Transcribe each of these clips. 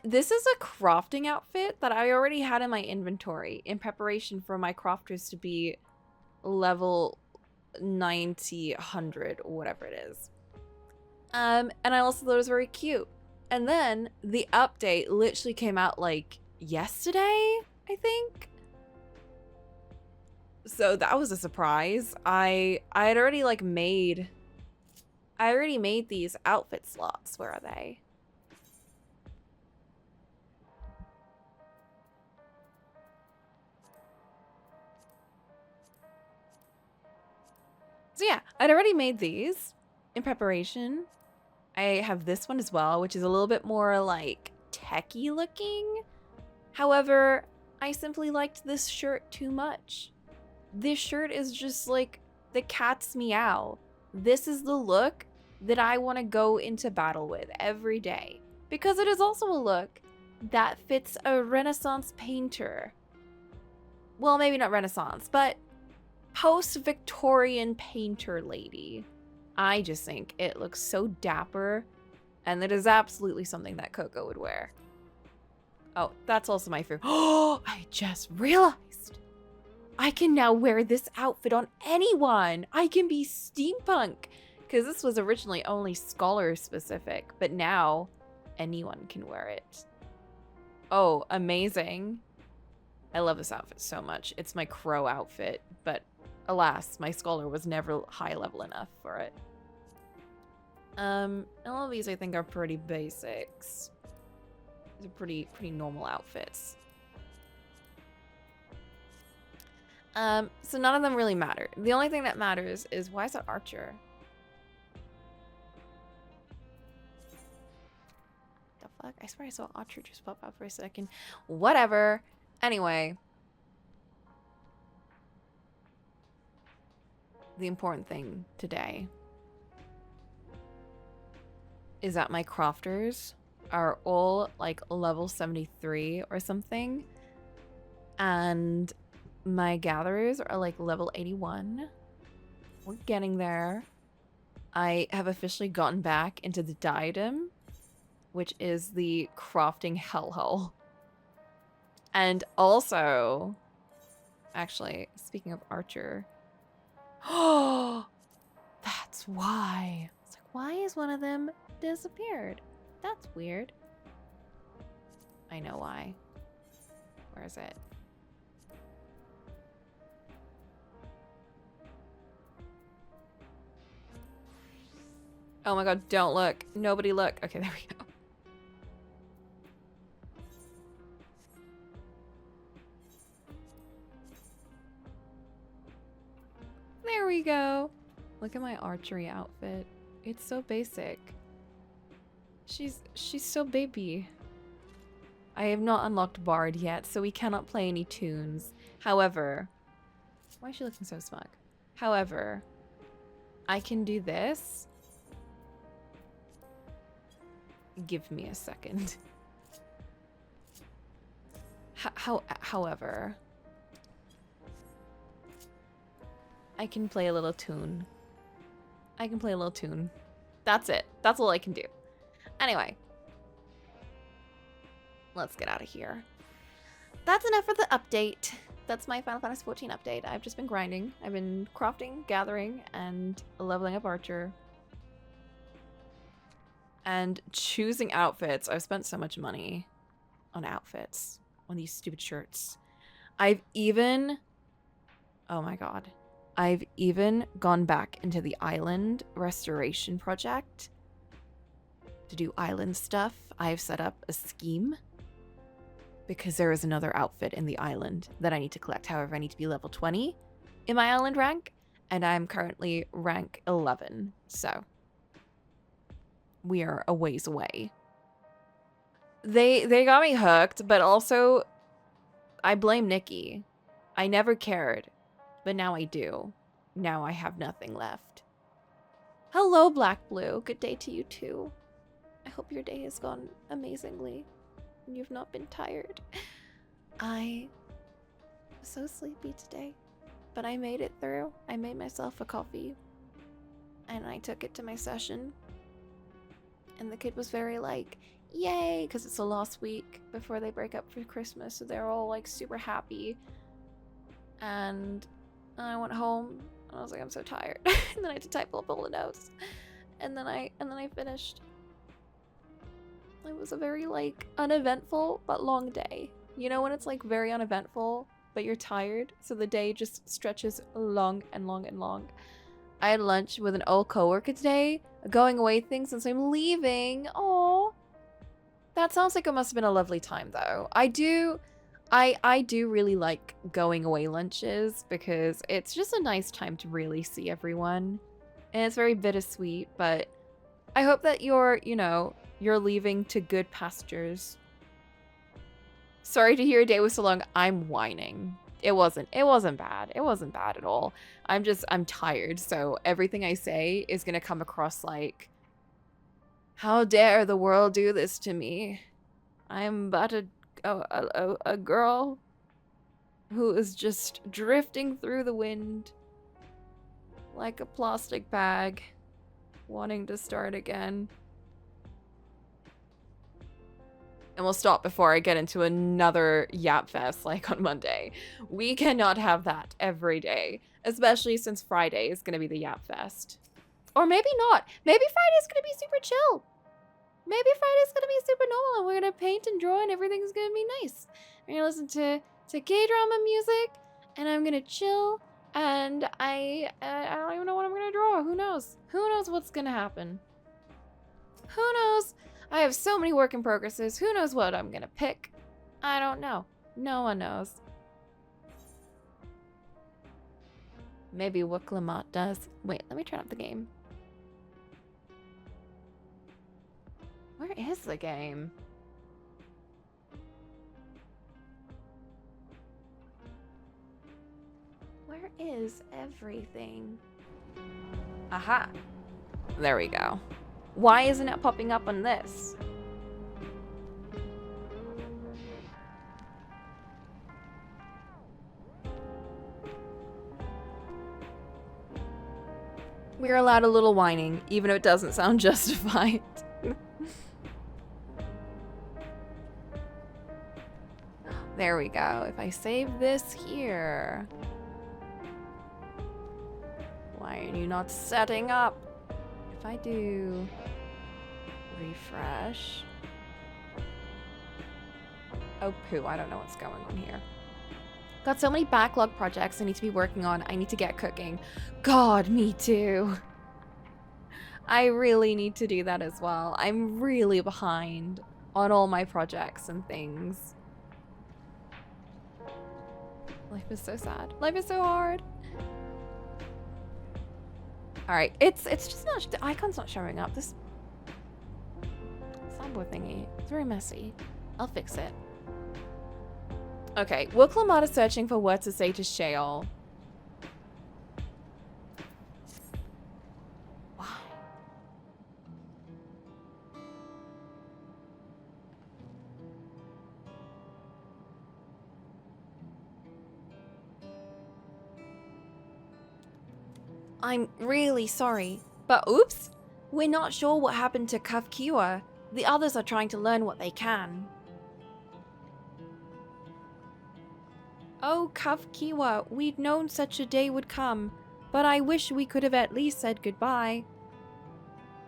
This is a crafting outfit that I already had in my inventory in preparation for my crafters to be level 90, 100, or whatever it is. And I also thought it was very cute. And then the update literally came out like yesterday, I think. So that was a surprise. I had already like made these outfit slots. Where are they? So yeah, I'd already made these in preparation. I have this one as well, which is a little bit more like techie looking. However, I simply liked this shirt too much. This shirt is just like the cat's meow. This is the look that I want to go into battle with every day. Because it is also a look that fits a Renaissance painter. Well, maybe not Renaissance, but post-Victorian painter lady. I just think it looks so dapper, and it is absolutely something that Coco would wear. Oh, that's also my favorite. Oh, I just realized I can now wear this outfit on anyone. I can be steampunk, because this was originally only scholar specific, but now anyone can wear it. Oh, amazing. I love this outfit so much. It's my crow outfit, but alas, my scholar was never high level enough for it. All of these I think are pretty basics. These are pretty normal outfits. So none of them really matter. The only thing that matters is, why is that archer? The fuck? I swear I saw archer just pop out for a second. Whatever. Anyway. The important thing today is that my crafters are all like level 73 or something. And my gatherers are like level 81. We're getting there. I have officially gotten back into the diadem, which is the crafting hellhole. And also, actually, speaking of archer, oh, that's why. It's like, why is one of them disappeared? That's weird. I know why. Where is it? Oh my god, don't look. Nobody look. Okay, there we go. There we go. Look at my archery outfit. It's so basic. She's so baby. I have not unlocked Bard yet, so we cannot play any tunes. However, why is she looking so smug? However, I can do this. Give me a second. However, I can play a little tune. I can play a little tune. That's it. That's all I can do. Anyway. Let's get out of here. That's enough for the update. That's my Final Fantasy XIV update. I've just been grinding. I've been crafting, gathering, and leveling up Archer. And choosing outfits. I've spent so much money on outfits. On these stupid shirts. I've even... Oh my god. I've even gone back into the island restoration project to do island stuff. I've set up a scheme because there is another outfit in the island that I need to collect. However, I need to be level 20 in my island rank, and I'm currently rank 11, so we are a ways away. They got me hooked, but also I blame Nikki. I never cared, but now I do. Now I have nothing left. Hello, Black Blue. Good day to you too. I hope your day has gone amazingly and you've not been tired. I was so sleepy today, but I made it through. I made myself a coffee and I took it to my session. And the kid was very like, Yay, because it's the last week before they break up for Christmas, so they're all like super happy. And I went home and I was like, I'm so tired. And then I had to type up all the notes. And then I finished. It was a very like uneventful but long day. You know when it's like very uneventful but you're tired, so the day just stretches long and long and long. I had lunch with an old coworker today, a going away thing since I'm leaving. Oh, that sounds like it must have been a lovely time though. I do really like going away lunches because it's just a nice time to really see everyone. And it's very bittersweet, but I hope that you're leaving to good pastures. Sorry to hear your day was so long. I'm whining. It wasn't bad. It wasn't bad at all. I'm tired, so everything I say is gonna come across like, how dare the world do this to me? I'm but a girl who is just drifting through the wind like a plastic bag, wanting to start again. And we'll stop before I get into another yap fest like on Monday. We cannot have that every day, especially since Friday is going to be the yap fest. Or maybe not. Maybe Friday's going to be super chill. Maybe Friday's going to be super normal and we're going to paint and draw and everything's going to be nice. We're going to listen to K-drama music and I'm going to chill and I don't even know what I'm going to draw. Who knows? Who knows what's going to happen? Who knows? I have so many work in progresses. Who knows what I'm gonna pick? I don't know. No one knows. Maybe what Cocolamoco does. Wait, let me turn up the game. Where is the game? Where is everything? Aha. There we go. Why isn't it popping up on this? We're allowed a little whining, even if it doesn't sound justified. There we go. If I save this here. Why are you not setting up? If I do refresh. Oh poo, I don't know what's going on here. Got so many backlog projects I need to be working on. I need to get cooking. God, me too. I really need to do that as well. I'm really behind on all my projects and things. Life is so sad. Life is so hard. Alright, it's just not, the icon's not showing up. This soundboard thingy, it's very messy. I'll fix it. Okay, will Cocolamoco is searching for what to say to Sheol. Why? I'm really sorry, but oops, we're not sure what happened to Kafkiwa. The others are trying to learn what they can. Oh, Kafkiwa, we'd known such a day would come, but I wish we could have at least said goodbye.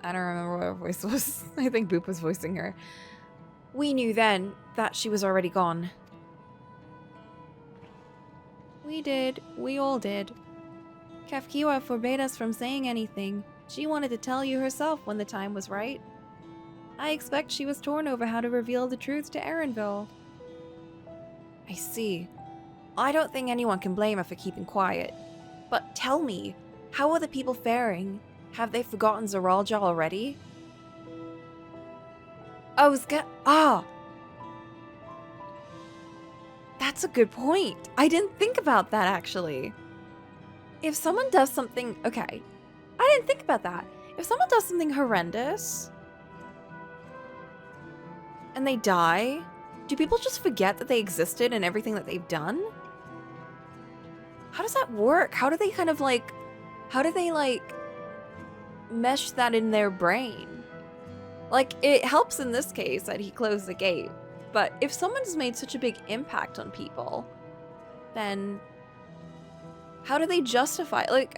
I don't remember what her voice was. I think Boop was voicing her. We knew then that she was already gone. We did. We all did. Kafkiwa forbade us from saying anything. She wanted to tell you herself when the time was right. I expect she was torn over how to reveal the truth to Erenville. I see. I don't think anyone can blame her for keeping quiet. But tell me, how are the people faring? Have they forgotten Zeralja already? That's a good point. I didn't think about that, actually. If someone does something... Okay. I didn't think about that. If someone does something horrendous... and they die... do people just forget that they existed and everything that they've done? How does that work? How do they kind of like... how do they like... mesh that in their brain? Like, it helps in this case that he closed the gate. But if someone's made such a big impact on people, then how do they justify, like,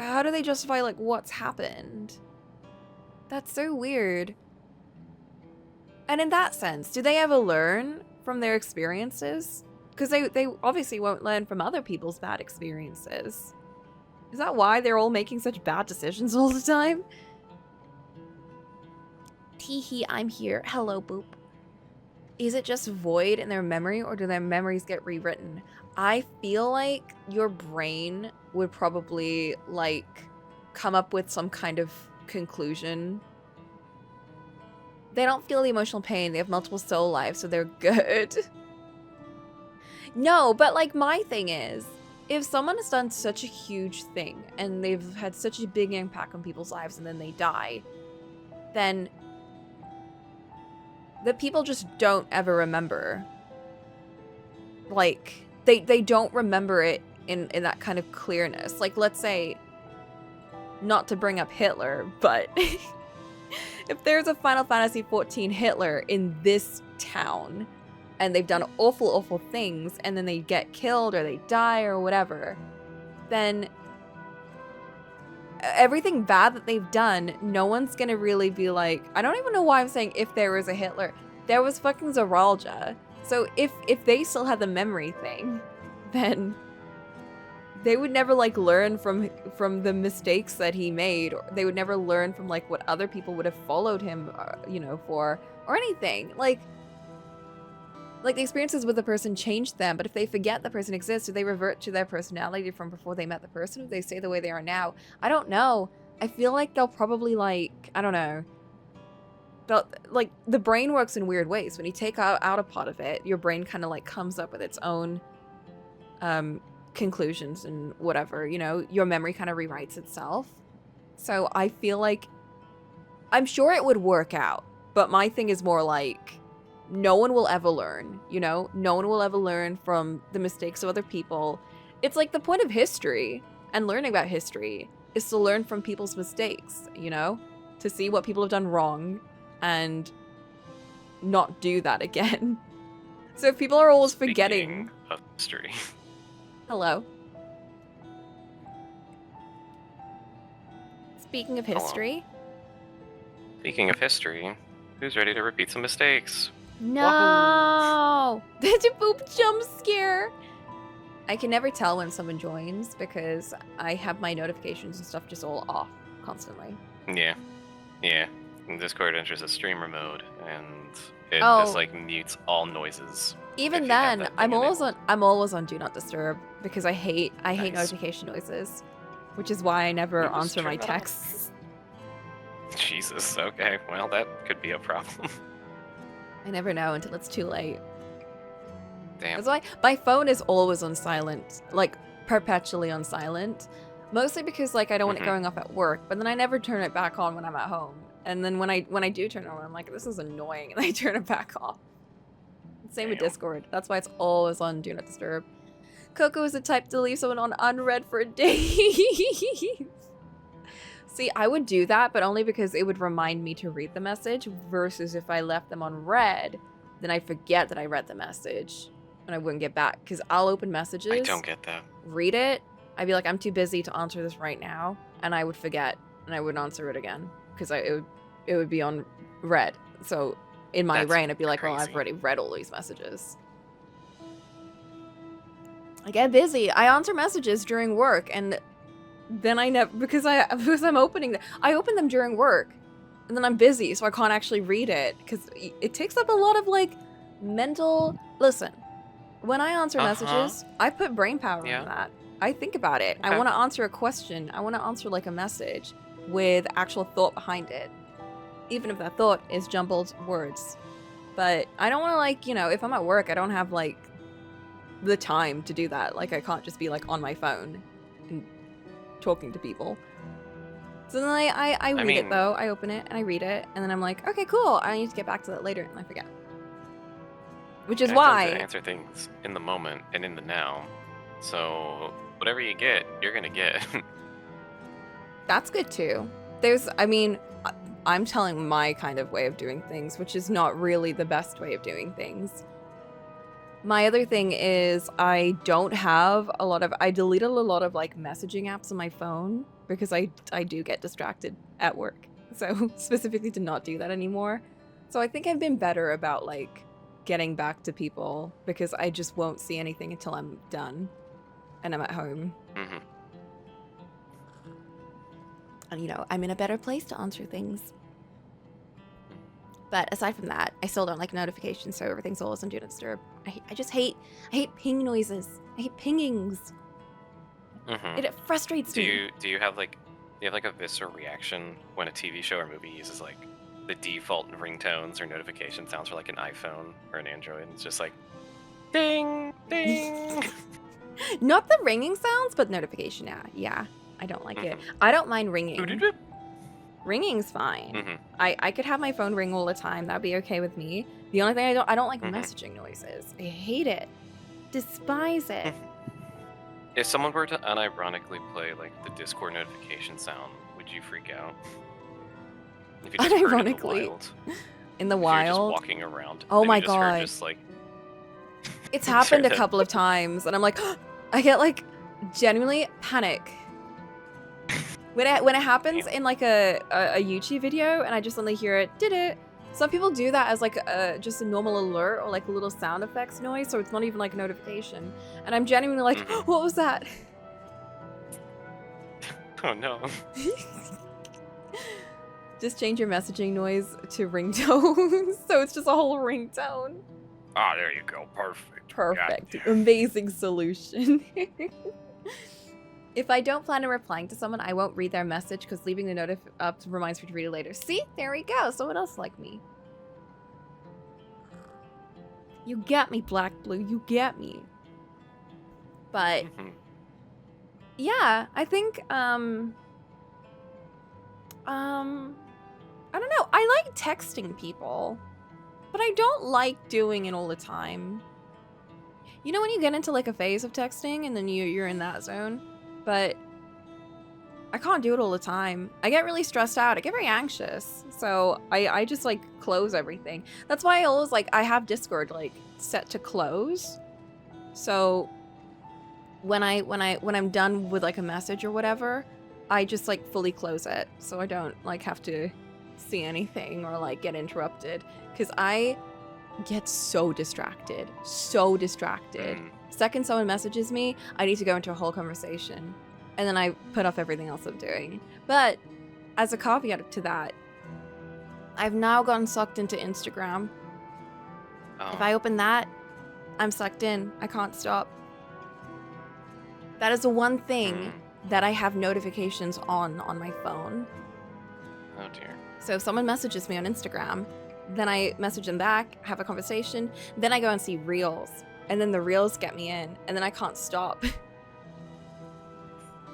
what's happened? That's so weird. And in that sense, do they ever learn from their experiences? Because they obviously won't learn from other people's bad experiences. Is that why they're all making such bad decisions all the time? Teehee, I'm here. Hello, Boop. Is it just void in their memory, or do their memories get rewritten? I feel like your brain would probably, like, come up with some kind of conclusion. They don't feel the emotional pain. They have multiple soul lives, so they're good. No, but, like, my thing is, if someone has done such a huge thing, and they've had such a big impact on people's lives, and then they die, then the people just don't ever remember. Like, they don't remember it in that kind of clearness. Like, let's say, not to bring up Hitler, but if there's a Final Fantasy XIV Hitler in this town, and they've done awful, awful things, and then they get killed or they die or whatever, then everything bad that they've done, no one's gonna really be like, I don't even know why I'm saying if there was a Hitler. There was fucking Zaralja. So if they still had the memory thing, then they would never, like, learn from the mistakes that he made, or they would never learn from, like, what other people would have followed him, you know, for, or anything. Like the experiences with the person changed them, but if they forget the person exists, do they revert to their personality from before they met the person? Or do they stay the way they are now? I don't know. I feel like they'll probably, like, I don't know. Like, the brain works in weird ways. When you take out a part of it, your brain kind of, like, comes up with its own conclusions and whatever, you know? Your memory kind of rewrites itself. So I feel like, I'm sure it would work out, but my thing is more like, no one will ever learn, you know? No one will ever learn from the mistakes of other people. It's like the point of history and learning about history is to learn from people's mistakes, you know? To see what people have done wrong and not do that again. So if people are always forgetting of history. Hello. Speaking of history. Hello. Speaking of history, who's ready to repeat some mistakes? No! That's a Boop jump scare! I can never tell when someone joins because I have my notifications and stuff just all off constantly. Yeah. And Discord enters a streamer mode and it just, like, mutes all noises. Even then, I'm always on Do Not Disturb because I hate notification noises, which is why I never answer my texts. Jesus, okay. Well, that could be a problem. I never know until it's too late. Damn. That's why my phone is always on silent, like perpetually on silent. Mostly because, like, I don't want it going off at work, but then I never turn it back on when I'm at home. And then when I do turn it on, I'm like, this is annoying, and I turn it back off. Same with Discord. That's why it's always on Do Not Disturb. Coco is the type to leave someone on unread for days. See, I would do that, but only because it would remind me to read the message, versus if I left them on read, then I'd forget that I read the message, and I wouldn't get back. Because I'll open messages. I don't get that. Read it. I'd be like, I'm too busy to answer this right now, and I would forget, and I wouldn't answer it again, because it would be on read. So in my brain, I'd be like, well, I've already read all these messages. I get busy. I answer messages during work, and then I never, because I'm opening them. I open them during work, and then I'm busy, so I can't actually read it, because it takes up a lot of, like, mental. Listen, when I answer messages, I put brain power in that. I think about it. Okay. I want to answer a question. I want to answer, like, a message with actual thought behind it, even if that thought is jumbled words. But I don't want to, like, you know, if I'm at work, I don't have, like, the time to do that. Like, I can't just be, like, on my phone and talking to people. So then I read it, though. I open it and I read it, and then I'm like, okay, cool. I need to get back to that later, and I forget. Which is why I tend to answer things in the moment and in the now. So whatever you get, you're gonna get. That's good too. There's, I mean, I'm telling my kind of way of doing things, which is not really the best way of doing things. My other thing is I deleted a lot of like messaging apps on my phone because I do get distracted at work. So specifically to not do that anymore. So I think I've been better about like getting back to people because I just won't see anything until I'm done and I'm at home. Mm-hmm. And you know, I'm in a better place to answer things. But aside from that, I still don't like notifications, so everything's always on Do Not Disturb. I hate ping noises. I hate pingings. Mm-hmm. It frustrates me. Do you have like a visceral reaction when a TV show or movie uses like the default ringtones or notification sounds for like an iPhone or an Android? It's just like ding ding. Not the ringing sounds, but notification. Yeah. I don't like it. I don't mind ringing. Ringing's fine. Mm-hmm. I could have my phone ring all the time. That'd be okay with me. The only thing I don't like messaging noises. I hate it. Despise it. If someone were to unironically play like the Discord notification sound, would you freak out? If you just unironically, in the wild, you're just walking around. Oh my you god! Just, like, it's happened a couple of times, and I'm like, I get like genuinely panic when it happens in like a YouTube video, and I just suddenly hear it. Did it? Some people do that as like just a normal alert or like a little sound effects noise, so it's not even like a notification. And I'm genuinely like, what was that? Oh no. Just change your messaging noise to ringtone, so it's just a whole ringtone. Ah, there you go. Perfect. Gotcha. Amazing solution. If I don't plan on replying to someone, I won't read their message because leaving the notif up reminds me to read it later. See? There we go. Someone else like me. You get me, Black Blue. You get me. But yeah, I think I don't know. I like texting people, but I don't like doing it all the time. You know when you get into like a phase of texting and then you're in that zone? But I can't do it all the time. I get really stressed out. I get very anxious. So I just like close everything. That's why I always like, I have Discord like set to close. So when I'm done with like a message or whatever, I just like fully close it. So I don't like have to see anything or like get interrupted. Cause I get so distracted. Second someone messages me, I need to go into a whole conversation. And then I put off everything else I'm doing. But as a caveat to that, I've now gotten sucked into Instagram. Oh. If I open that, I'm sucked in. I can't stop. That is the one thing that I have notifications on my phone. Oh dear. So if someone messages me on Instagram, then I message them back, have a conversation, then I go and see Reels. And then the Reels get me in, and then I can't stop.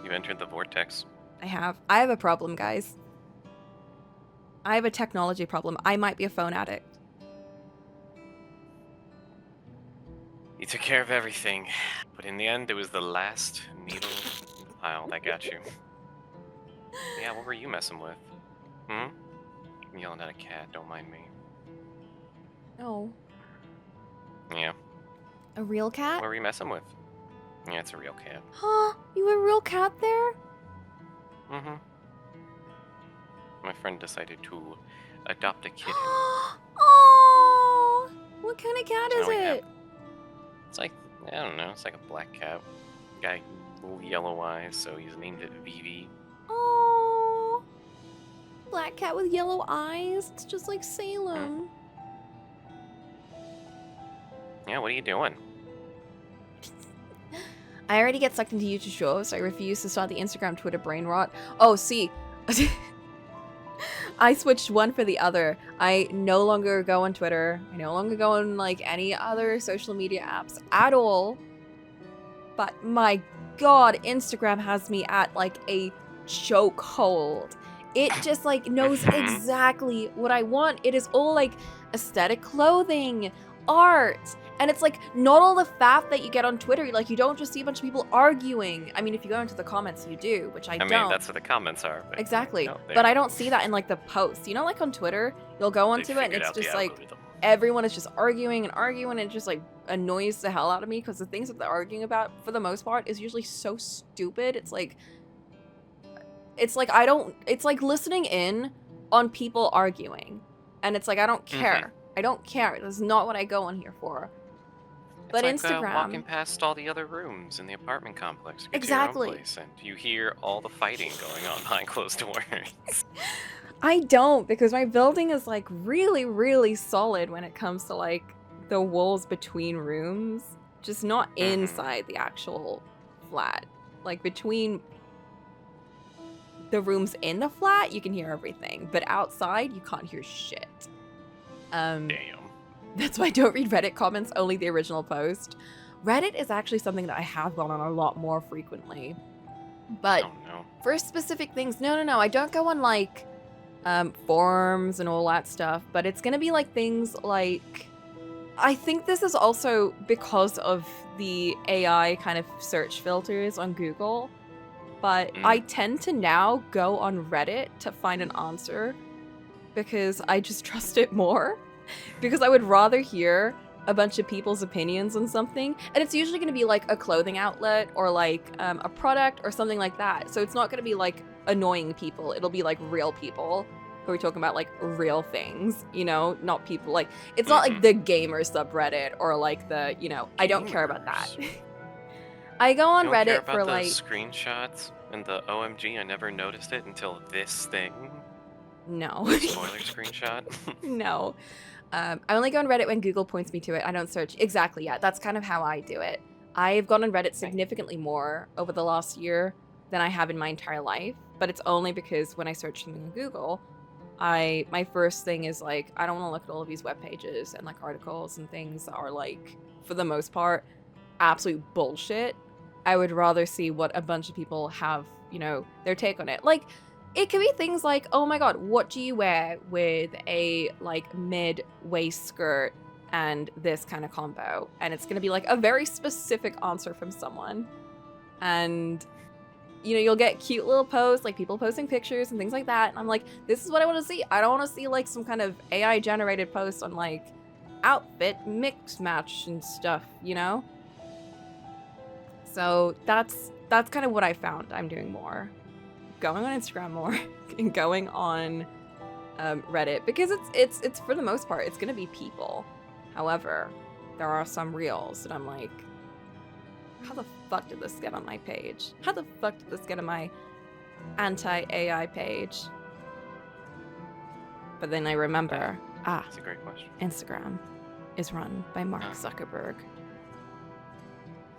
You entered the vortex. I have a problem, guys. I have a technology problem. I might be a phone addict. You took care of everything, but in the end, it was the last needle in the pile that got you. Yeah, what were you messing with? I'm yelling at a cat, don't mind me. No. Yeah. A real cat? What were you messing with? Yeah, it's a real cat. Huh? You have a real cat there? Mm-hmm. My friend decided to adopt a kitten. Oh, what kind of cat is it? It's like, I don't know, it's like a black cat. Got little yellow eyes, so he's named it Vivi. Oh, black cat with yellow eyes. It's just like Salem. Yeah, what are you doing? I already get sucked into YouTube shows, so I refuse to start the Instagram, Twitter brain rot. Oh, see. I switched one for the other. I no longer go on Twitter. I no longer go on like any other social media apps at all. But my god, Instagram has me at like a chokehold. It just like knows exactly what I want. It is all like aesthetic clothing, art, And it's like, not all the faff that you get on Twitter, like, you don't just see a bunch of people arguing. I mean, if you go into the comments, you do, which I don't. mean, that's what the comments are. But exactly. no, But I don't see that in, like, the posts. You know, like, on Twitter, you'll go onto it, and it's just, like, everyone is just arguing, and it just, like, annoys the hell out of me, because the things that they're arguing about, for the most part, is usually so stupid. It's like I don't, it's like listening in on people arguing. And it's like, I don't care. I don't care. That's not what I go on here for. But it's like, Instagram, walking past all the other rooms in the apartment complex to get exactly. to your own place, and you hear all the fighting going on behind closed doors. I don't, because my building is like really, really solid when it comes to like the walls between rooms, just not inside the actual flat. Like between the rooms in the flat, you can hear everything, but outside, you can't hear shit. Damn. That's why I don't read Reddit comments, only the original post. Reddit is actually something that I have gone on a lot more frequently. But for specific things, no, I don't go on like forums and all that stuff, but it's gonna be like things like, I think this is also because of the AI kind of search filters on Google, but I tend to now go on Reddit to find an answer because I just trust it more. Because I would rather hear a bunch of people's opinions on something, and it's usually going to be like a clothing outlet or like a product or something like that. So it's not going to be like annoying people. It'll be like real people who are talking about like real things, you know, not people like, it's not like the gamer subreddit or like the, you know, I don't care about that. I go on Reddit for like screenshots and the OMG, I never noticed it until this thing. No. Spoiler screenshot. No. I only go on Reddit when Google points me to it. I don't search. Exactly, yeah. That's kind of how I do it. I've gone on Reddit significantly more over the last year than I have in my entire life. But it's only because when I search something on Google, my first thing is like, I don't want to look at all of these web pages and like articles and things that are like, for the most part, absolute bullshit. I would rather see what a bunch of people have, you know, their take on it. Like, it could be things like, oh my god, what do you wear with a like mid-waist skirt and this kind of combo? And it's going to be like a very specific answer from someone. And, you know, you'll get cute little posts, like people posting pictures and things like that. And I'm like, this is what I want to see. I don't want to see like some kind of AI generated post on like outfit mix match and stuff, you know? So that's kind of what I found I'm doing more. Going on Instagram more and going on Reddit, because it's for the most part it's gonna be people. However, there are some reels that I'm like, how the fuck did this get on my page? How the fuck did this get on my anti-AI page? But then I remember, that's a great question. Instagram is run by Mark Zuckerberg.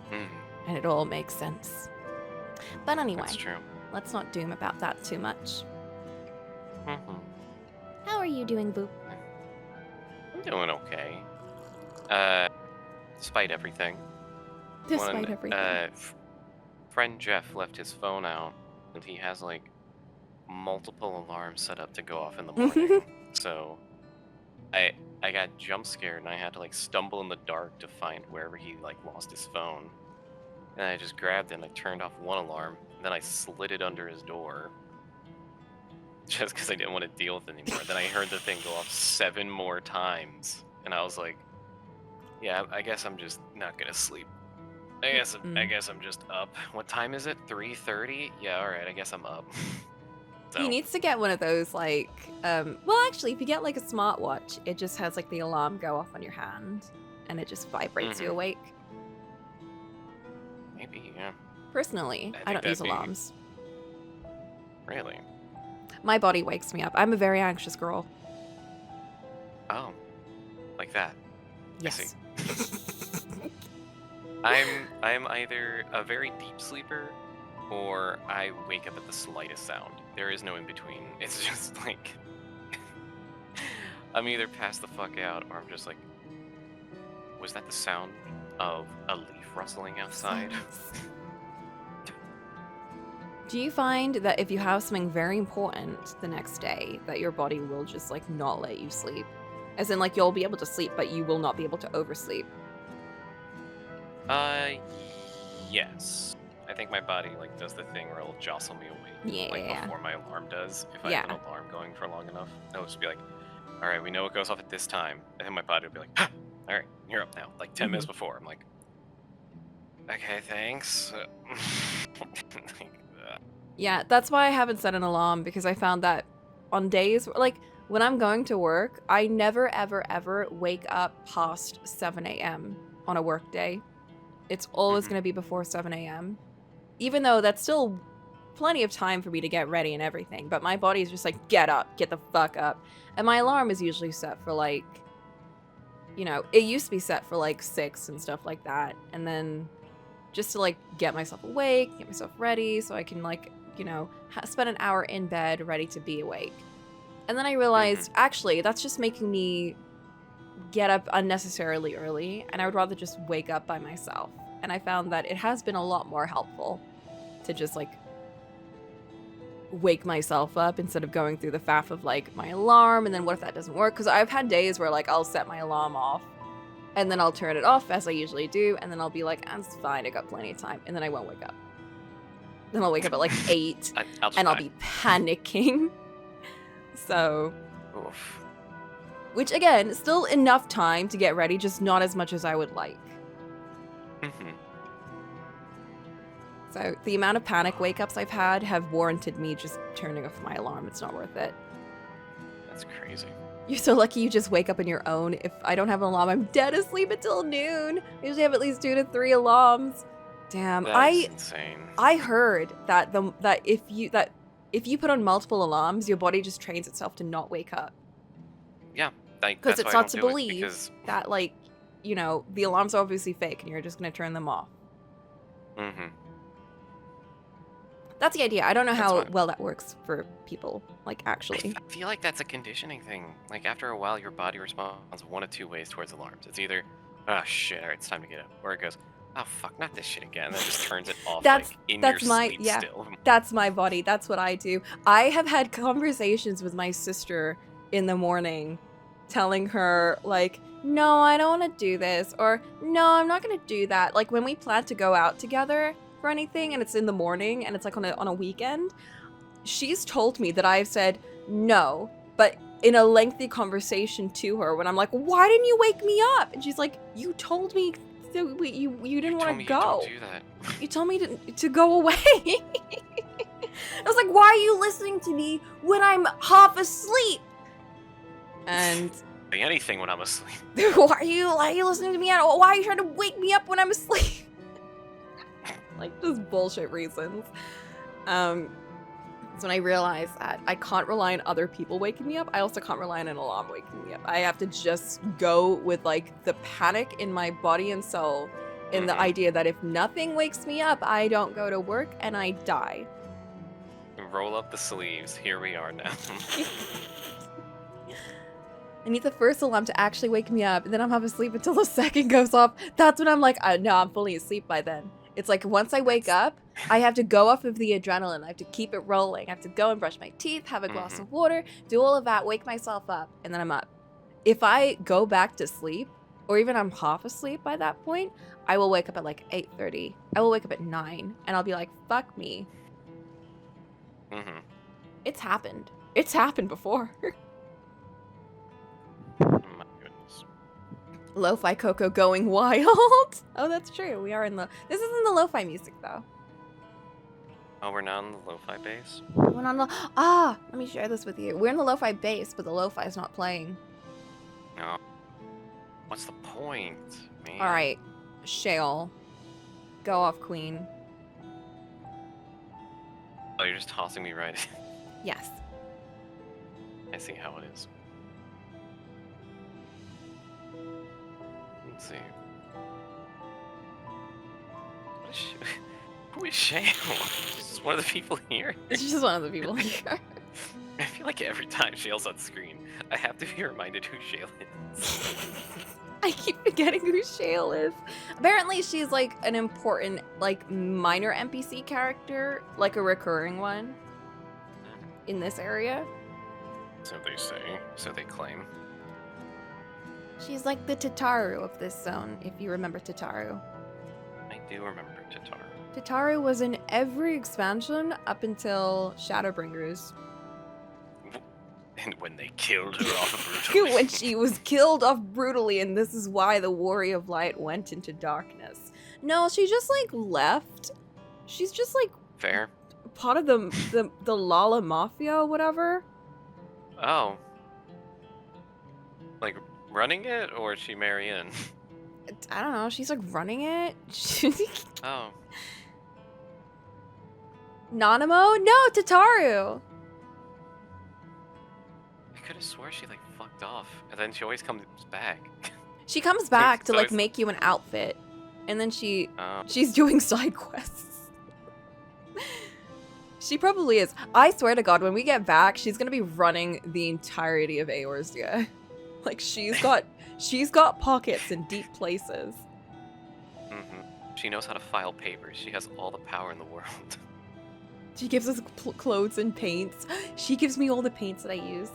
Mm. And it all makes sense. But anyway. That's true. Let's not doom about that too much. Mm-hmm. How are you doing, Boop? I'm doing okay. Despite everything. Despite everything. Friend Jeff left his phone out, and he has like multiple alarms set up to go off in the morning. So I got jump scared, and I had to like stumble in the dark to find wherever he like lost his phone. And I just grabbed it and I turned off one alarm. Then I slid it under his door. Just because I didn't want to deal with it anymore. Then I heard the thing go off 7 more times. And I was like, yeah, I guess I'm just not going to sleep. I guess I'm just up. What time is it? 3:30? Yeah, alright, I guess I'm up. So. He needs to get one of those, like, well, actually, if you get, like, a smartwatch, it just has, like, the alarm go off on your hand. And it just vibrates you awake. Maybe, yeah. Personally, I don't use alarms. Really? My body wakes me up. I'm a very anxious girl. Oh. Like that? Yes. I see. I'm either a very deep sleeper or I wake up at the slightest sound. There is no in between. It's just like I'm either passed the fuck out or I'm just like, was that the sound of a leaf rustling outside? Do you find that if you have something very important the next day, that your body will just like not let you sleep? As in, like, you'll be able to sleep, but you will not be able to oversleep? Uh, yes. I think my body like does the thing where it'll jostle me awake, like Yeah. before my alarm does. If I Yeah. have an alarm going for long enough, it'll just be like, "All right, we know it goes off at this time," and then my body will be like, "All right, you're up now." Like 10 minutes before, I'm like, "Okay, thanks." Like, Yeah, that's why I haven't set an alarm, because I found that on days, like, when I'm going to work, I never, ever, ever wake up past 7 a.m. on a work day. It's always going to be before 7 a.m. Even though that's still plenty of time for me to get ready and everything, but my body's just like, get up, get the fuck up. And my alarm is usually set for like, you know, it used to be set for like 6 and stuff like that. And then just to like get myself awake, get myself ready so I can like, you know, spend an hour in bed ready to be awake. And then I realized, actually, that's just making me get up unnecessarily early, and I would rather just wake up by myself. And I found that it has been a lot more helpful to just like wake myself up instead of going through the faff of like my alarm, and then what if that doesn't work? Because I've had days where like I'll set my alarm off and then I'll turn it off as I usually do, and then I'll be like, it's fine, I got plenty of time, and then I won't wake up. Then I'll wake up at like 8 and I'll be panicking. So, oof. Which again, still enough time to get ready, just not as much as I would like. So the amount of panic wake-ups I've had have warranted me just turning off my alarm. It's not worth it. That's crazy. You're so lucky you just wake up on your own. If I don't have an alarm, I'm dead asleep until noon. I usually have at least 2 to 3 alarms. Damn, That's insane. I heard that if you put on multiple alarms, your body just trains itself to not wake up. Yeah, because it starts to believe that, like, you know, the alarms are obviously fake and you're just gonna turn them off. That's the idea. I don't know how well that works for people, like, actually. I feel like that's a conditioning thing. Like, after a while, your body responds one of 2 ways towards alarms. It's either, oh shit, all right, it's time to get up, or it goes, oh fuck, not this shit again, and then just turns it off. That's my body. That's what I do. I have had conversations with my sister in the morning, telling her like, no, I don't want to do this, or no, I'm not gonna do that. Like when we plan to go out together for anything and it's in the morning and it's like on a weekend, she's told me that I've said no, but in a lengthy conversation to her when I'm like, why didn't you wake me up? And she's like, you told me you didn't want to go. You don't do that. You told me to go away. I was like, why are you listening to me when I'm half asleep? And anything when I'm asleep. Why are you listening to me? Why are you trying to wake me up when I'm asleep? Like, just bullshit reasons. So when I realized that I can't rely on other people waking me up, I also can't rely on an alarm waking me up. I have to just go with, like, the panic in my body and soul in the idea that if nothing wakes me up, I don't go to work and I die. Roll up the sleeves. Here we are now. I need the first alarm to actually wake me up, and then I'm half asleep until the second goes off. That's when I'm like, no, I'm fully asleep by then. It's like once I wake up, I have to go off of the adrenaline. I have to keep it rolling. I have to go and brush my teeth, have a glass of water, do all of that, wake myself up, and then I'm up. If I go back to sleep, or even I'm half asleep by that point, I will wake up at like 8:30. I will wake up at 9, and I'll be like, fuck me. It's happened. It's happened before. My goodness. Lo-fi Coco going wild. Oh, that's true. We are in the... This isn't the lo-fi music, though. Oh, we're not on the lo-fi base? We're not on the... let me share this with you. We're in the lo-fi base, but the lo-fi is not playing. No. What's the point, man? Alright. Shale. Go off, queen. Oh, you're just tossing me right in. Yes. I see how it is. Let's see. Who is Shale? Is this one of the people here? It's just one of the people here. I feel like every time Shale's on screen, I have to be reminded who Shale is. I keep forgetting who Shale is. Apparently she's like an important, like, minor NPC character, like a recurring one in this area. So they say, so they claim. She's like the Tataru of this zone, if you remember Tataru. do remember Tataru. Tataru was in every expansion up until Shadowbringers. And when they killed her off brutally. When she was killed off brutally, and this is why the Warrior of Light went into darkness. No, she just like left. She's just like Fair. part of the Lala Mafia or whatever. Oh. Like running it, or is she Marianne? I don't know. She's like running it. Oh. Nanamo? No, Tataru. I could have swore she like fucked off, and then she always comes back. She comes back to So like it's- make you an outfit, and then she's Oh. doing side quests. She probably is. I swear to God, when we get back, she's gonna be running the entirety of Eorzea. Like she's got pockets in deep places. She knows how to file papers. She has all the power in the world. She gives us clothes and paints. She gives me all the paints that I use.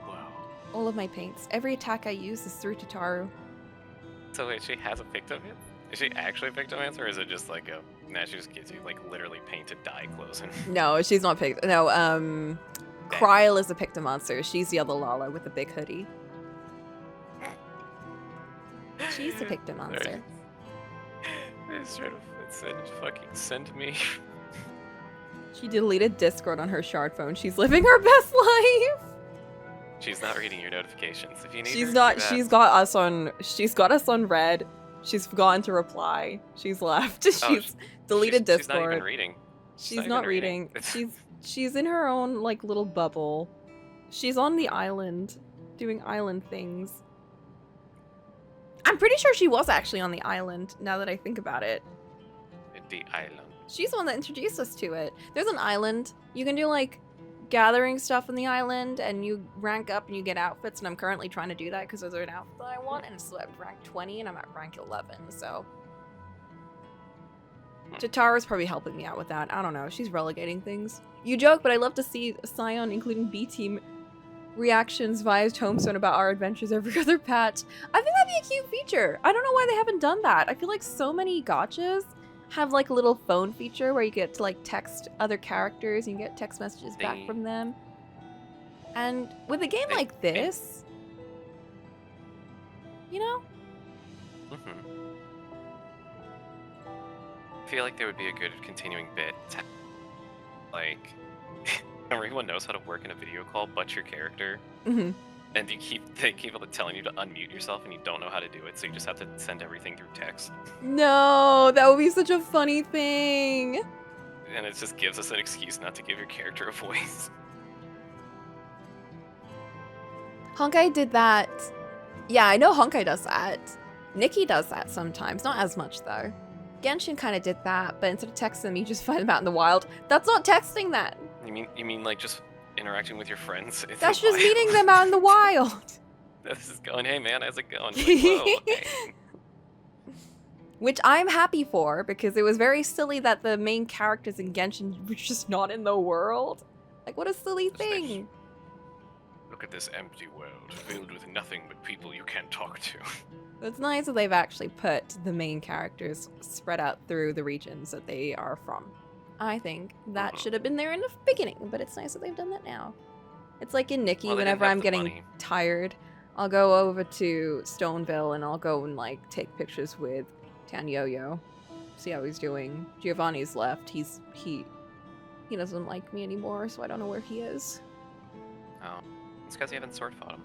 Wow. All of my paints. Every attack I use is through Tataru. So wait, she has a Pictomancer? Is she actually a Pictomancer, or is it just like a... Nah, she just gives you, like, literally painted dye clothes? No, she's not Pict. No, Kryl is a Pictomancer. She's the other Lala with the big hoodie. She's a Pictomancer. It's trying to send me. She deleted Discord on her shard phone. She's living her best life. She's not reading your notifications. If you need She's her, not. do that. She's got us on. She's got us on red. She's forgotten to reply. She's left. She's deleted Discord. She's not even reading. She's not reading. She's in her own like little bubble. She's on the island, doing island things. I'm pretty sure she was actually on the island. Now that I think about it, The island. she's the one that introduced us to it. There's an island. You can do like gathering stuff on the island, and you rank up and you get outfits. And I'm currently trying to do that because there's an outfit that I want, and it's at rank 20, and I'm at rank 11. So Tataru's probably helping me out with that. I don't know. She's relegating things. You joke, but I love to see Scion, including B Team, reactions via Tombstone about our adventures every other patch. I think that'd be a cute feature. I don't know why they haven't done that. I feel like so many gachas have like a little phone feature where you get to like text other characters and you get text messages back from them. And with a game like this, you know? I feel like there would be a good continuing bit. Like, everyone knows how to work in a video call but your character. Mm-hmm. And they keep telling you to unmute yourself, and you don't know how to do it, so you just have to send everything through text. No, that would be such a funny thing. And it just gives us an excuse not to give your character a voice. Honkai did that. Yeah, I know Honkai does that. Nikki does that sometimes, not as much though. Genshin kind of did that, but instead of texting them, you just find them out in the wild. That's not texting that. You mean like just interacting with your friends? That's just meeting them out in the wild. This is going, hey man, how's it going? Like, whoa, hey. Which I'm happy for, because it was very silly that the main characters in Genshin were just not in the world. Like, what a silly thing. Look at this empty world, filled with nothing but people you can't talk to. It's nice that they've actually put the main characters spread out through the regions that they are from. I think that should have been there in the beginning, but it's nice that they've done that now. It's like in Nikki, Well, they didn't whenever have I'm the getting money. tired, I'll go over to Stoneville and I'll go and like take pictures with Tanyoyo, see how he's doing. Giovanni's left. He doesn't like me anymore, so I don't know where he is. Oh, it's because you haven't sword fought him.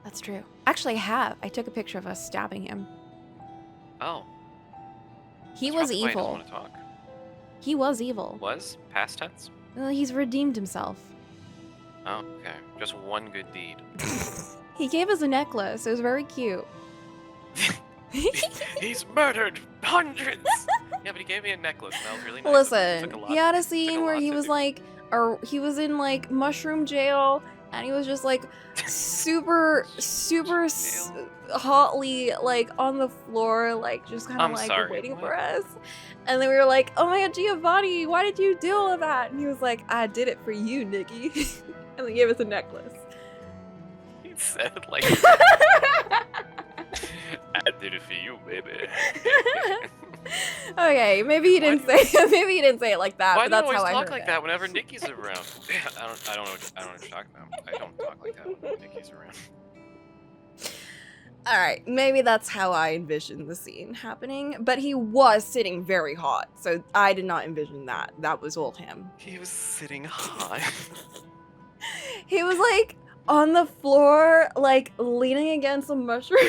That's true. Actually, I have. I took a picture of us stabbing him. Oh. He That's was probably why he doesn't evil. want to talk. He was evil. Was? Past tense? Well, he's redeemed himself. Oh, okay. Just one good deed. He gave us a necklace. It was very cute. He's murdered hundreds! Yeah, but he gave me a necklace, and that was really nice. It Listen, took a lot. he had a Took scene a where lot he to was do. like, or he was in like mushroom jail, and he was just like super hotly like on the floor, like just kind of I'm like sorry, waiting what? for us. And then we were like, "Oh my God, Giovanni, why did you do all of that?" And he was like, "I did it for you, Nikki," and they gave us a necklace. He said, like, at Did it for you, baby. Okay, maybe he didn't say maybe he didn't say it like that, Why but do you that's always how I talk heard like it. that whenever Nikki's around? I don't know what you're talking about. I don't talk like that when Nikki's around. All right, maybe that's how I envisioned the scene happening, but he was sitting very hot, so I did not envision that. That was all him. He was sitting high. He was like on the floor, like leaning against a mushroom.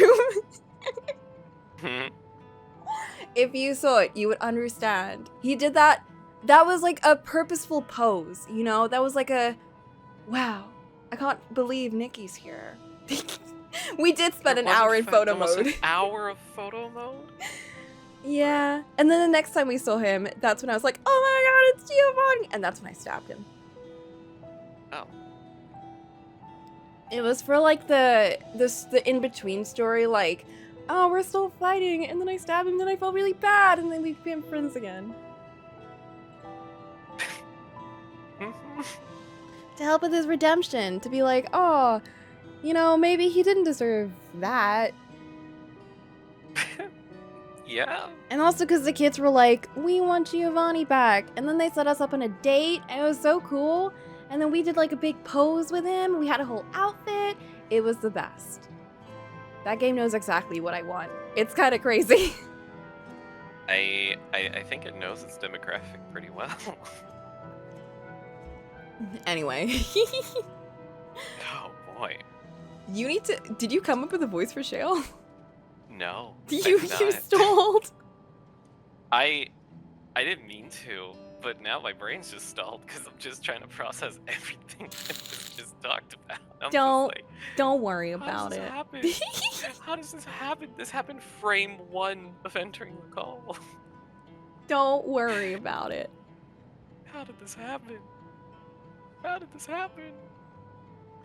If you saw it, you would understand. He did that. That was like a purposeful pose, you know? That was like a, wow, I can't believe Nikki's here. We did spend an hour in photo mode. An hour of photo mode? Yeah. And then the next time we saw him, that's when I was like, oh my god, it's Giovanni! And that's when I stabbed him. Oh. It was for like the in-between story, like, oh, we're still fighting, and then I stabbed him, then I felt really bad, and then we became friends again. To help with his redemption, to be like, oh, you know, maybe he didn't deserve that. Yeah. And also because the kids were like, we want Giovanni back. And then they set us up on a date, and it was so cool. And then we did like a big pose with him. We had a whole outfit. It was the best. That game knows exactly what I want. It's kind of crazy. I think it knows its demographic pretty well. Anyway. Oh boy. You need to. Did you come up with a voice for Shale? No. You stalled. I didn't mean to, but now my brain's just stalled because I'm just trying to process everything that was just talked about. Don't worry about it. How does this happen? This happened frame 1 of entering the call. Don't worry about it. How did this happen? How did this happen?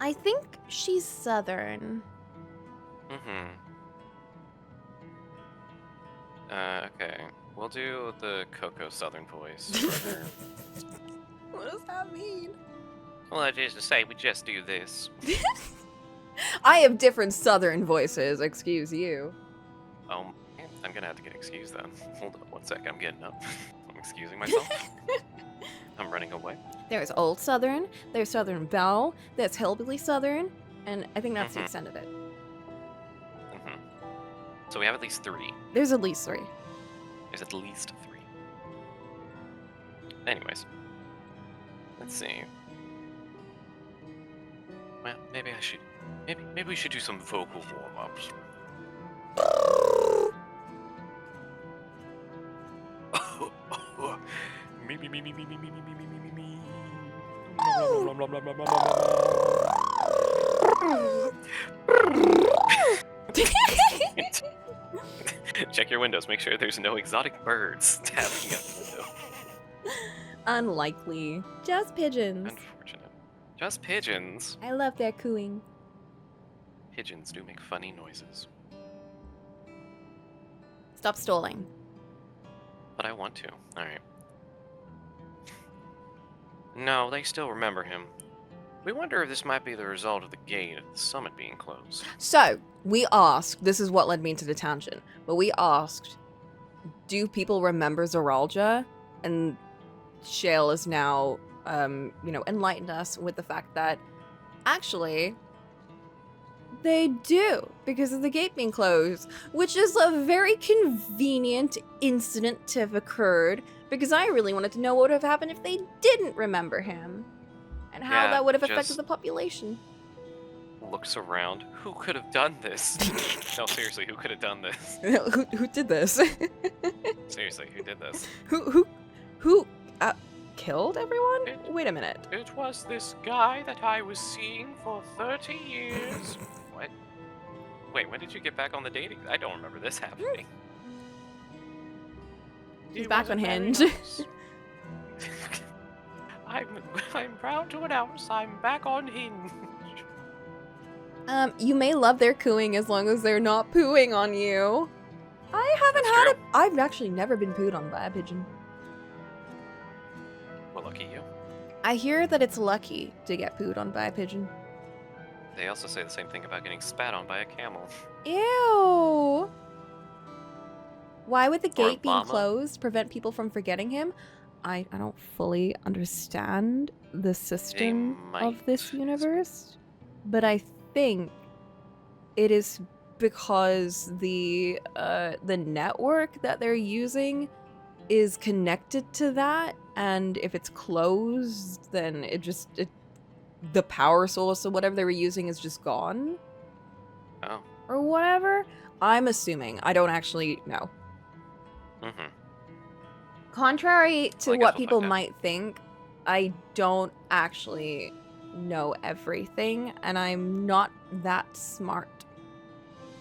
I think she's Southern. Mm-hmm. Okay. We'll do the Coco Southern voice for her. What does that mean? Well, I just say we just do this. I have different Southern voices, excuse you. I'm gonna have to get excused then. Hold up 1 sec, I'm getting up. I'm excusing myself. I'm running away. There's Old Southern, there's Southern Belle, there's Hillbilly Southern, and I think that's the extent of it. Mm-hmm. So we have at least 3. There's at least 3. There's at least 3. Anyways. Let's see. Well, maybe I should... Maybe we should do some vocal warm-ups. Check your windows. Make sure there's no exotic birds tapping at the window. Unlikely. Just pigeons. Unfortunate. Just pigeons. I love their cooing. Pigeons do make funny noises. Stop stalling. But I want to. Alright. No, they still remember him. We wonder if this might be the result of the gate at the summit being closed. So, we asked, this is what led me into the tangent, but we asked, do people remember Zoralja? And Shale is now, enlightened us with the fact that, actually, they do, because of the gate being closed, which is a very convenient incident to have occurred, because I really wanted to know what would have happened if they didn't remember him, and how that would have affected the population. Looks around. Who could have done this? No, seriously, who could have done this? Who did this? Seriously, who did this? Who killed everyone? Wait a minute. It was this guy that I was seeing for 30 years. What? Wait, when did you get back on the dating? I don't remember this happening. He's back on Hinge. Nice. I'm proud to announce I'm back on Hinge. You may love their cooing as long as they're not pooing on you. I've actually never been pooed on by a pigeon. Well, lucky you. I hear that it's lucky to get pooed on by a pigeon. They also say the same thing about getting spat on by a camel. Ew. Why would the Or gate being Obama? closed prevent people from forgetting him? I don't fully understand the system of this might. universe, but I think it is because the network that they're using is connected to that, and if it's closed, then the power source or whatever they were using is just gone Oh. or whatever. I'm assuming. I don't actually know. Mm-hmm. Contrary to Well, I guess what we'll people find out. might think, I don't actually know everything, and I'm not that smart,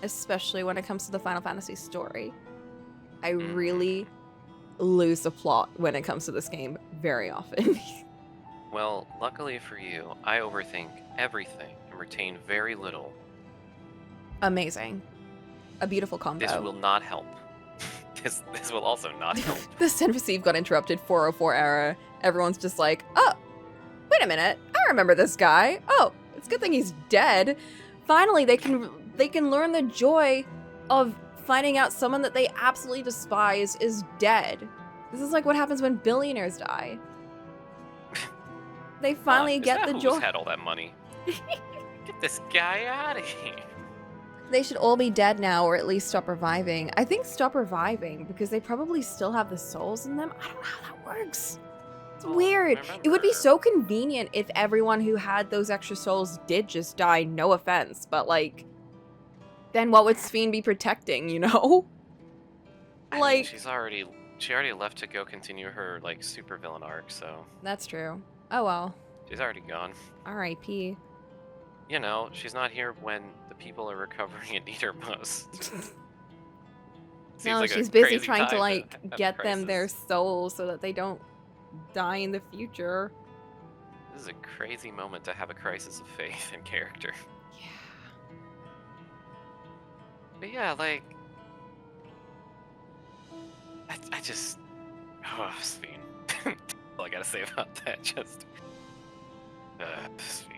especially when it comes to the Final Fantasy story. I really lose the plot when it comes to this game very often. Well, luckily for you, I overthink everything and retain very little. Amazing. A beautiful combo. This will not help. This will also not help. The send receive got interrupted, 404 error. Everyone's just like, oh, wait a minute, I remember this guy. Oh, it's a good thing he's dead. Finally, they can learn the joy of finding out someone that they absolutely despise is dead. This is like what happens when billionaires die. They finally get the joy. Who's had all that money? Get this guy out of here. They should all be dead now, or at least stop reviving. I think stop reviving, because they probably still have the souls in them. I don't know how that works. It's weird. It would be so convenient if everyone who had those extra souls did just die, no offense, but like, then what would Sphene be protecting, you know? I Like, mean, she already left to go continue her like supervillain arc, so that's true. Oh well. she's already gone. R.I.P. You know, she's not here when the people are recovering and need her most. No, like she's busy crazy trying to time like have a get them their crisis. souls so that they don't die in the future. This is a crazy moment to have a crisis of faith and character. Yeah. But yeah, like, I just, oh, Sphene. That's all I gotta say about that. Just, Sphene.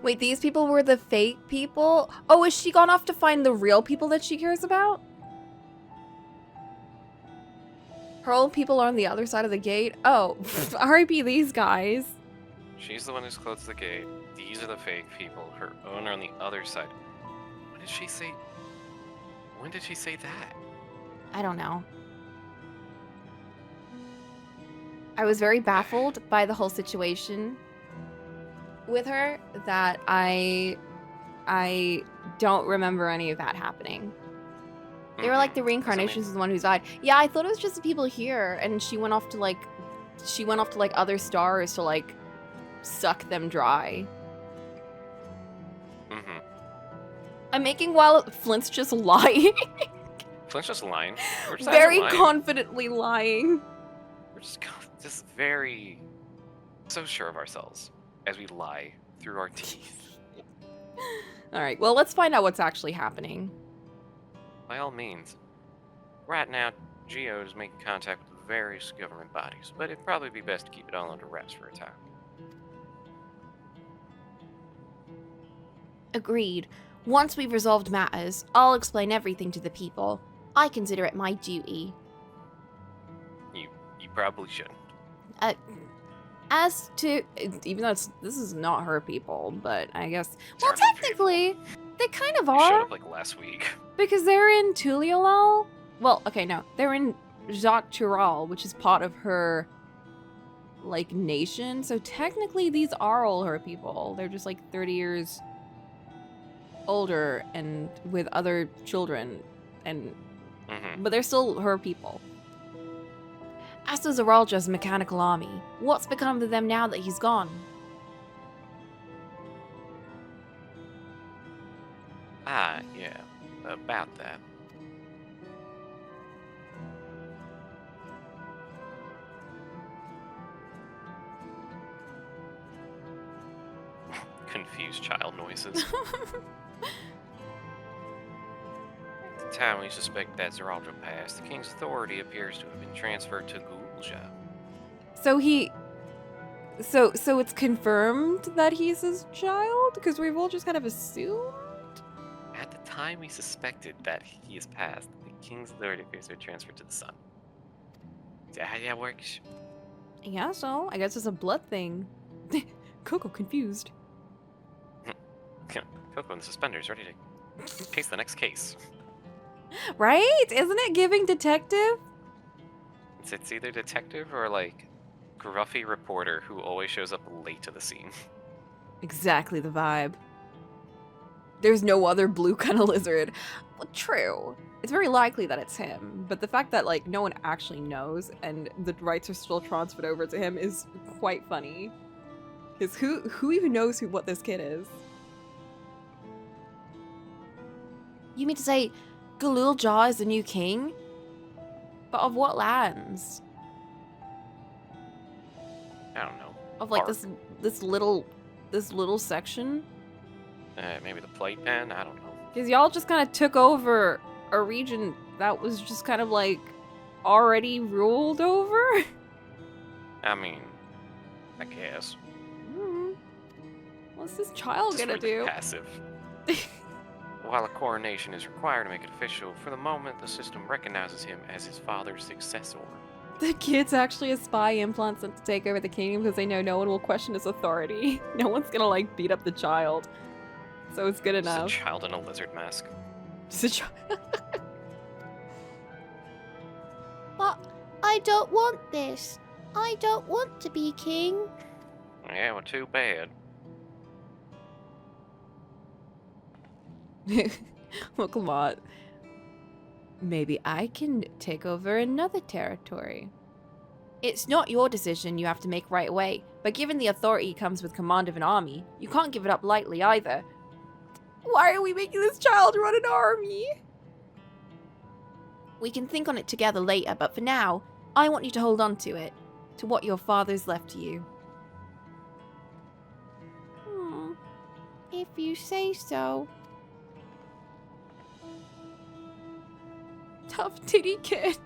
Wait, these people were the fake people? Oh, is she gone off to find the real people that she cares about? Her old people are on the other side of the gate? Oh, R.I.P. these guys. She's the one who's closed the gate. These are the fake people. Her owner on the other side. What did she say? When did she say that? I don't know. I was very baffled by the whole situation with her that I don't remember any of that happening. They were like the reincarnations of the one who's died. Yeah, I thought it was just the people here, and she went off to like other stars to like suck them dry. I'm making while Flint's just lying. Flint's just lying. We're just Very lying. confidently lying. We're just very so sure of ourselves as we lie through our teeth. All right, well, let's find out what's actually happening. By all means. Right now, Geo is making contact with various government bodies, but it'd probably be best to keep it all under wraps for a time. Agreed. Once we've resolved matters, I'll explain everything to the people. I consider it my duty. You probably shouldn't. As to, even though this is not her people, but I guess, It's well, her people. technically, they kind of You showed are, up like last week. because they're in Tuliolal. Well, okay, no, they're in Jacques Tural, which is part of her, like, nation. So technically, these are all her people. They're just like 30 years older and with other children, and but they're still her people. As to Zeralja's mechanical army, what's become of them now that he's gone? Ah, yeah, about that. Confused child noises. At the time we suspect that Zeralja passed, the king's authority appears to have been transferred to Galool. So it's confirmed that he's his child? Because we've all just kind of assumed? At the time we suspected that he has passed, the King's authority figures are transferred to the son. Is that how that works? Yeah, so I guess it's a blood thing. Coco confused. Coco in the suspenders, ready to case the next case. Right? Isn't it giving detective? It's either detective or like gruffy reporter who always shows up late to the scene. Exactly the vibe. There's no other blue kind of lizard. Well, true. It's very likely that it's him, but the fact that like no one actually knows and the rights are still transferred over to him is quite funny. Because who even knows what this kid is? You mean to say Galool Jar is the new king? But of what lands? I don't know. Of like Ark. this little section? Maybe the plate pen? I don't know. Because y'all just kind of took over a region that was just kind of like already ruled over? I mean, I guess. What's this child Just gonna really do? passive. While a coronation is required to make it official, for the moment the system recognizes him as his father's successor. The kid's actually a spy implant sent to take over the kingdom because they know no one will question his authority. No one's gonna like beat up the child. So it's good enough. Just a child in a lizard mask. Just a child. But I don't want this. I don't want to be king. Yeah, well, too bad. Well, come on. Maybe I can take over another territory. It's not your decision you have to make right away, but given the authority comes with command of an army, you can't give it up lightly either. Why are we making this child run an army? We can think on it together later, but for now, I want you to hold on to it, to what your father's left to you. If you say so. Tough titty kid.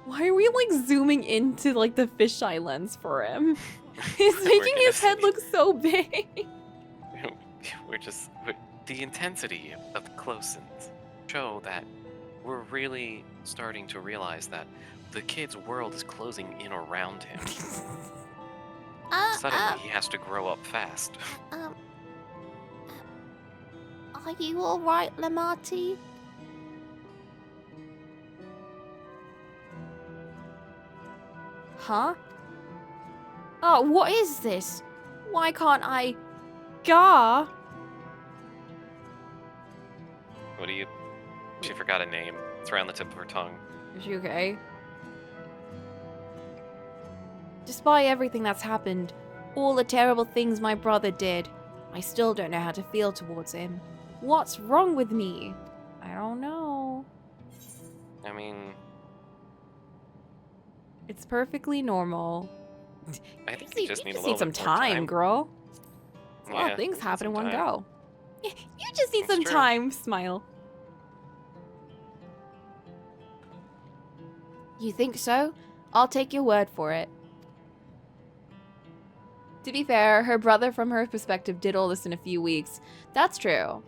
Why are we like zooming into like the fisheye lens for him? He's making his head look so big. The intensity of the close-ins show that we're really starting to realize that the kid's world is closing in around him. Suddenly he has to grow up fast. Are you alright, Lamati? Huh? Oh, what is this? Why can't I... Gar? What do you... She forgot a name. It's around the tip of her tongue. Is she okay? Despite everything that's happened, all the terrible things my brother did, I still don't know how to feel towards him. What's wrong with me? I don't know. I mean... It's perfectly normal. I think you just need a little need some bit more time, girl. A lot Yeah, of things need happen in some one time. go. You just need That's some true. time, smile. You think so? I'll take your word for it. To be fair, her brother, from her perspective, did all this in a few weeks. That's true.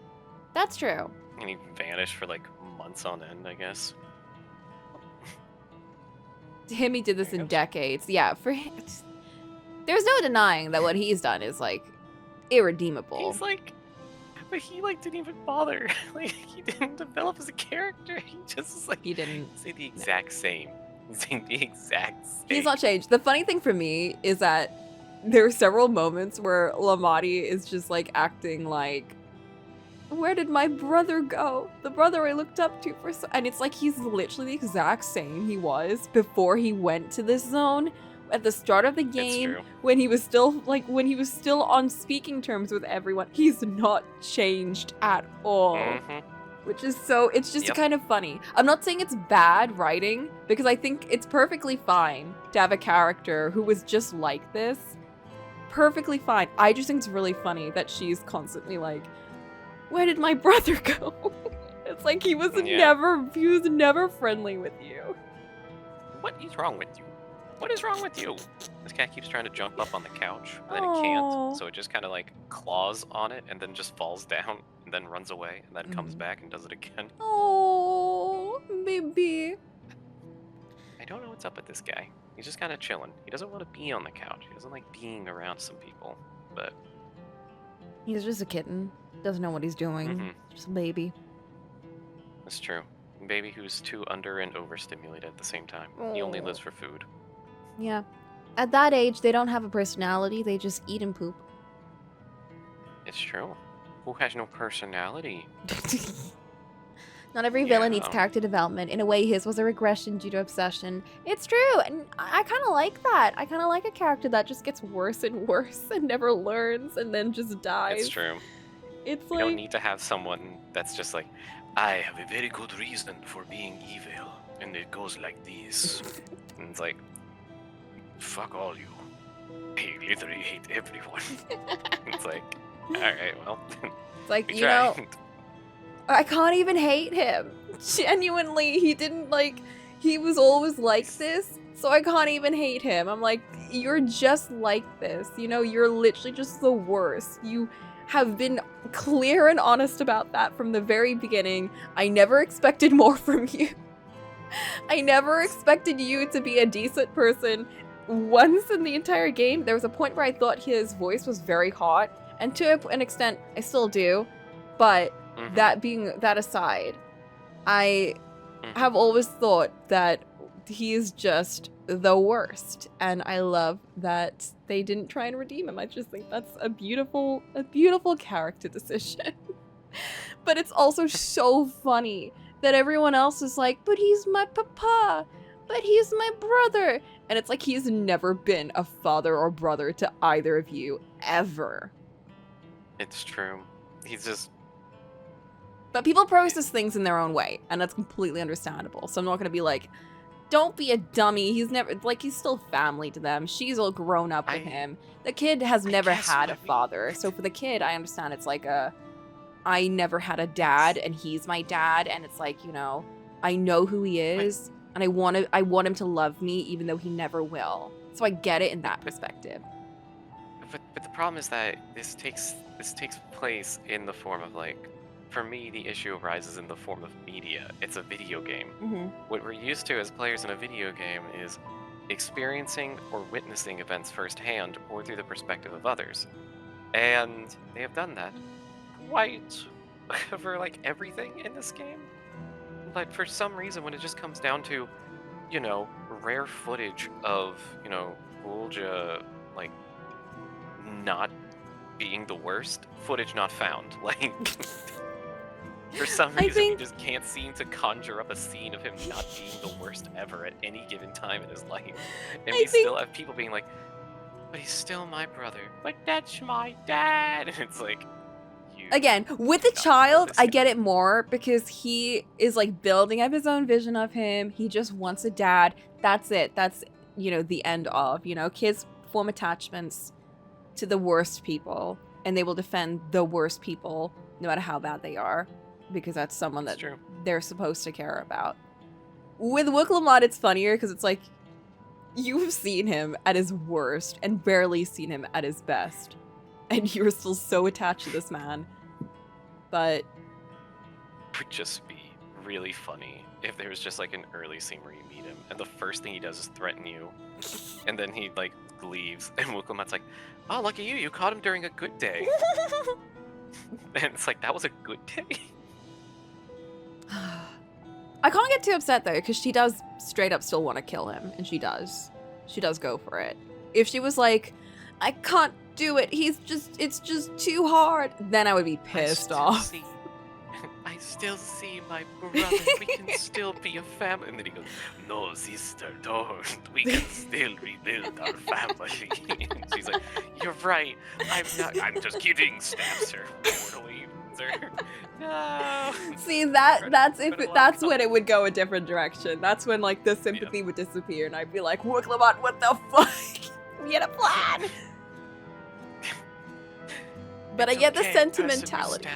That's true. And he vanished for like months on end, I guess. To him, he did this There you in go. decades. Yeah, for him, there's no denying that what he's done is, like, irredeemable. He's like... But he like didn't even bother. Like he didn't develop as a character. He just was like... He didn't. Say the exact same. Saying the exact same. He's not changed. The funny thing for me is that there are several moments where Lamati is just, like, acting like, where did my brother go? The brother I looked up to for so... And it's like he's literally the exact same he was before he went to this zone. At the start of the game, true. when he was still on speaking terms with everyone. He's not changed at all. Mm-hmm. Which is so, it's just Yep. kind of funny. I'm not saying it's bad writing, because I think it's perfectly fine to have a character who was just like this. Perfectly fine. I just think it's really funny that she's constantly like, where did my brother go? It's like he was Yeah. never friendly with you. What is wrong with you? What is wrong with you? This cat keeps trying to jump up on the couch, but then it Aw. can't. So it just kind of like claws on it and then just falls down and then runs away and then comes back and does it again. Oh, baby. I don't know what's up with this guy. He's just kind of chilling. He doesn't want to be on the couch. He doesn't like being around some people. But He's just a kitten. Doesn't know what he's doing. Just a baby. that's true. A baby who's too under and overstimulated at the same time. He only lives for food. Yeah. At that age, they don't have a personality. They just eat and poop. It's true. Who has no personality? Not every villain needs character development. In a way, his was a regression due to obsession. It's true, and I kind of like that. I kind of like a character that just gets worse and worse and never learns and then just dies. It's true. It's You like... don't need to have someone that's just like, I have a very good reason for being evil, and it goes like this. And it's like, fuck all you. I literally hate everyone. It's like, alright, well. It's like, we you know... tried. I can't even hate him. Genuinely, he didn't like... He was always like this, so I can't even hate him. I'm like, you're just like this. You know, you're literally just the worst. You have been clear and honest about that from the very beginning. I never expected more from you. I never expected you to be a decent person. Once in the entire game, there was a point where I thought his voice was very hot, and to an extent, I still do, but that aside, I have always thought that he is just the worst, and I love that they didn't try and redeem him. I just think that's a beautiful character decision. But it's also so funny that everyone else is like, but he's my papa, but he's my brother, and it's like he's never been a father or brother to either of you, ever. It's true. He's just... But people process things in their own way, and that's completely understandable. So I'm not gonna be like, don't be a dummy. He's never, like, he's still family to them. She's all grown up with him. The kid has never had a father. So for the kid, I understand it's like I never had a dad, and he's my dad, and it's like, you know, I know who he is, and I want him to love me, even though he never will. So I get it in that perspective. But the problem is that this takes place in the form of, like, for me, the issue arises in the form of media. It's a video game. What we're used to as players in a video game is experiencing or witnessing events firsthand or through the perspective of others. And they have done that quite for, like, everything in this game. But for some reason, when it just comes down to, you know, rare footage of, you know, Gulja, like, not being the worst, footage not found. Like... For some reason, we just can't seem to conjure up a scene of him not being the worst ever at any given time in his life. And we still have people being like, but he's still my brother. But that's my dad. And it's like, again, with the child, I get it more because he is like building up his own vision of him. He just wants a dad. That's it. That's, you know, the end of, you know, kids form attachments to the worst people, and they will defend the worst people no matter how bad they are, because that's someone that they're supposed to care about. With Cocolamoco, it's funnier because it's like, you've seen him at his worst and barely seen him at his best, and you're still so attached to this man. But it would just be really funny if there was just like an early scene where you meet him and the first thing he does is threaten you, and then he like leaves, and Cocolamoco's like, oh, lucky you caught him during a good day. And it's like, that was a good day. I can't get too upset though, because she does straight up still want to kill him, and she does go for it. If she was like, I can't do it, it's just too hard, then I would be pissed off. I still see my brother, we can still be a family. And then he goes, no sister, don't, we can still rebuild our family. And she's like, you're right, I'm just kidding, stabs her mortally. No. See, that's when it would go a different direction. That's when like the sympathy would disappear, and I'd be like, Cocolamoco, what the fuck? We had a plan. But I get the sentimentality.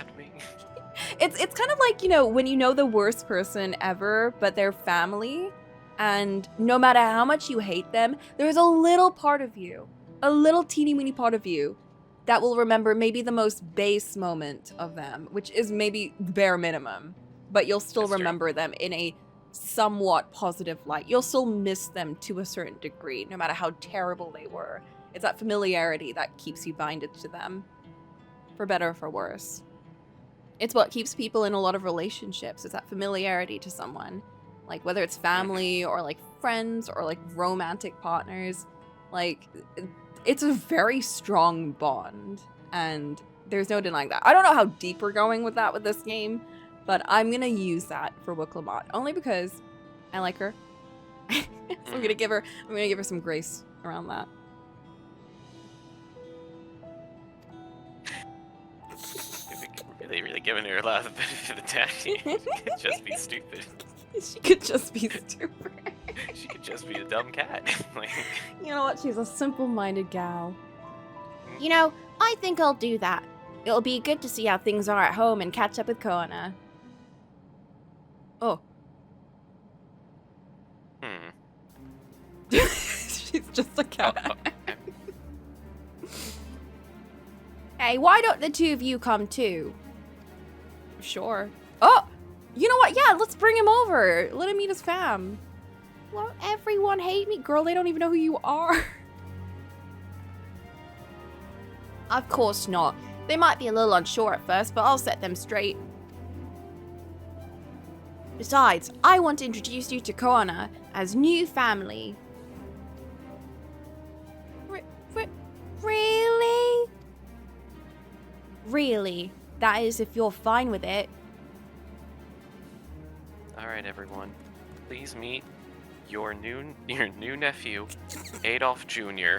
It's kind of like, you know, when you know the worst person ever, but they're family, And no matter how much you hate them, there's a little part of you, a little teeny weeny part of you that will remember maybe the most base moment of them, which is maybe the bare minimum, but you'll still remember them in a somewhat positive light. You'll still miss them to a certain degree, no matter how terrible they were. It's that familiarity that keeps you binded to them, for better or for worse. It's what keeps people in a lot of relationships. It's that familiarity to someone. Like, whether it's family or, like, friends or, like, romantic partners. Like, it's a very strong bond. And there's no denying that. I don't know how deep we're going with that with this game. But I'm going to use that for Cocolamoco. Only because I like her. So I'm going to give her some grace around that. Really giving her a lot of the benefit of the doubt. She could just be stupid. She could just be stupid. She could just be a dumb cat. Like, you know what? She's a simple-minded gal. You know, I think I'll do that. It'll be good to see how things are at home and catch up with Koana. Oh. She's just a cat. Hey, why don't the two of you come too? Sure. Oh! You know what? Yeah, let's bring him over. Let him meet his fam. Won't everyone hate me? Girl, they don't even know who you are. Of course not. They might be a little unsure at first, but I'll set them straight. Besides, I want to introduce you to Koana as new family. Really? Really? That is if you're fine with it. all right, everyone, please meet your new nephew, Adolf Jr.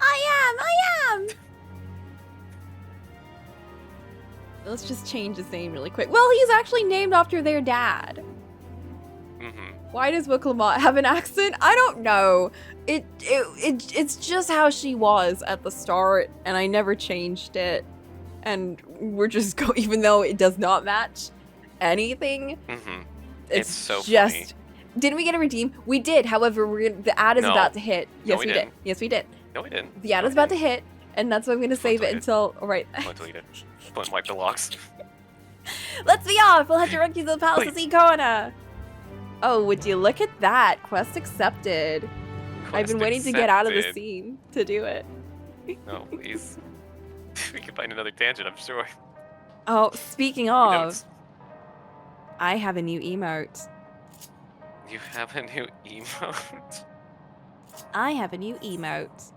I am! Let's just change his name really quick. Well, he's actually named after their dad. Why does Cocolamoco have an accent? I don't know. It's just how she was at the start, and I never changed it. And we're just even though it does not match anything. It's so just funny. Didn't we get a redeem? We did. However, the ad is about to hit. Yes, we did. Yes, we did. No, we didn't. The ad is about to hit, and that's why I'm gonna save it until right. Until you did. Wipe the locks. Let's be off. We'll have to run to the palace to see Koana. Oh, would you look at that? Quest accepted. I've been waiting to get out of the scene to do it. No, please. We can find another tangent, I'm sure. Oh, speaking of, I have a new emote. You have a new emote? I have a new emote.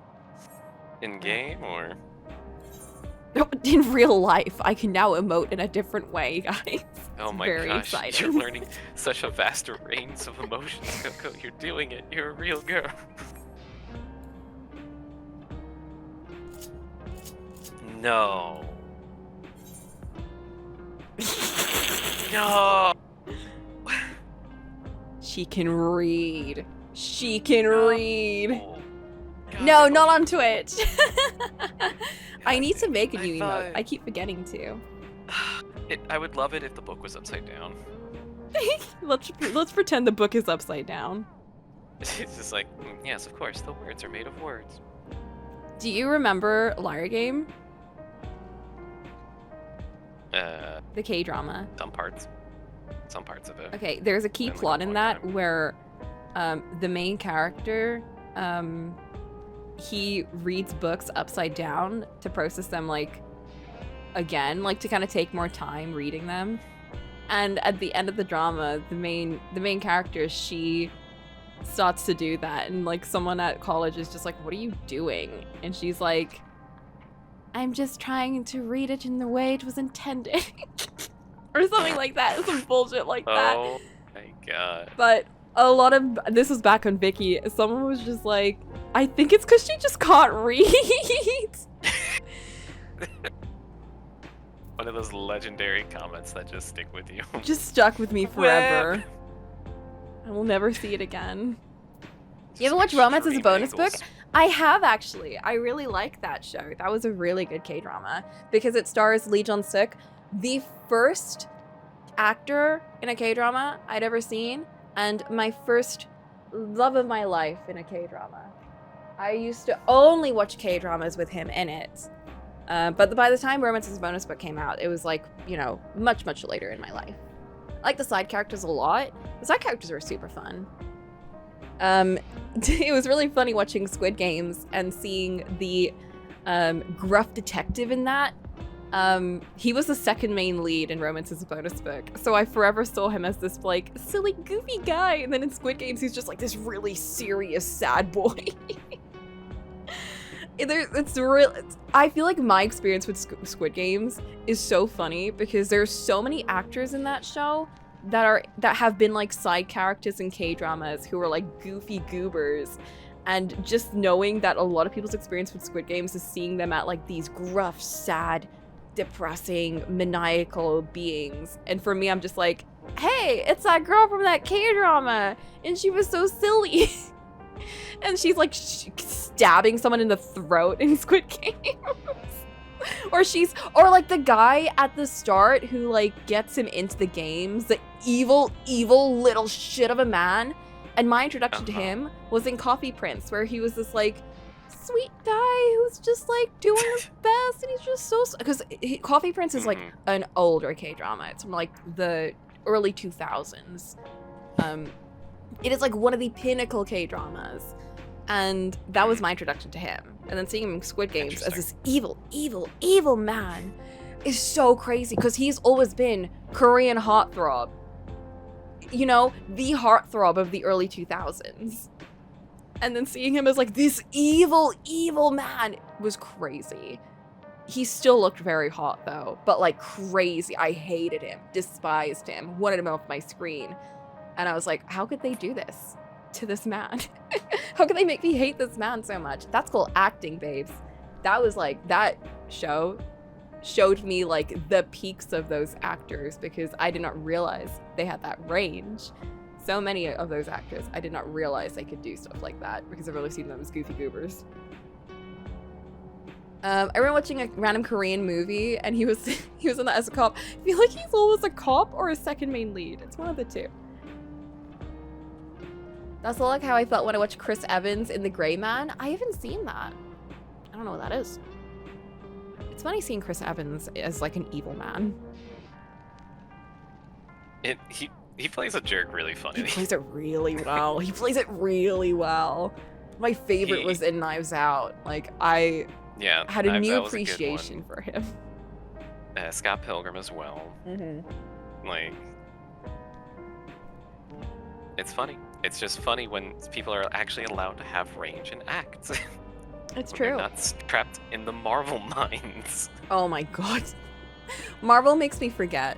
In game or? In real life, I can now emote in a different way, guys. Oh my very gosh, exciting. you're learning such a vast range of emotions, Coco. You're doing it. You're a real girl. No. No. She can read. She can read. Oh, God, No, not on Twitch. I need to make a new emote. I keep forgetting to. I would love it if the book was upside down. Let's pretend the book is upside down. It's just like, yes, of course, the words are made of words. Do you remember Liar Game? The K-drama. Some parts of it. Okay, there's a key Been like plot a in long that time. where the main character, he reads books upside down to process them, like, again, like to kind of take more time reading them. And at the end of the drama, the main character, she starts to do that, and like someone at college is just like, what are you doing? And she's like, I'm just trying to read it in the way it was intended. Or something like that. Some bullshit like that. Oh my god. But a lot of this was back on Vicky. Someone was just like, I think it's because she just can't read. One of those legendary comments that just stick with you. Just stuck with me forever. I will never see it again. You ever watch Romance as a Bonus Book? I have, actually. I really like that show. That was a really good K-drama because it stars Lee Jong-suk. The first actor in a K-drama I'd ever seen, and my first love of my life in a K-drama. I used to only watch K-dramas with him in it. But by the time Romance is a Bonus book came out, it was like, you know, much, much later in my life. I like the side characters a lot. The side characters were super fun. It was really funny watching Squid Games and seeing the gruff detective in that. He was the second main lead in Romance is a Bonus book, so I forever saw him as this like silly goofy guy, and then in Squid Games he's just like this really serious sad boy. I feel like my experience with Squid Games is so funny because there's so many actors in that show that have been like side characters in K-dramas who are like goofy goobers, and just knowing that a lot of people's experience with Squid Games is seeing them at like these gruff, sad, depressing, maniacal beings. And for me, I'm just like, hey, it's that girl from that K-drama, and she was so silly. And she's like stabbing someone in the throat in Squid Games. or like the guy at the start who like gets him into the games, the evil little shit of a man. And my introduction to him was in Coffee Prince, where he was this like sweet guy who's just like doing his best, and he's just so, because Coffee Prince is like an older K-drama. It's from like the early 2000s. It is like one of the pinnacle K-dramas, and that was my introduction to him. And then seeing him in Squid Games as this evil man is so crazy, because he's always been Korean heartthrob. You know, the heartthrob of the early 2000s. And then seeing him as like this evil man was crazy. He still looked very hot though, but like crazy. I hated him, despised him, wanted him off my screen. And I was like, how could they do this to this man? How could they make me hate this man so much? That's called acting, babes. That was like, that show showed me like the peaks of those actors, because I did not realize they had that range. So many of those actors, I did not realize they could do stuff like that, because I've only seen them as goofy goobers. I remember watching a random Korean movie, and he was in that as a cop. I feel like he's always a cop or a second main lead. It's one of the two. That's like how I felt when I watched Chris Evans in The Gray Man. I haven't seen that. I don't know what that is. It's funny seeing Chris Evans as like an evil man. He plays a jerk really funny. He plays it really well. My favorite was in Knives Out. Like, I had a new appreciation for him. Scott Pilgrim as well. Like, it's funny. It's just funny when people are actually allowed to have range and act. It's true. They're not trapped in the Marvel minds. Oh my god. Marvel makes me forget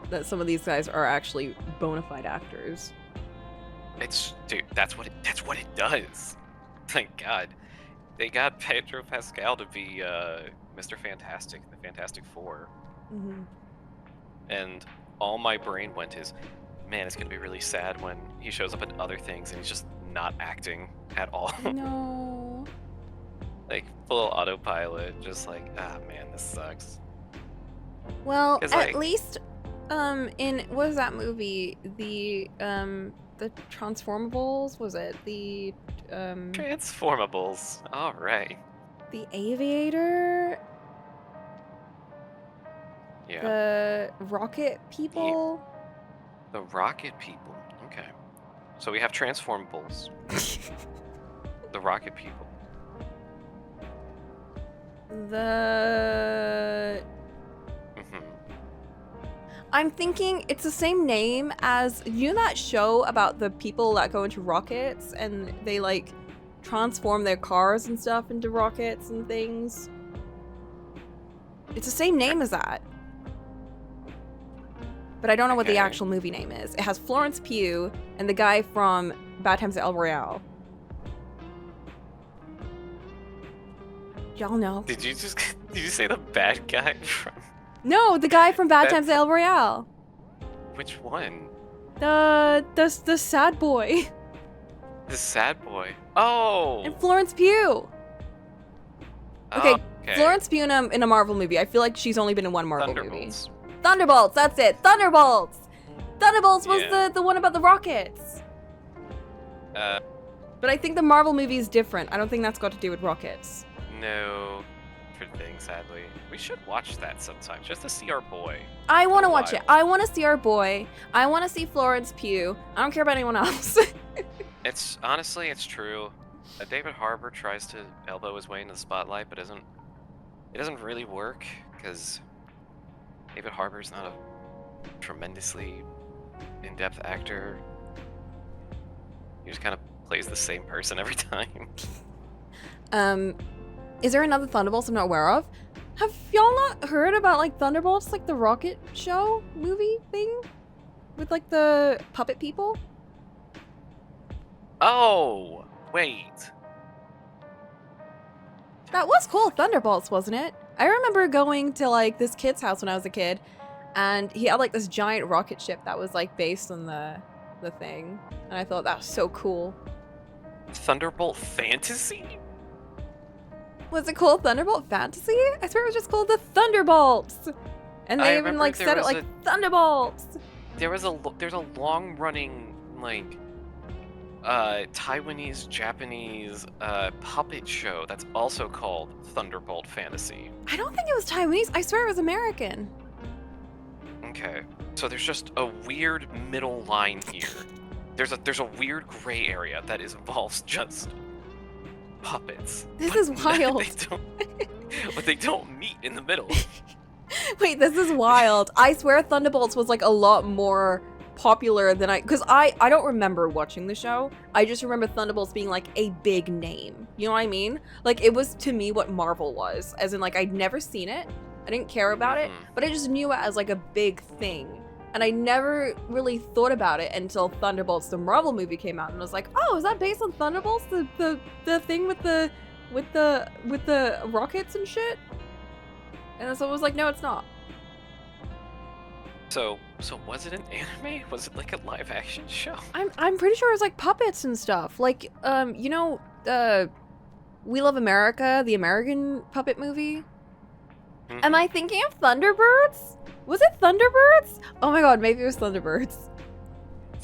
that some of these guys are actually bona fide actors. Dude, that's what it does. Thank God. They got Pedro Pascal to be Mr. Fantastic, the Fantastic Four. And all my brain went is, man, it's gonna be really sad when he shows up in other things and he's just not acting at all. No. Like, full autopilot, just like, ah, man, this sucks. Well, at like, least, in, what was that movie? The Transformables? Was it? The, Transformables. All right. The Aviator? Yeah. The Rocket People? The Rocket People. Okay. So we have Transformables. The Rocket People. I'm thinking it's the same name as, you know that show about the people that go into rockets and they like transform their cars and stuff into rockets and things? It's the same name as that. But I don't know what the actual movie name is. It has Florence Pugh and the guy from Bad Times at El Royale. Y'all know. Did you say the bad guy from? No, the guy from Bad Times at El Royale. Which one? The sad boy. The sad boy. Oh. And Florence Pugh. Okay, Florence Pugh in a Marvel movie. I feel like she's only been in one Marvel movie. Thunderbolts, that's it. Thunderbolts. Thunderbolts was Yeah. the one about the rockets. But I think the Marvel movie is different. I don't think that's got to do with rockets. No, different thing, sadly. We should watch that sometime, just to see our boy. I want to watch it. Wild. I want to see our boy. I want to see Florence Pugh. I don't care about anyone else. It's honestly, it's true. David Harbour tries to elbow his way into the spotlight, but it doesn't really work because David Harbour's not a tremendously in-depth actor. He just kind of plays the same person every time. Is there another Thunderbolts I'm not aware of? Have y'all not heard about like Thunderbolts, like the rocket show movie thing? With like the puppet people? Oh, wait. That was cool, Thunderbolts, wasn't it? I remember going to like this kid's house when I was a kid, and he had like this giant rocket ship that was like based on the thing, and I thought that was so cool. Thunderbolt Fantasy? Was it called Thunderbolt Fantasy? I swear it was just called the Thunderbolts, and I they even remember like there said it was like Thunderbolts. There's a long-running like Taiwanese Japanese puppet show that's also called Thunderbolt Fantasy. I don't think it was Taiwanese. I swear it was American. Okay, so there's just a weird middle line here. There's a weird gray area that involves just puppets. This is wild. But they don't meet in the middle. Wait, this is wild. I swear Thunderbolts was like a lot more popular than because I don't remember watching the show. I just remember Thunderbolts being like a big name. You know what I mean? Like it was to me what Marvel was, as in like I'd never seen it. I didn't care about it, but I just knew it as like a big thing. And I never really thought about it until Thunderbolts, the Marvel movie, came out, and I was like, "Oh, is that based on Thunderbolts, the thing with the rockets and shit?" And so I was like, "No, it's not." So was it an anime? Was it like a live action show? I'm pretty sure it was like puppets and stuff. Like you know, We Love America, the American puppet movie. Mhm. Am I thinking of Thunderbirds? Was it Thunderbirds? Oh my god, maybe it was Thunderbirds.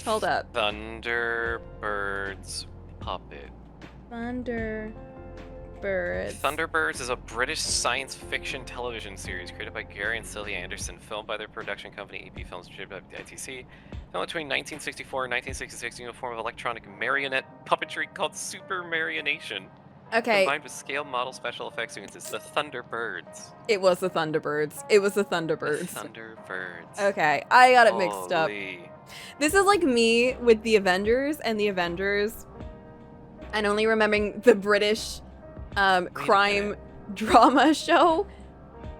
Hold up. Thunderbirds puppet. Thunderbirds. Thunderbirds is a British science fiction television series created by Gary and Celia Anderson, filmed by their production company EP Films, distributed by the ITC. Filmed between 1964 and 1966 in a form of electronic marionette puppetry called Super Marionation. Okay, Combined with scale model special effects sequences, the Thunderbirds. it was the Thunderbirds. It was the The Thunderbirds. Thunderbirds. Okay, I got it mixed up. Holy. This is like me with the Avengers and the Avengers, and only remembering the British crime minute. drama show.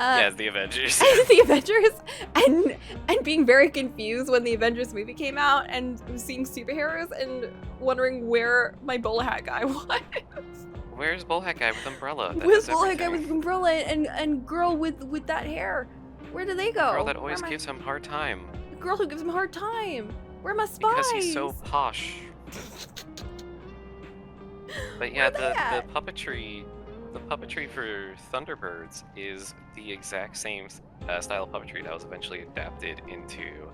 Yeah, the Avengers. The Avengers, and being very confused when the Avengers movie came out, and seeing superheroes and wondering where my bowler hat guy was. Where's Bullhead Guy with umbrella? That Where's does bowler hat guy with everything? umbrella and girl with that hair? Where did they go? Girl that Where always am I- gives him hard time. The girl who gives him a hard time. Where are my spies? Because he's so posh. But yeah, Where they the at? puppetry for Thunderbirds is the exact same style of puppetry that was eventually adapted into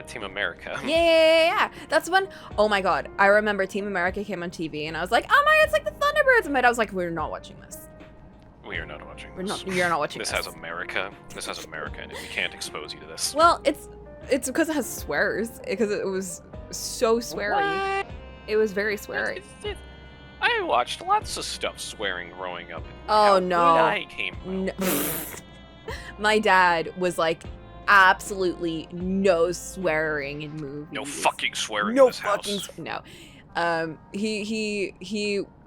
Team America. Yeah. That's when, oh my god, I remember Team America came on TV and I was like, oh my god, it's like the Thunderbirds. And my dad was like, we're not watching this. We are not watching We're this. not, you're not watching This this. has America. This has America in it. We can't expose you to this. Well, it's because it has swears, because it was so sweary. What? It was very sweary. I watched lots of stuff swearing growing up. Oh, How no. good I came out. No. My dad was like, absolutely no swearing in movies. No fucking swearing No in this fucking house. no.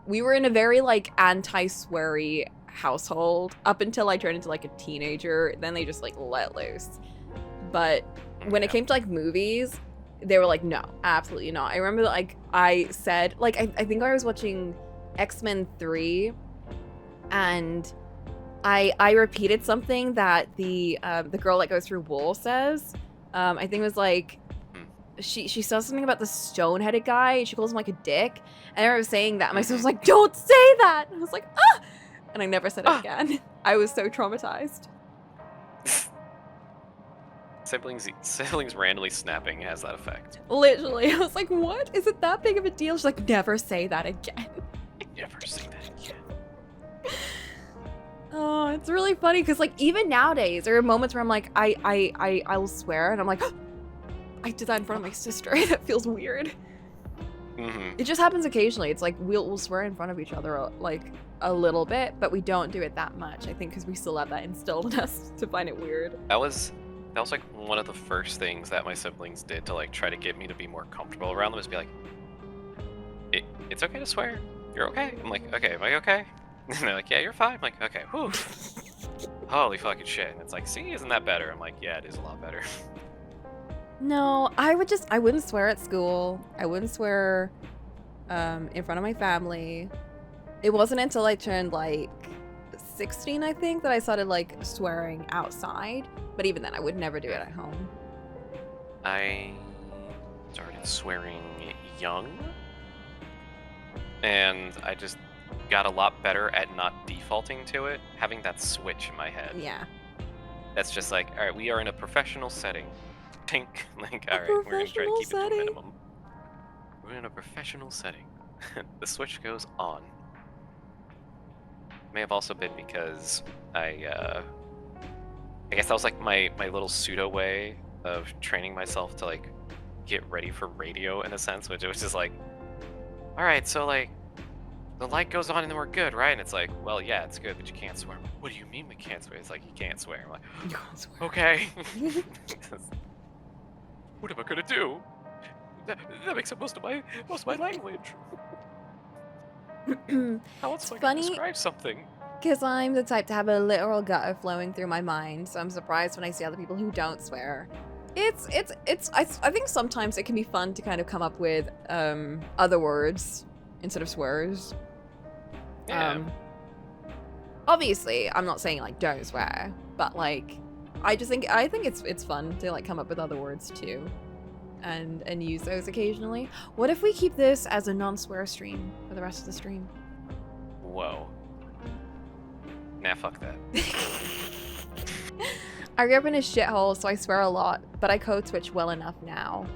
We were in a very like anti-sweary household up until I turned into like a teenager. Then they just like let loose. But when it Yeah. came to like movies, they were like, no, absolutely not. I remember that, like I said, like I think I was watching X-Men 3, and I repeated something that the girl that goes through Wool says. I think it was like she says something about the stone-headed guy, and she calls him like a dick. And I remember saying that, and my sister was like, "Don't say that!" And I was like, "Ah!" And I never said it again. I was so traumatized. Siblings randomly snapping has that effect. Literally, I was like, what? Is it that big of a deal? She's like, never say that again. Never say that again. Oh, it's really funny because like even nowadays there are moments where I'm like, I will swear and I'm like, oh, I did that in front of my sister. That feels weird. It just happens occasionally. It's like we'll swear in front of each other like a little bit, but we don't do it that much. I think because we still have that instilled in us to find it weird. That was like one of the first things that my siblings did to like try to get me to be more comfortable around them, is be like, it's okay to swear. You're okay. I'm like, okay, am I okay? And they're like, yeah, you're fine. I'm like, okay, whew. Holy fucking shit. And it's like, see, isn't that better? I'm like, yeah, it is a lot better. No, I wouldn't swear at school. I wouldn't swear in front of my family. It wasn't until I turned like 16, I think, that I started like swearing outside. But even then, I would never do it at home. I started swearing young, and I just got a lot better at not defaulting to it, having that switch in my head. Yeah. That's just like, all right, we are in a professional setting. Pink. Like, all right, we're gonna try to keep it to a minimum. We're in a professional setting. The switch goes on. May have also been because I guess that was like my little pseudo way of training myself to like get ready for radio in a sense, which it was just like, all right, so like the light goes on and then we're good, right? And it's like, well, yeah, it's good, but you can't swear. What do you mean we can't swear? It's like, you can't swear. I'm like, You can't swear. okay. What am I gonna do? That makes up most of my language. How else am I gonna describe something? Because I'm the type to have a literal gutter flowing through my mind, so I'm surprised when I see other people who don't swear. I think sometimes it can be fun to kind of come up with other words instead of swears. Yeah. Obviously, I'm not saying like don't swear, but like I think it's fun to like come up with other words too, and use those occasionally. What if we keep this as a non-swear stream for the rest of the stream? Whoa. Nah, fuck that. I grew up in a shithole, so I swear a lot, but I code switch well enough now.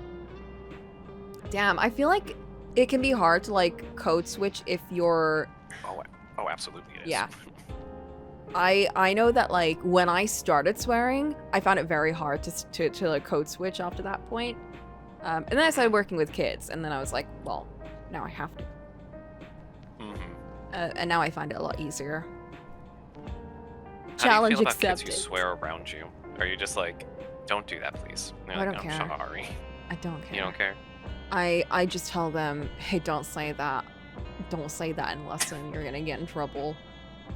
Damn, I feel like it can be hard to like code switch if you're... Oh, absolutely it is. Yeah. I know that like when I started swearing, I found it very hard to like code switch after that point. And then I started working with kids, and then I was like, well, now I have to. And now I find it a lot easier. Challenge How do you feel accepted. about kids who swear around you? Are you just like, don't do that, please? And I you're don't like, care. I'm sorry. I don't care. You don't care? I just tell them, hey, don't say that. Don't say that in lesson. You're gonna get in trouble.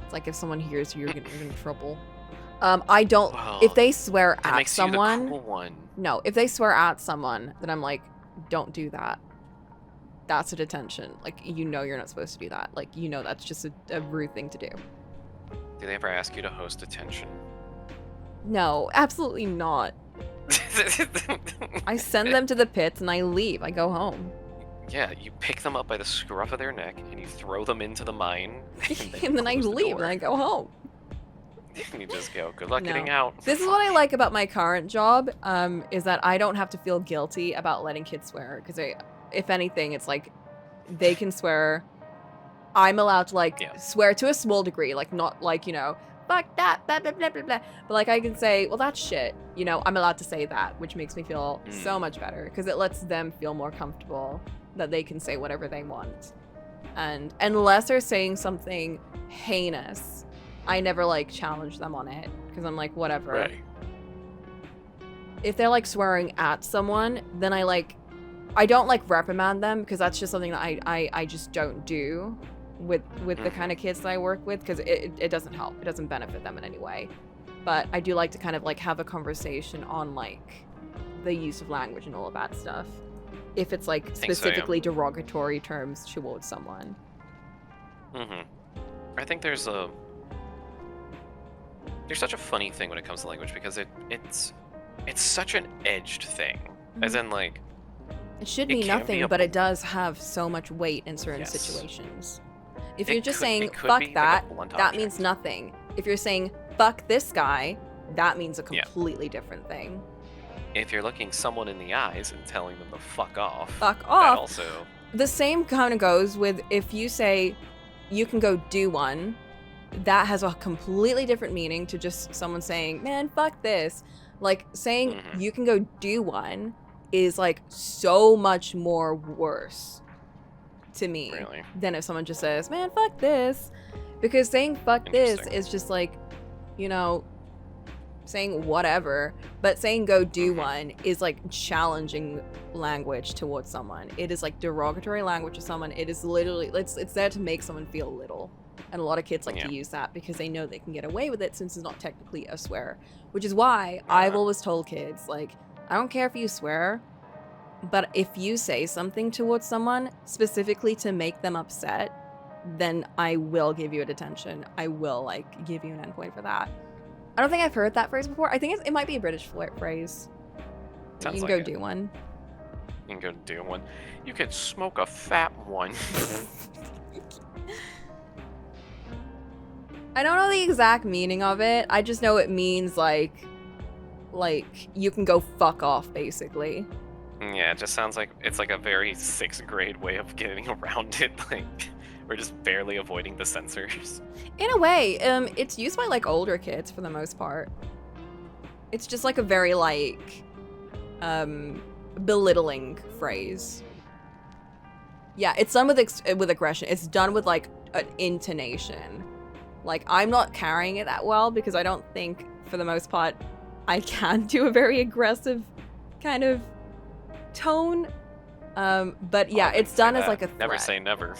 It's like if someone hears you, you're gonna get in trouble. I don't. Well, if they swear that at makes someone, you the cool one. no. If they swear at someone, then I'm like, don't do that. That's a detention. Like, you know you're not supposed to do that. Like, you know that's just a rude thing to do. Do they ever ask you to host detention? No, absolutely not. I send them to the pits and I leave. I go home. Yeah, you pick them up by the scruff of their neck and you throw them into the mine. And then I close the leave door. and I go home. You just go, good luck No. getting out. This is what I like about my current job, is that I don't have to feel guilty about letting kids swear. Because if anything, it's like they can swear. I'm allowed to like swear to a small degree, like not like, you know, fuck that, blah, blah, blah, blah, blah. But like I can say, well, that's shit. You know, I'm allowed to say that, which makes me feel so much better because it lets them feel more comfortable that they can say whatever they want. And unless they're saying something heinous, I never like challenge them on it because I'm like, whatever. Right. If they're like swearing at someone, then I don't like reprimand them because that's just something that I just don't do with the kind of kids that I work with because it doesn't help. It doesn't benefit them in any way. But I do like to kind of like have a conversation on like the use of language and all of that stuff. If it's like specifically derogatory terms towards someone. I think there's such a funny thing when it comes to language because it's such an edged thing. As in like it should mean nothing, but it does have so much weight in certain Yes. situations. If you're just saying could fuck be like a that, blunt that object. means nothing. If you're saying fuck this guy, that means a completely different thing. if you're looking someone in the eyes and telling them to fuck off, Fuck that off. also. The same kind of goes with if you say you can go do one, that has a completely different meaning to just someone saying, man, fuck this. Like saying Mhm. you can go do one is like so much more worse to me Really? than if someone just says, man, fuck this. Because saying fuck this Interesting. is just like, you know, saying whatever, but saying go do Mhm. one is like challenging language towards someone. It is like derogatory language to someone. It is literally, it's there to make someone feel little. And a lot of kids like Yeah. to use that because they know they can get away with it since it's not technically a swear. Which is why I've always told kids, like, I don't care if you swear, but if you say something towards someone specifically to make them upset, then I will give you a detention. I will like give you an endpoint for that. I don't think I've heard that phrase before. I think it might be a British phrase. Sounds You can like go it. do one. You can go do one. You could smoke a fat one. I don't know the exact meaning of it. I just know it means like you can go fuck off, basically. Yeah, it just sounds like it's like a very 6th grade way of getting around it. Like, we're just barely avoiding the censors. In a way, it's used by like older kids for the most part. It's just like a very like belittling phrase. Yeah, it's done with aggression. It's done with like an intonation. Like I'm not carrying it that well because I don't think for the most part I can do a very aggressive kind of tone. But yeah, Oh, it's done say as like a that. threat. Never say never.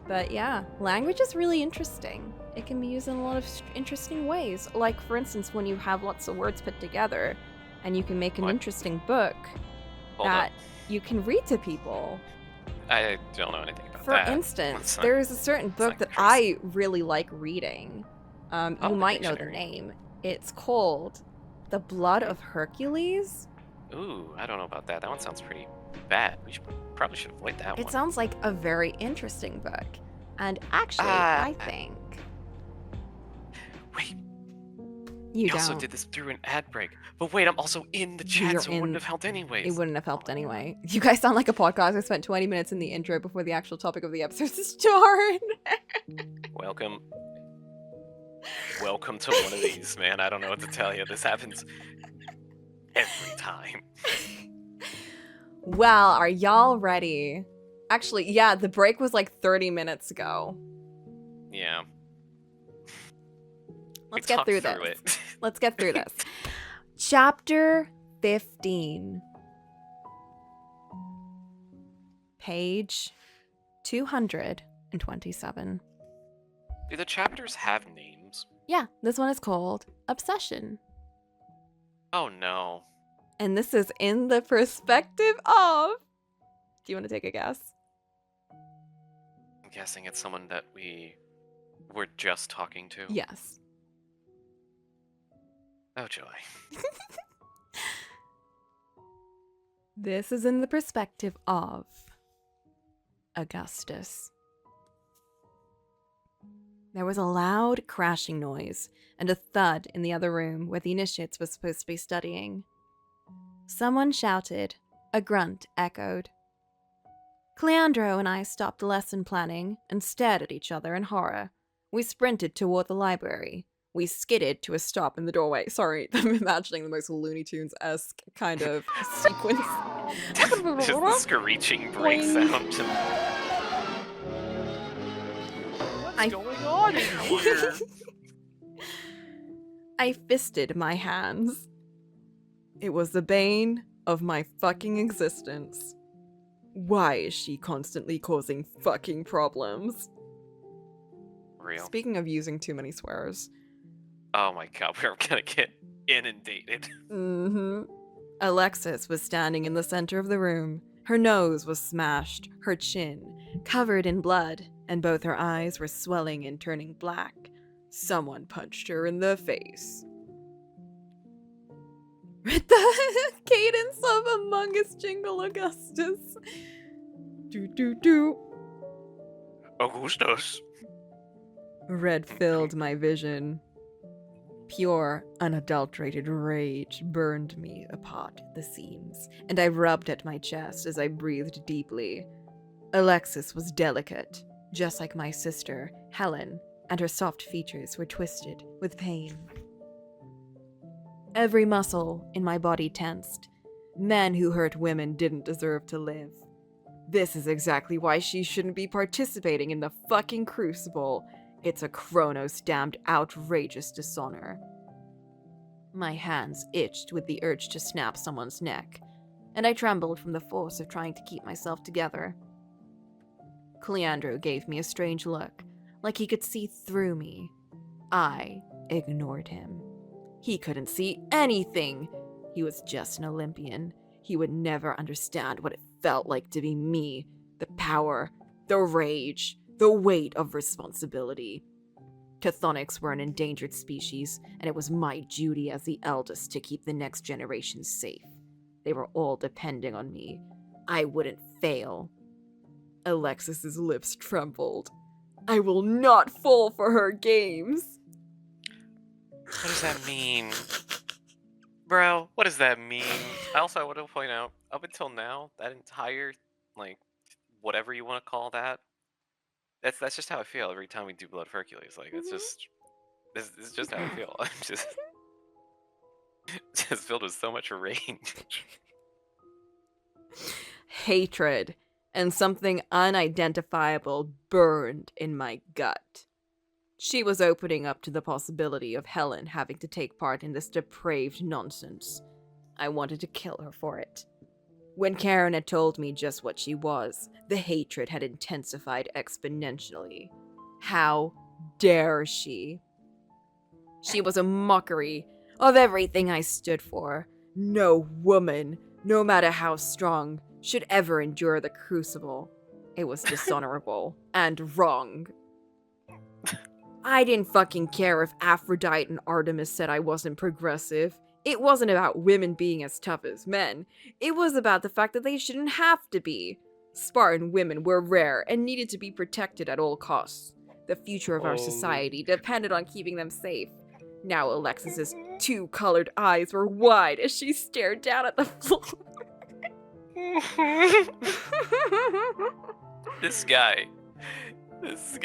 But yeah, language is really interesting. It can be used in a lot of interesting ways. Like, for instance, when you have lots of words put together and you can make an What? interesting book Hold that up. you can read to people. I don't know anything about For that. instance, That's there is a certain book like that crazy. I really like reading. Oh, You the might know the dictionary. name. It's called The Blood of Hercules. Ooh, I don't know about that. That one sounds pretty bad. Probably should avoid that It one. sounds like a very interesting book. And actually, I think... Wait, You you also don't. did this through an ad break. But wait, I'm also in the chat, You're so it wouldn't have helped anyways. It wouldn't have helped anyway. You guys sound like a podcast. I spent 20 minutes in the intro before the actual topic of the episode started. Welcome. Welcome to one of these, man. I don't know what to tell you. This happens every time. Well, are y'all ready? Actually, yeah, the break was like 30 minutes ago. Yeah. Let's We get through talked this. it. Let's get through this. Chapter 15. Page 227. Do the chapters have names? Yeah, this one is called Obsession. Oh no. And this is in the perspective of... Do you want to take a guess? I'm guessing it's someone that we were just talking to. Yes. Oh joy. This is in the perspective of Augustus. There was a loud crashing noise and a thud in the other room where the initiates were supposed to be studying. Someone shouted. A grunt echoed. Cleandro and I stopped the lesson planning and stared at each other in horror. We sprinted toward the library. We skidded to a stop in the doorway. Sorry, I'm imagining the most Looney Tunes-esque kind of sequence. Just the screeching brake sound. What's going on in here? I fisted my hands. It was the bane of my fucking existence. Why is she constantly causing fucking problems? Real. Speaking of using too many swears. Oh my god, we're gonna get inundated. Alexis was standing in the center of the room. Her nose was smashed, her chin covered in blood, and both her eyes were swelling and turning black. Someone punched her in the face. With the cadence of Among Us jingle, Augustus. Do do do. Augustus. Red filled my vision. Pure, unadulterated rage burned me apart at the seams, and I rubbed at my chest as I breathed deeply. Alexis was delicate, just like my sister, Helen, and her soft features were twisted with pain. Every muscle in my body tensed. Men who hurt women didn't deserve to live. This is exactly why she shouldn't be participating in the fucking crucible. It's a Kronos-damned outrageous dishonor. My hands itched with the urge to snap someone's neck, and I trembled from the force of trying to keep myself together. Cleandro gave me a strange look, like he could see through me. I ignored him. He couldn't see anything. He was just an Olympian. He would never understand what it felt like to be me, the power, the rage, the weight of responsibility. Chthonics were an endangered species, and it was my duty as the eldest to keep the next generation safe. They were all depending on me. I wouldn't fail. Alexis's lips trembled. I will not fall for her games. What does that mean? Bro, what does that mean? Also, I want to point out, up until now, that entire, whatever you want to call that, that's just how I feel every time we do Blood of Hercules. It's just, this is just how I feel. I'm just filled with so much rage. Hatred and something unidentifiable burned in my gut. She was opening up to the possibility of Helen having to take part in this depraved nonsense. I wanted to kill her for it. When Karen had told me just what she was, the hatred had intensified exponentially. How dare she? She was a mockery of everything I stood for. No woman, no matter how strong, should ever endure the crucible. It was dishonorable and wrong. I didn't fucking care if Aphrodite and Artemis said I wasn't progressive. It wasn't about women being as tough as men. It was about the fact that they shouldn't have to be. Spartan women were rare and needed to be protected at all costs. The future of our society depended on keeping them safe. Now Alexis's two-colored eyes were wide as she stared down at the floor. This guy is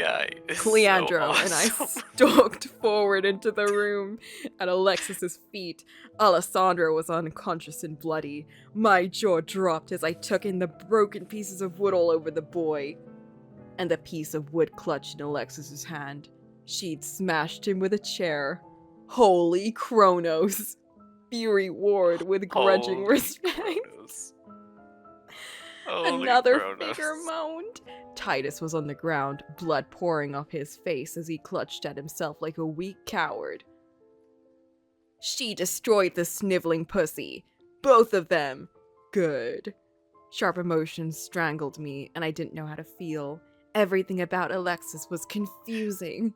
Cleandro so awesome. and I stalked forward into the room. At Alexis's feet, Alessandro was unconscious and bloody. My jaw dropped as I took in the broken pieces of wood all over the boy. And the piece of wood clutched in Alexis's hand. She'd smashed him with a chair. Holy Kronos! Fury warred with grudging Holy respect. Kronos. Holy Another Kronos. figure moaned. Titus was on the ground, blood pouring off his face as he clutched at himself like a weak coward. She destroyed the sniveling pussy. Both of them. Good. Sharp emotions strangled me, and I didn't know how to feel. Everything about Alexis was confusing.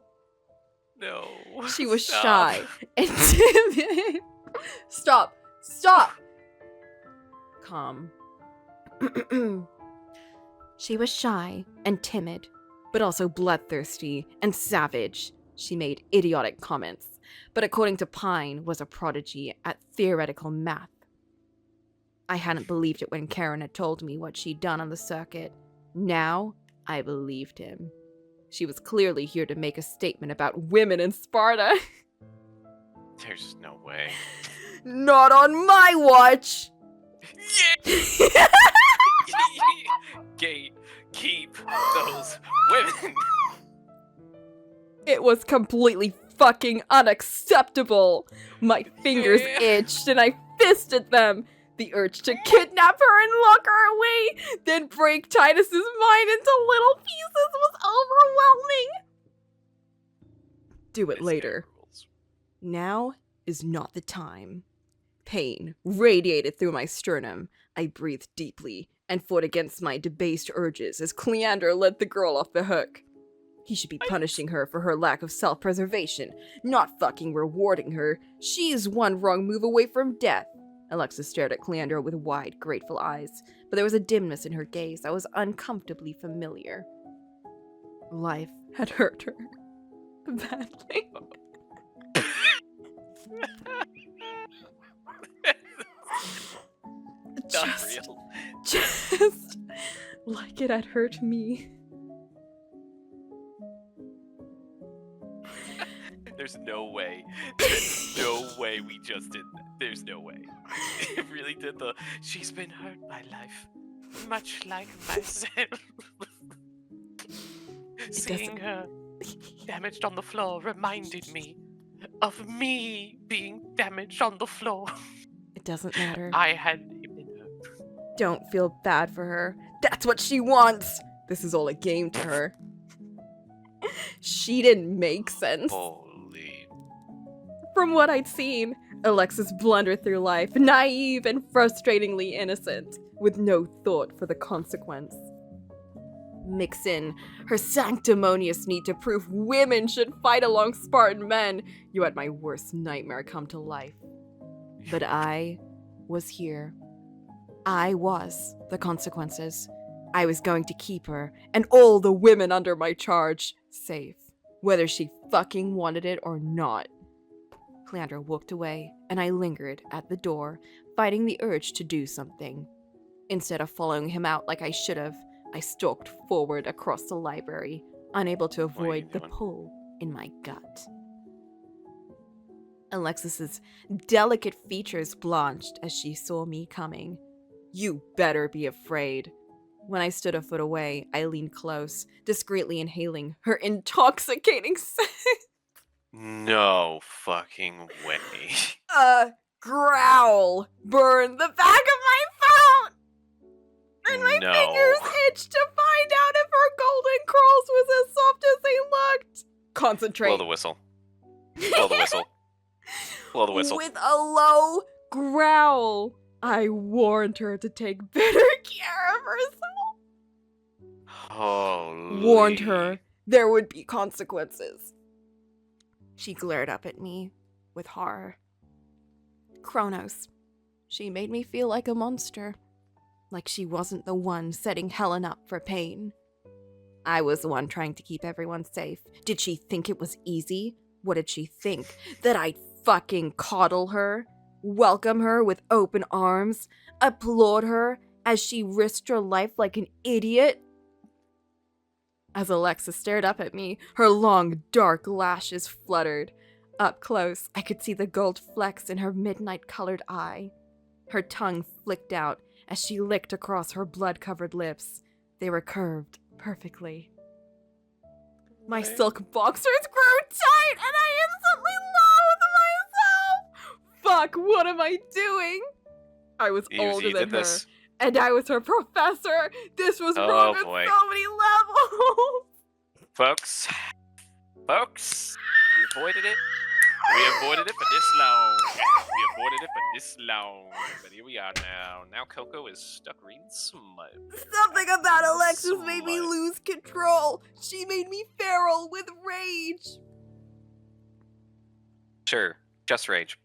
No. She was Stop. shy and timid. Stop! Stop! Calm. She was shy and timid, but also bloodthirsty and savage. She made idiotic comments, but according to Pine, was a prodigy at theoretical math. I hadn't believed it when Karen had told me what she'd done on the circuit. Now, I believed him. She was clearly here to make a statement about women in Sparta. There's no way. Not on my watch! Keep those women. It was completely fucking unacceptable. My fingers itched and I fisted them. The urge to kidnap her and lock her away, then break Titus's mind into little pieces was overwhelming. Do it later. Now is not the time. Pain radiated through my sternum. I breathed deeply and fought against my debased urges as Cleandro let the girl off the hook. He should be punishing her for her lack of self-preservation, not fucking rewarding her. She is one wrong move away from death. Alexis stared at Cleandro with wide, grateful eyes, but there was a dimness in her gaze that was uncomfortably familiar. Life had hurt her badly. Not real. Just like it had hurt me. There's no way. There's no way we just did that. There's no way. It really did the. She's been hurt by life, much like myself. Seeing her damaged on the floor reminded me of me being damaged on the floor. It doesn't matter. I had been hurt. Don't feel bad for her. That's what she wants. This is all a game to her. She didn't make sense. Holy. From what I'd seen, Alexis blundered through life, naive and frustratingly innocent, with no thought for the consequence. Mix in her sanctimonious need to prove women should fight along Spartan men, you had my worst nightmare come to life. But I was here. I was the consequences. I was going to keep her, and all the women under my charge, safe, whether she fucking wanted it or not. Cleandra walked away, and I lingered at the door, fighting the urge to do something. Instead of following him out like I should have, I stalked forward across the library, unable to avoid the pull in my gut. Alexis's delicate features blanched as she saw me coming. You better be afraid. When I stood a foot away, I leaned close, discreetly inhaling her intoxicating scent. No fucking way. Growl burned the back of my throat, and my No. fingers itched to find out if her golden curls was as soft as they looked. Concentrate. Blow the whistle. Blow the whistle. Blow the whistle. With a low growl, I warned her to take better care of herself. Holy. Warned her there would be consequences. She glared up at me with horror. Kronos. She made me feel like a monster. Like she wasn't the one setting Helen up for pain. I was the one trying to keep everyone safe. Did she think it was easy? What did she think? That I'd fucking coddle her? Welcome her with open arms? Applaud her as she risked her life like an idiot? As Alexa stared up at me, her long, dark lashes fluttered. Up close, I could see the gold flecks in her midnight-colored eye. Her tongue flicked out as she licked across her blood-covered lips. They were curved perfectly. My silk boxers grew tight, and I instantly loathed myself! Fuck, what am I doing? I was older than her. This. And I was her professor. This was Oh, wrong on boy. so many levels. Folks, we avoided it. We avoided it for this long. We avoided it for this long. But here we are now. Now Coco is stuck reading smut. Something about Alexis made me Smut. lose control. She made me feral with rage. Sure, just rage.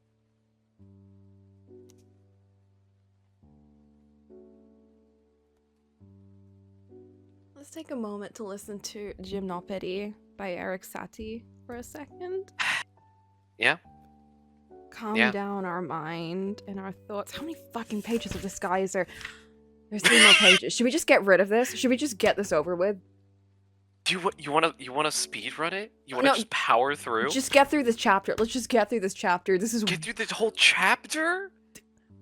Let's take a moment to listen to Gymnopédie by Eric Satie for a second. Yeah? Calm Yeah. down our mind and our thoughts. How many fucking pages of this guy is there? There's 3 more pages. Should we just get rid of this? Should we just get this over with? Do you want to speed run it? You want to No, just power through? Just get through this chapter. Let's just get through this chapter. This is Get through the whole chapter?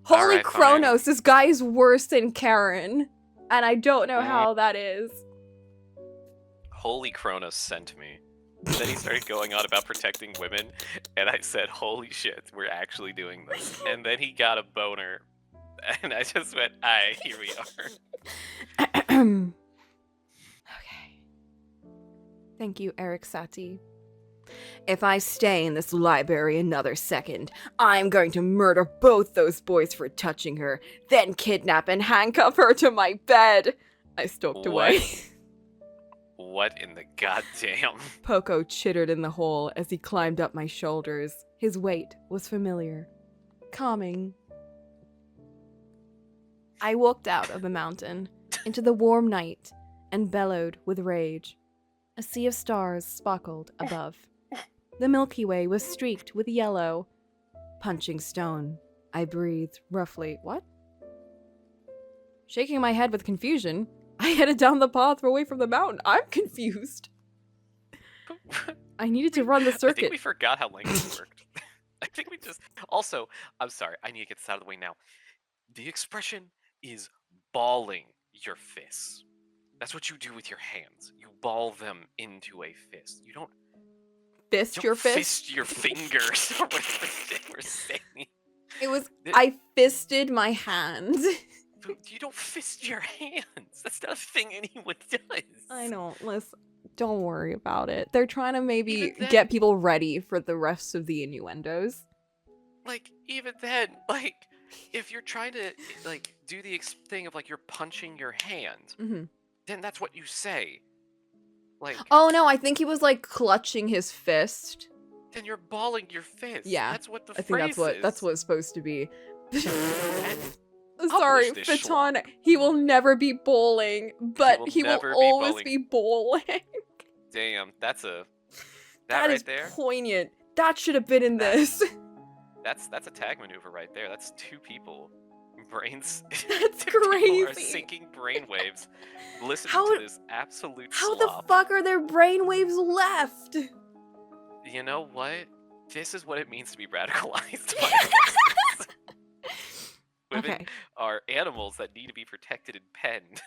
holy Alright, fine. Kronos. This guy is worse than Karen, and I don't know how that is. Holy Kronos sent me. And then he started going on about protecting women, and I said, holy shit, we're actually doing this. And then he got a boner, and I just went, aye, here we are. Okay. Thank you, Eric Satie. If I stay in this library another second, I'm going to murder both those boys for touching her, then kidnap and handcuff her to my bed. I stalked away. What in the goddamn? Poco chittered in the hole as he climbed up my shoulders. His weight was familiar, calming. I walked out of the mountain into the warm night and bellowed with rage. A sea of stars sparkled above. The Milky Way was streaked with yellow. Punching stone. I breathed roughly. What? Shaking my head with confusion, I headed down the path away from the mountain. I'm confused. I needed to run the I think circuit. we forgot how language worked. I think we just... Also, I'm sorry, I need to get this out of the way now. The expression is balling your fists. That's what you do with your hands. You ball them into a fist. You don't Fist your fist? fist your fingers. Or whatever they were saying. It was, I fisted my hand. You don't fist your hands. That's not a thing anyone does. I know, listen, don't worry about it. They're trying to maybe Even then- get people ready for the rest of the innuendos. Like, even then, like, if you're trying to, like, do the thing of, like, you're punching your hand, Mm-hmm. then that's what you say. Like, Oh no, I think he was like clutching his fist. then you're balling your fist. Yeah, That's what the I think phrase that's is. what it's supposed to be. And Sorry, Publish this Phaeton, he will never be bowling, but he will never be always bowling. be bowling. Damn, that's a... That right is there, poignant. That should have been in this. that's a tag maneuver right there. That's two people. Brains... That's People are crazy. sinking brainwaves listening How- to this absolute How slop. the fuck are there brainwaves left? You know what? This is what it means to be radicalized. Women Okay. are animals that need to be protected and penned.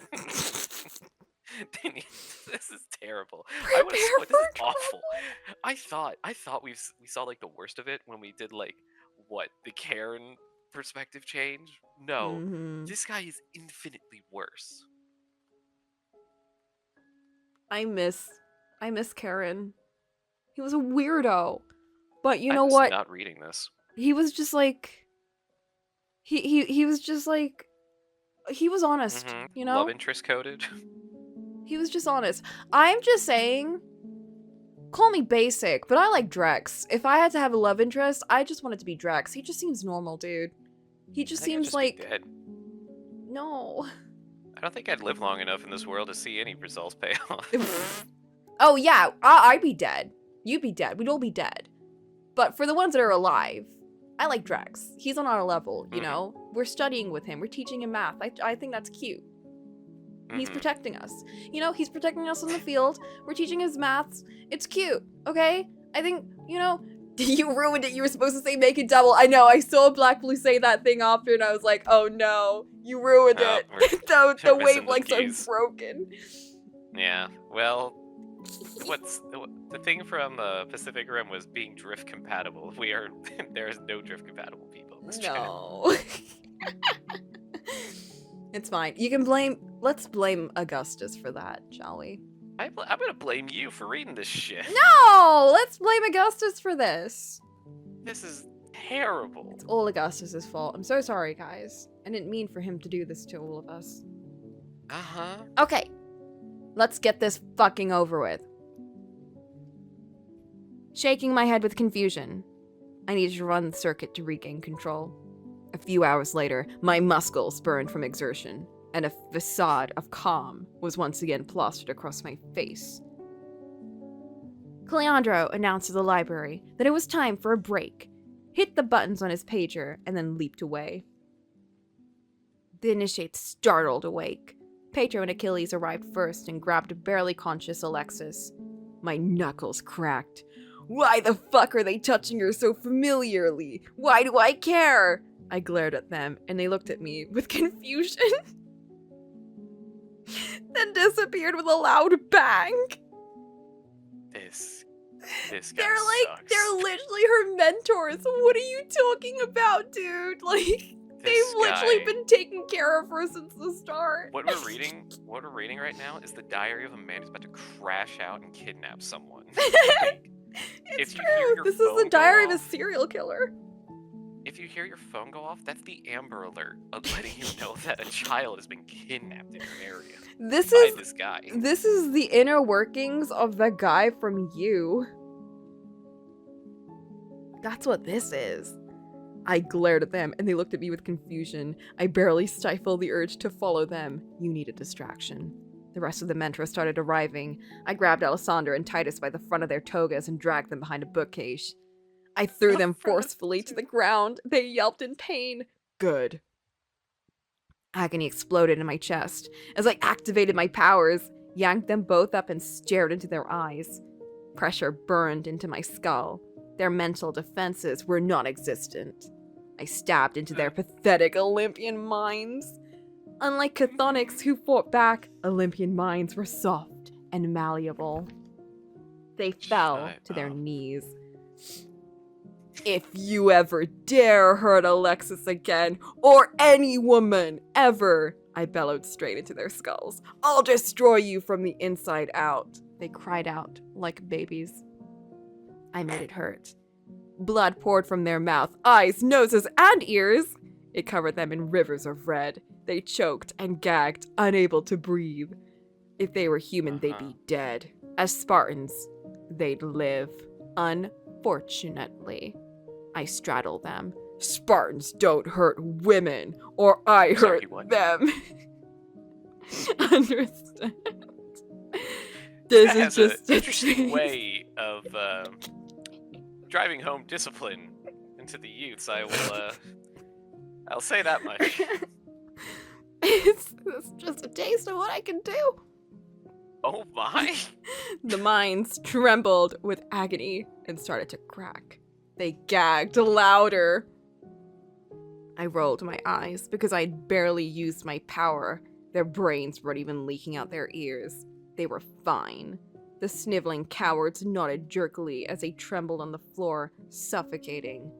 This is terrible. I would Prepare have. This is for awful. I thought we saw like the worst of it when we did like what the Karen perspective change. No, Mhm. this guy is infinitely worse. I miss Karen. He was a weirdo. But you I know was what? Not reading this. He was just like he was just like he was honest, Mhm. you know? Love interest coded. He was just honest. I'm just saying, call me basic, but I like Drex. If I had to have a love interest, I just want it to be Drex. He just seems normal, dude. He just I think I'd seems just be like dead. no. I don't think I'd live long enough in this world to see any results pay off. Oh yeah, I'd be dead. You'd be dead. We'd all be dead. But for the ones that are alive, I like Drex. He's on our level, you Mhm. know? We're studying with him. We're teaching him math. I think that's cute. He's Mhm. protecting us. You know, he's protecting us in the field. We're teaching his maths. It's cute, okay? I think, you know, you ruined it. You were supposed to say make it double. I know, I saw Black Blue say that thing after and I was like, oh no, you ruined Oh, it. we're- the we're missing the wavelengths keys. are broken. Yeah, well, the thing from Pacific Rim was being drift compatible. We are there is no drift compatible people in this channel. No. It's fine. You can let's blame Augustus for that, shall we? I'm gonna blame you for reading this shit. No! Let's blame Augustus for this. This is terrible. It's all Augustus's fault. I'm so sorry, guys. I didn't mean for him to do this to all of us. Uh-huh. Okay. Let's get this fucking over with. Shaking my head with confusion, I needed to run the circuit to regain control. A few hours later, my muscles burned from exertion, and a facade of calm was once again plastered across my face. Cleandro announced to the library that it was time for a break, hit the buttons on his pager, and then leaped away. The initiates startled awake. Pedro and Achilles arrived first and grabbed a barely conscious Alexis. My knuckles cracked. Why the fuck are they touching her so familiarly? Why do I care? I glared at them, and they looked at me with confusion. Then disappeared with a loud bang. This guy sucks. They're literally her mentors. What are you talking about, dude? Like, This they've literally guy- been taking care of her since the start. What we're reading right now is the diary of a man who's about to crash out and kidnap someone. Like, It's if you hear true. your This is phone the go diary of a off- serial killer. if you hear your phone go off, that's the Amber Alert of letting you know that a child has been kidnapped in your area This by is this guy. this is the inner workings of the guy from You. That's what this is. I glared at them, and they looked at me with confusion. I barely stifled the urge to follow them. You need a distraction. The rest of the mentors started arriving. I grabbed Alessandra and Titus by the front of their togas and dragged them behind a bookcase. I threw Not them for the forcefully to the two. ground. They yelped in pain. Good. Agony exploded in my chest as I activated my powers, yanked them both up and stared into their eyes. Pressure burned into my skull. Their mental defenses were non-existent. I stabbed into their pathetic Olympian minds. Unlike chthonics who fought back, Olympian minds were soft and malleable. They fell Shut to their up. knees. If you ever dare hurt Alexis again, or any woman, ever, I bellowed straight into their skulls. I'll destroy you from the inside out. They cried out like babies. I made it hurt. Blood poured from their mouth, eyes, noses, and ears. It covered them in rivers of red. They choked and gagged, unable to breathe. If they were human, they'd be dead. As Spartans, they'd live. Unfortunately, I straddle them. Spartans don't hurt women, or I hurt Sorry, what? them. Understand? This That is has just an interesting way of driving home discipline into the youths. I'll say that much. It's just a taste of what I can do. Oh my! The minds trembled with agony and started to crack. They gagged louder. I rolled my eyes because I'd barely used my power. Their brains weren't even leaking out their ears. They were fine. The sniveling cowards nodded jerkily as they trembled on the floor, suffocating.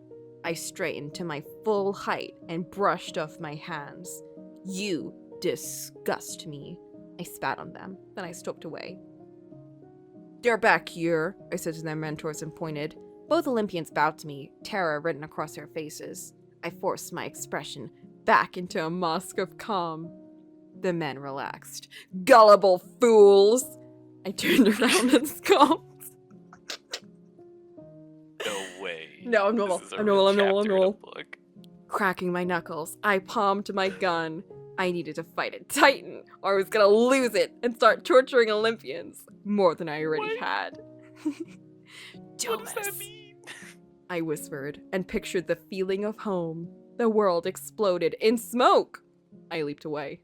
I straightened to my full height and brushed off my hands. You disgust me. I spat on them, then I stalked away. They're back here, I said to their mentors and pointed. Both Olympians bowed to me, terror written across their faces. I forced my expression back into a mask of calm. The men relaxed. Gullible fools! I turned around and scoffed. No way. No, I'm normal. This is a I'm real normal, I'm normal, I'm chapter in a normal. book. Cracking my knuckles, I palmed my gun. I needed to fight a titan, or I was gonna lose it and start torturing Olympians more than I already What? had. What does that Thomas, mean? I whispered and pictured the feeling of home. The world exploded in smoke. I leaped away.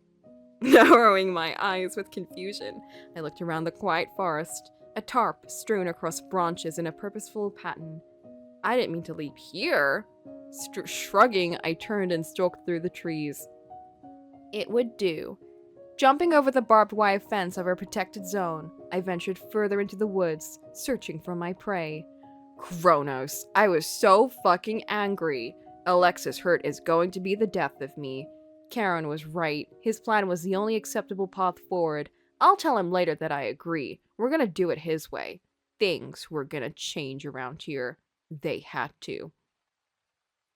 Narrowing my eyes with confusion, I looked around the quiet forest, a tarp strewn across branches in a purposeful pattern. I didn't mean to leap here. Shrugging, I turned and stalked through the trees. It would do. Jumping over the barbed wire fence of our protected zone, I ventured further into the woods, searching for my prey. Kronos, I was so fucking angry. Alexis' hurt is going to be the death of me. Karen was right. His plan was the only acceptable path forward. I'll tell him later that I agree. We're gonna do it his way. Things were gonna change around here. They had to.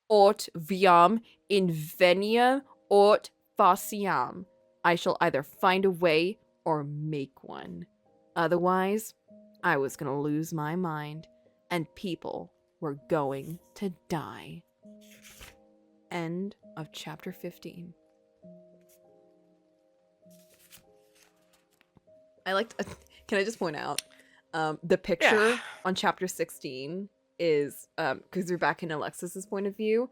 Aut viam inveniam aut faciam. I shall either find a way or make one. Otherwise, I was gonna lose my mind, and people were going to die. End of chapter 15. I liked. Can I just point out, the picture Yeah. on chapter 16 is because we're back in Alexis's point of view.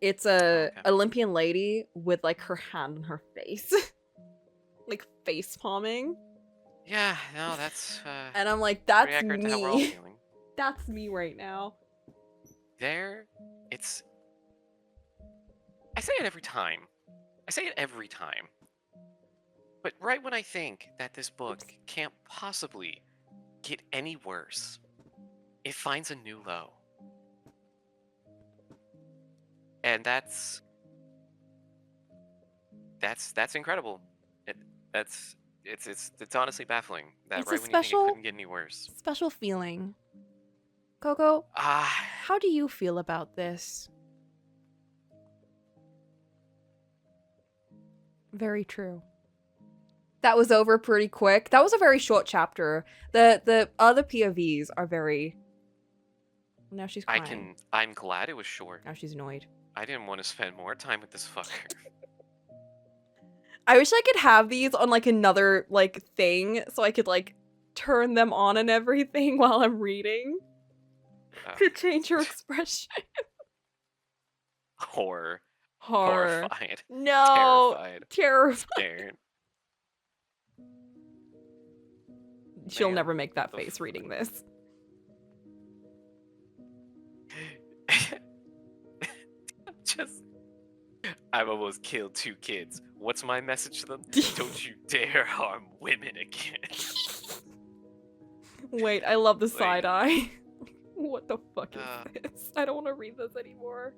It's a Okay. Olympian lady with like her hand on her face, like face palming, Yeah, no, that's and I'm like, pretty that's accurate to how we're all me. feeling. That's me right now. It's. I say it every time. But right when I think that this book can't possibly get any worse, it finds a new low. And that's incredible. It's honestly baffling that It's a right when you think special- it couldn't get any worse. Special feeling. Coco, Ah, how do you feel about this? Very true. That was over pretty quick. That was a very short chapter. The other POVs are very. Now she's crying. I'm glad it was short. Now she's annoyed. I didn't want to spend more time with this fucker. I wish I could have these on like another like thing so I could like turn them on and everything while I'm reading. to change your expression. Horror. Horror. Horrified. No. Terrified. Terrified. Scared. She'll Man, never make that the face reading this. Just, I've almost killed 2 kids. What's my message to them? Don't you dare harm women again. Wait, I love the Like- side eye. What the fuck is this? I don't want to read this anymore.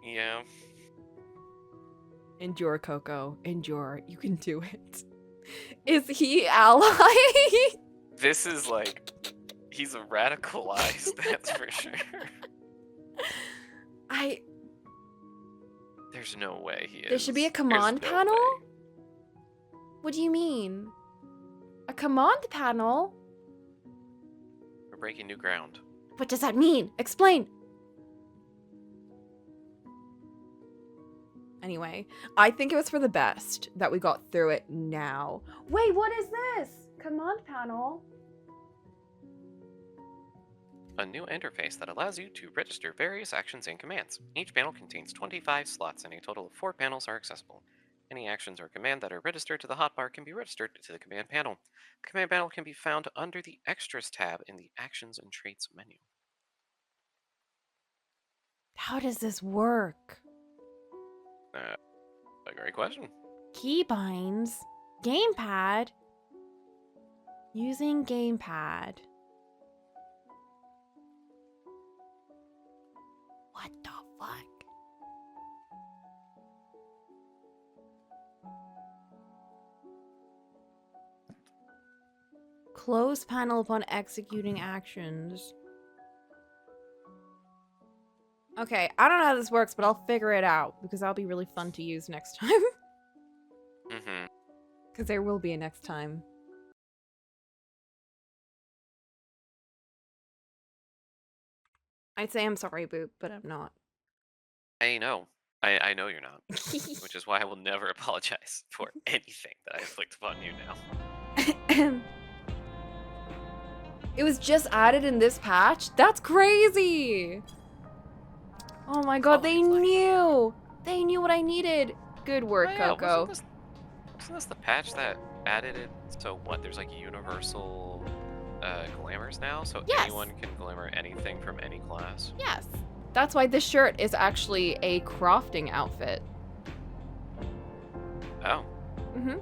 Yeah. Endure, Coco. Endure. You can do it. Is he ally? This is like, he's a radicalized, that's for sure. There's no way he is. There should be a There's command no panel? way. What do you mean? A command panel? We're breaking new ground. What does that mean? Explain. Anyway, I think it was for the best that we got through it now. Wait, what is this? Command panel? A new interface that allows you to register various actions and commands. Each panel contains 25 slots and a total of 4 panels are accessible. Any actions or command that are registered to the hotbar can be registered to the command panel. The command panel can be found under the Extras tab in the Actions and Traits menu. How does this work? A great question. Keybinds? Gamepad? Using gamepad. What the fuck? Close panel upon executing actions. Okay, I don't know how this works, but I'll figure it out because that'll be really fun to use next time. Mm-hmm. Because there will be a next time. I'd say I'm sorry, Boop, but I'm not. I know. I know you're not. Which is why I will never apologize for anything that I inflict upon you now. It was just added in this patch? That's crazy! Oh my god, they knew! They knew what I needed! Good work, Oh, yeah, Coco. Wasn't this the patch that added it? So what? There's like universal glamours now? So Yes. anyone can glamour anything from any class? Yes. That's why this shirt is actually a crafting outfit. Oh. Mm-hmm.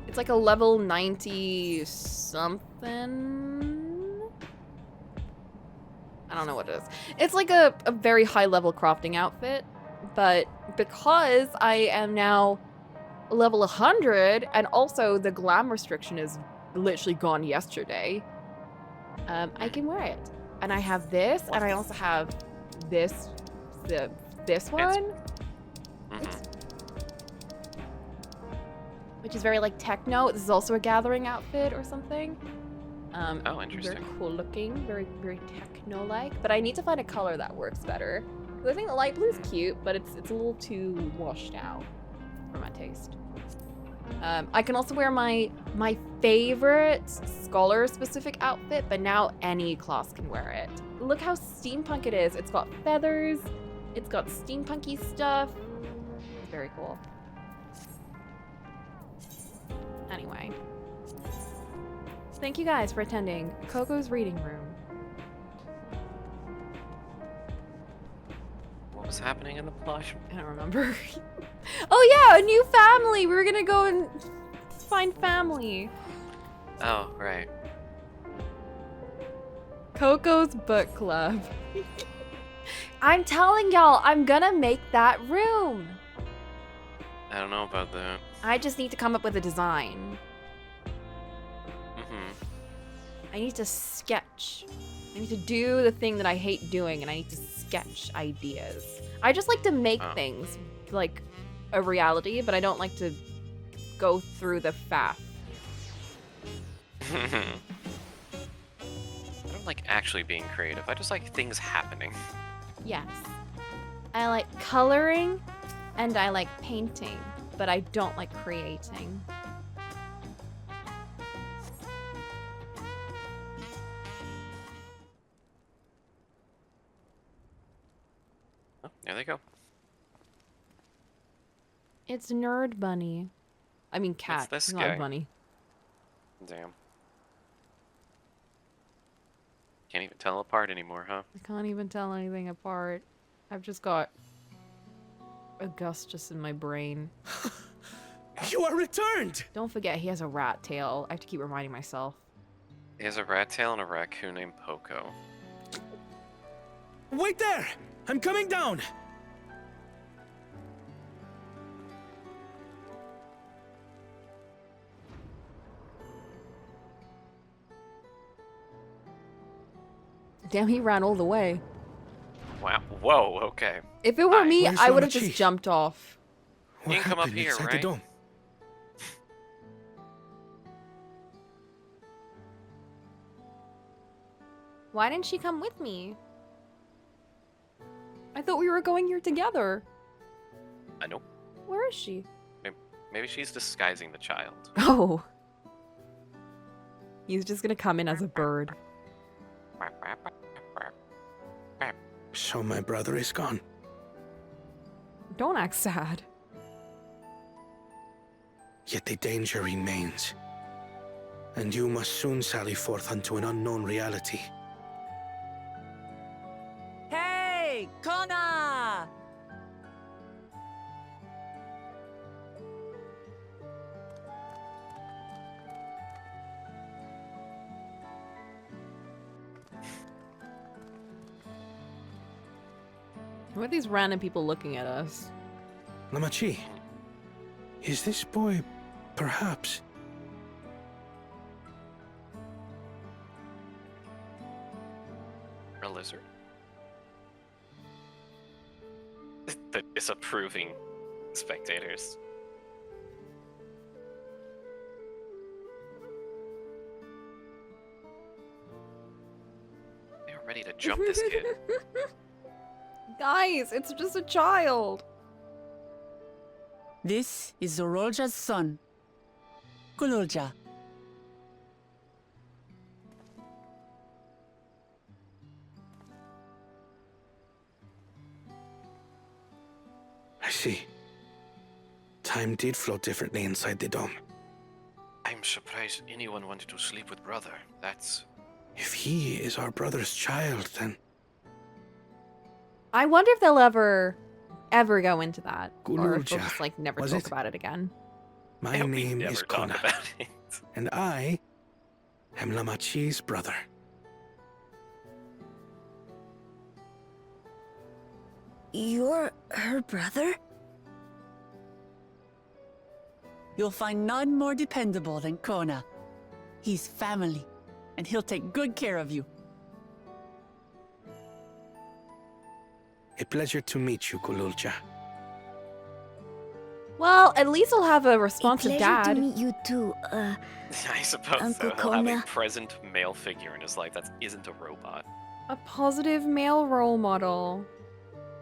It's like a level 90 something. I don't know what it is. It's like a very high level crafting outfit, but because I am now level 100 and also the glam restriction is literally gone yesterday, I can wear it. And I have this, and I also have this one. Mm-hmm. Which is very like techno. This is also a gathering outfit or something. Oh, interesting. Very cool looking, very techno-like. But I need to find a color that works better. 'Cause I think the light blue is cute, but it's a little too washed out for my taste. I can also wear my favorite scholar-specific outfit, but now any class can wear it. Look how steampunk it is. It's got feathers. It's got steampunky stuff. Very cool. Anyway. Thank you guys for attending Coco's reading room. What was happening in the plush? I don't remember. Oh yeah, a new family! We were gonna go and find family. Oh, right. Coco's book club. I'm telling y'all, I'm gonna make that room. I don't know about that. I just need to come up with a design. Mm-hmm. I need to sketch. I need to do the thing that I hate doing, and I need to sketch ideas. I just like to make things, like a reality, but I don't like to go through the faff. I don't like actually being creative. I just like things happening. Yes. I like coloring, and I like painting, but I don't like creating. you go. It's Nerd Bunny. I mean cat. It's this not guy. bunny. Damn. Can't even tell apart anymore, huh? I can't even tell anything apart. I've just got Augustus in my brain. You are returned! Don't forget he has a rat tail. I have to keep reminding myself. He has a rat tail and a raccoon named Poco. Wait there! I'm coming down! Damn, he ran all the way. Wow. Whoa, okay. If it were Hi. me, Where's I would have Lama just Chi? jumped off. What You can come up happened here, inside the right? dome? Why didn't she come with me? I thought we were going here together. I know. Where is she? Maybe she's disguising the child. Oh. He's just gonna come in as a bird. So my brother is gone. Don't act sad. Yet the danger remains. And you must soon sally forth unto an unknown reality. Hey, Kona! Who are these random people looking at us? Lama Chi, is this boy perhaps? A lizard? The disapproving spectators. They're ready to jump this kid. Guys, it's just a child. This is Zorolja's son, Galoolja. I see. Time did flow differently inside the dome. I'm surprised anyone wanted to sleep with brother. That's... If he is our brother's child, then I wonder if they'll ever go into that. Or if they'll Galoolja, just like never was talk it? about it again. my Yeah, we name never is talk Kona, about it. and I am Lama Chi's brother. You're her brother? You'll find none more dependable than Kona. He's family, and he'll take good care of you. A pleasure to meet you, Galoolja. Well, at least I'll have a responsive Pleasure dad. to meet you too. I suppose Uncle so. He'll have a Kona. present male figure in his life that isn't a robot. A positive male role model.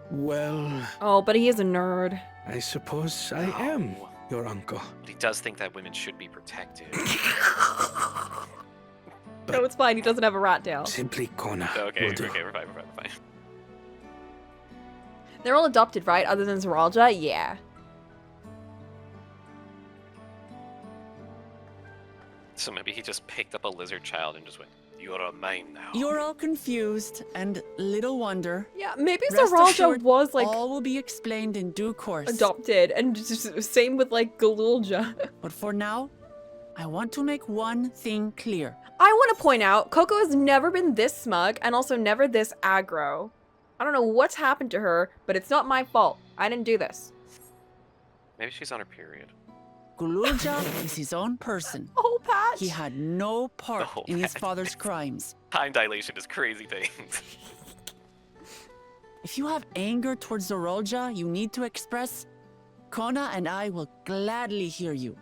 Well, Oh, but he is a nerd. I suppose I am No. your uncle. But he does think that women should be protected. No, it's fine. He doesn't have a rat tail. Simply Kona. Okay, will do. okay, we're fine. They're all adopted, right? Other than Zoralja? Yeah. So maybe he just picked up a lizard child and just went, "You're a mine now." You're all confused, and little wonder. Yeah, maybe Rest Zoralja assured, was like all will be explained in due course. adopted, and just, same with like Galoolja. But for now, I want to make one thing clear. I want to point out, Coco has never been this smug, and also never this aggro. I don't know what's happened to her, but it's not my fault. I didn't do this. Maybe she's on her period. Galoolja is his own person. Oh, Patch. He had no part Oh, in his Pat. father's crimes. Time dilation is crazy things. If you have anger towards Zorolja you need to express, Kona and I will gladly hear you.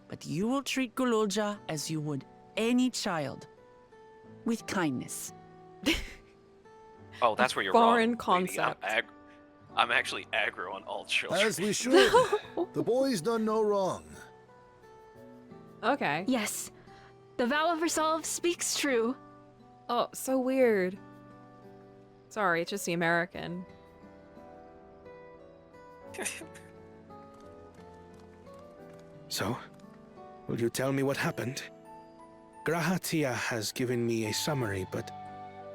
But you will treat Galoolja as you would any child, with kindness. Oh, that's where you're Foreign wrong. lady. concept. I'm actually aggro on all children. As we should. The boy's done no wrong. Okay. Yes. The vow of resolve speaks true. Oh, so weird. Sorry, it's just the American. So, will you tell me what happened? Grahatia has given me a summary, but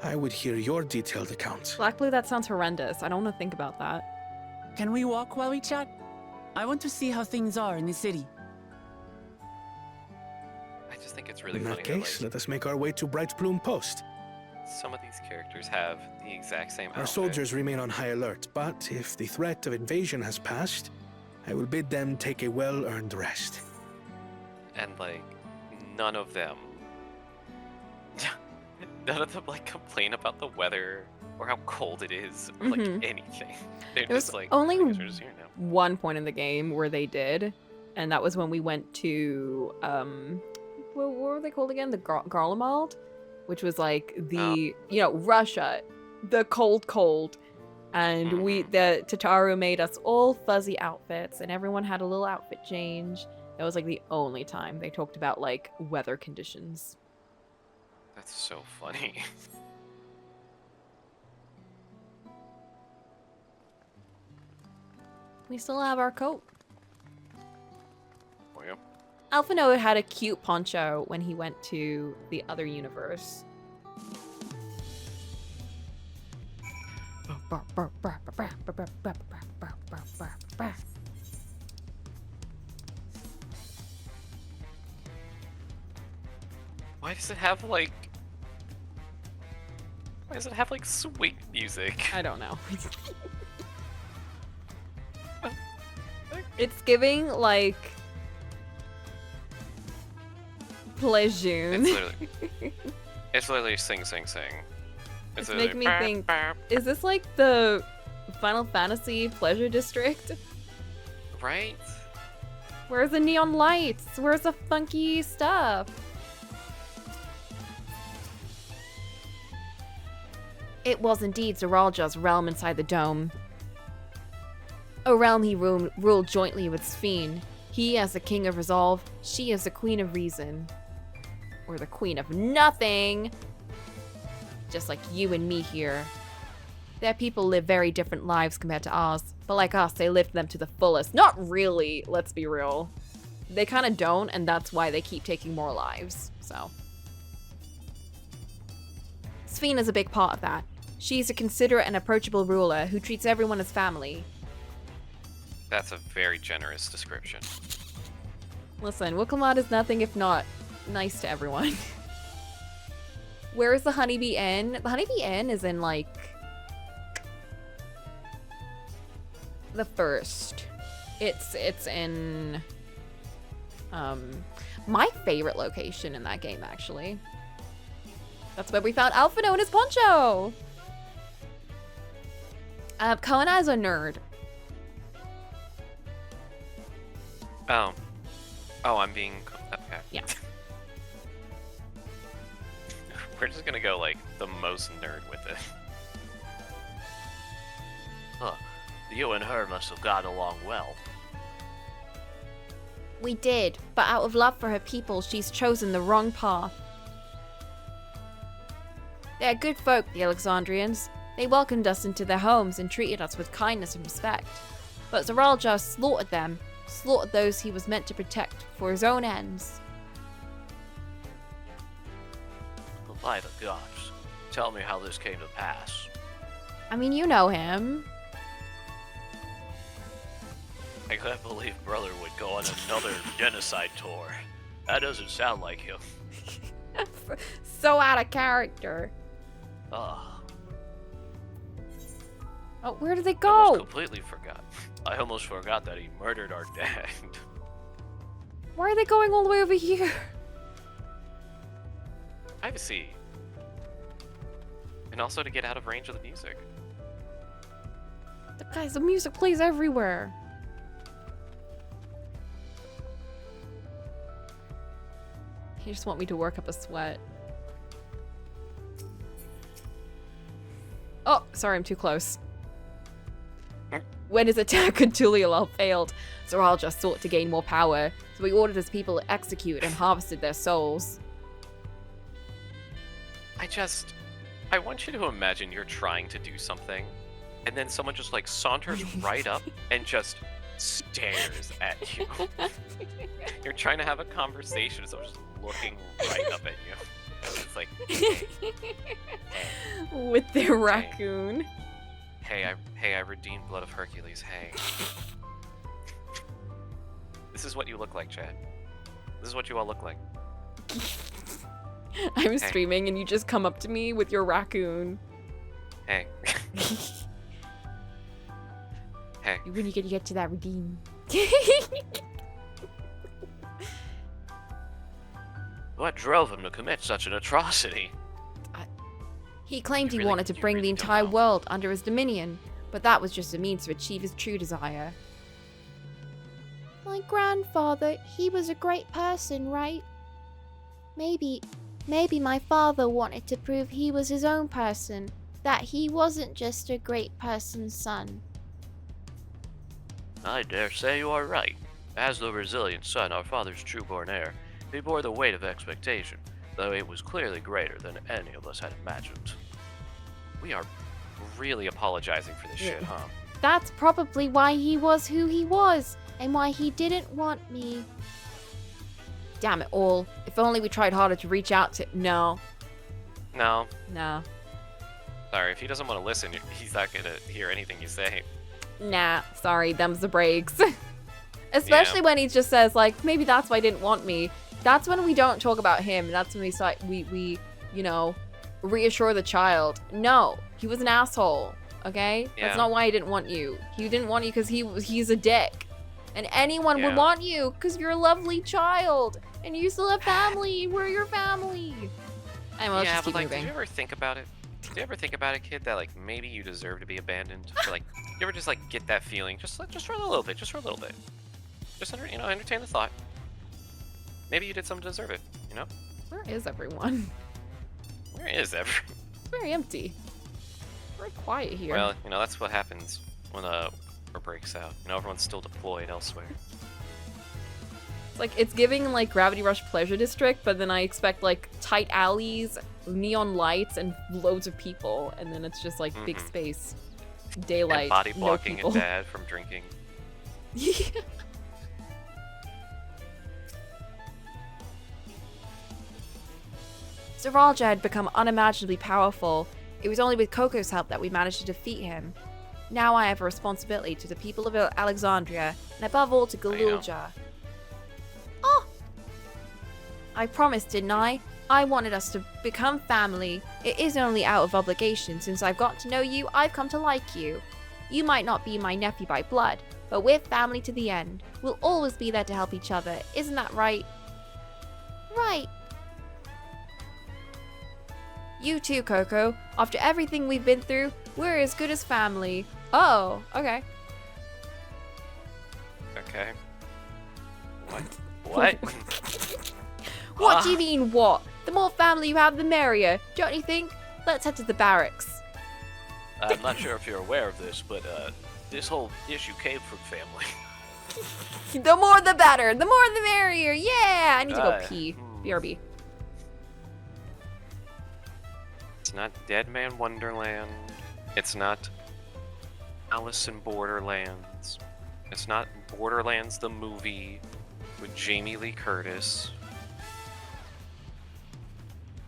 I would hear your detailed account. Black Blue, that sounds horrendous. I don't want to think about that. Can we walk while we chat? I want to see how things are in the city. I just think it's really In funny that case, that, let us make our way to Bright Bloom Post. like, some of these characters have the exact same Our outfit. soldiers remain on high alert, but if the threat of invasion has passed, I will bid them take a well-earned rest. And, like, none of them... none of them, like, complain about the weather or how cold it is or, like, Mhm. anything. They're There's just like, only I guess we're just here now. one point in the game where they did, and that was when we went to what were they called again? The Garlemald, which was like the Russia, the cold, and the Tataru made us all fuzzy outfits, and everyone had a little outfit change. That was like the only time they talked about like weather conditions. That's so funny. We still have our coat. For you. Alphino had a cute poncho when he went to the other universe. Why does it have like... Why does it have like swing music? I don't know. It's giving like Pleasure. It's literally sing, sing, sing. It's literally making me think, is this like the Final Fantasy Pleasure District? Right? Where's the neon lights? Where's the funky stuff? It was indeed Zeralja's realm inside the dome. A realm he ruled jointly with Sphene. He as the king of resolve, she as the queen of reason. Or the queen of nothing! Just like you and me here. Their people live very different lives compared to ours, but like us, they lived them to the fullest. Not really, let's be real. They kind of don't, and that's why they keep taking more lives, so. Sphene is a big part of that. She's a considerate and approachable ruler who treats everyone as family. That's a very generous description. Listen, Wickelmod is nothing if not nice to everyone. Where is the Honeybee Inn? The Honeybee Inn is in, like, the first. It's in, my favorite location in that game, actually. That's where we found Alphino and his poncho! Kona is a nerd. Oh. Oh, I'm being... Okay. Yeah. We're just gonna go, like, the most nerd with it. Huh. You and her must have got along well. We did, but out of love for her people, she's chosen the wrong path. They're good folk, the Alexandrians. They welcomed us into their homes and treated us with kindness and respect. But Zeralja slaughtered them, slaughtered those he was meant to protect for his own ends. By the gods, tell me how this came to pass. I mean, you know him. I can't believe brother would go on another genocide tour. That doesn't sound like him. So out of character. Ah, Oh, where did they I almost go? completely forgot. I almost forgot that he murdered our dad. Why are they going all the way over here? Privacy. And also to get out of range of the music. Guys, the music plays everywhere. You just want me to work up a sweat. Oh, sorry, I'm too close. When his attack on Tulialal failed, Zeralja sought to gain more power, so he ordered his people to execute and harvested their souls. I want you to imagine you're trying to do something, and then someone just like saunters right up and just stares at you. You're trying to have a conversation, so just looking right up at you. It's like, With the raccoon. hey, I redeemed Blood of Hercules. Hey, this is what you look like, Chad. This is what you all look like. I'm Hey. streaming and you just come up to me with your raccoon. Hey, hey. When you get to that redeem. What drove him to commit such an atrocity? He claimed he really- wanted to you bring really the don't entire know. world under his dominion, but that was just a means to achieve his true desire. My grandfather, he was a great person, right? Maybe my father wanted to prove he was his own person, that he wasn't just a great person's son. I dare say you are right. As the resilient son, our father's true-born heir, he bore the weight of expectation, though it was clearly greater than any of us had imagined. We are really apologizing for this shit, huh? That's probably why he was who he was, and why he didn't want me. Damn it all. If only we tried harder to reach out to. No. No, sorry. If he doesn't want to listen, he's not gonna hear anything you say. Nah. Sorry, them's the breaks. Especially when he just says, like, maybe that's why he didn't want me. That's when we don't talk about him. That's when we start, we reassure the child. No, he was an asshole. Okay? Yeah. That's not why he didn't want you. He didn't want you because he's a dick. And anyone would Yeah. want you because you're a lovely child. And you still have family. We're your family. Anyway, let's Yeah, just but keep like, moving. did you ever think about it? Did you ever think about it, kid, that like maybe you deserve to be abandoned? Or, like, you ever just like get that feeling, just for a little bit, just for a little bit, just entertain the thought. Maybe you did something to deserve it. You know? Where is everyone? Where is everyone? It's very empty. Very quiet here. Well, that's what happens when war breaks out. Everyone's still deployed elsewhere. It's like it's giving like Gravity Rush Pleasure District, but then I expect like tight alleys, neon lights, and loads of people, and then it's just like big Mhm. space, daylight, And body no blocking people. a dad from drinking. Zeralja had become unimaginably powerful. It was only with Coco's help that we managed to defeat him. Now I have a responsibility to the people of Alexandria, and above all to Galoolja. Oh! I promised, didn't I? I wanted us to become family. It is only out of obligation. Since I've got to know you, I've come to like you. You might not be my nephew by blood, but we're family to the end. We'll always be there to help each other. Isn't that right? Right. You too, Coco. After everything we've been through, we're as good as family. Oh, okay. Okay. What? What? What do you mean, what? The more family you have, the merrier. Don't you think? Let's head to the barracks. I'm not sure if you're aware of this, but this whole issue came from family. The more the better. The more the merrier. Yeah. I need to go Right. pee. BRB. It's not Dead Man Wonderland. It's not Alice in Borderlands. It's not Borderlands the movie with Jamie Lee Curtis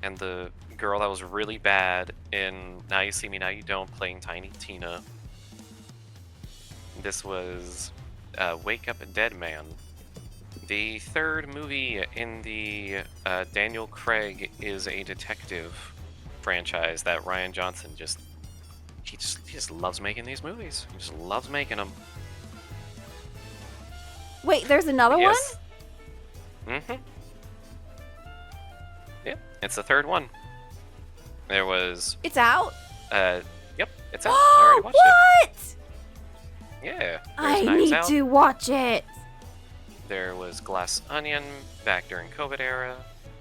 and the girl that was really bad in Now You See Me, Now You Don't, playing Tiny Tina. This was Wake Up Dead Man. The third movie in the Daniel Craig is a detective franchise that Ryan Johnson he just loves making these movies. He just loves making them. Wait, there's another Yes. Mm-hmm. Yep, it's the third one. There was one? It's out? yep, it's out. I already watched What? it. Yeah. There's I Knives need Out. to watch it. There was Glass Onion back during COVID era,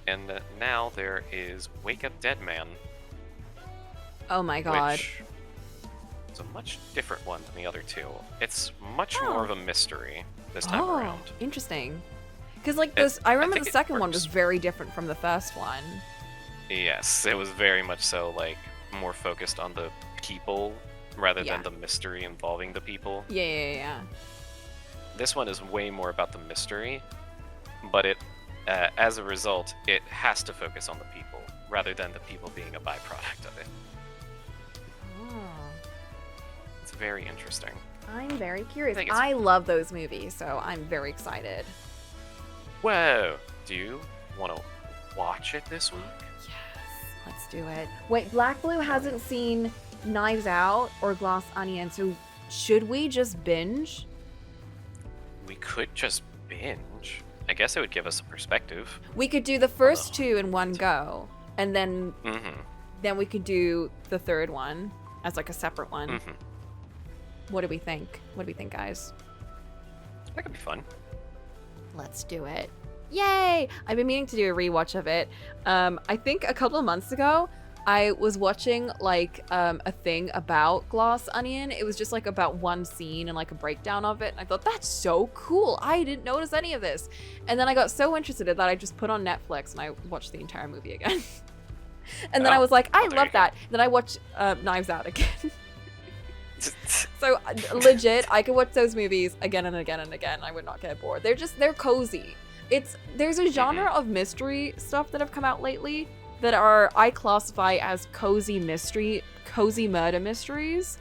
and now there is Wake Up Dead Man, Oh my god. which is a much different one than the other two. It's much Oh. more of a mystery this time Oh, around. interesting. Because like It- this, I remember think the it second one was works. very different from the first one. Yes, it was very much so like more focused on the people rather Yeah. than the mystery involving the people. Yeah. This one is way more about the mystery, but it, as a result, it has to focus on the people rather than the people being a byproduct of it. Oh, It's very interesting. I'm very curious. I think it's- I love those movies, so I'm very excited. Whoa! Do you want to watch it this week? Yes, let's do it. Wait, Black Blue hasn't seen Knives Out or Glass Onion, so should we just binge? We could just binge. I guess it would give us a perspective. We could do the first Although- two in one go, and then Mm-hmm. we could do the third one as like a separate one. Mm-hmm. What do we think? What do we think, guys? That could be fun. Let's do it. Yay! I've been meaning to do a rewatch of it. I think a couple of months ago, I was watching like a thing about Glass Onion. It was just like about one scene and like a breakdown of it. And I thought, that's so cool. I didn't notice any of this. And then I got so interested in that I just put on Netflix and I watched the entire movie again. And then I Oh, was like, I there love you go. that. Then I watched Knives Out again. So legit, I could watch those movies again and again and again. I would not get bored. They're cozy. There's a genre of mystery stuff that have come out lately that I classify as cozy murder mysteries. Cozy murder mysteries.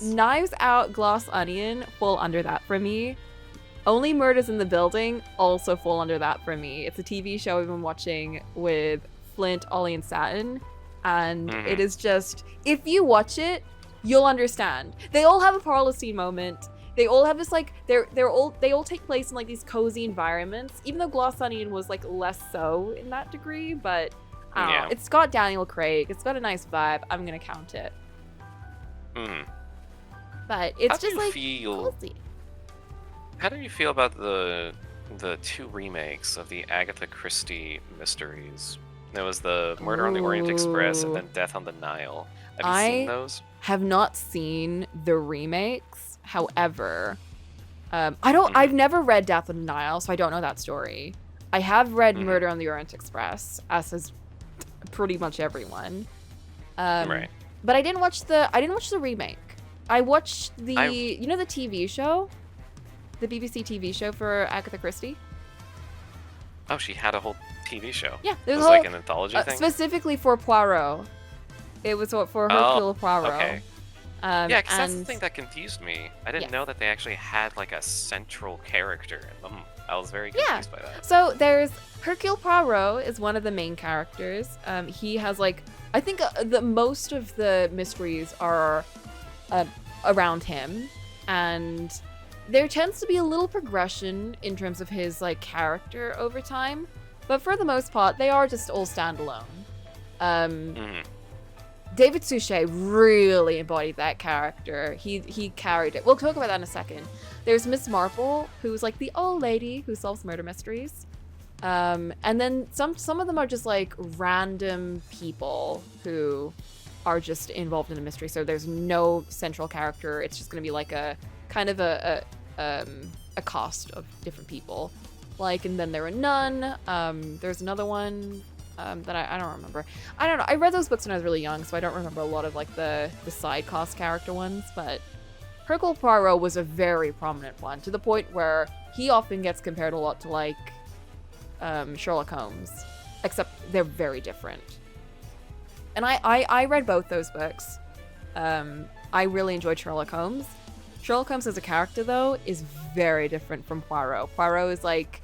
Knives Out, Glass Onion fall under that for me. Only Murders in the Building also fall under that for me. It's a TV show I've been watching with Flint, Ollie, and Satin. And it is just, if you watch it, you'll understand. They all have a parlor scene moment. They all have this like, they all take place in like these cozy environments. Even though Glass Onion was like less so in that degree, but I don't know. It's got Daniel Craig. It's got a nice vibe. I'm gonna count it. But it's How do just you like feel? cozy. How do you feel about the two remakes of the Agatha Christie mysteries? There was the Murder on the Orient Express and Ooh. then Death on the Nile. Have you seen those? Have not seen the remakes. However, I've never read Death on the Nile, so I don't know that story. I have read Murder on the Orient Express, as has pretty much everyone. Right. But I didn't watch the remake. I watched the the TV show, the BBC TV show for Agatha Christie. Oh, she had a whole TV show. Yeah, It there's was a whole, like an anthology thing. specifically for Poirot. It was for Hercule Poirot. Okay. Yeah, because that's the and- thing that confused me. I didn't Yes. know that they actually had like a central character in them. I was very Yeah. confused by that. So there's Hercule Poirot is one of the main characters. He has like, I think the most of the mysteries are around him, and there tends to be a little progression in terms of his like character over time, but for the most part they are just all standalone. David Suchet really embodied that character. He carried it. We'll talk about that in a second. There's Miss Marple, who's like the old lady who solves murder mysteries. And then some of them are just like random people who are just involved in a mystery. So there's no central character. It's just going to be like a kind of a cast of different people. Like, and then there are none. There's another one that I don't remember. I don't know. I read those books when I was really young, so I don't remember a lot of like the side cast character ones. But Hercule Poirot was a very prominent one, to the point where he often gets compared a lot to like Sherlock Holmes, except they're very different. And I read both those books. I really enjoyed Sherlock Holmes. Sherlock Holmes as a character, though, is very different from Poirot. Poirot is like,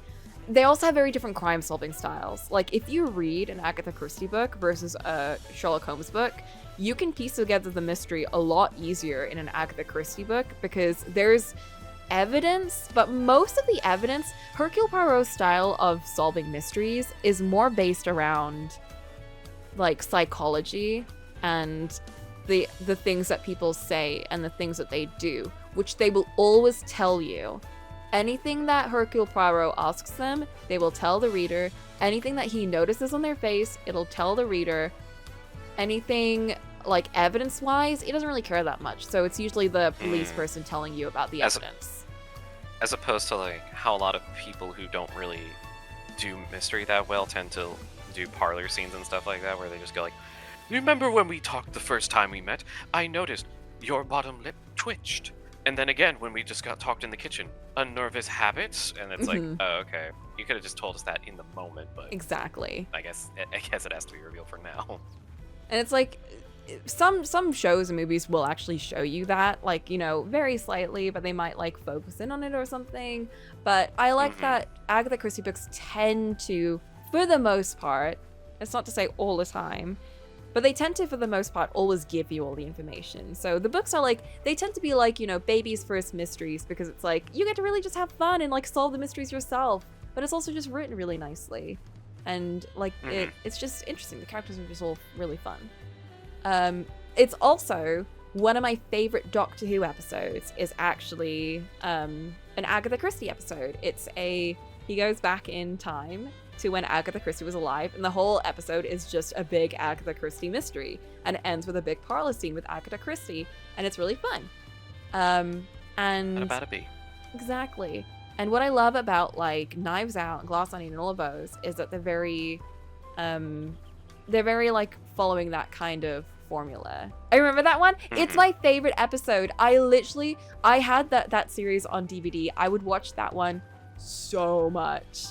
they also have very different crime-solving styles. Like, if you read an Agatha Christie book versus a Sherlock Holmes book, you can piece together the mystery a lot easier in an Agatha Christie book because there's evidence, but most of the evidence, Hercule Poirot's style of solving mysteries is more based around like psychology and the things that people say and the things that they do, which they will always tell you. Anything that Hercule Poirot asks them, they will tell the reader. Anything that he notices on their face, it'll tell the reader. Anything like evidence-wise, he doesn't really care that much. So it's usually the police person telling you about the evidence. As opposed to like how a lot of people who don't really do mystery that well tend to do parlor scenes and stuff like that, where they just go like, Remember when we talked the first time we met? I noticed your bottom lip twitched. And then again, when we just got talked in the kitchen, unnervous habits, and it's like, oh, okay. You could have just told us that in the moment, but Exactly. I guess it has to be revealed for now. And it's like some shows and movies will actually show you that, like, you know, very slightly, but they might like focus in on it or something. But I like that Agatha Christie books tend to, for the most part, it's not to say all the time, but they tend to, for the most part, always give you all the information. So the books are like, they tend to be like, you know, baby's first mysteries, because it's like, you get to really just have fun and like solve the mysteries yourself. But it's also just written really nicely. And like, it's just interesting. The characters are just all really fun. It's also one of my favorite Doctor Who episodes is actually an Agatha Christie episode. He goes back in time to when Agatha Christie was alive, and the whole episode is just a big Agatha Christie mystery, and it ends with a big parlor scene with Agatha Christie, and it's really fun. And about a bee. Exactly. And what I love about like Knives Out and Glass Onion and all of those is that they're very like following that kind of formula. I remember that one. It's my favorite episode. I had that series on DVD. I would watch that one so much.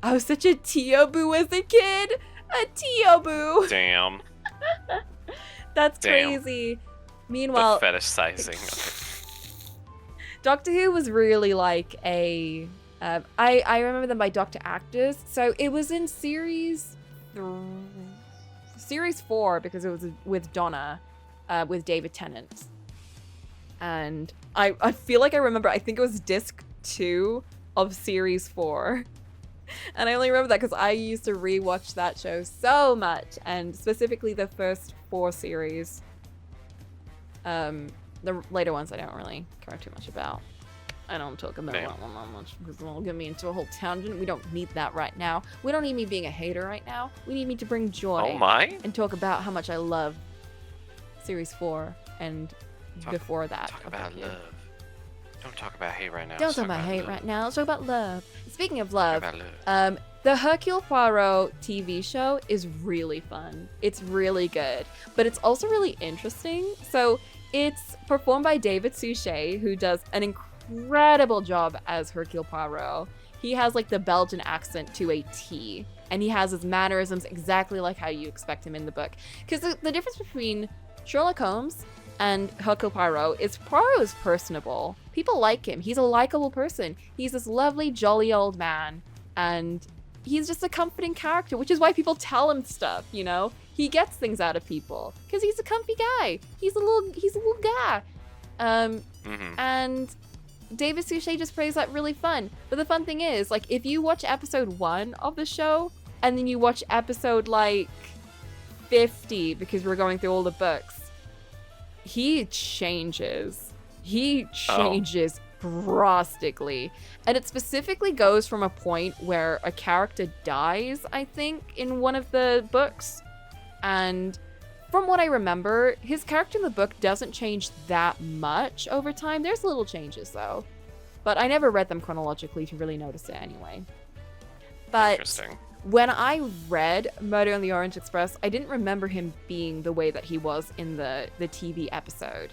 I was such a Tio-boo as a kid. A Tio-boo. Damn. That's crazy. Meanwhile, the fetish sizing. Doctor Who was really like a... I remember them by Doctor Actors. So it was in series 4 because it was with Donna, with David Tennant. And I feel like I remember, I think it was disc 2 of series 4. And I only remember that because I used to rewatch that show so much, and specifically the first 4 series. The later ones I don't really care too much about. I don't talk about that one that much because it'll get me into a whole tangent. We don't need that right now. We don't need me being a hater right now. We need me to bring joy. Oh my! And talk about how much I love series 4 and before that. Talk about love. Don't talk about hate right now. Don't talk about hate right now. Let's talk about love. Speaking of love, talk about love. The Hercule Poirot TV show is really fun. It's really good, but it's also really interesting. So it's performed by David Suchet, who does an incredible job as Hercule Poirot. He has like the Belgian accent to a T, and he has his mannerisms exactly like how you expect him in the book. Because the difference between Sherlock Holmes and Hercule Poirot is personable. People like him. He's a likable person. He's this lovely, jolly old man, and he's just a comforting character, which is why people tell him stuff, you know? He gets things out of people because he's a comfy guy. He's a little guy. And David Suchet just plays that really fun. But the fun thing is, like, if you watch episode 1 of the show and then you watch episode like 50 because we're going through all the books, he changes. He changes drastically. And it specifically goes from a point where a character dies, I think, in one of the books. And from what I remember, his character in the book doesn't change that much over time. There's little changes, though. But I never read them chronologically to really notice it anyway. But Interesting. when I read Murder on the Orient Express, I didn't remember him being the way that he was in the TV episode.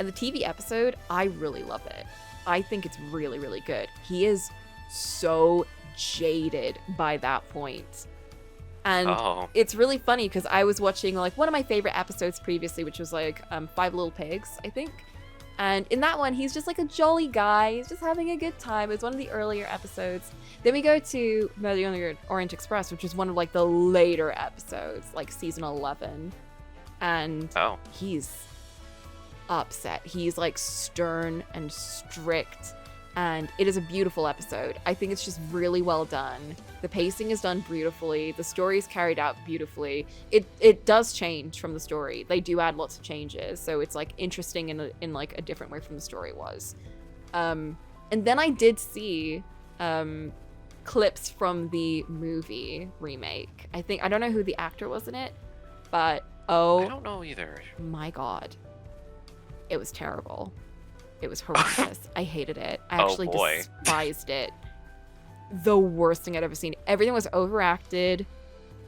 And the TV episode, I really love it. I think it's really, really good. He is so jaded by that point. And it's really funny because I was watching like one of my favorite episodes previously, which was like 5 Little Pigs, I think. And in that one, he's just like a jolly guy. He's just having a good time. It's one of the earlier episodes. Then we go to Murder on the Orient Express, which is one of like the later episodes, like season 11. And he's upset. He's like stern and strict. And it is a beautiful episode. I think it's just really well done. The pacing is done beautifully. The story is carried out beautifully. It does change from the story. They do add lots of changes, so it's like interesting in like a different way from the story was. And then I did see clips from the movie remake. I don't know who the actor was in it, but I don't know either. My God, it was terrible. It was horrendous. I hated it. I actually despised it. The worst thing I'd ever seen. Everything was overacted.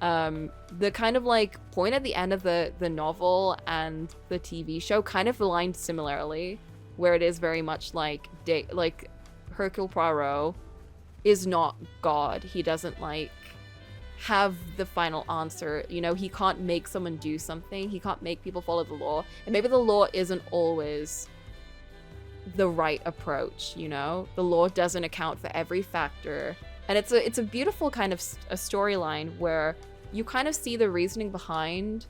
The kind of like point at the end of the novel and the TV show kind of aligned similarly, where it is very much like Hercule Poirot is not God. He doesn't like have the final answer. You know, he can't make someone do something. He can't make people follow the law. And maybe the law isn't always the right approach, you know? The law doesn't account for every factor. And it's a beautiful kind of a storyline where you kind of see the reasoning behind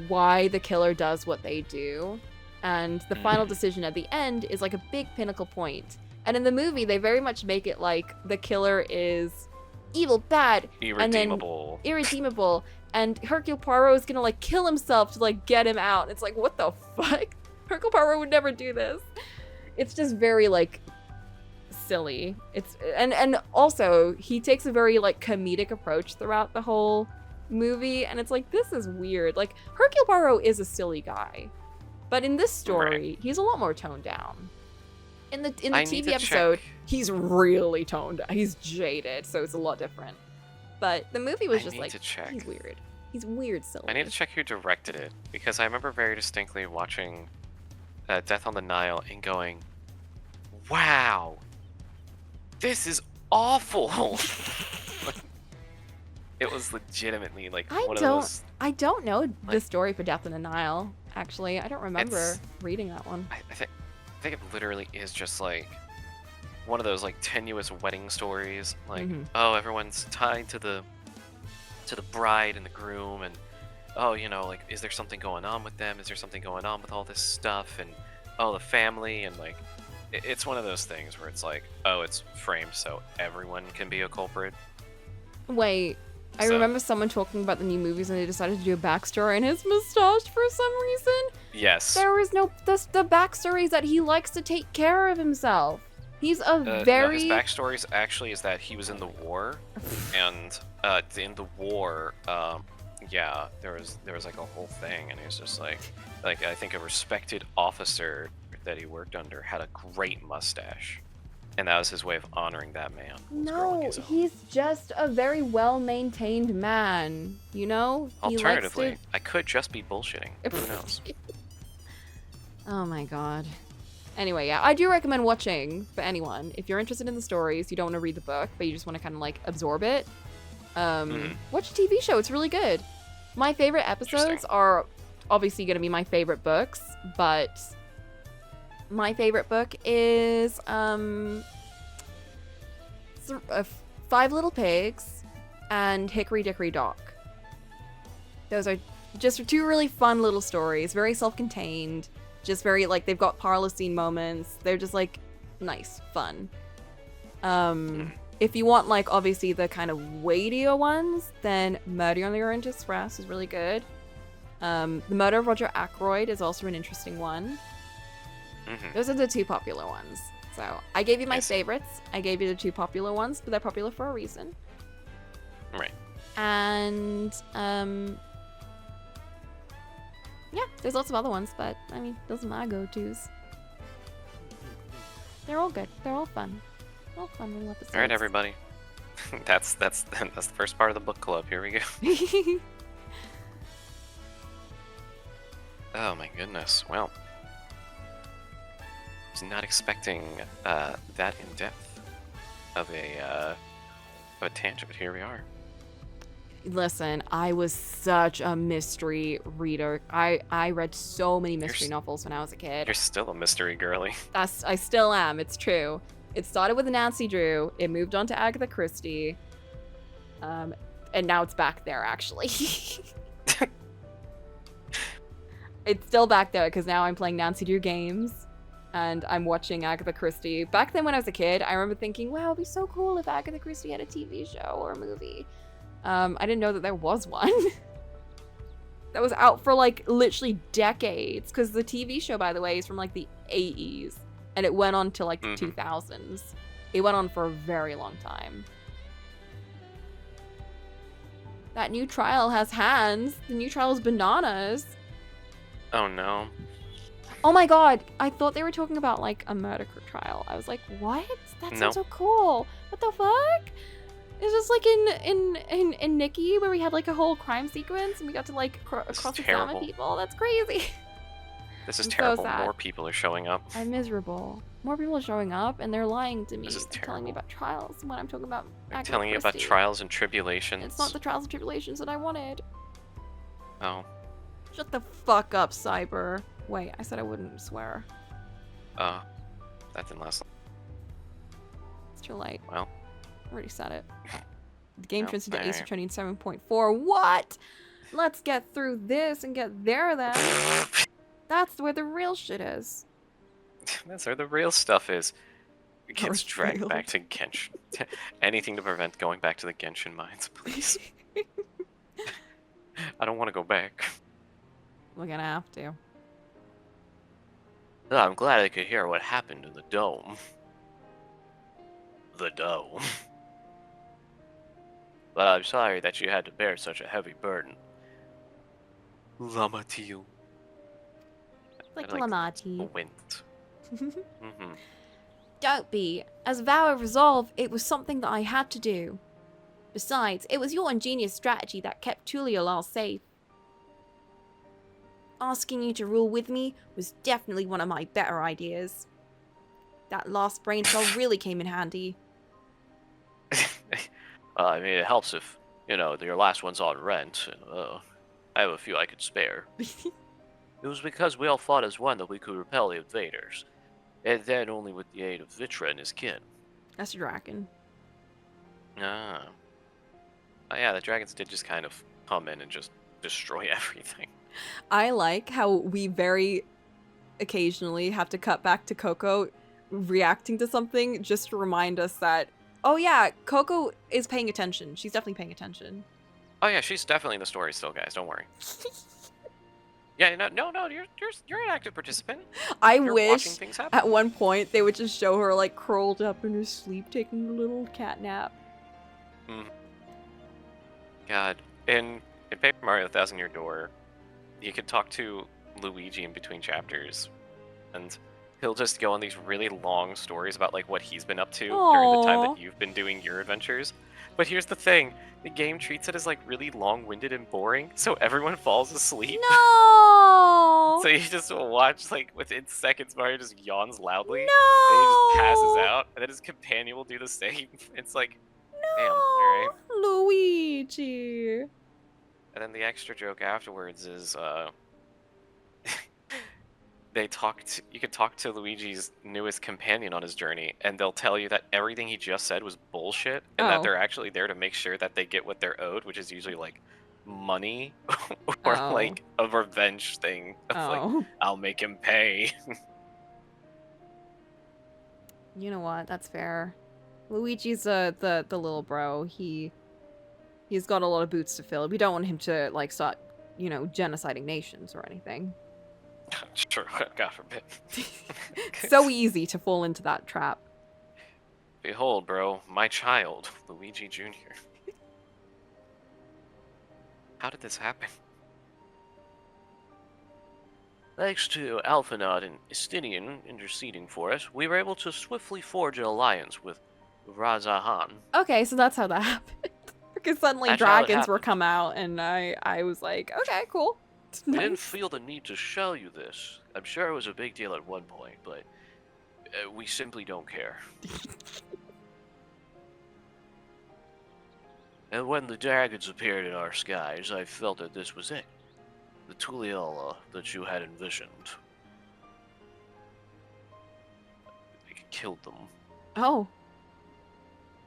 why the killer does what they do. And the final decision at the end is like a big pinnacle point. And in the movie, they very much make it like the killer is evil, bad, Irredeemable. and then irredeemable. And Hercule Poirot is gonna like kill himself to like get him out. It's like, what the fuck? Hercule Poirot would never do this. It's just very like silly. It's and also he takes a very like comedic approach throughout the whole movie, and it's like, this is weird. Like, Hercule Poirot is a silly guy, but in this story, he's a lot more toned down. In the TV episode, he's really toned down. He's jaded, so it's a lot different. But the movie was just like, he's weird. He's weird silly. I need to check who directed it, because I remember very distinctly watching Death on the Nile and going, wow, this is awful. It was legitimately like one of those. I don't know the story for Death on the Nile, actually. I don't remember reading that one. I think it literally is just like one of those like tenuous wedding stories. Like, oh, everyone's tied to the bride and the groom, and oh, you know, like, is there something going on with them? Is there something going on with all this stuff? And oh, the family, and like, it's one of those things where it's like, oh, it's framed so everyone can be a culprit. Wait, I remember someone talking about the new movies and they decided to do a backstory on his mustache for some reason. Yes. There was no... The backstory is that he likes to take care of himself. He's a very... No, his backstory actually is that he was in the war, and in the war, yeah, there was like a whole thing, and he was just like I think a respected officer that he worked under had a great mustache, and that was his way of honoring that man. No, he's just a very well-maintained man, you know? Alternatively, I could just be bullshitting. Who knows? Oh my god. Anyway, yeah, I do recommend watching for anyone. If you're interested in the stories, you don't want to read the book, but you just want to kind of like absorb it, watch a TV show. It's really good. My favorite episodes are obviously going to be my favorite books, but my favorite book is Five Little Pigs and Hickory Dickory Dock. Those are just two really fun little stories, very self-contained, just very like, they've got parlor scene moments. They're just like nice, fun. If you want like obviously the kind of weightier ones, then Murder on the Orient Express is really good. The Murder of Roger Ackroyd is also an interesting one. Those are the two popular ones. So I gave you my favorites. I gave you the two popular ones, but they're popular for a reason. Right. And yeah, there's lots of other ones, but I mean, those are my go-tos. They're all good. They're all fun. All fun little episodes. All right, everybody. That's the first part of the book club. Here we go. Oh my goodness. Well, I was not expecting that in depth of a tangent, but here we are. Listen, I was such a mystery reader. I read so many mystery novels when I was a kid. You're still a mystery girly. I still am. It's true. It started with Nancy Drew. It moved on to Agatha Christie. And now it's back there, actually. It's still back there because now I'm playing Nancy Drew games and I'm watching Agatha Christie. Back then when I was a kid, I remember thinking, wow, it'd be so cool if Agatha Christie had a TV show or a movie. I didn't know that there was one. That was out for like literally decades, because the TV show, by the way, is from like the 80s and it went on to like the 2000s. It went on for a very long time. That new trial has hands. The new trial is bananas. Oh no. Oh my god, I thought they were talking about like a murder trial. I was like, what? That sounds so cool. What the fuck? It's just like in Nikki, where we had like a whole crime sequence and we got to like cross-examine terrible. people. That's crazy. This is I'm so terrible. sad. More people are showing up. I'm miserable. More people are showing up and they're lying to me, This is telling me terrible. about trials when I'm talking about They're Agatha telling you about Christie. trials and tribulations. It's not the trials and tribulations that I wanted. Oh. Shut the fuck up, Cyber. Wait, I said I wouldn't swear. That didn't last long. It's too late. Well. I already said it. The game Oh, turns into Ace alright. Attorney 7.4. What? Let's get through this and get there then. That's where the real shit is. That's where the real stuff is. It gets North dragged Field. back to Genshin. Anything to prevent going back to the Genshin mines, please. I don't want to go back. We're gonna have to. Well, I'm glad I could hear what happened in the dome. The dome. But I'm sorry that you had to bear such a heavy burden. Lamatil. Like I like Lamati. Wint. Mm-hmm. Don't be. As a vow of resolve, it was something that I had to do. Besides, it was your ingenious strategy that kept Tuliolal safe. Asking you to rule with me was definitely one of my better ideas. That last brain cell really came in handy. I mean, it helps if, your last one's on rent. I have a few I could spare. It was because we all fought as one that we could repel the invaders. And then only with the aid of Vitra and his kin. That's a dragon. Ah. Oh, yeah, the dragons did just kind of come in and just destroy everything. I like how we very occasionally have to cut back to Coco reacting to something just to remind us that, oh yeah, Coco is paying attention. She's definitely paying attention. Oh yeah, she's definitely in the story still, guys. Don't worry. Yeah, no, you're an active participant. I You're wish watching things happen. at one point they would just show her like curled up in her sleep taking a little cat nap. God, in Paper Mario: The Thousand Year Door, you could talk to Luigi in between chapters, and he'll just go on these really long stories about like what he's been up to during the time Aw. that you've been doing your adventures. But here's the thing: the game treats it as like really long-winded and boring, so everyone falls asleep. No! So you just watch like within seconds, Mario just yawns loudly, and No! he just passes out, and then his companion will do the same. It's like, damn, alright. Luigi. And then the extra joke afterwards is, you could talk to Luigi's newest companion on his journey, and they'll tell you that everything he just said was bullshit, and that Oh. they're actually there to make sure that they get what they're owed, which is usually like money or Oh. like a revenge thing. Of like, Oh. I'll make him pay. You know what? That's fair. Luigi's the little bro. He's got a lot of boots to fill. We don't want him to like start, genociding nations or anything. Sure, God forbid. So easy to fall into that trap. Behold, bro, my child, Luigi Jr. How did this happen? Thanks to Alphanod and Estinian interceding for us, we were able to swiftly forge an alliance with Razahan. Okay, so that's how that happened. Because suddenly That's how it dragons were happened. come out, and I was like, okay, cool. We didn't Nice. feel the need to show you this. I'm sure it was a big deal at one point, but we simply don't care. And when the dragons appeared in our skies, I felt that this was it. The Tuliala that you had envisioned. They killed them. Oh,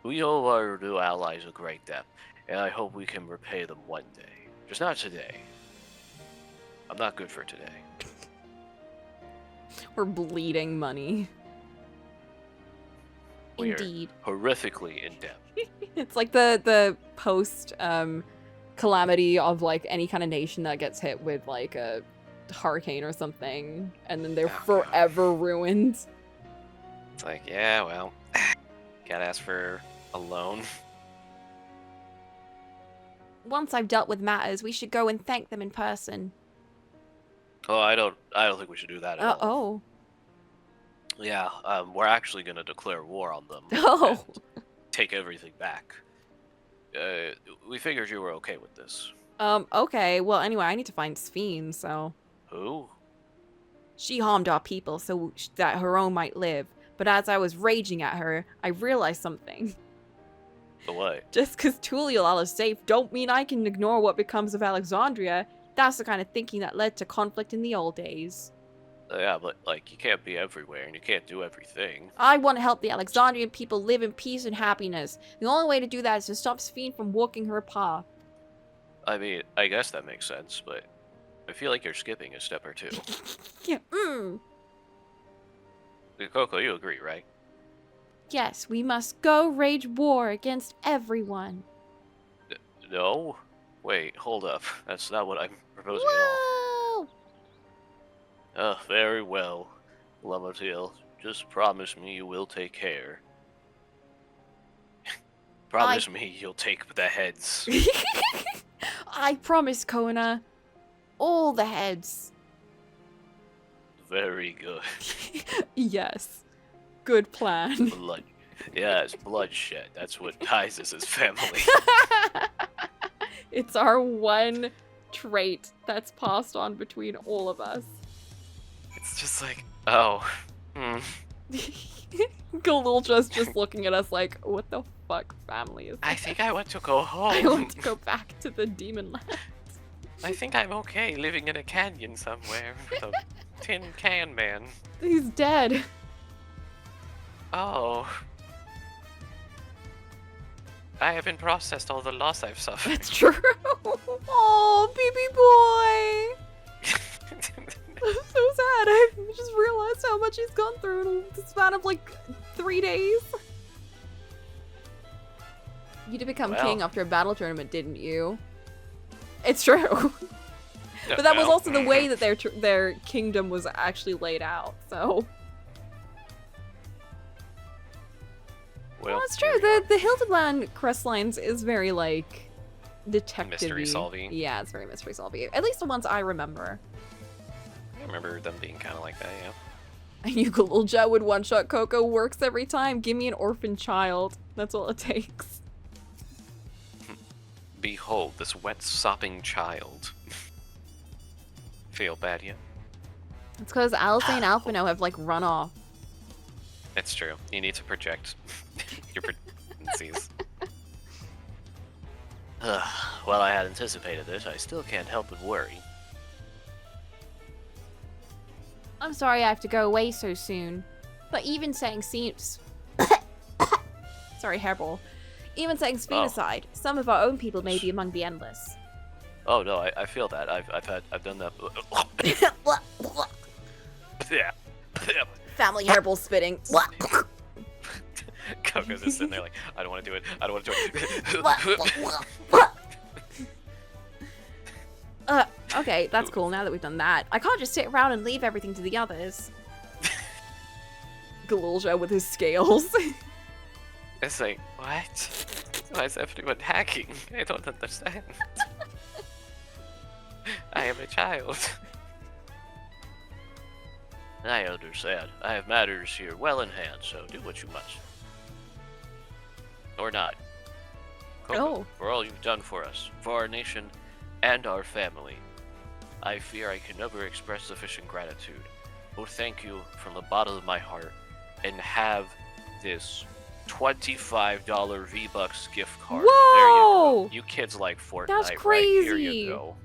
We owe our new allies a great debt, and I hope we can repay them one day. Just not today. I'm not good for today. we're bleeding money. We're Indeed. horrifically in debt. It's like the post calamity of like any kind of nation that gets hit with like a hurricane or something, and then they're Oh, God. forever ruined. It's like, yeah, well, gotta ask for a loan. Once I've dealt with matters, we should go and thank them in person. Oh, I don't think we should do that at all. Oh. Yeah, we're actually gonna declare war on them. Oh. and take everything back. We figured you were okay with this. Okay. Well, anyway, I need to find Sphene, so... Who? She harmed our people so that her own might live. But as I was raging at her, I realized something. What? Just because Tulial is safe don't mean I can ignore what becomes of Alexandria. That's the kind of thinking that led to conflict in the old days. Yeah, but, like, you can't be everywhere and you can't do everything. I want to help the Alexandrian people live in peace and happiness. The only way to do that is to stop Sphene from walking her path. I mean, I guess that makes sense, but I feel like you're skipping a step or two. Yeah, Coco, you agree, right? Yes, we must go wage war against everyone. No? Wait, hold up. That's not what I'm proposing at all. Whoa! Very well. Lamotil, just promise me you will take care. Promise me you'll take the heads. I promise, Kona. All the heads. Very good. Yes. Good plan. Blood. Yes, bloodshed. That's what ties us as family. It's our one trait that's passed on between all of us. It's just like, oh, Galool just looking at us like, what the fuck family is I this? think I want to go home. I want to go back to the demon land. I think I'm okay living in a canyon somewhere with a tin can man. He's dead. Oh. I haven't processed all the loss I've suffered. That's true. Oh, baby boy. I'm so sad. I just realized how much he's gone through in the span of like 3 days. You did become Well. king after a battle tournament, didn't you? It's true. But that was also the way that their kingdom was actually laid out, so... Well, Well, it's true. The Hildebrand crest lines is very, like, detective-y. Mystery-solvey. Yeah, it's very mystery-solvey. At least the ones I remember. I remember them being kind of like that, yeah. I knew Galool would one-shot Coco. Works every time. Give me an orphan child. That's all it takes. Behold, this wet, sopping child. Feel bad yet? It's because Alice and Alphino have, like, run off. It's true. You need to project your pregnancies. While I had anticipated this, I still can't help but worry. I'm sorry I have to go away so soon. But even setting seems... Sorry, hairball. Even setting Sphene aside, some of our own people may be among the endless. Oh no, I feel that. I've done that. Yeah. Family hairball spitting. Coco's just sitting there like, I don't want to do it. I don't want to do it. Okay, that's cool now that we've done that. I can't just sit around and leave everything to the others. Galool with his scales. It's like, what? Why is everyone hacking? I don't understand. I am a child. I understand. I have matters here well in hand, so do what you must. Or not. Coco, Oh. for all you've done for us, for our nation, and our family, I fear I can never express sufficient gratitude. Oh, thank you from the bottom of my heart, and have this $25 V-Bucks gift card. Whoa! There you go. You kids like Fortnite, That's right? Here crazy. you go.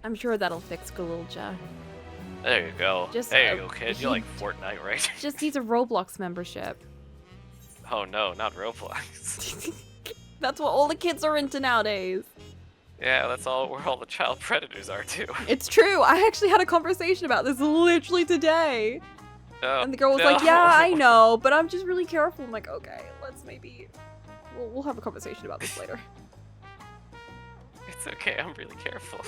I'm sure that'll fix Galool. There you go. Just, there you go, kid. You like Fortnite, right? Just needs a Roblox membership. Oh no, not Roblox. That's what all the kids are into nowadays. Yeah, that's all where all the child predators are too. It's true. I actually had a conversation about this literally today. Oh, And the girl was no. like, yeah, I know, but I'm just really careful. I'm like, okay, let's maybe... We'll have a conversation about this later. It's okay, I'm really careful.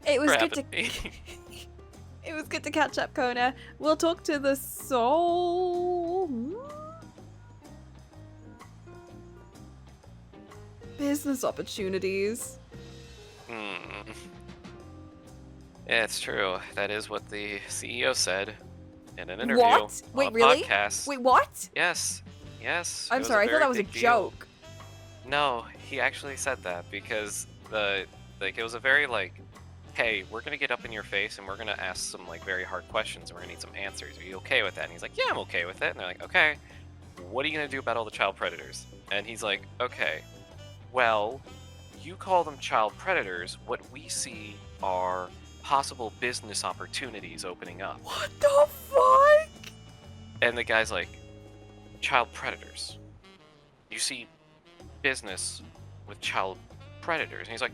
It was For good to... apathy. It was good to catch up, Kona. We'll talk to the soul... Business opportunities. Yeah, it's true. That is what the CEO said in an interview What? Wait, on a really? podcast. Wait, what? Yes. Yes. it I'm was sorry, I thought very that was a big deal. joke. No, he actually said that because it was a very like, hey, we're gonna get up in your face and we're gonna ask some like very hard questions and we're gonna need some answers. Are you okay with that? And he's like, yeah, I'm okay with it. And they're like, okay, what are you gonna do about all the child predators? And he's like, okay, well, you call them child predators. What we see are possible business opportunities opening up. What the fuck? And the guy's like, child predators. You see business with child predators. And he's like,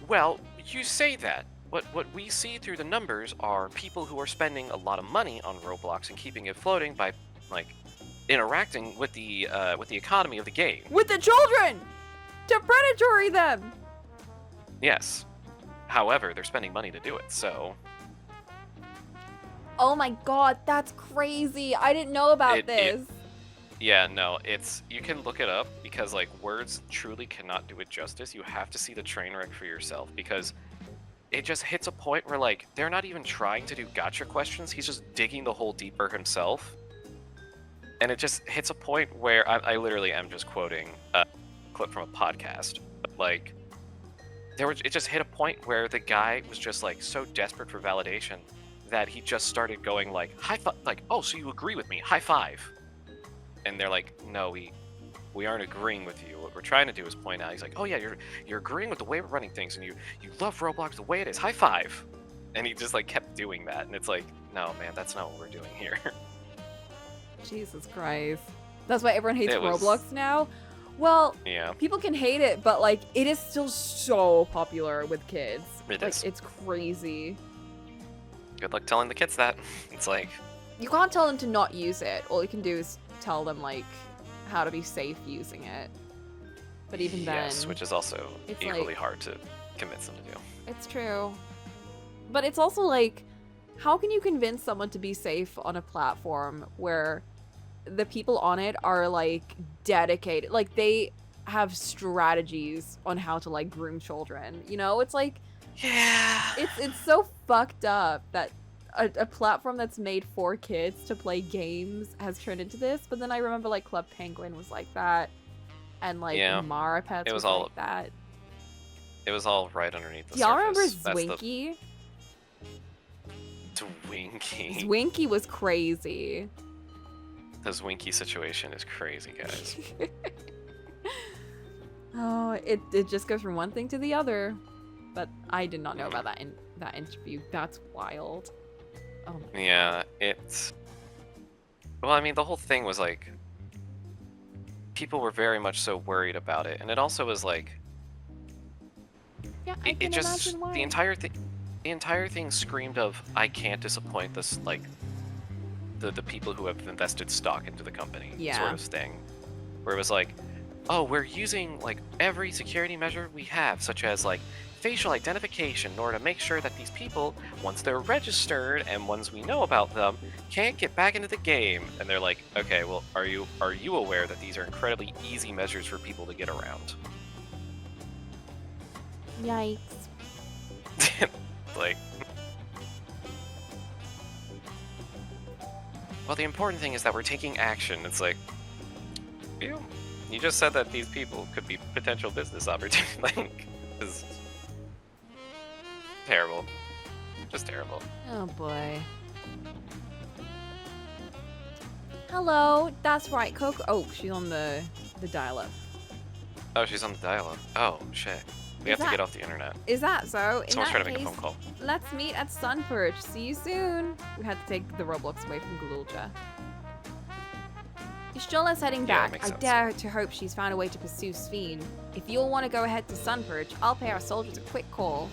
well, you say that. What we see through the numbers are people who are spending a lot of money on Roblox and keeping it floating by, like, interacting with the economy of the game. With the children! To predatory them! Yes. However, they're spending money to do it, so... Oh my god, that's crazy. I didn't know about this. Yeah, no, you can look it up because like words truly cannot do it justice. You have to see the train wreck for yourself because it just hits a point where like they're not even trying to do gotcha questions. He's just digging the hole deeper himself. And it just hits a point where I literally am just quoting a clip from a podcast. But like it just hit a point where the guy was just like so desperate for validation that he just started going like high five, like, oh, so you agree with me, high five. And they're like, no, we aren't agreeing with you. What we're trying to do is point out. He's like, oh yeah, you're agreeing with the way we're running things, and you love Roblox the way it is. High five. And he just like kept doing that, and it's like, no, man, that's not what we're doing here. Jesus Christ. That's why everyone hates It was- Roblox now? Well, Yeah, people can hate it, but like, it is still so popular with kids. It like, is. It's crazy. good luck telling the kids that. It's like, You can't tell them to not use it. All you can do is tell them like how to be safe using it. But even yes, then, which is also it's equally like- hard to convince them to do. it's true. But it's also like, how can you convince someone to be safe on a platform where the people on it are like dedicated, like they have strategies on how to like groom children, you know? It's like, Yeah. it's so fucked up that a platform that's made for kids to play games has turned into this. But then I remember like Club Penguin was like that, and like Yeah. Maripets It was was all- like that. It was all right underneath the Do y'all remember surface. That's the Zwinky? Zwinky. Zwinky was crazy. The Zwinky situation is crazy, guys. Oh, it just goes from one thing to the other. But I did not know about that in that interview. That's wild. Oh my Yeah, it's... Well, I mean, the whole thing was like... People were very much so worried about it. And it also was like... yeah, I It can just... imagine why. The entire thing screamed of, I can't disappoint this, like... The people who have invested stock into the company Yeah. sort of thing. Where it was like, oh, we're using, like, every security measure we have, such as, like, facial identification in order to make sure that these people, once they're registered and once we know about them, can't get back into the game. And they're like, okay, well, are you aware that these are incredibly easy measures for people to get around? Yikes. Like... Well, the important thing is that we're taking action. It's like, you just said that these people could be potential business opportunities. Like, it's terrible. Just terrible. Oh boy. Hello, that's right, Coco. Oh, she's on the dial-up. Oh, she's on the dial-up. Oh, shit. We Is have to get that- off the internet. Is that so? In Someone's that trying to make a case, phone call. let's meet at Sunperch. See you soon. We had to take the Roblox away from Galoolja. Ishtola's heading Yeah, back. makes I sense. dare to hope she's found a way to pursue Sphene. If you'll want to go ahead to Sunperch, I'll pay our soldiers a quick call.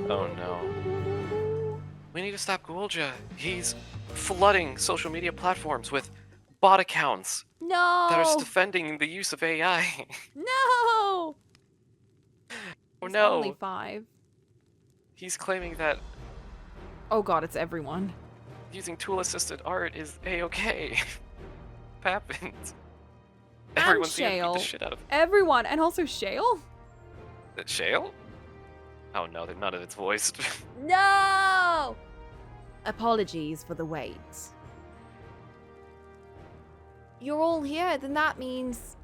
Oh no. We need to stop Gulja. He's flooding social media platforms with bot accounts No! that are defending the use of AI. No! Oh It's no. only 5. He's claiming that Oh god, it's everyone. using tool-assisted art is a-okay. Happened. And Everyone's gonna beat Shale. the shit out of Everyone, and also Shale? Shale? Oh no, none of it's voiced. No! Apologies for the wait. You're all here, then that means...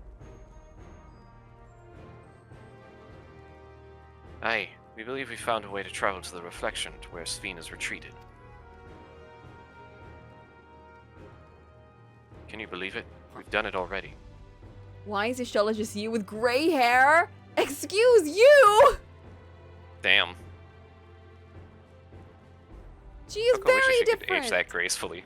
Aye, we believe we found a way to travel to the reflection to where Sphene is retreated. Can you believe it? We've done it already. Why is Y'shtola just you with grey hair? Excuse you! Damn. She is Coco, I wish very you could different. age that gracefully.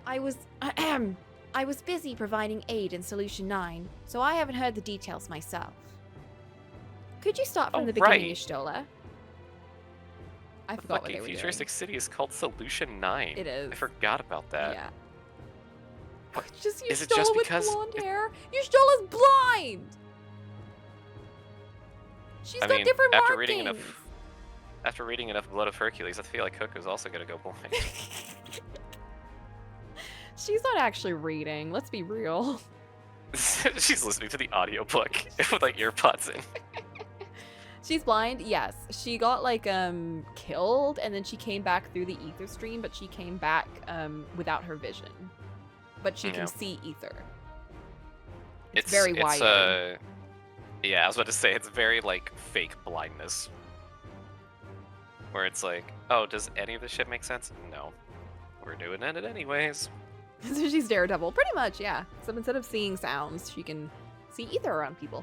I was busy providing aid in Solution 9, so I haven't heard the details myself. Could you start from Oh, the beginning, right. Y'shtola? I The forgot what they fucking were doing. futuristic city is called Solution 9. It is. I forgot about that. Yeah. What- It's just is it Y'shtola just with because blonde hair. Y'shtola's blind! She's I got mean, different after markings. reading enough Blood of Hercules, I feel like Coco's also gonna go blind. She's not actually reading, let's be real. She's listening to the audiobook with like earpods in. She's blind, yes. She got like killed and then she came back through the ether stream, but she came back without her vision. But she Yeah. can see ether. It's very wide. Yeah, I was about to say it's very like fake blindness. Where it's like, oh, does any of this shit make sense? No. We're doing it anyways. So she's Daredevil, pretty much, yeah. So instead of seeing sounds, she can see ether around people.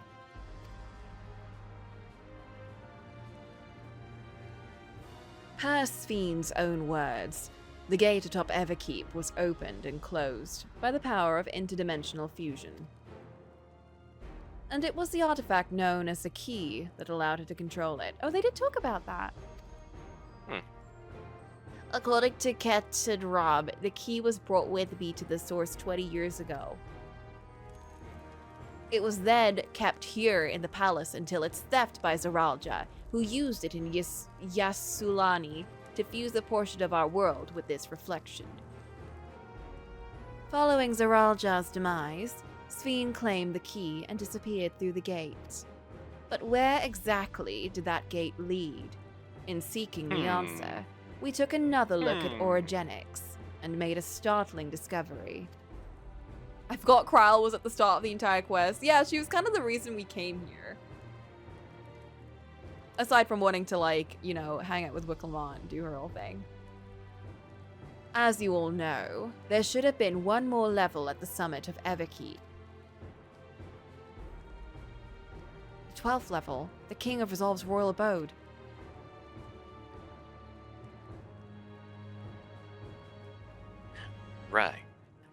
Per Sphene's own words, the gate atop Everkeep was opened and closed by the power of interdimensional fusion. And it was the artifact known as the key that allowed her to control it. Oh, they did talk about that. According to Ket and Rob, the key was brought with me to the source 20 years ago. It was then kept here in the palace until its theft by Zaralja, who used it in Yasulani to fuse a portion of our world with this reflection. Following Zaralja's demise, Sphene claimed the key and disappeared through the gate. But where exactly did that gate lead? In seeking the answer, we took another look at orogenics and made a startling discovery. I forgot Kryl was at the start of the entire quest. Yeah, she was kind of the reason we came here. Aside from wanting to, like, you know, hang out with Wicklemon and do her whole thing. As you all know, there should have been one more level at the summit of Everkeep. The 12th level, the King of Resolve's royal abode. Right.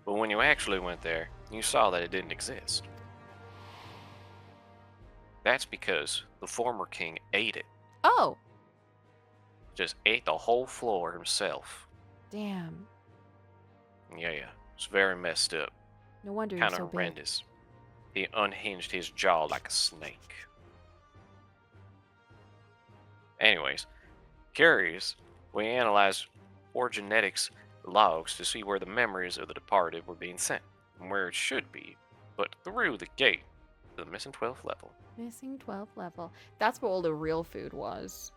But when you actually went there, you saw that it didn't exist. That's because the former king ate it. Oh, Just ate the whole floor himself. damn. Yeah. It's very messed up. No wonder Kind he's of so big. horrendous. He unhinged his jaw like a snake. Anyways, curious, we analyzed orogenics logs to see where the memories of the departed were being sent, and where it should be, but through the gate to the missing 12th level. Missing 12th level. That's where all the real food was.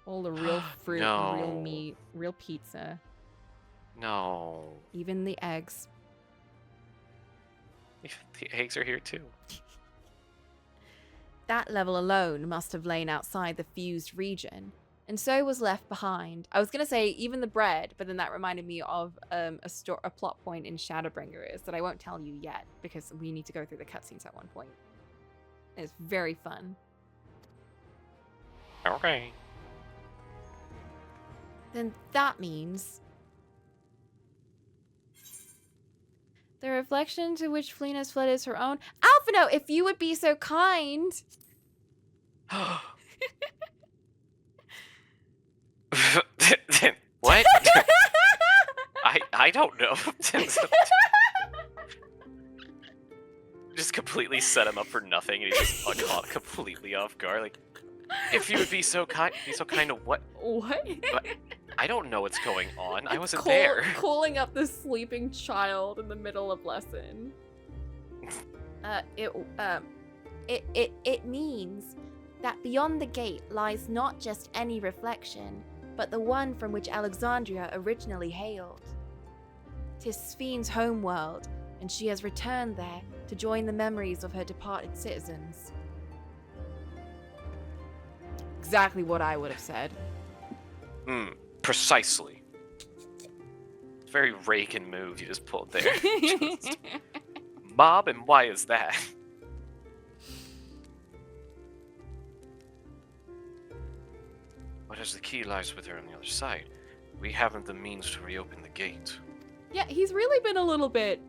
All the real fruit, No. real meat, real pizza. No. Even the eggs. The eggs are here too. That level alone must have lain outside the fused region, and so was left behind. I was going to say even the bread, but then that reminded me of a plot point in Shadowbringers that I won't tell you yet, because we need to go through the cutscenes at one point. It's very fun. Okay. Then that means the reflection to which Sphene has fled is her own. Alphino, if you would be so kind. What? I don't know. Just completely set him up for nothing, and he's just caught completely off guard. Like, if you would be so kind of what? What? I don't know what's going on. I It's wasn't there. Calling up this sleeping child in the middle of lesson. It means that beyond the gate lies not just any reflection, but the one from which Alexandria originally hailed. 'Tis Sphene's homeworld, and she has returned there to join the memories of her departed citizens. Exactly what I would have said. Precisely. Very Reagan move you just pulled there. Just, Mob, and why is that? But as the key lies with her on the other side, we haven't the means to reopen the gate. Yeah, he's really been a little bit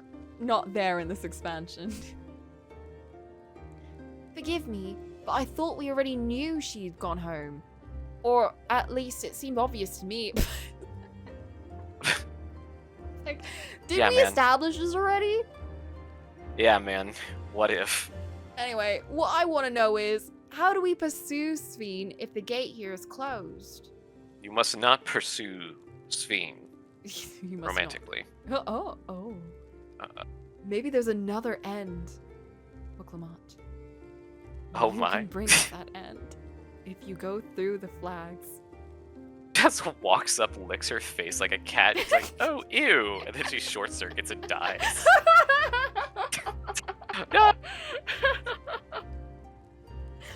not there in this expansion. Forgive me, but I thought we already knew she'd gone home. Or at least it seemed obvious to me. Like, Didn't we man. establish this already? Yeah, man. What if? Anyway, what I want to know is, how do we pursue Sphene if the gate here is closed? You must not pursue Sphene You must romantically. not. Oh. Uh, Maybe there's another end. Cocolamoco. Oh You my. can bring us that end if you go through the flags. Just walks up, licks her face like a cat. She's like, oh, ew. And then she short circuits and dies. No!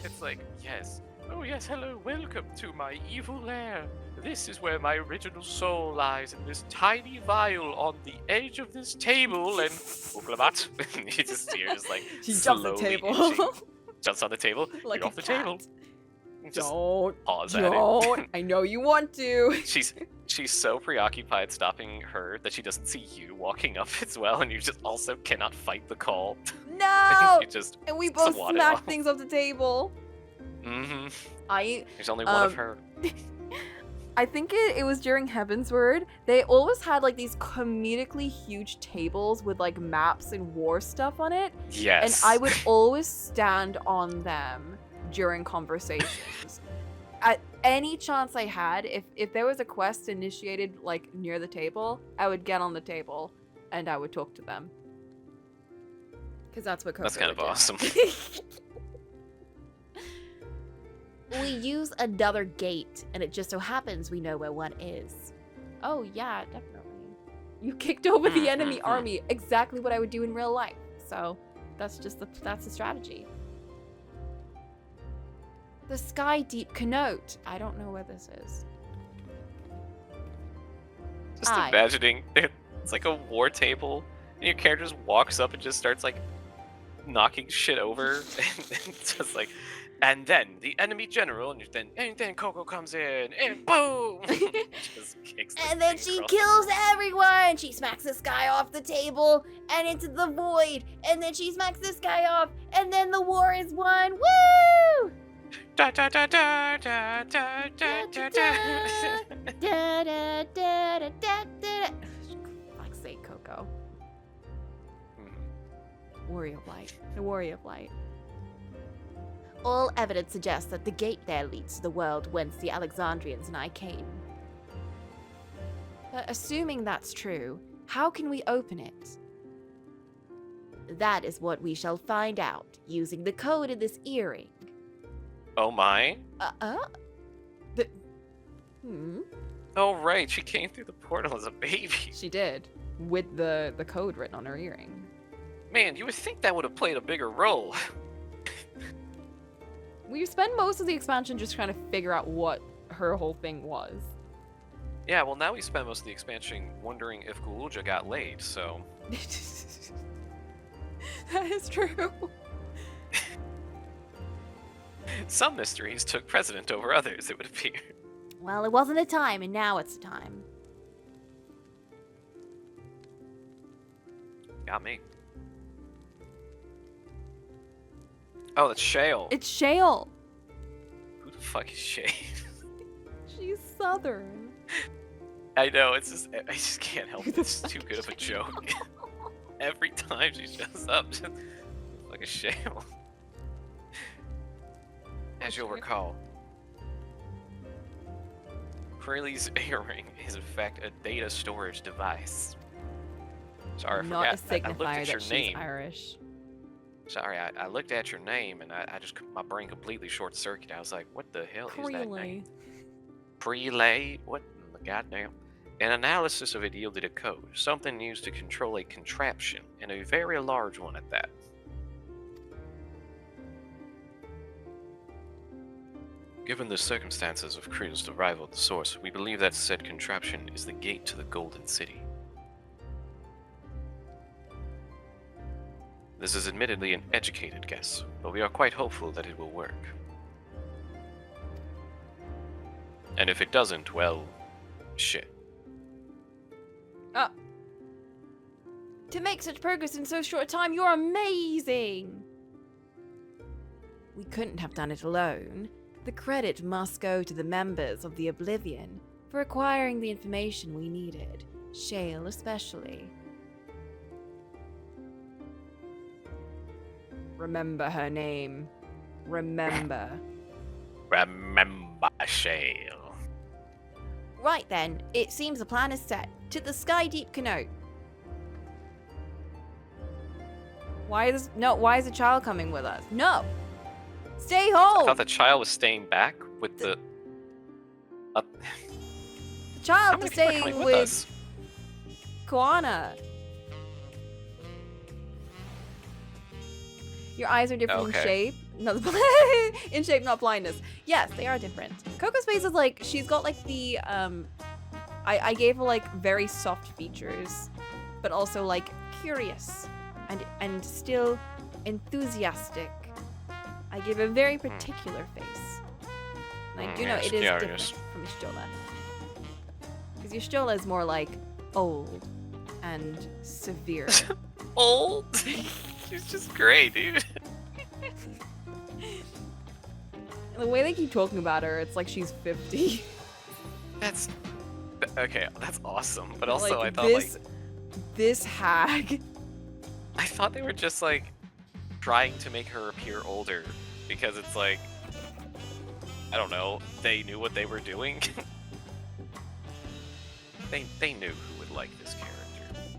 It's like, yes. Oh, yes, hello. Welcome to my evil lair. This is where my original soul lies in this tiny vial on the edge of this table. And Cocolamoco. You just see her just like She jumps the slowly table. inching. Jumps on the table. Like Get a off the cat. table. Just Don't. pause at Don't. it. I know you want to. She's so preoccupied stopping her that she doesn't see you walking up as well, and you just also cannot fight the call. No! You just And we both swat it smack off. things off the table. Mm-hmm. I There's only one of Um, her. I think it was during Heaven's Word. They always had like these comedically huge tables with like maps and war stuff on it. Yes. And I would always stand on them during conversations. At any chance I had, if there was a quest initiated like near the table, I would get on the table and I would talk to them. Because that's what That's Coco kind of would do. awesome. We use another gate, and it just so happens we know where one is. Oh yeah, definitely. You kicked over the enemy army. Exactly what I would do in real life. So that's the strategy. The Sky Deep Connote. I don't know where this is. Just I- imagining it's like a war table, and your character just walks up and just starts like knocking shit over, and just like, and then the enemy general, and then Coco comes in, and boom, just kicks. The And then thing she across. kills everyone! She smacks this guy off the table and into the void! And then she smacks this guy off, and then the war is won! Woo! Da, da, da, da, da, da, da, da, da. Da, da, da, da, da, da. Fuck's sake, Coco. Mhm. Warrior of Light. The Warrior of Light. All evidence suggests that the gate there leads to the world whence the Alexandrians and I came. But assuming that's true, how can we open it? That is what we shall find out, using the code in this earring. Oh my! The, hmm. Oh right, she came through the portal as a baby. She did. With the code written on her earring. Man, you would think that would have played a bigger role. We spend most of the expansion just trying to figure out what her whole thing was. Yeah, well now we spent most of the expansion wondering if Galool got laid, so... That is true. Some mysteries took precedent over others, it would appear. Well, it wasn't a time, and now it's a time. Got me. Oh, that's Shale. It's Shale. Who the fuck is Shale? She's Southern. I know, it's just... I just can't help it. It's too good of a joke. Every time she shows up, just... like a Shale. As you'll recall, Crayley's earring is in fact a data storage device. Sorry, I Not a forgot. I looked signifier at your that she's name. Irish. Sorry, I looked at your name and I just my brain completely short circuited. I was like, what the hell is that name? Prelay? What in the goddamn? An analysis of it yielded a code, something used to control a contraption, and a very large one at that. Given the circumstances of Krill's arrival at the source, we believe that said contraption is the gate to the Golden City. This is admittedly an educated guess, but we are quite hopeful that it will work. And if it doesn't, well, shit. To make such progress in so short a time, you're amazing! We couldn't have done it alone. The credit must go to the members of the Oblivion for acquiring the information we needed, Shale especially. Remember her name. Remember. Remember, Shale. Right then, it seems the plan is set. To the Sky Deep Canoe. Why is the child coming with us? No! Stay I home! thought the child was staying back with the... The How child many was people are staying coming with us? Koana. Your eyes are different in Okay. shape. No, in shape, not blindness. Yes, they are different. Coco's face is like, she's got like the, I gave her like very soft features, but also like curious and still enthusiastic. I gave a very particular face. And I do know yes, it is curious. different from Y'shtola. Because Y'shtola is more like old and severe. Old? She's just great, dude. The way they keep talking about her, it's like she's 50. That's... Okay, that's awesome. But also, Like, I thought, this hag. I thought they were just, like, trying to make her appear older. Because it's like... I don't know. They knew what they were doing. They knew who would like this character.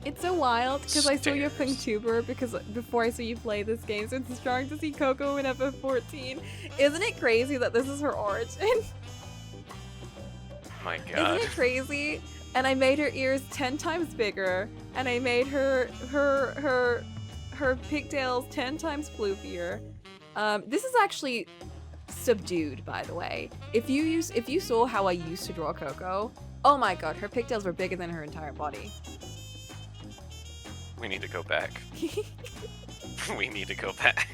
It's so wild because I saw your Stairs. Pinktuber because before I saw you play this game, so it's strong to see Coco in FF14. Isn't it crazy that this is her origin? My god. Isn't it crazy? And I made her ears 10 times bigger, and I made her pigtails 10 times floofier. This is actually subdued, by the way. If you saw how I used to draw Coco, oh my god, her pigtails were bigger than her entire body. We need to go back. We need to go back.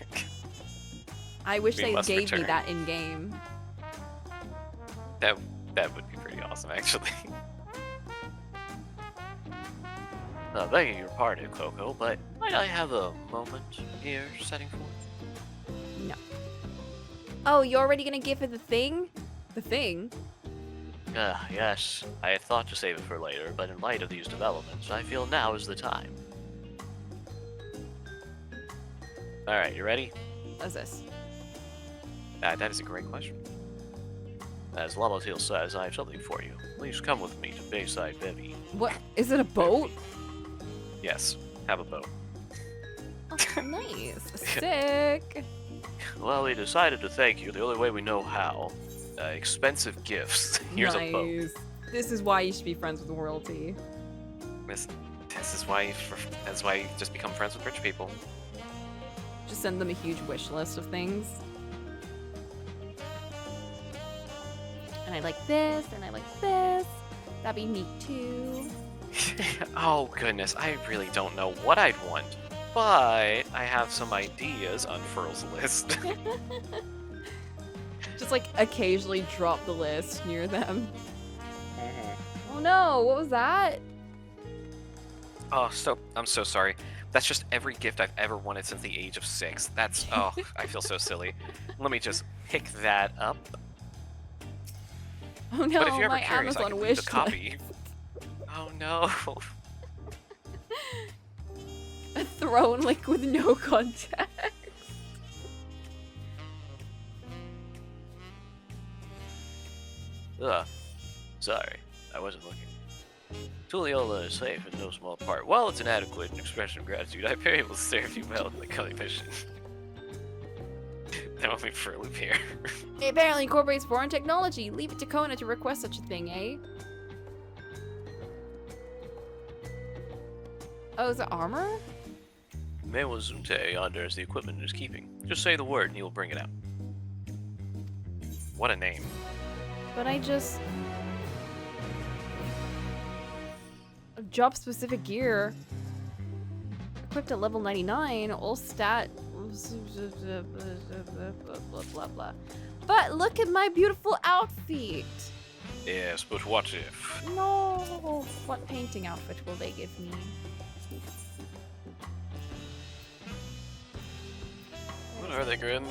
I wish We they must gave me return. that in game. That would be pretty awesome, actually. Begging your pardon, Coco, but might I have a moment here setting forth? No. Oh, you're already gonna give her the thing? The thing? Yes. I had thought to save it for later, but in light of these developments, I feel now is the time. Alright, you ready? What's this? That is a great question. As Lamotil says, I have something for you. Please come with me to Bayside Bevy. What? Is it a boat? Yes, have a boat. Oh, nice. Sick. Well, we decided to thank you the only way we know how. Expensive gifts. Here's a boat. Nice. This is why you should be friends with royalty. This is why you just become friends with rich people. Just send them a huge wish list of things. And I like this, and I like this. That'd be neat too. Oh goodness, I really don't know what I'd want, but I have some ideas on Furl's list. Just like occasionally drop the list near them. Oh no, what was that? Oh, I'm so sorry. That's just every gift I've ever wanted since the age of 6. That's, oh, I feel so silly. Let me just pick that up. Oh no, But if you're ever my curious, I Amazon can wish leave a list. copy. Oh no. A throne like with no context. Ugh. Sorry, I wasn't looking. Tuliola is safe in no small part. While it's inadequate in expression of gratitude, I appear able to serve you well in the coming mission. That won't be Fruit Loop here. It apparently incorporates foreign technology. Leave it to Kona to request such a thing, eh? Oh, is it armor? Mewa Zunte honors the equipment in his keeping. Just say the word and he will bring it out. What a name. But I just... Job specific gear. Equipped at level 99. All stat... Blah, blah, blah. But look at my beautiful outfit. Yes, but what if? No. What painting outfit will they give me? What are they, Grin?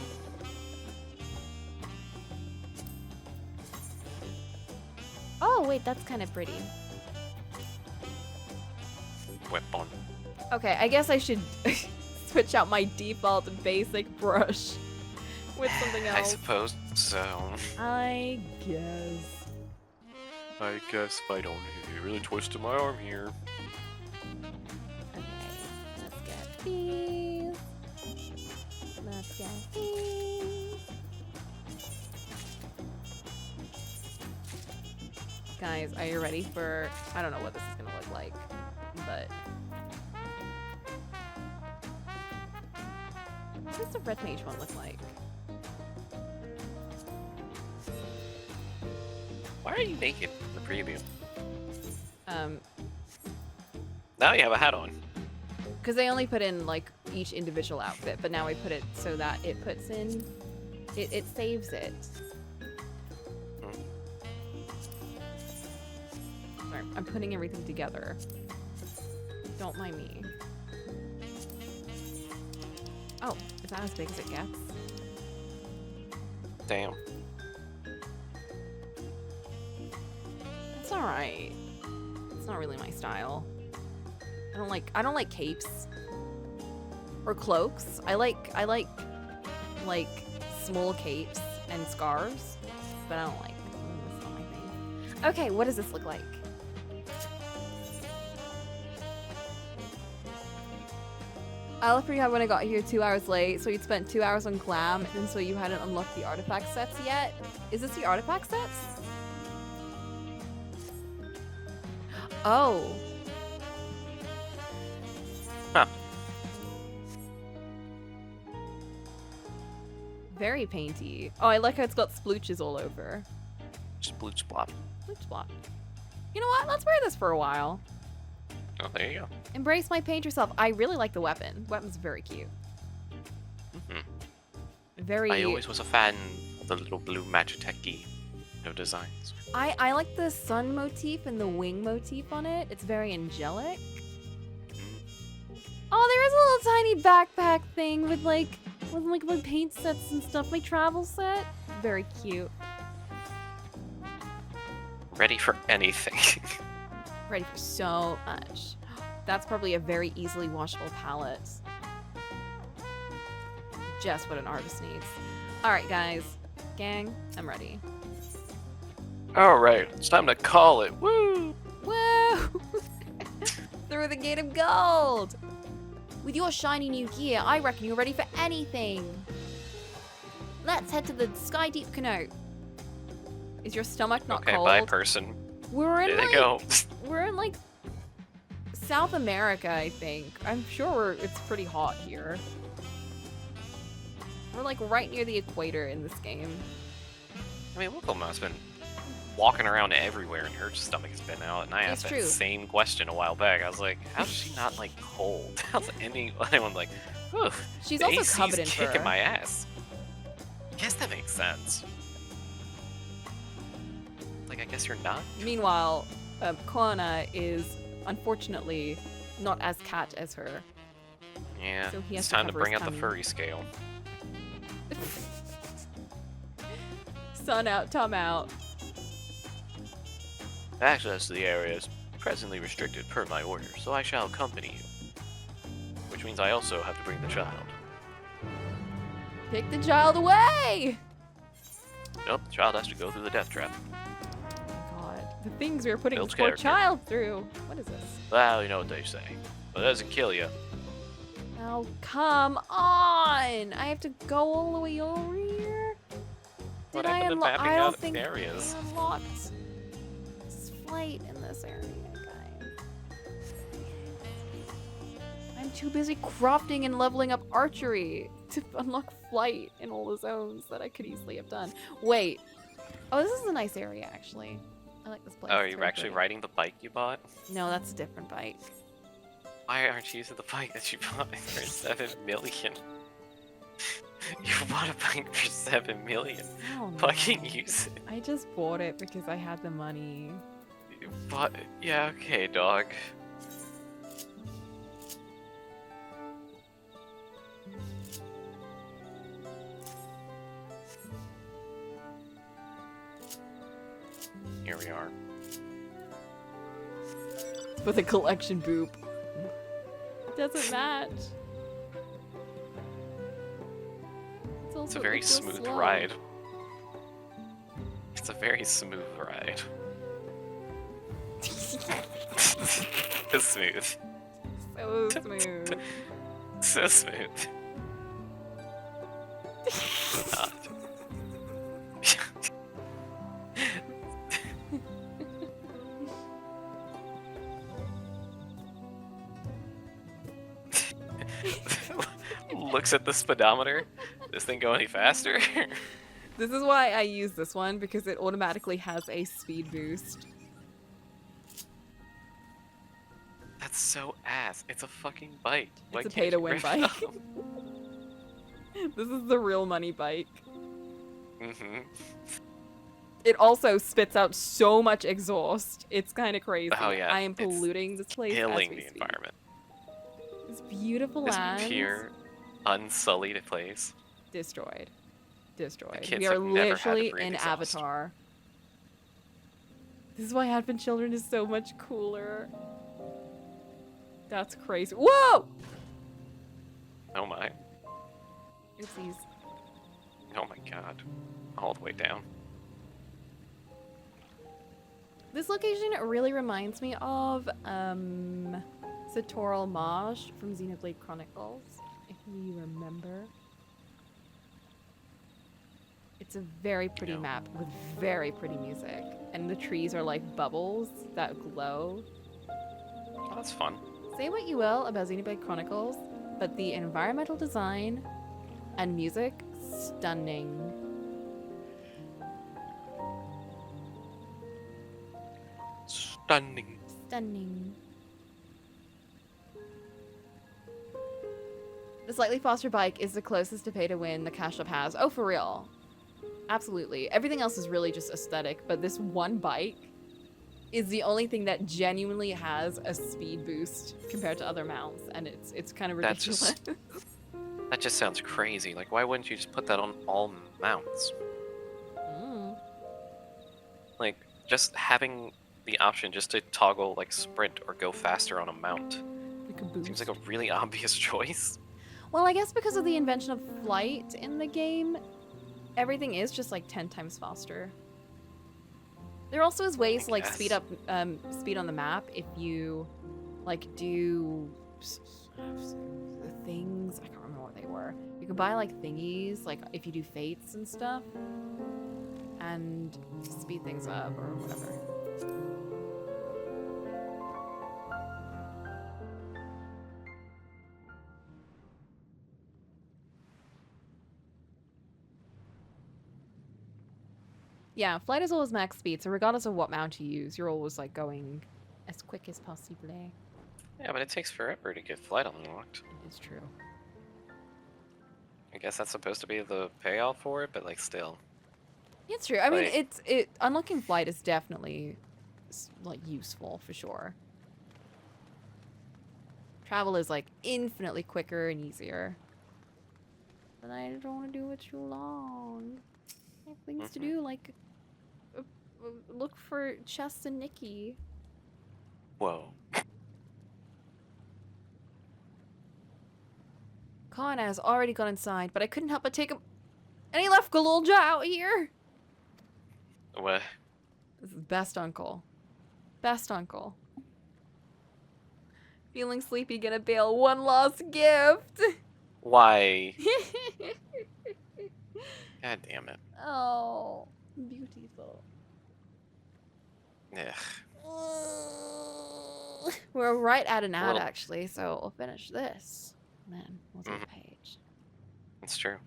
Oh, wait, that's kind of pretty. Weapon. Okay, I guess I should switch out my default basic brush with something I else. suppose so. I guess. I guess if I don't really twist my arm here. Okay, let's get these. Let's get these. Guys, are you ready for... I don't know what this is gonna look like, but... What does the red mage one look like? Why are you naked in the preview? Um, Now you have a hat on. because they only put in, like, each individual outfit, but now I put it so that it puts in... It saves it. Sorry, I'm putting everything together. Don't mind me. Oh, is that as big as it gets? Damn. It's alright. It's not really my style. I don't like capes. Or cloaks. I like small capes and scarves. But I don't like that's not my thing. Okay, what does this look like? I left pretty hard when I got here 2 hours late, so you'd spent 2 hours on Glam, and so you hadn't unlocked the artifact sets yet. Is this the artifact sets? Oh. Huh. Very painty. Oh, I like how it's got splooches all over. Sploot splot. Splooch spot. You know what? Let's wear this for a while. Oh, there you go. Embrace my paint yourself. I really like the weapon. Weapon's very cute. Mm-hmm. Very. I always was a fan of the little blue Magitech-y designs. I like the sun motif and the wing motif on it. It's very angelic. Oh, there is a little tiny backpack thing with like my paint sets and stuff. My travel set. Very cute. Ready for anything. Ready for so much. That's probably a very easily washable palette. Just what an artist needs. Alright, guys. Gang, I'm ready. Alright, it's time to call it. Woo! Woo! Through the gate of gold! With your shiny new gear, I reckon you're ready for anything. Let's head to the Sky Deep Canoe. Is your stomach not Okay, cold? bye, person. We're in There like, they go. We're in like South America, I think. I'm sure it's pretty hot here. We're like right near the equator in this game. I mean, Wilcoma's been walking around everywhere and her stomach has been out, and I asked It's that true. same question a while back. I was like, how's she not, like, cold? How's anyone like, ooh, She's the also AC's covered in kicking fur. my ass. Guess that makes sense. Like, I guess you're not? Meanwhile, Kona is unfortunately not as cat as her. Yeah, So he has it's to time to cover bring his out the tummy. furry scale. Sun out, Tom out. Access to the area is presently restricted per my order, so I shall accompany you. Which means I also have to bring the child. Take the child away! Nope, the child has to go through the death trap. Oh my god. The things we were putting Builds this poor character. child through. What is this? Well, you know what they say. If it doesn't kill you, Oh, come on! I have to go all the way over here? What Did I happened to unlock? mapping I don't out think areas? I unlocked flight in this area, guys. I'm too busy crafting and leveling up archery to unlock flight in all the zones that I could easily have done. Wait. Oh, this is a nice area, actually. I like this place. Oh, are It's you very actually pretty. riding the bike you bought? No, that's a different bike. Why aren't you using the bike that you bought for 7 million? You bought a bike for 7 million. Oh, no. Fucking use it. I just bought it because I had the money. You bought it. Yeah, okay, dog. Here we are. With a collection boop. It doesn't match. It's a very smooth ride. It's a very smooth ride. It's smooth. So smooth. So smooth. Not. Looks at the speedometer. This thing go any faster? This is why I use this one, because it automatically has a speed boost. That's so ass. It's a fucking bike. Why It's a can't you pay-to-win rip it bike. up? This is the real money bike. Mhm. It also spits out so much exhaust. It's kind of crazy. Oh, yeah, I am it's polluting this place as Killing we the speak. environment. This beautiful This land. pure, unsullied place. Destroyed. Destroyed. kids We are have never had to literally breathe in exhaust. Avatar. This is why Advent Children is so much cooler. That's crazy. Whoa! Oh my. Oopsies. Oh my god. All the way down. This location really reminds me of Satoral Marsh from Xenoblade Chronicles, if you remember. It's a very pretty No. map with very pretty music, and the trees are like bubbles that glow. Oh, that's fun. Say what you will about Xenoblade Chronicles, but the environmental design and music, stunning. Stunning. Stunning. The slightly faster bike is the closest to pay to win the Cash Up has. Oh, for real. Absolutely. Everything else is really just aesthetic, but this one bike is the only thing that genuinely has a speed boost compared to other mounts, and it's kind of That's ridiculous. just- That just sounds crazy. Like, why wouldn't you just put that on all mounts? Mm. Like, just having the option just to toggle, like, sprint or go faster on a mount. Like a boost. Seems like a really obvious choice. Well, I guess because of the invention of flight in the game, everything is just like 10 times faster. There also is ways to like speed guess. up speed on the map if you like do things. I can't remember what they were. You can buy like thingies, like if you do fates and stuff, and speed things up or whatever. Yeah, flight is always max speed, so regardless of what mount you use, you're always like going as quick as possible. Yeah, but it takes forever to get flight unlocked. It's true. I guess that's supposed to be the payoff for it, but like still. It's true. I mean, Like- unlocking flight is definitely like useful for sure. Travel is like infinitely quicker and easier. But I don't want to do it too long. I have things to do, like look for Chess and Nikki. Whoa. Khan has already gone inside, but I couldn't help but take him. And he left Galulja out here. What? This is best uncle. Best uncle. Feeling sleepy, gonna bail one last gift. Why? God damn it. Oh, beautiful. Ugh. We're right at an ad, Little- actually, so we'll finish this. And then we'll do a page. It's true.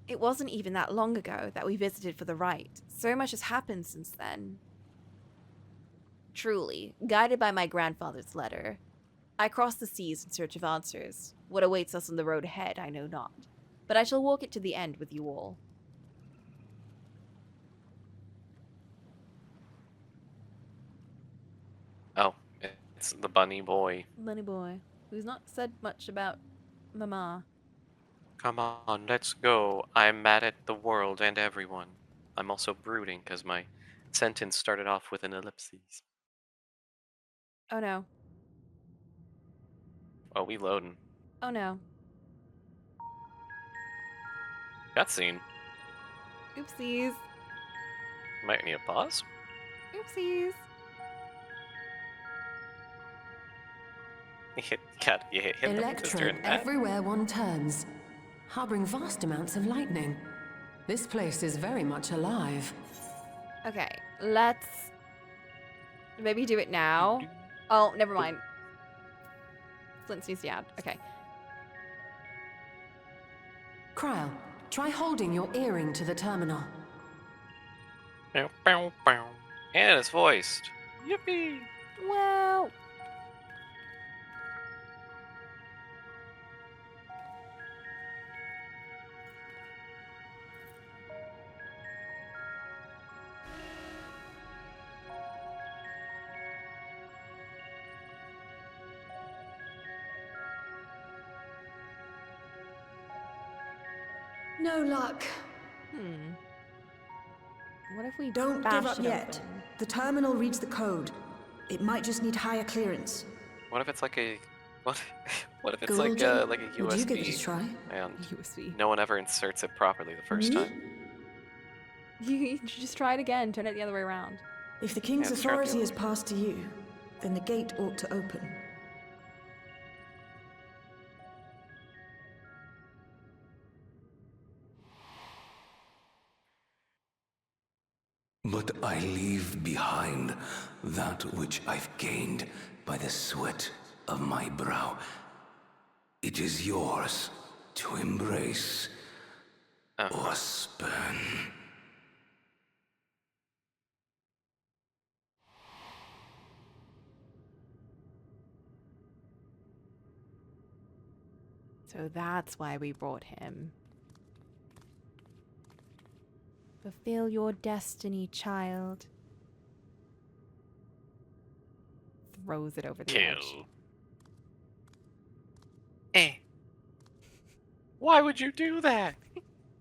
It wasn't even that long ago that we visited for the rite. So much has happened since then. Truly, guided by my grandfather's letter, I crossed the seas in search of answers. What awaits us on the road ahead, I know not. But I shall walk it to the end with you all. Oh, it's the bunny boy. Bunny boy, who's not said much about Mama. Come on, let's go. I'm mad at the world and everyone. I'm also brooding because my sentence started off with an ellipses. Oh no. Oh, we loading. Oh no. Cutscene. Oopsies. Might need a pause. Oopsies. You hit him Electrode everywhere one turns, harboring vast amounts of lightning. This place is very much alive. Okay, let's maybe do it now. Oh, never mind. Flint needs the ad. Okay. Kryl, try holding your earring to the terminal. Bow, bow, bow. And it's voiced. Yippee! Wow. No luck. What if we Don't bash give up it yet. open? The terminal reads the code. It might just need higher clearance. What if it's like a what? What if it's Galool, like a USB? would you give it a try? And USB. no one ever inserts it properly the first Me? time. You should just try it again. Turn it the other way around. If the king's Yeah, it's true. authority is passed to you, then the gate ought to open. But I leave behind that which I've gained by the sweat of my brow. It is yours to embrace or spurn. So that's why we brought him. Fulfill your destiny, child. Throws it over the edge. Kill. Why would you do that?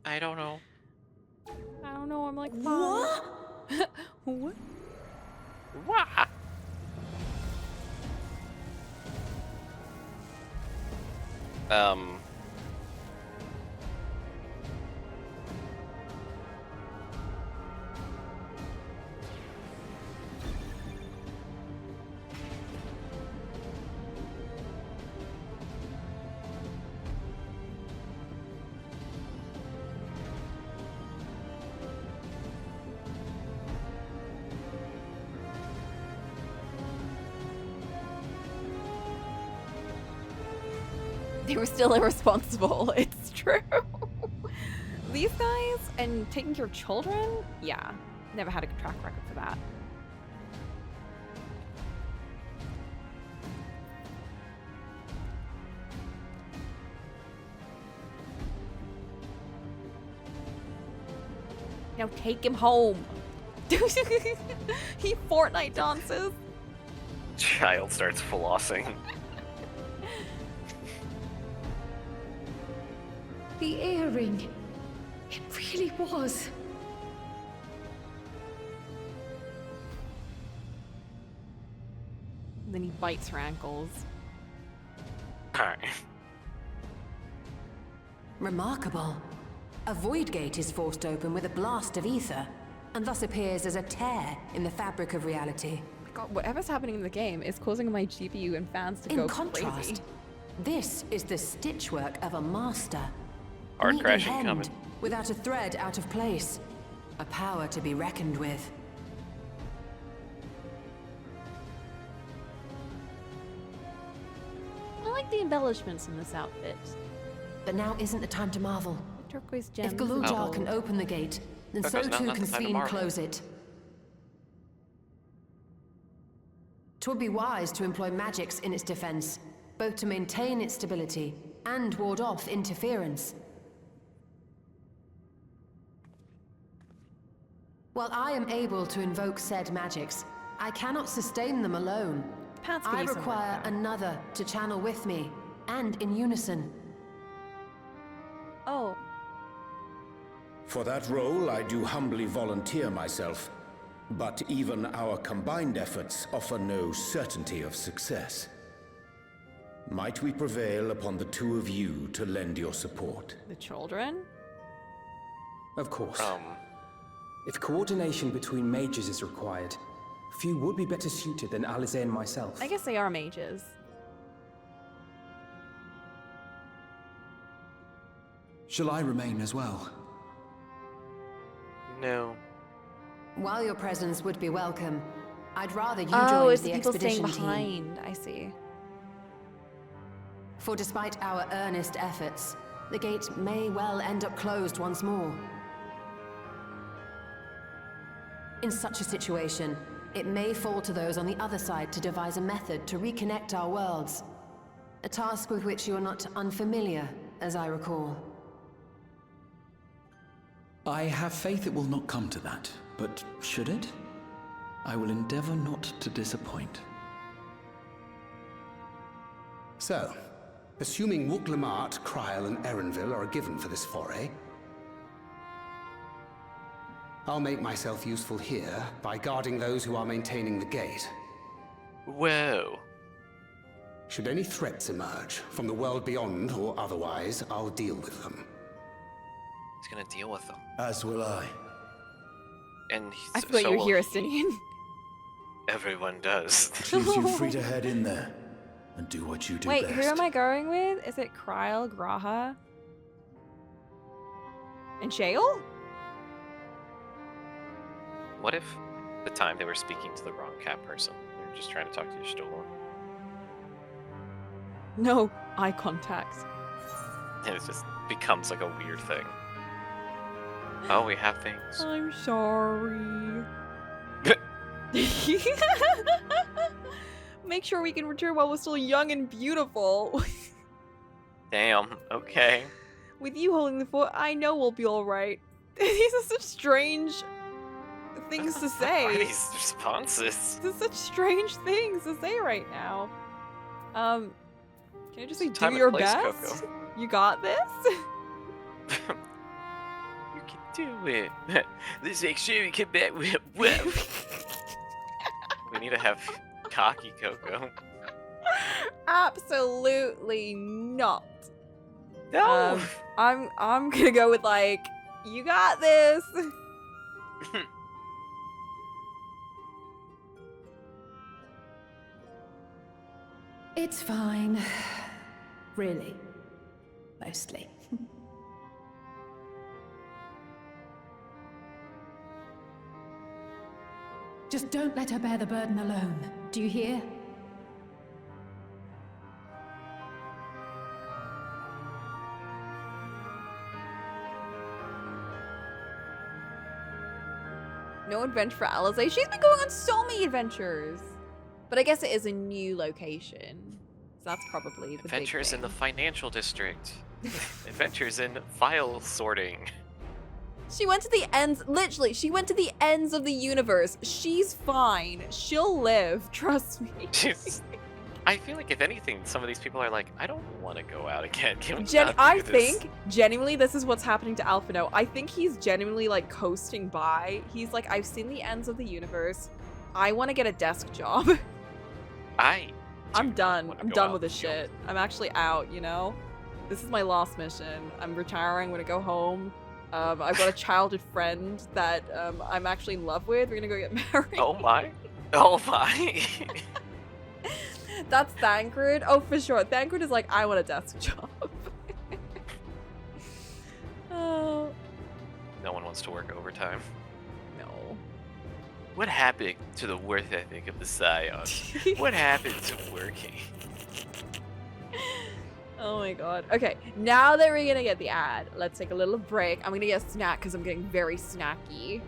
I don't know. I don't know, I'm like, What? What? Wah! They were still irresponsible. It's true. These guys and taking care of children? Yeah. Never had a good track record for that. Now take him home. He Fortnite dances. Child starts flossing. The earring. It really was. And then he bites her ankles. Remarkable. A void gate is forced open with a blast of ether, and thus appears as a tear in the fabric of reality. God, whatever's happening in the game is causing my GPU and fans to go In contrast, crazy. this is the stitchwork of a master. Hard Neatly crashing hemmed, coming. without a thread out of place. A power to be reckoned with. I like the embellishments in this outfit. But now isn't the time to marvel. The turquoise gems. If Galool can open the gate, then so Turquoise, too not can the time to Sphene marvel. close it. 'Twould be wise to employ magics in its defense, both to maintain its stability and ward off interference. While I am able to invoke said magics, I cannot sustain them alone. Pants I give you some require work, though. another to channel with me, and in unison. Oh, For that role, I do humbly volunteer myself. But even our combined efforts offer no certainty of success. Might we prevail upon the two of you to lend your support? The children? Of course. Um, If coordination between mages is required, few would be better suited than Alize and myself. I guess they are mages. Shall I remain as well? no. While your presence would be welcome, I'd rather you Oh, join it's the the people staying expedition team. behind. I see. For despite our earnest efforts, the gate may well end up closed once more. In such a situation, it may fall to those on the other side to devise a method to reconnect our worlds. A task with which you are not unfamiliar, as I recall. I have faith it will not come to that, but should it? I will endeavor not to disappoint. So, assuming Wooklamart, Kryl, and Erenville are given for this foray, I'll make myself useful here by guarding those who are maintaining the gate. Whoa. Should any threats emerge, from the world beyond or otherwise, I'll deal with them. He's gonna deal with them. As will I. And I feel like so you're will here, he. Estinian. Everyone does. Leaves you free to head in there and do what you do Wait, best. who am I going with? Is it Kryl, Graha, and Shael? What if the time they were speaking to the wrong cat person? They were just trying to talk to Y'shtola. No, eye contact. And it just becomes like a weird thing. Oh, we have things. I'm sorry. Make sure we can return while we're still young and beautiful. Damn, okay. With you holding the fort, I know we'll be alright. These are such strange things to Why say. these responses? These are such strange things to say right now. Can I just say Time do and your place, best? Coco. You got this? You can do it. Let's make sure we come back with well. We need to have cocky Coco. Absolutely not. No. I'm gonna go with like, you got this. It's fine. Really. Mostly. Just don't let her bear the burden alone. Do you hear? No adventure for Alize. She's been going on so many adventures. But I guess it is a new location. So that's probably the Adventures big in the thing. financial district. Adventures in file sorting. She went to the ends, literally, she went to the ends of the universe. She's fine. She'll live, trust me. I feel like if anything, some of these people are like, I don't want to go out again. Can we not do I this? think, genuinely, this is what's happening to Alphino. I think he's genuinely, like, coasting by. He's like, I've seen the ends of the universe. I want to get a desk job. I'm done. I'm done with this shit. I'm actually out, you know? This is my last mission. I'm retiring. I'm gonna go home. I've got a childhood friend that I'm actually in love with. We're gonna go get married. Oh my. Oh my. That's Thancred. Oh, for sure. Thancred is like, I want a desk job. Oh. No one wants to work overtime. No. What happened to the worth ethic of the Scions? What happened to working? Oh my god. Okay, now that we're gonna get the ad, let's take a little break. I'm gonna get a snack because I'm getting very snacky.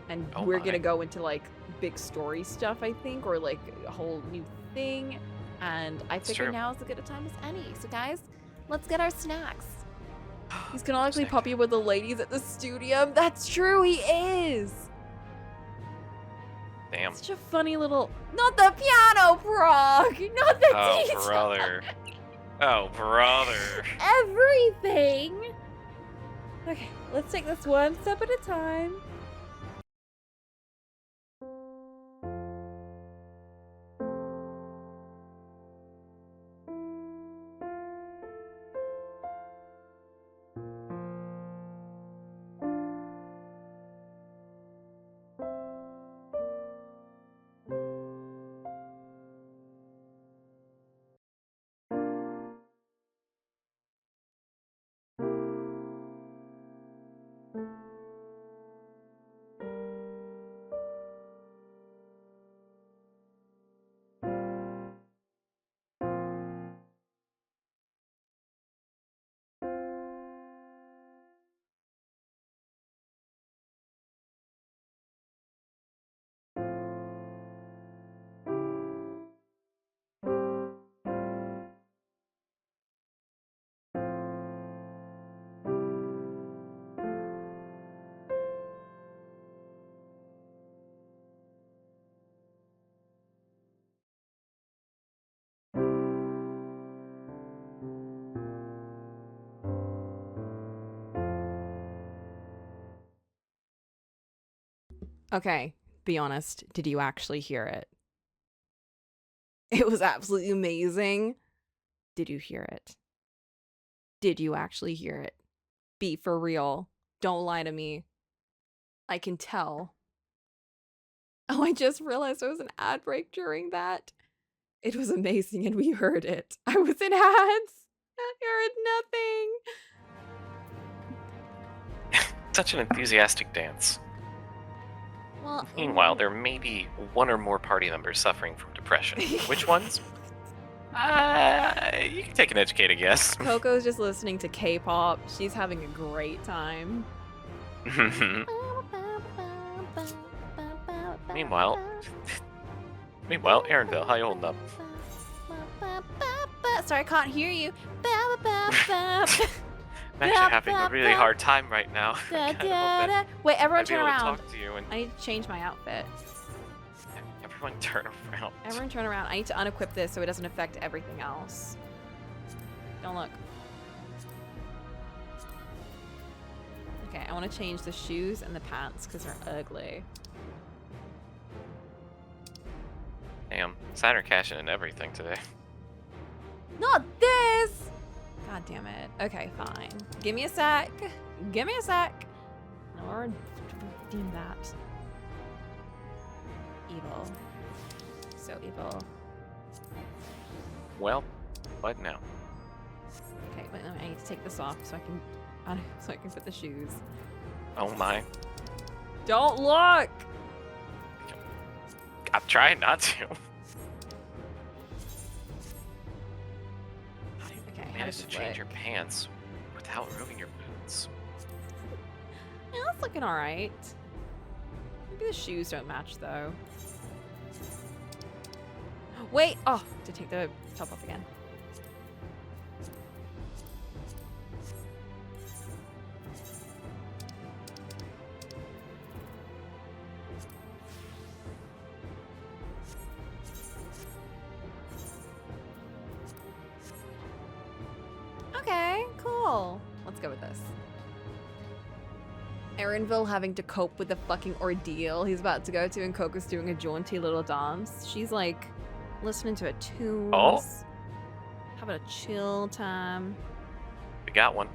And we're gonna go into like big story stuff, I think, or like a whole new thing. And I figure now is as good a time as any. So guys, let's get our snacks. He's canonically puppy with the ladies at the studio. That's true, he is. Damn. Such a funny little. Not the piano prog. Not the Oh, detail. brother. Oh, brother. Everything. Okay, let's take this one step at a time. Okay, be honest. Did you actually hear it? It was absolutely amazing. Did you hear it? Did you actually hear it? Be for real. Don't lie to me. I can tell. Oh, I just realized there was an ad break during that. It was amazing and we heard it. I was in ads. I heard nothing. Such an enthusiastic dance. Well, Meanwhile, there may be one or more party members suffering from depression. Which ones? You can take an educated guess. Coco's just listening to K-pop. She's having a great time. Meanwhile, Aaronville, how you holding up? Sorry, I can't hear you. I'm actually having a really hard time right now. Wait, everyone I'd be turn able to around. talk to you and I need to change my outfit. everyone turn around. Everyone turn around. I need to unequip this so it doesn't affect everything else. Don't look. Okay, I want to change the shoes and the pants because they're ugly. Damn, Saturn cashing in everything today. Not this! God damn it. Okay, fine. Give me a sec. Give me a sec. Or redeem that. Evil. So evil. Well, what now? Okay, wait, I need to take this off so I can put the shoes. Oh my. Don't look! I'm trying not to. Okay, You managed to change your pants without ruining your boots. Yeah, that's looking alright. Maybe the shoes don't match though. Wait! Oh, to take the top off again. Okay, cool. Let's go with this. Erinville having to cope with the fucking ordeal he's about to go to, and Coco's doing a jaunty little dance. She's like listening to a tune. Oh. Having a chill time. We got one.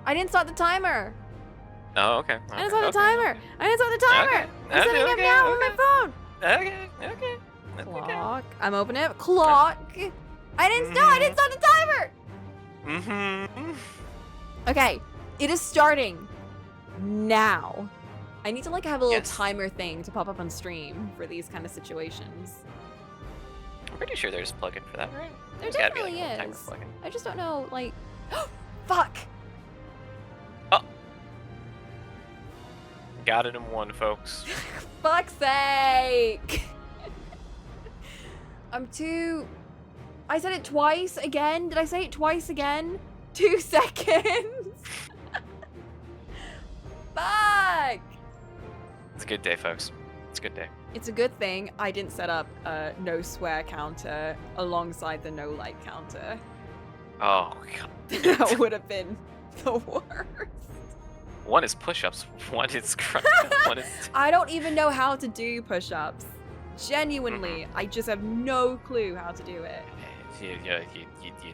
I didn't start the timer. Oh, okay. I didn't set the timer. I didn't set the timer. Okay. I'm setting it now on my phone. Okay. That's Clock. I'm opening it. Clock. I didn't. No, I didn't start the timer. Mm-hmm. Okay, it is starting now. I need to like have a little Yes. timer thing to pop up on stream for these kind of situations. I'm pretty sure there's a plugin for that, right? There There's gotta be, definitely like, a timer is. plugin. I just don't know, like, fuck. Got it in one, folks. Fuck's sake. I'm too. I said it twice again. Did I say it twice again? 2 seconds. Fuck. It's a good day, folks. It's a good day. It's a good thing I didn't set up a no swear counter alongside the no like counter. Oh, God. That would have been the worst. One is push-ups, one is one is... I don't even know how to do push-ups. Genuinely, I just have no clue how to do it. You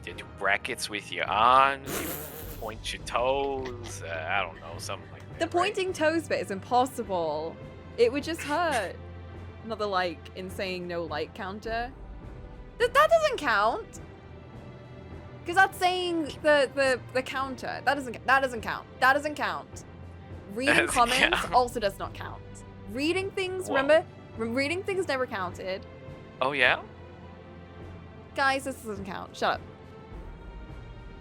do brackets with your arms, you point your toes, I don't know, something like that. The pointing toes bit is impossible. It would just hurt. Another like in saying no like counter. That doesn't count. Because that's saying the counter. That doesn't count. That doesn't count. Reading Doesn't comments count. also does not count. Reading things, Whoa. remember? Reading things never counted. Oh, yeah? Guys, this doesn't count. Shut up.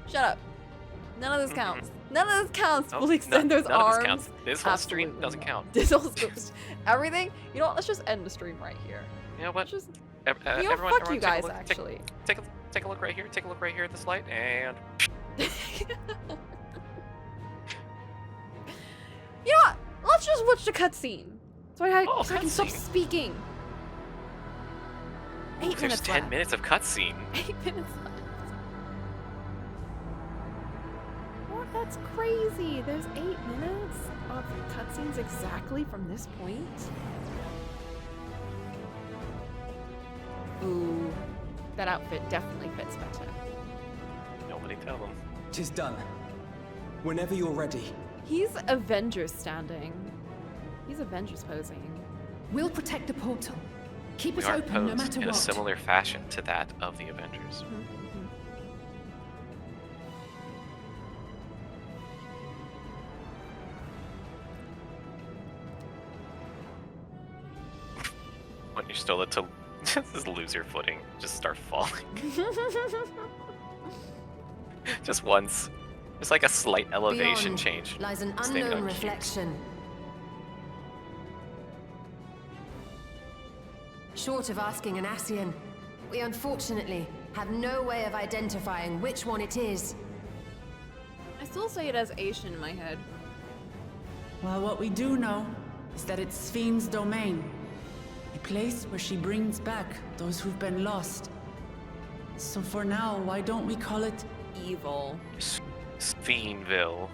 Shut up. None of this counts. None of this counts. Oh, We'll extend those none of arms. this counts. This whole stream Absolutely doesn't not. count. This whole everything. You know what? Let's just end the stream right here. You know what? Just You know, everyone, fuck you take a guys. look- Actually. Take a look right here. Take a look right here at this light, and You know what? Let's just watch the cutscene. So I can stop cutscene. speaking. Ooh, 8 there's minutes 10 left. minutes of cutscene. 8 minutes left. What? That's crazy. There's 8 minutes of cutscenes exactly from this point. Ooh, that outfit definitely fits better. Nobody tell them. Tis done. Whenever you're ready. He's Avengers standing. He's Avengers posing. We'll protect the portal. Keep We it are open no posed matter in a what. similar fashion to that of the Avengers. When you're still at just lose your footing, just start falling. Just once. Just like a slight elevation Beyond change. lies an Standing unknown on reflection. Short of asking an Ascian, we unfortunately have no way of identifying which one it is. I still say it as Asian in my head. Well, what we do know is that it's Sphene's domain. A place where she brings back those who've been lost. So for now, why don't we call it Evil. Spheneville.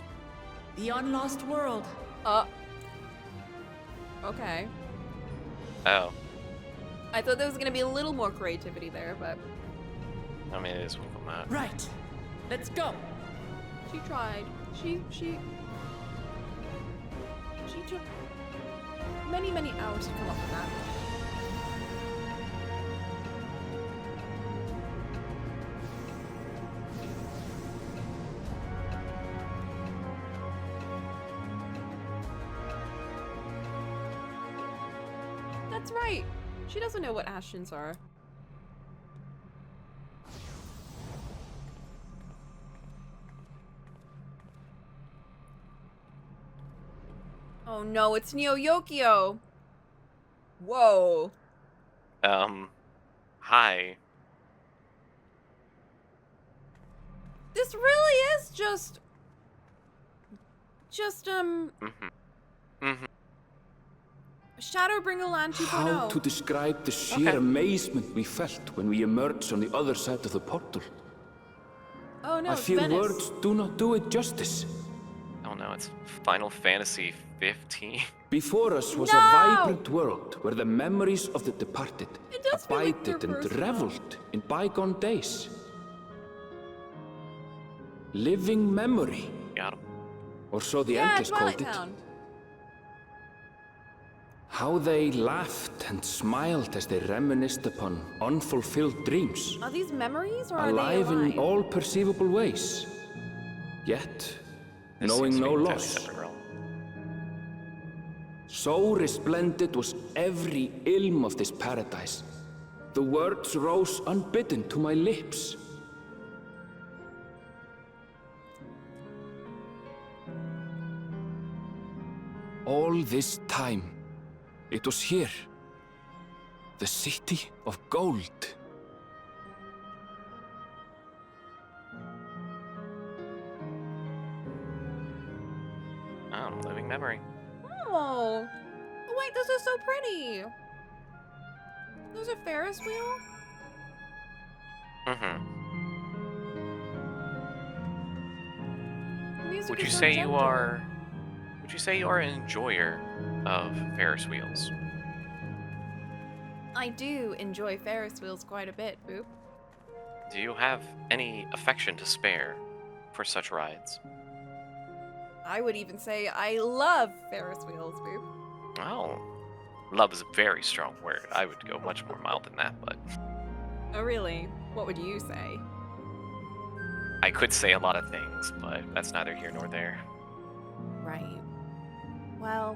the Unlost World? Okay. Oh. I thought there was gonna be a little more creativity there, but I mean, it is one of them. Right. Let's go. she tried. She took many, many hours to come up with that. That's right. She doesn't know what Ashians are. Oh no, it's Neo Yokio. Whoa. Hi. This really is just Shadowbringer Land 2.0. How to describe the sheer amazement we felt when we emerged on the other side of the portal? Oh no, I it's fear Venice. words do not do it justice. Oh no, it's Final Fantasy 15. Before us was a No! vibrant world where the memories of the departed does feel like abided they're and personal. reveled in bygone days. Living memory. Got him. or so the Yeah, Endless Twilight called it. Town. How they laughed and smiled as they reminisced upon unfulfilled dreams. Are these memories or are Alive they alive? in all perceivable ways. Yet, This knowing seems to no be a totally loss. separate realm. So resplendent was every ilm of this paradise. The words rose unbidden to my lips. All this time, it was here. The city of gold. Oh, living memory. Oh, wait, those are so pretty. There's a Ferris wheel. Mm-hmm. Music Would is you so say you gentle. are? Would you say you are an enjoyer of Ferris wheels? I do enjoy Ferris wheels quite a bit, Boop. Do you have any affection to spare for such rides? I would even say I love Ferris wheels, Boop. Oh, love is a very strong word. I would go much more mild than that, but Oh, really? What would you say? I could say a lot of things, but that's neither here nor there. Right. Well,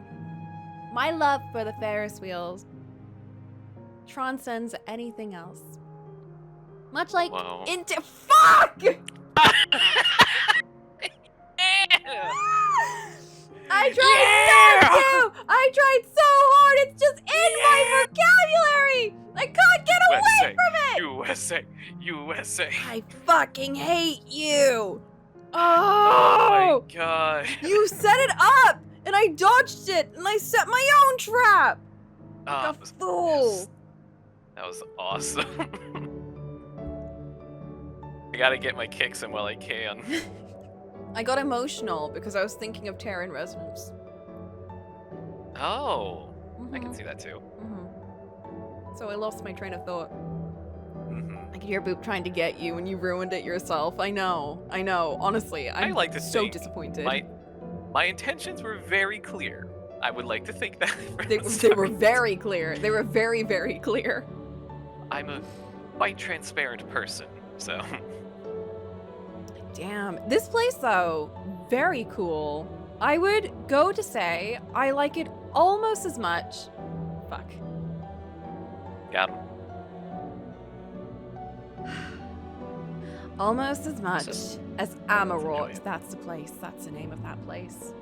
my love for the Ferris wheels transcends anything else. Much like Whoa. into fuck! I tried so to! I tried so hard! It's just in my vocabulary! I can't get away from it! USA! USA! I fucking hate you! Oh my Oh! god! You set it up! And I dodged it! And I set my own trap! Like a fool! That was awesome. I gotta get my kicks in while I can. I got emotional because I was thinking of Terran Resonance. Oh, I can see that too. So I lost my train of thought. Mm-hmm. I could hear Boop trying to get you and you ruined it yourself. I know. Honestly, I'm like to so think disappointed. My intentions were very clear. I would like to think that. They were very clear. They were very, very clear. I'm a quite transparent person, so. Damn. This place, though, very cool. I would go to say I like it almost as much. Fuck. Got him. Almost as much as Amarot. it. That's the place. That's the name of that place.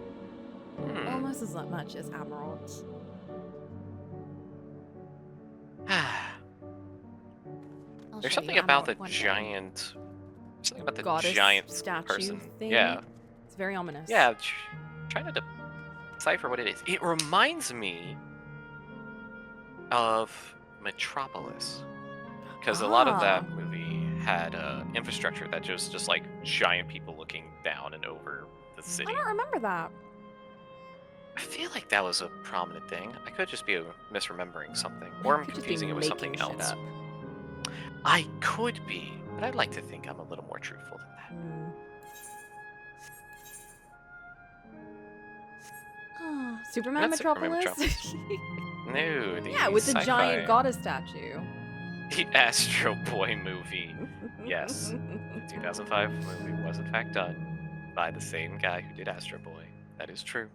Almost as much as Amarot. I'll There's show something you about the Amarot one day. giant. Something about the Goddess giant statue person. thing. Yeah. It's very ominous. Yeah. Trying to decipher what it is. It reminds me of Metropolis, because a lot of that movie had infrastructure that just like giant people looking down and over the city. I don't remember that. I feel like that was a prominent thing. I could just be misremembering something, or I'm could just be confusing it with something making shit else. up. I could be, but I'd like to think I'm a little more truthful than that. Superman That's Superman Metropolis? No, the Yeah, with the sci-fi- giant goddess statue. The Astro Boy movie. Yes, the 2005 movie was in fact done by the same guy who did Astro Boy. That is true.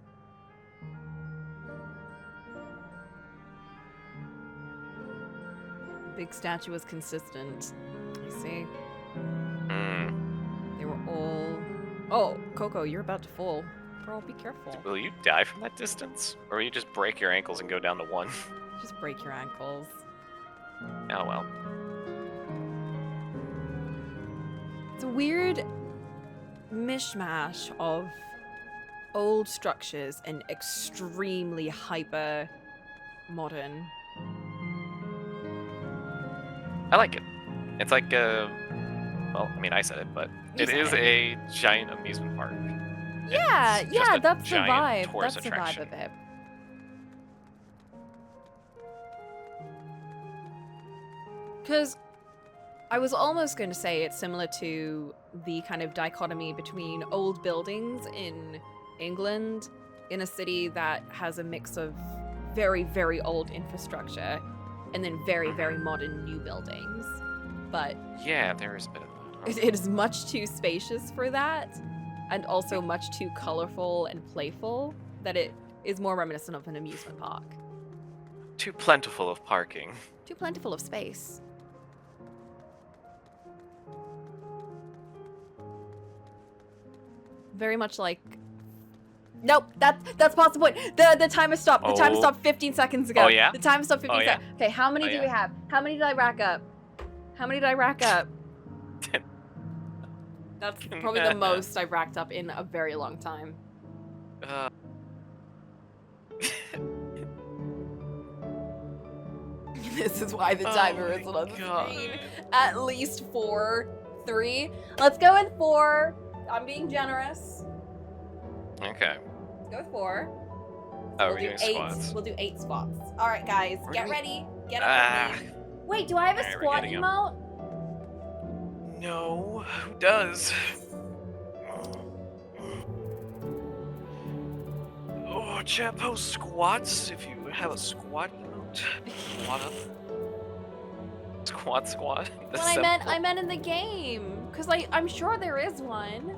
The big statue was consistent. I see. Hmm. They were all... Oh, Coco, you're about to fall. Girl, be careful. Will you die from that distance? Or will you just break your ankles and go down to one? Just break your ankles. Oh well. It's a weird mishmash of old structures and extremely hyper modern. I like it. It's like well, I mean I said it, but You it said is it. a giant amusement park. Yeah, It's just yeah, a that's the giant vibe. tourist That's attraction. the vibe of it. Because I was almost going to say it's similar to the kind of dichotomy between old buildings in England in a city that has a mix of very, very old infrastructure and then very, very modern new buildings. But Yeah, there is a bit of that. it is much too spacious for that, and also much too colorful and playful that it is more reminiscent of an amusement park. Too plentiful of parking. Too plentiful of space. Very much like... Nope, that's past the point. The timer stopped. The timer stopped 15 seconds ago. Oh, yeah? The timer stopped 15 seconds. Okay, how many Oh, do yeah? we have? How many did I rack up? How many did I rack up? That's probably the most I've racked up in a very long time. This is why the timer isn't on the screen. At least 4, 3. Let's go with 4. I'm being generous. Okay. Let's go with 4. Oh, we'll we're do doing 8. squats. We'll do 8 squats. All right, guys, We're get doing- ready. Get up with me. Wait, do I have a Alright, we're squat getting emote? No, who does? Oh, chat post squats if you have a squat emote. Squat up. Squat. Well, I meant in the game, cause I'm sure there is one.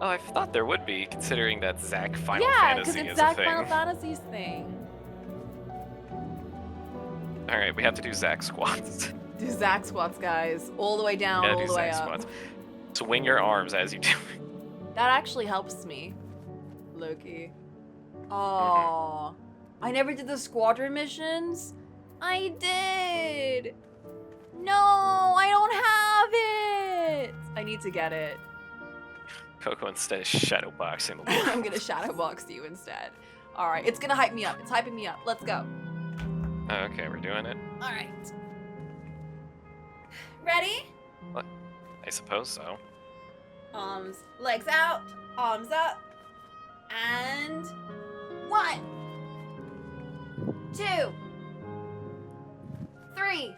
Oh, I thought there would be, considering that Zack Final Yeah, cause Fantasy it's is Zack a thing. Final Fantasy's thing. Alright, we have to do Zack squats. Do Zack squats, guys, all the way down, Yeah, all do the way Zack up. squats. Swing your arms as you do it. That actually helps me, Loki. Oh, I never did the squadron missions. I did. No, I don't have it. I need to get it. Coco instead is shadow boxing. I'm gonna shadow box you instead. All right, it's gonna hype me up. It's hyping me up. Let's go. Okay, we're doing it. All right. Ready? I suppose so. Arms, legs out, arms up, and 1, 2, 3,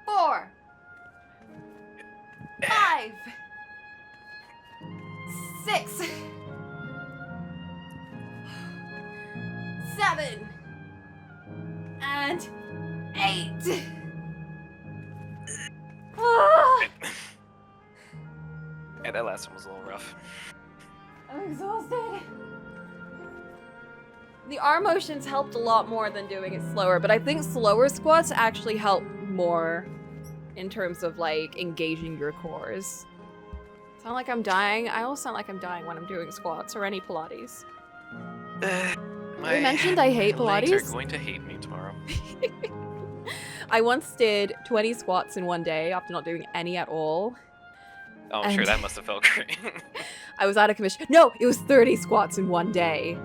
4, 5, 6, 7, and 8. Yeah, that last one was a little rough. I'm exhausted. The arm motions helped a lot more than doing it slower, but I think slower squats actually help more in terms of like engaging your cores. Sound like I'm dying? I always sound like I'm dying when I'm doing squats or any Pilates. My mentioned I hate legs Pilates? are going to hate me tomorrow. I once did 20 squats in one day after not doing any at all. Oh, I'm sure And- that must have felt great. I was out of commission. No, it was 30 squats in one day.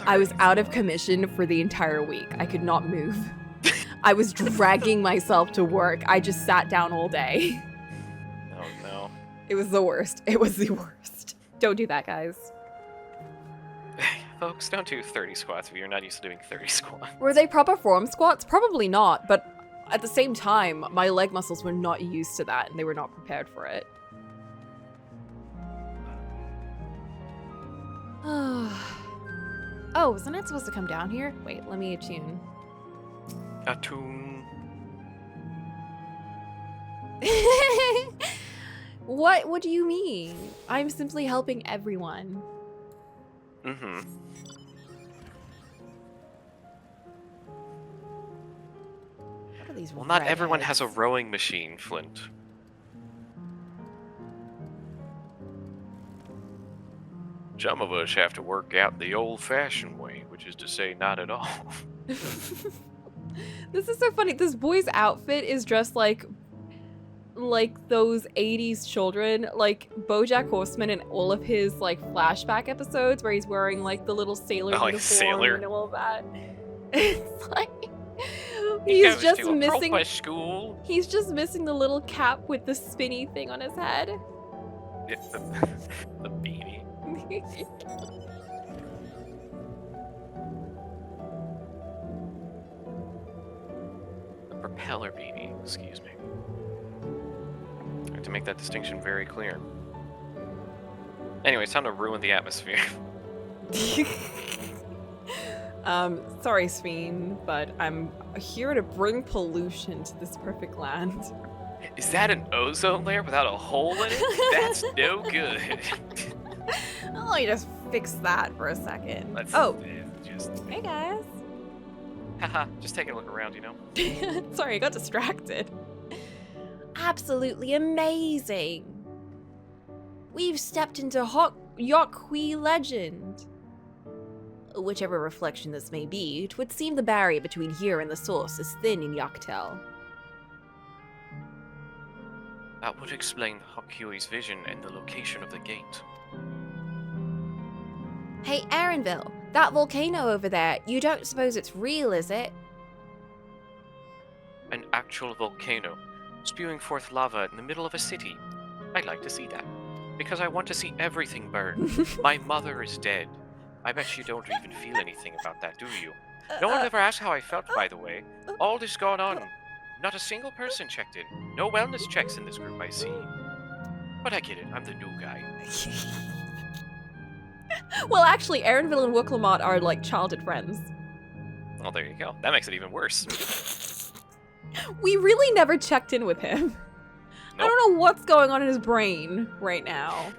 I was out of commission for the entire week. I could not move. I was dragging myself to work. I just sat down all day. Oh no. It was the worst. It was the worst. Don't do that, guys. Folks, don't do 30 squats if you're not used to doing 30 squats. Were they proper form squats? Probably not, but at the same time, my leg muscles were not used to that and they were not prepared for it. Oh, wasn't it supposed to come down here? Wait, let me attune. Attune. What do you mean? I'm simply helping everyone. Mm-hmm. What are these Well, not everyone redheads? has a rowing machine, Flint. Some of us have to work out the old-fashioned way, which is to say, not at all. This is so funny. This boy's outfit is dressed like those 80s children, like BoJack Horseman and all of his like flashback episodes where he's wearing like the little sailor Oh, like uniform sailor. and all that. It's like He he's goes just to a missing proper school. he's just missing the little cap with the spinny thing on his head. Yeah, the beanie. The propeller beanie, excuse me. I have to make that distinction very clear. Anyway, it's time to ruin the atmosphere. Sorry, Sphene, but I'm here to bring pollution to this perfect land. Is that an ozone layer without a hole in it? That's no good. Oh, you just fix that for a second. Hey guys. Haha, just taking a look around, you know? Sorry, I got distracted. Absolutely amazing. We've stepped into Yokhui legend. Whichever reflection this may be, it would seem the barrier between here and the source is thin in Yoktel. That would explain Hokui's vision and the location of the gate. Hey, Aaronville, that volcano over there, you don't suppose it's real, is it? An actual volcano, spewing forth lava in the middle of a city. I'd like to see that, because I want to see everything burn. My mother is dead. I bet you don't even feel anything about that, do you? No one ever asked how I felt, by the way. All this gone on. Not a single person checked in. No wellness checks in this group, I see. But I get it, I'm the new guy. Well, actually, Aaronville and Wooklamot are like childhood friends. Well, there you go. That makes it even worse. We really never checked in with him. Nope. I don't know what's going on in his brain right now.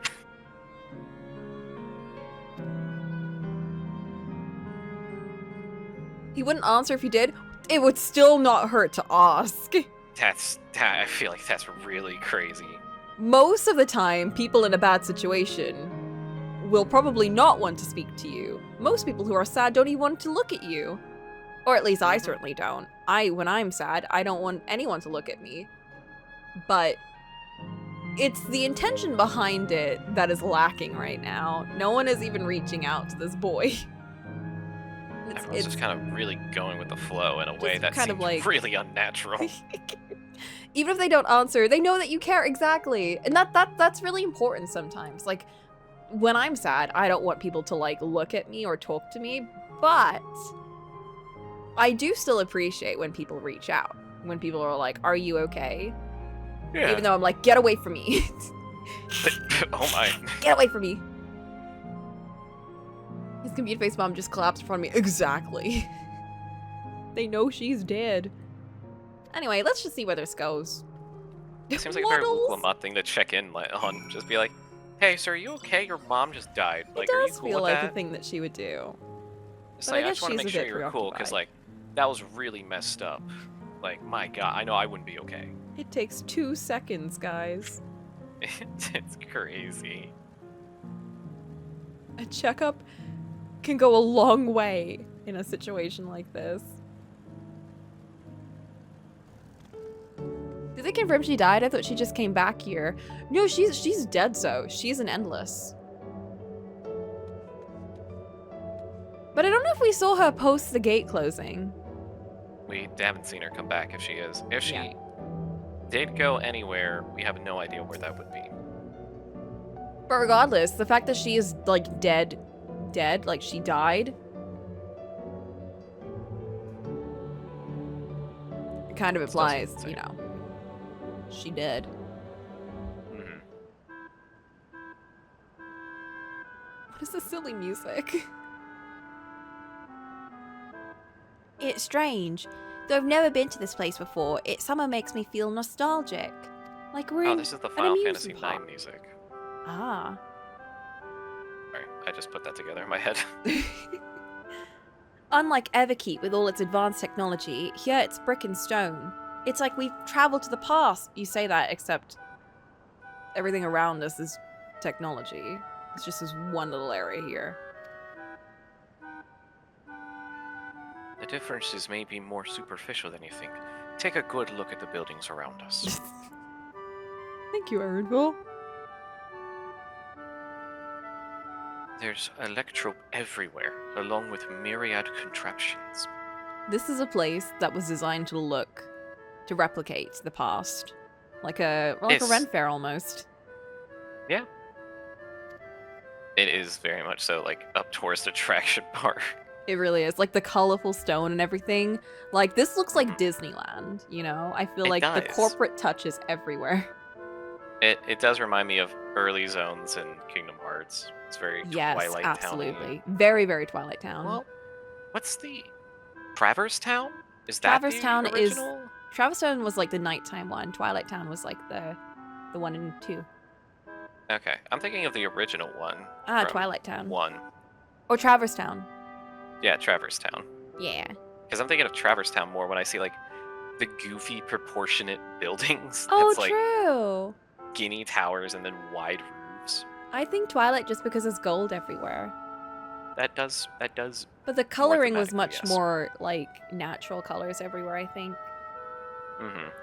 He wouldn't answer if you did. It would still not hurt to ask. I feel like that's really crazy. Most of the time, people in a bad situation will probably not want to speak to you. Most people who are sad don't even want to look at you. Or at least I certainly don't. When I'm sad, I don't want anyone to look at me. But it's the intention behind it that is lacking right now. No one is even reaching out to this boy. Everyone's just kind of really going with the flow in a way that seems like really unnatural. Even if they don't answer, they know that you care exactly. And that's really important sometimes. Like, when I'm sad, I don't want people to like look at me or talk to me, but I do still appreciate when people reach out. When people are like, "Are you okay?" Yeah. Even though I'm like, "Get away from me." Oh my. Get away from me. His computer face mom just collapsed in front of me. Exactly. They know she's dead. Anyway, let's just see where this goes. It seems like a very Wooklamot thing to check in on. Just be like, "Hey, sir, are you okay? Your mom just died. Like, it are you does cool feel with like that?" a thing that she would do. It's like, I just want to make sure you're cool, because like, that was really messed up. Like, my God, I know I wouldn't be okay. It takes 2 seconds, guys. It's crazy. A checkup can go a long way in a situation like this. Did they confirm she died? I thought she just came back here. No, she's dead, so she's an endless. But I don't know if we saw her post the gate closing. We haven't seen her come back if she is. If she did go anywhere, we have no idea where that would be. But regardless, the fact that she is like dead, like she died, it kind of implies, you know, she did. Mm-hmm. What is this silly music? It's strange. Though I've never been to this place before, it somehow makes me feel nostalgic. Like we're in this is the Final Fantasy IX music. Ah. Sorry, I just put that together in my head. Unlike Everkeep with all its advanced technology, here it's brick and stone. It's like we've traveled to the past. You say that, except everything around us is technology. It's just this one little area here. The difference is maybe more superficial than you think. Take a good look at the buildings around us. Thank you, Aaronville. There's electro everywhere, along with myriad contraptions. This is a place that was designed to replicate the past. Like a Ren Fair almost. Yeah. It is very much so, like, a tourist attraction park. It really is. Like, the colorful stone and everything. Like, this looks like Disneyland, you know? I feel like the corporate touch is everywhere. It does remind me of early zones in Kingdom Hearts. It's very Yes, Twilight absolutely. Very, very Twilight Town. Well, what's the Traverse Town? Is that Traverse the Town original? Traverse Town was like the nighttime one. Twilight Town was like the 1 and 2. Okay, I'm thinking of the original one. Ah, from Twilight Town. 1. Or Traverse Town. Yeah, Traverse Town. Yeah. Because I'm thinking of Traverse Town more when I see like the goofy proportionate buildings. Oh, It's like true. skinny towers and then wide roofs. I think Twilight just because there's gold everywhere. That does. But the coloring was thematically, much yes. more like natural colors everywhere, I think.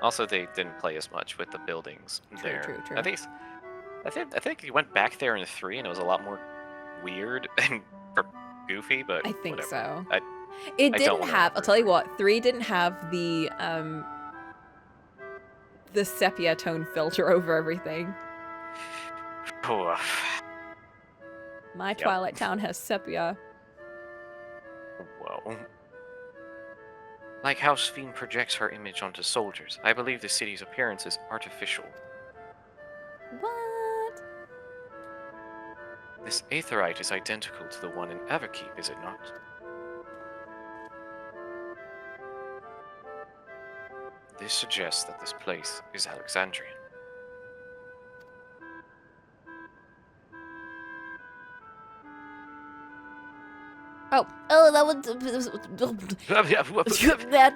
Also, they didn't play as much with the buildings there. True. I think you went back there in 3 and it was a lot more weird and goofy, but I think whatever. so. It I don't didn't wanna have. I'll remember. tell you what. 3 didn't have the sepia tone filter over everything. My Yep. Twilight Town has sepia. Whoa. Like how Sphene projects her image onto soldiers, I believe the city's appearance is artificial. What? This aetherite is identical to the one in Everkeep, is it not? This suggests that this place is Alexandrian. Oh, that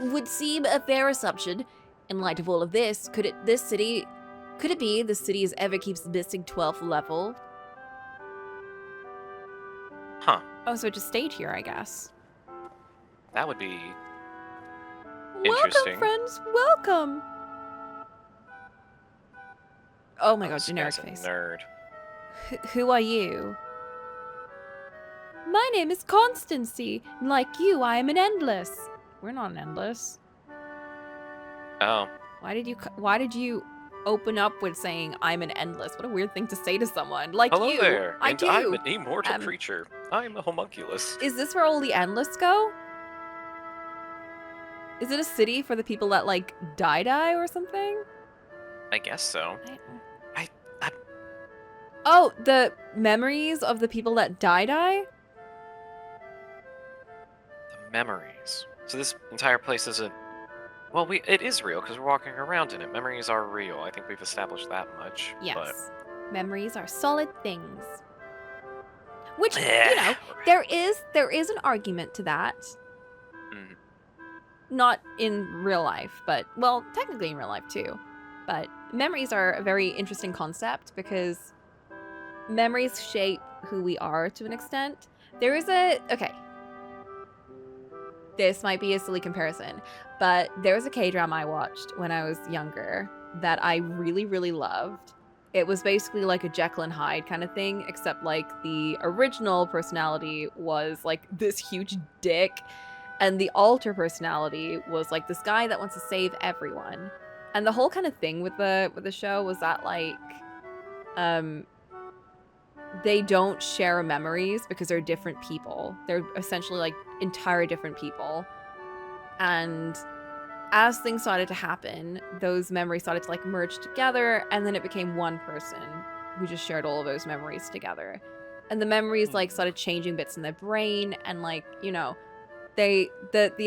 would seem a fair assumption. In light of all of this, could it be the city is Everkeep's missing 12th level? Huh. Oh, so it just stayed here, I guess. That would be Welcome, interesting. friends. Welcome. Oh my god, This generic guy's a face. nerd. Who are you? My name is Constancy, and like you, I am an Endless. We're not an Endless. Oh. Why did you open up with saying I'm an Endless? What a weird thing to say to someone. Like Hello you, there, I and do. I'm an immortal creature. I'm a homunculus. Is this where all the Endless go? Is it a city for the people that like die or something? I guess so. Oh, the memories of the people that die? The memories. So this entire place isn't. Well, it is real because we're walking around in it. Memories are real. I think we've established that much. Yes. But Memories are solid things. Which, you know, there is an argument to that. Mhm. Not in real life, but, well, technically in real life too. But memories are a very interesting concept because memories shape who we are to an extent. Okay. This might be a silly comparison, but there was a K-drama I watched when I was younger that I really, really loved. It was basically like a Jekyll and Hyde kind of thing, except like the original personality was like this huge dick, and the alter personality was like this guy that wants to save everyone. And the whole kind of thing with the show was that like they don't share memories because they're different people. They're essentially like entire different people. And as things started to happen, those memories started to like merge together, and then it became one person who just shared all of those memories together. And the memories like started changing bits in their brain, and like, you know, the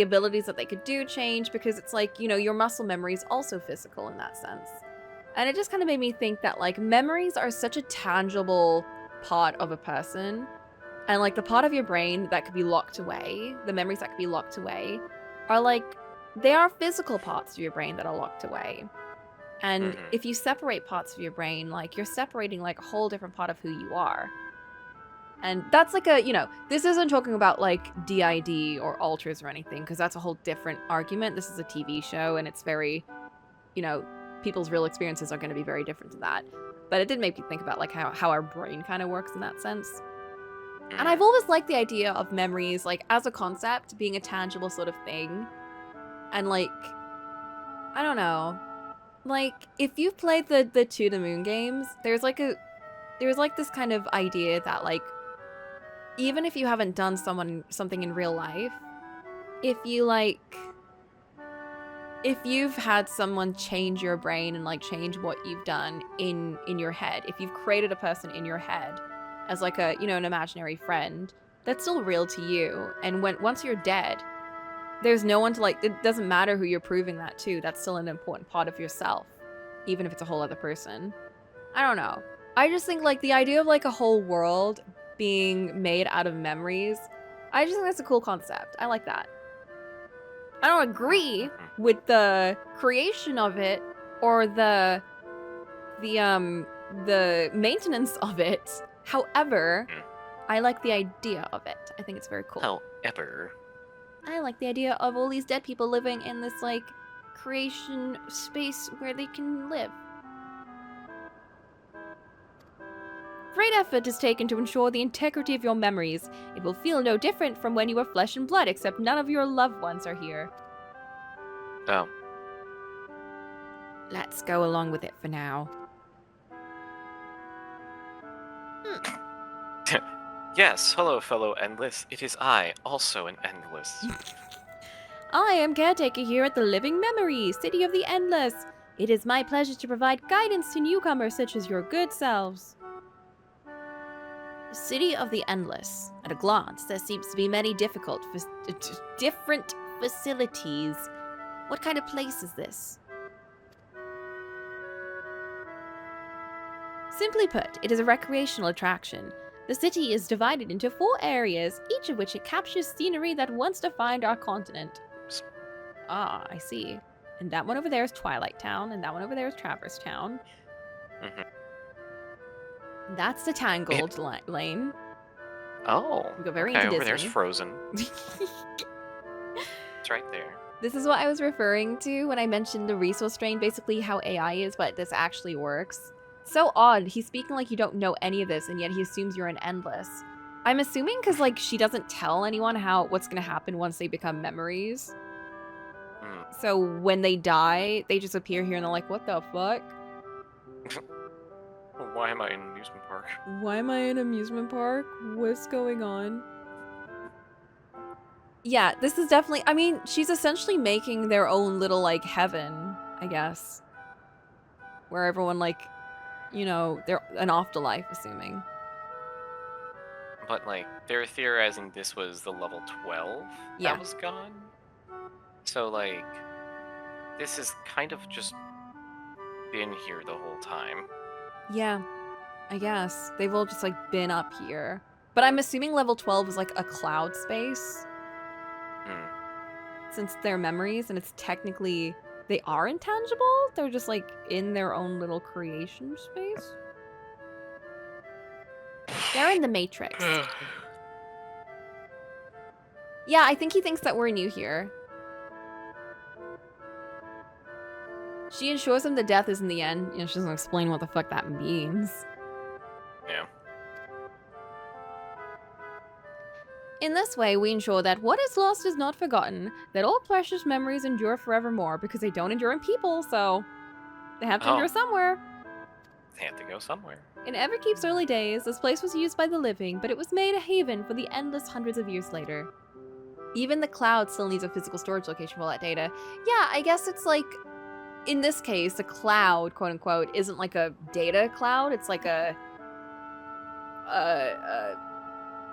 abilities that they could do change because it's like, you know, your muscle memory is also physical in that sense. And it just kind of made me think that like memories are such a tangible part of a person, and like the part of your brain that could be locked away, the memories that could be locked away are like, they are physical parts of your brain that are locked away. And if you separate parts of your brain, like you're separating like a whole different part of who you are. And that's like a, you know, this isn't talking about like DID or alters or anything, because that's a whole different argument. This is a TV show, and it's very, you know, people's real experiences are going to be very different to that. But it did make me think about like how our brain kind of works in that sense. And I've always liked the idea of memories like as a concept being a tangible sort of thing. And like, I don't know, like if you've played the To the Moon games, there's like this kind of idea that like, even if you haven't done something in real life, if you like if you've had someone change your brain and like change what you've done in your head, if you've created a person in your head as like a, you know, an imaginary friend, that's still real to you. And once you're dead, there's no one to like, it doesn't matter who you're proving that to. That's still an important part of yourself, even if it's a whole other person. I don't know. I just think like the idea of like a whole world being made out of memories, I just think that's a cool concept. I like that. I don't agree with the creation of it or the maintenance of it. However, I like the idea of it. I think it's very cool. However, I like the idea of all these dead people living in this like creation space where they can live. Great effort is taken to ensure the integrity of your memories. It will feel no different from when you were flesh and blood, except none of your loved ones are here. Oh. Let's go along with it for now. Yes, hello, fellow Endless. It is I, also an Endless. I am caretaker here at the Living Memory, City of the Endless. It is my pleasure to provide guidance to newcomers such as your good selves. City of the Endless. At a glance, there seems to be many different facilities. What kind of place is this? Simply put, it is a recreational attraction. The city is divided into 4 areas, each of which it captures scenery that once defined our continent. Ah, I see. And that one over there is Twilight Town, and that one over there is Traverse Town. That's the Tangled Lane. Oh. We go very okay, into over Disney. there's Frozen. It's right there. This is what I was referring to when I mentioned the resource drain, basically how AI is, but this actually works. So odd. He's speaking like you don't know any of this, and yet he assumes you're an Endless. I'm assuming because, like, she doesn't tell anyone what's going to happen once they become memories. So when they die, they just appear here and they're like, what the fuck? Why am I in an amusement park? Why am I in an amusement park? What's going on? Yeah, this is definitely... I mean, she's essentially making their own little, like, heaven, I guess. Where everyone, like, you know, they're an afterlife, assuming. But, like, they're theorizing this was the level 12 that was gone? So, like, this has kind of just been here the whole time. Yeah, I guess. They've all just, like, been up here. But I'm assuming level 12 is, like, a cloud space. Since they're memories, and it's technically... They are intangible? They're just, like, in their own little creation space? They're in the Matrix. Yeah, I think he thinks that we're new here. She ensures him that death isn't the end. You know, she doesn't explain what the fuck that means. Yeah. In this way, we ensure that what is lost is not forgotten, that all precious memories endure forevermore, because they don't endure in people, so they have to endure somewhere. They have to go somewhere. In Everkeep's early days, this place was used by the living, but it was made a haven for the Endless hundreds of years later. Even the cloud still needs a physical storage location for all that data. Yeah, I guess it's like, in this case, a cloud, quote unquote, isn't like a data cloud, it's like a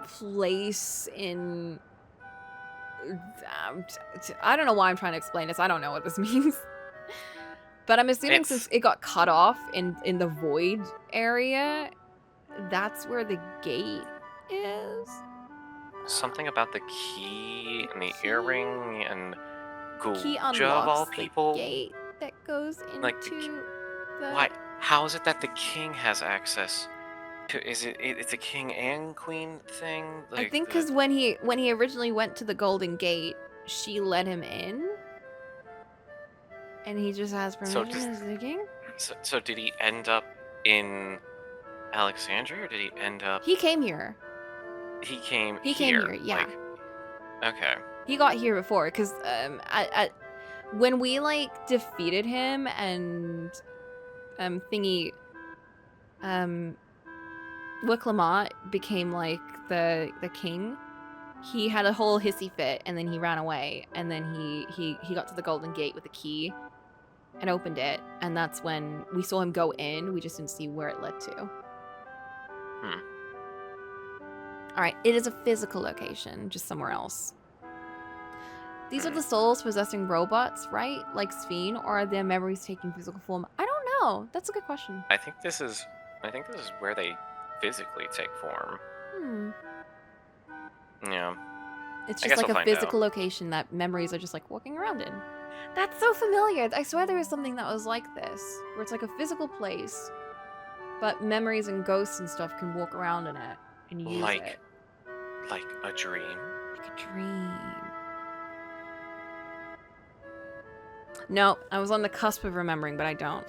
place in... I don't know why I'm trying to explain this. I don't know what this means. But I'm assuming since it got cut off in the void area, that's where the gate is? Something about the key and the earring and Key Gulja of all unlocks people. the gate that goes into Like the... Why? How is it that the king has access to? Is it's a king and queen thing? Like I think because when he originally went to the Golden Gate, she let him in, and he just has permission as the king. So did he end up in Alexandria, or did he end up? He came here. He came He came here, yeah. Okay. He got here before, because when we like defeated him and Wiclamot became like the king. he had a whole hissy fit, and then he ran away, and then he got to the Golden Gate with the key and opened it, and that's when we saw him go in. We just didn't see where it led to. Alright, it is a physical location, just somewhere else. These are the souls possessing robots, right? Like Sphene, or are their memories taking physical form? I don't know. That's a good question. I think this is where they physically take form. Yeah. It's just like a physical location that memories are just like walking around in. That's so familiar. I swear there was something that was like this, where it's like a physical place, but memories and ghosts and stuff can walk around in it and use it. Like a dream. Like a dream. No, I was on the cusp of remembering, but I don't.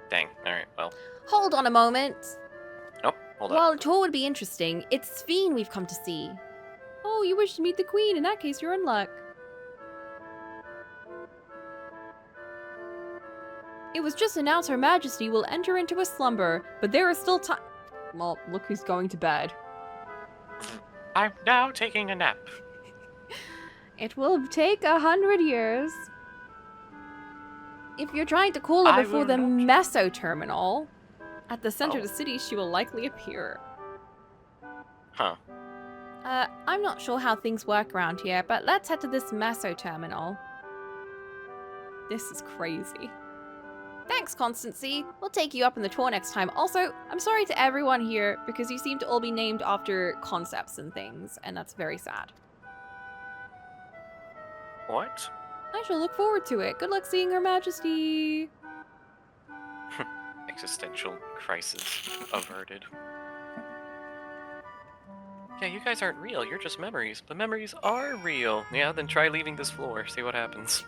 Dang. Alright, well. Hold on a moment. Nope, hold on. While a tour would be interesting, it's Sphene we've come to see. Oh, you wish to meet the queen. In that case, you're in luck. It was just announced Her Majesty will enter into a slumber, but there is still time. Well, look who's going to bed. I'm now taking a nap. It will take 100 years. If you're trying to call her before the Meso terminal, at the center of the city, she will likely appear. Huh. I'm not sure how things work around here, but let's head to this Meso terminal. This is crazy. Thanks, Constancy. We'll take you up in the tour next time. Also, I'm sorry to everyone here, because you seem to all be named after concepts and things, and that's very sad. What? I shall look forward to it. Good luck seeing Her Majesty. Existential crisis averted. Yeah, you guys aren't real. You're just memories. But memories are real. Yeah, then try leaving this floor. See what happens.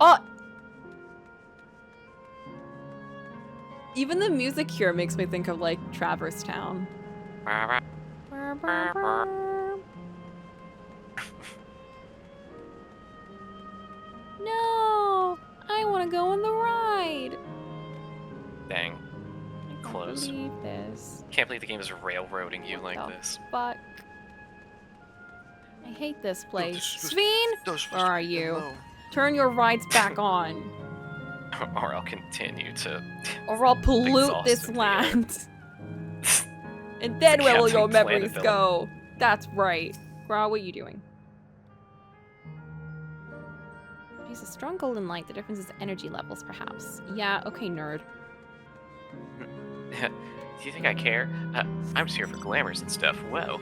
Oh! Even the music here makes me think of, like, Traverse Town. No! I want to go on the ride! Dang. Close. Can't believe this. Can't believe the game is railroading you like this. Fuck. I hate this place. Sphene? Where are you? Turn your rides back on. Or I'll continue to... Or I'll pollute this land. And then where will your memories go? That's right. Gra, what are you doing? Use a strong golden light. The difference is energy levels, perhaps. Yeah, okay, nerd. Do you think I care? I'm just here for glamours and stuff. Whoa.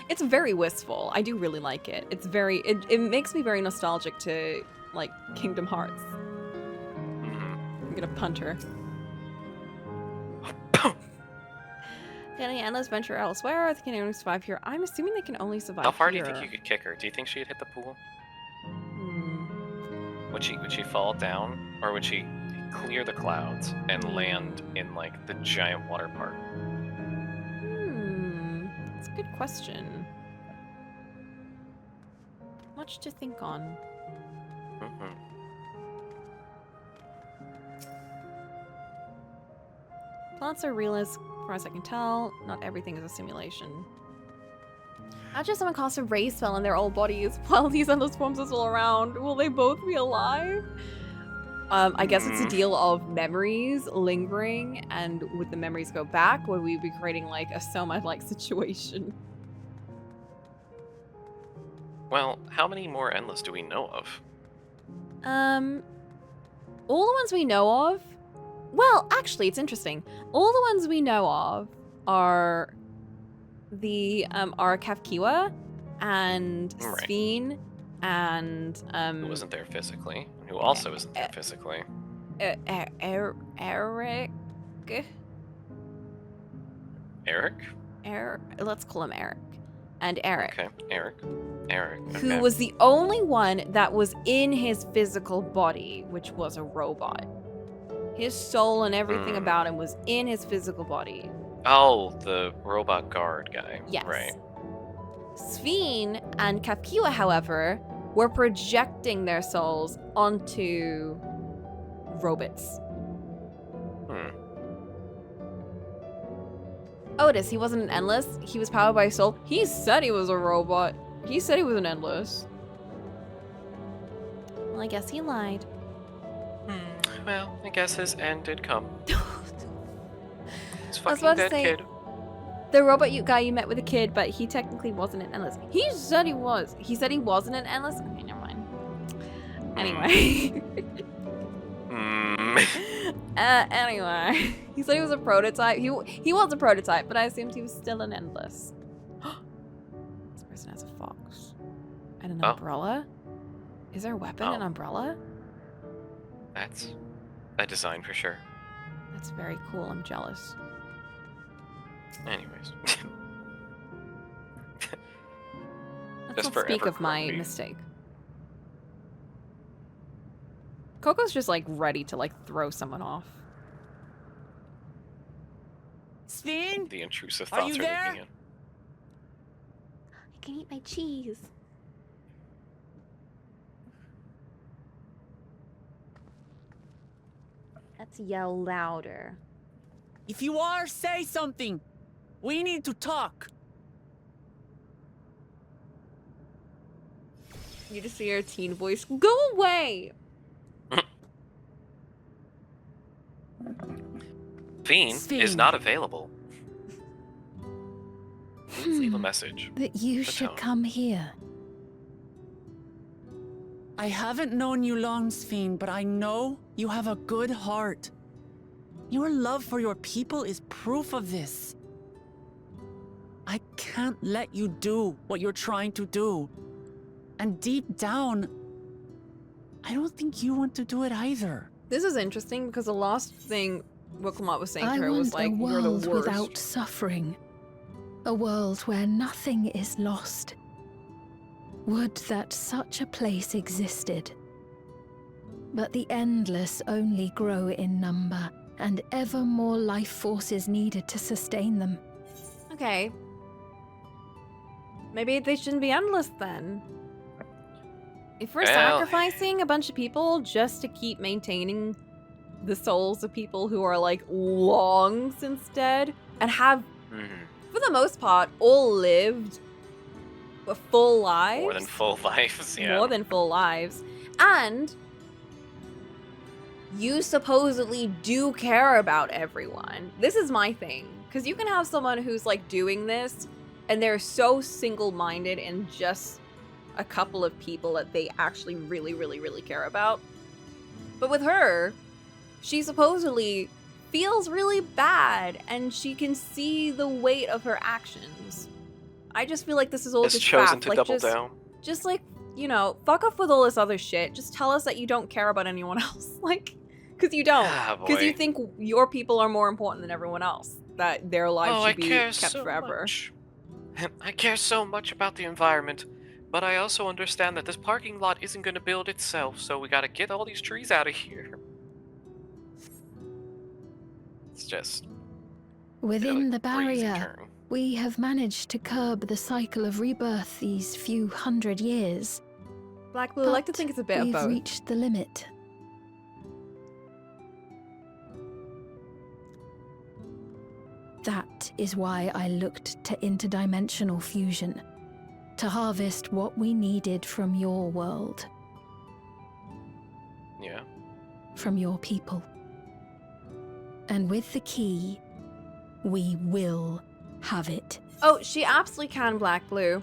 It's very wistful. I do really like it. It's very... It makes me very nostalgic to, like, Kingdom Hearts. I'm gonna punt her. Can the endless venture elsewhere, or can they only survive here? I'm assuming they can only survive here. How far do you think you could kick her? Do you think she'd hit the pool? Would she fall down? Or would she clear the clouds and land in, like, the giant water park? That's a good question. Much to think on. Plants are real as far as I can tell. Not everything is a simulation. After someone casts a raise spell on their old bodies while these endless forms are still around, will they both be alive? I guess it's a deal of memories lingering, and would the memories go back? Would we be creating like a Soma-like situation? Well, how many more endless do we know of? All the ones we know of. Well, actually, it's interesting. All the ones we know of are the Kafkiwa and Sphene and who wasn't there physically, and who also isn't there physically. Eric. Let's call him Eric. And Eric. Okay, Eric. Okay. Who was the only one that was in his physical body, which was a robot. His soul and everything about him was in his physical body. Oh, the robot guard guy. Yes. Right. Sphene and Kafkiwa, however, were projecting their souls onto robots. Otis, he wasn't an endless. He was powered by a soul. He said he was a robot. He said he was an endless. Well, I guess he lied. Well, I guess his end did come. He's I was fucking about to dead say, kid. the robot guy you met with a kid, but he technically wasn't an endless. He said he was. He said he wasn't an endless. Okay, never mind. Anyway. Anyway. He said he was a prototype. He was a prototype, but I assumed he was still an endless. This person has a fox. And an umbrella? Is their weapon an umbrella? That's a design for sure. That's very cool. I'm jealous. Anyways. Let's not speak of my mistake. Coco's just like ready to like throw someone off. Sphene? The intrusive Are thoughts you are there? leaking in. I can eat my cheese. Let's yell louder. If you are, say something. We need to talk. You just hear a teen voice. Go away! Sphene is not available. Please leave a message. That you should come here. I haven't known you long, Sphene, but I know you have a good heart. Your love for your people is proof of this. I can't let you do what you're trying to do. And deep down, I don't think you want to do it either. This is interesting because the last thing Cocolamoco was saying to I her was want like, a you're the world worst. without suffering. A world where nothing is lost. Would that such a place existed. But the endless only grow in number, and ever more life forces needed to sustain them. Okay. Maybe they shouldn't be endless then. If we're sacrificing a bunch of people just to keep maintaining the souls of people who are like long since dead and have, for the most part, all lived full lives. More than full lives, yeah. More than full lives. And you supposedly do care about everyone. This is my thing. Because you can have someone who's like doing this and they're so single-minded and just a couple of people that they actually really, really, really care about. But with her, she supposedly feels really bad and she can see the weight of her actions. I just feel like this is all Has just chosen crap. to Like, double down. just like, you know, fuck off with all this other shit. Just tell us that you don't care about anyone else. Like, because you don't. Because you think your people are more important than everyone else. That their lives should be kept forever. Much. I care so much about the environment, but I also understand that this parking lot isn't going to build itself, so we got to get all these trees out of here. It's just... Within the barrier, we have managed to curb the cycle of rebirth these few hundred years. Black Blue, I like to think it's a bit of we've both. reached the limit. That is why I looked to interdimensional fusion, to harvest what we needed from your world. Yeah. From your people. And with the key, we will have it. Oh, she absolutely can, Black Blue.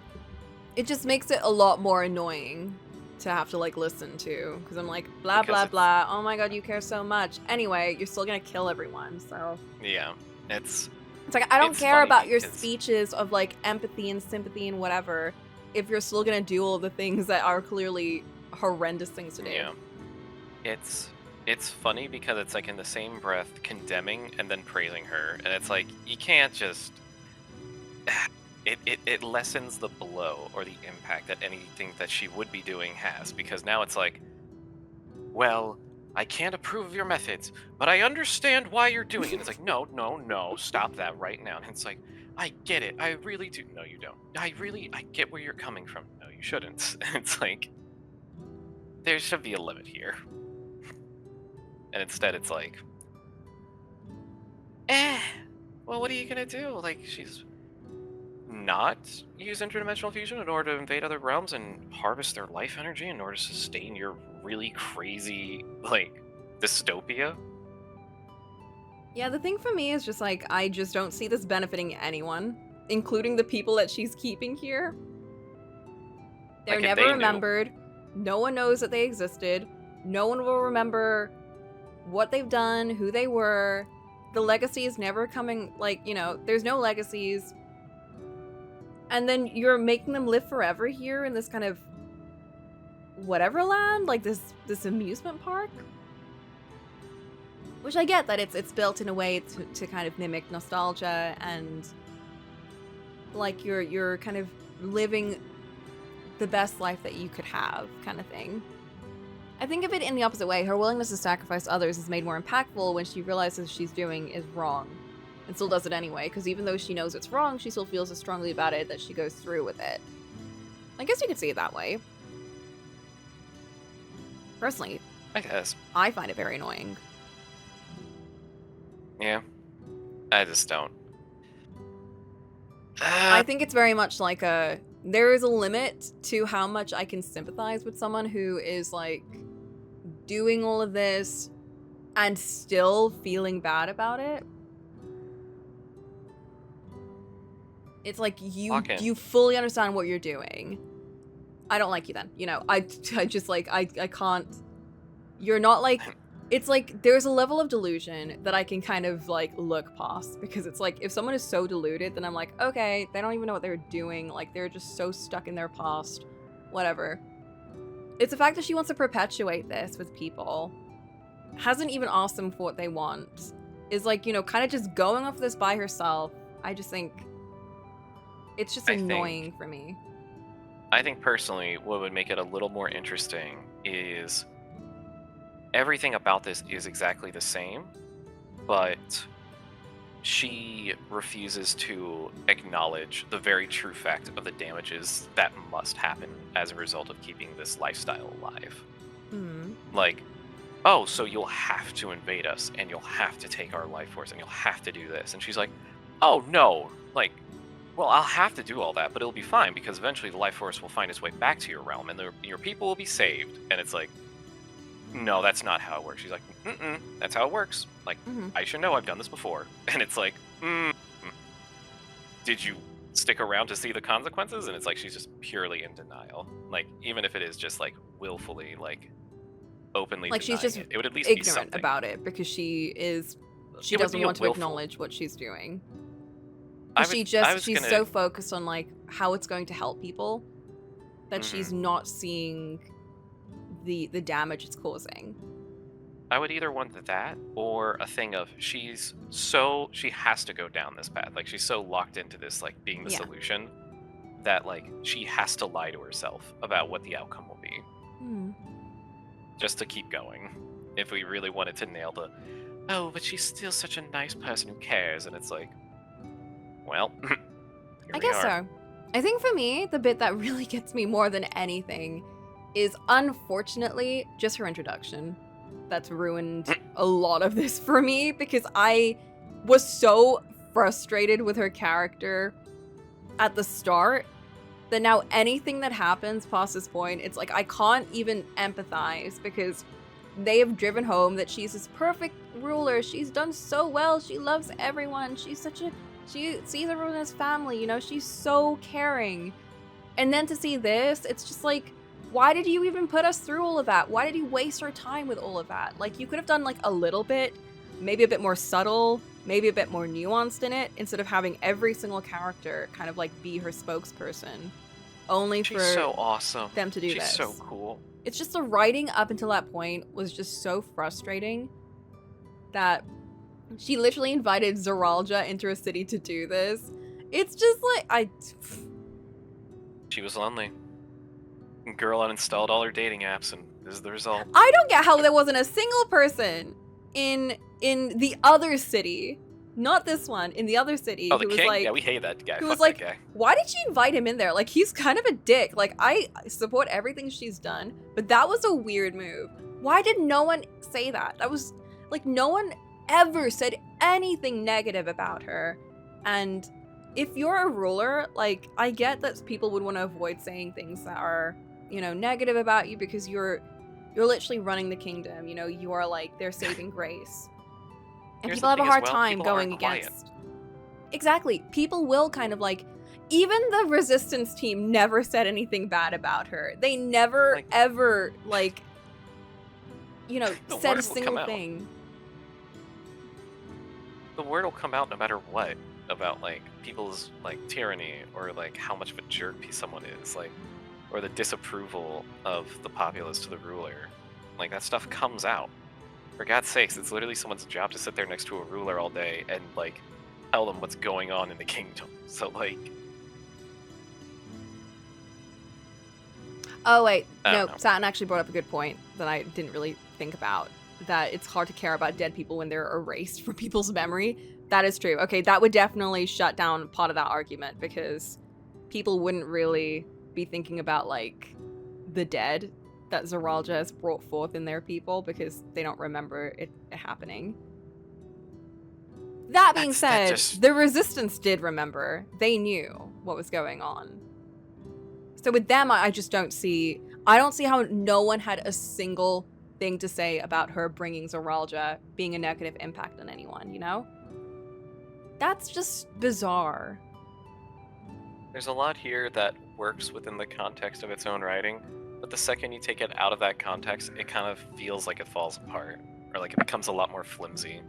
It just makes it a lot more annoying to have to like listen to. Because I'm like, blah, blah, blah. Oh my god, you care so much. Anyway, you're still gonna kill everyone, so. Yeah, it's like, I don't care about your speeches of like empathy and sympathy and whatever if you're still gonna do all the things that are clearly horrendous things to do. Yeah. It's funny because it's like in the same breath condemning and then praising her. And it's like, you can't just... It lessens the blow or the impact that anything that she would be doing has. Because now it's like, well, I can't approve of your methods, but I understand why you're doing it. It's like, no, stop that right now. And it's like, I get it. I really do. No, you don't. I get where you're coming from. No, you shouldn't. It's like, there should be a limit here. And instead it's like, Well, what are you gonna do? Like, she's not use interdimensional fusion in order to invade other realms and harvest their life energy in order to sustain your really crazy, like, dystopia? Yeah, the thing for me is just like, I just don't see this benefiting anyone, including the people that she's keeping here. They're Like, if never they knew- remembered. No one knows that they existed. No one will remember what they've done, who they were. The legacy is never coming, like, you know, there's no legacies. And then you're making them live forever here in this kind of whatever land, like this amusement park. Which I get that it's built in a way to kind of mimic nostalgia and like you're kind of living the best life that you could have kind of thing. I think of it in the opposite way. Her willingness to sacrifice others is made more impactful when she realizes she's doing is wrong and still does it anyway, because even though she knows it's wrong, she still feels as strongly about it that she goes through with it. I guess you could see it that way. Personally, I guess. I find it very annoying. Yeah. I just don't. I think it's very much like there is a limit to how much I can sympathize with someone who is like doing all of this and still feeling bad about it. It's like you fully understand what you're doing. I don't like you then. You know, I just like I can't. You're not like. It's like there's a level of delusion that I can kind of like look past, because it's like if someone is so deluded, then I'm like, okay, they don't even know what they're doing. Like they're just so stuck in their past. Whatever. It's the fact that she wants to perpetuate this with people. Hasn't even asked them for what they want. Is like, you know, kind of just going off this by herself. I just think it's just annoying for me. I think personally, what would make it a little more interesting is everything about this is exactly the same, but she refuses to acknowledge the very true fact of the damages that must happen as a result of keeping this lifestyle alive. Mm. Like, oh, so you'll have to invade us, and you'll have to take our life force, and you'll have to do this. And she's like, oh, no, like, well, I'll have to do all that, but it'll be fine, because eventually the life force will find its way back to your realm, and your people will be saved. And it's like, no, that's not how it works. She's like, that's how it works. Like, I should know, I've done this before. And it's like, did you stick around to see the consequences? And it's like, she's just purely in denial. Like, even if it is just like willfully, like openly like she's just it would at least be ignorant something about it, because she doesn't want to acknowledge what she's doing. She's so focused on like how it's going to help people that she's not seeing the damage it's causing. I would either want that or a thing of she has to go down this path. Like she's so locked into this like being the solution that like she has to lie to herself about what the outcome will be. Just to keep going. If we really wanted to nail the, oh, but she's still such a nice person who cares, and it's like, well, I guess so. I think for me, the bit that really gets me more than anything is unfortunately just her introduction. That's ruined a lot of this for me, because I was so frustrated with her character at the start that now anything that happens past this point, it's like I can't even empathize, because they have driven home that she's this perfect ruler. She's done so well. She loves everyone. She sees everyone as family, you know, she's so caring. And then to see this, it's just like, why did you even put us through all of that? Why did you waste our time with all of that? Like, you could have done like a little bit, maybe a bit more subtle, maybe a bit more nuanced in it, instead of having every single character kind of like be her spokesperson, only for so awesome. Them to do this. She's so cool. It's just the writing up until that point was just so frustrating that she literally invited Zeralja into a city to do this. It's just like, She was lonely. Girl uninstalled all her dating apps, and this is the result. I don't get how there wasn't a single person in the other city, not this one, in the other city, Oh, the who was king? like, Yeah, we hate that guy. who Fuck was like, that guy. why did she invite him in there? Like, he's kind of a dick. Like, I support everything she's done, but that was a weird move. Why did no one say that? That was like, no one ever said anything negative about her. And if you're a ruler, like, I get that people would want to avoid saying things that are, you know, negative about you because you're literally running the kingdom, you know, you are like their saving grace. And Here's people the have a thing as hard well, time people going aren't quiet. against. Exactly. People will kind of like, even the resistance team never said anything bad about her. They never ever like, you know, The said a word will come single out. thing. The word will come out no matter what about like people's like tyranny or like how much of a jerk someone is, like, or the disapproval of the populace to the ruler. Like, that stuff comes out. For God's sakes, it's literally someone's job to sit there next to a ruler all day and like tell them what's going on in the kingdom. So like, Oh wait, I no, don't know. Satin actually brought up a good point that I didn't really think about. That it's hard to care about dead people when they're erased from people's memory. That is true. Okay, that would definitely shut down part of that argument because people wouldn't really be thinking about like the dead that Zoralja has brought forth in their people because they don't remember it happening. That being said, the resistance did remember. They knew what was going on. So with them, I just don't see how no one had a single thing to say about her bringing Zoralja being a negative impact on anyone, you know? That's just bizarre. There's a lot here that works within the context of its own writing, but the second you take it out of that context, it kind of feels like it falls apart, or like it becomes a lot more flimsy.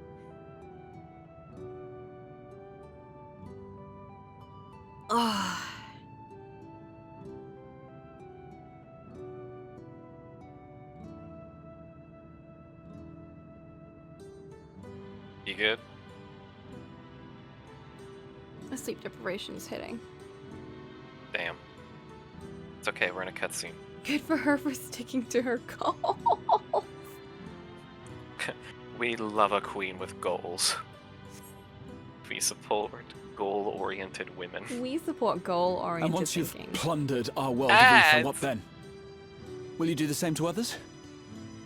Ugh. You good? The sleep deprivation is hitting. Damn. It's okay, we're in a cutscene. Good for her for sticking to her goal. We love a queen with goals. We support goal-oriented women. We support goal-oriented And once you've thinking. plundered our world of ether, what then? Will you do the same to others?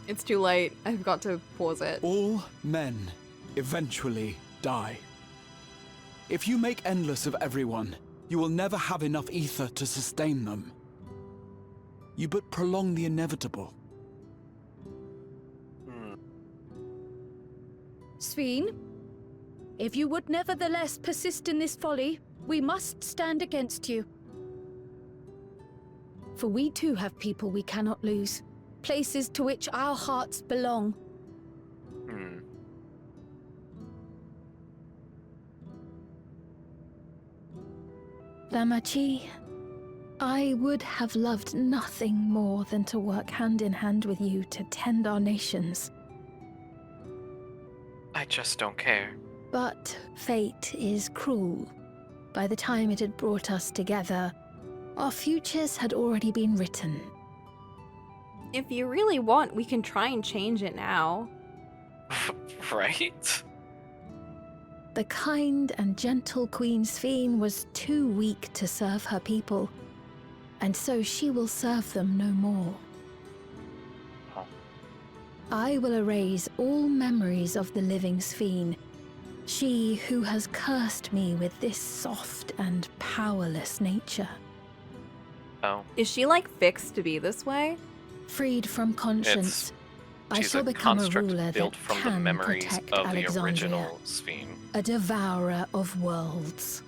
It's too late. I've got to pause it. All men eventually die. If you make endless of everyone, you will never have enough ether to sustain them. You but prolong the inevitable. Sphene, if you would nevertheless persist in this folly, we must stand against you. For we too have people we cannot lose, places to which our hearts belong. Damachi, I would have loved nothing more than to work hand in hand with you to tend our nations. I just don't care. But fate is cruel. By the time it had brought us together, our futures had already been written. If you really want, we can try and change it now. Right? The kind and gentle Queen Sphene was too weak to serve her people, and so she will serve them no more. I will erase all memories of the living Sphene, she who has cursed me with this soft and powerless nature. Oh. Is she like fixed to be this way? Freed from conscience, I She's shall a become a construct ruler built that from the can memories protect of the Alexandria, original Sphene. a devourer of worlds.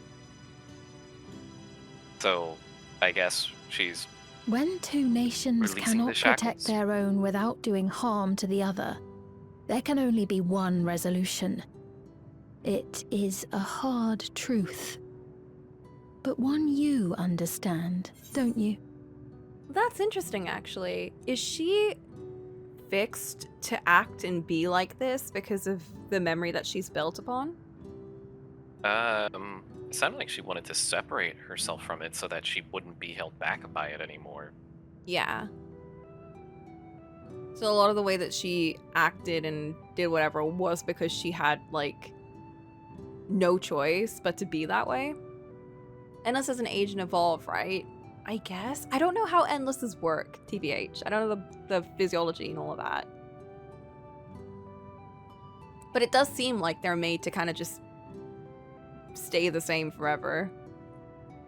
So, I guess she's When two nations releasing the cannot shackles. protect their own without doing harm to the other, there can only be one resolution. It is a hard truth, but one you understand, don't you? That's interesting, actually. Is she fixed to act and be like this because of the memory that she's built upon? It sounded like she wanted to separate herself from it so that she wouldn't be held back by it anymore. Yeah. So a lot of the way that she acted and did whatever was because she had, like, no choice but to be that way. Endless doesn't age and evolve, right? I guess. I don't know how endlesses work, TBH. I don't know the physiology and all of that. But it does seem like they're made to kind of just stay the same forever.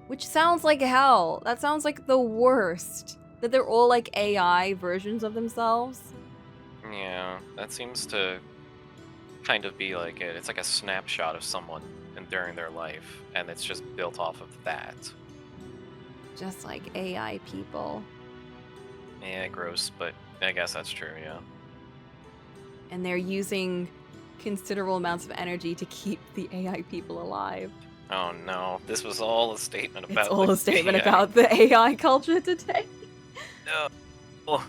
Which sounds like hell. That sounds like the worst. That they're all like AI versions of themselves. Yeah, that seems to kind of be like it. It's like a snapshot of someone during their life, and it's just built off of that. Just like AI people. Yeah, gross, but I guess that's true, yeah. And they're using considerable amounts of energy to keep the AI people alive. Oh no, this was all a statement about It's all a statement AI. about the AI culture today. No.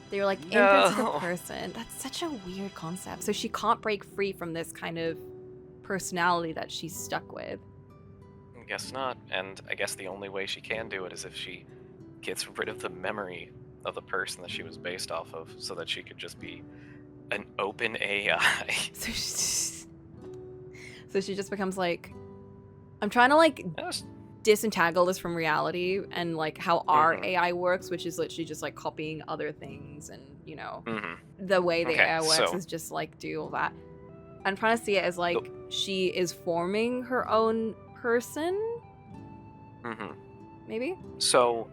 They were like, inputs to the person. That's such a weird concept. So she can't break free from this kind of personality that she's stuck with. I guess not, and I guess the only way she can do it is if she gets rid of the memory of the person that she was based off of, so that she could just be an open AI. So she just becomes like, I'm trying to like disentangle this from reality and like how our AI works, which is literally just like copying other things, and you know, the way the AI works is just like do all that. I'm trying to see it as like she is forming her own person. Maybe. So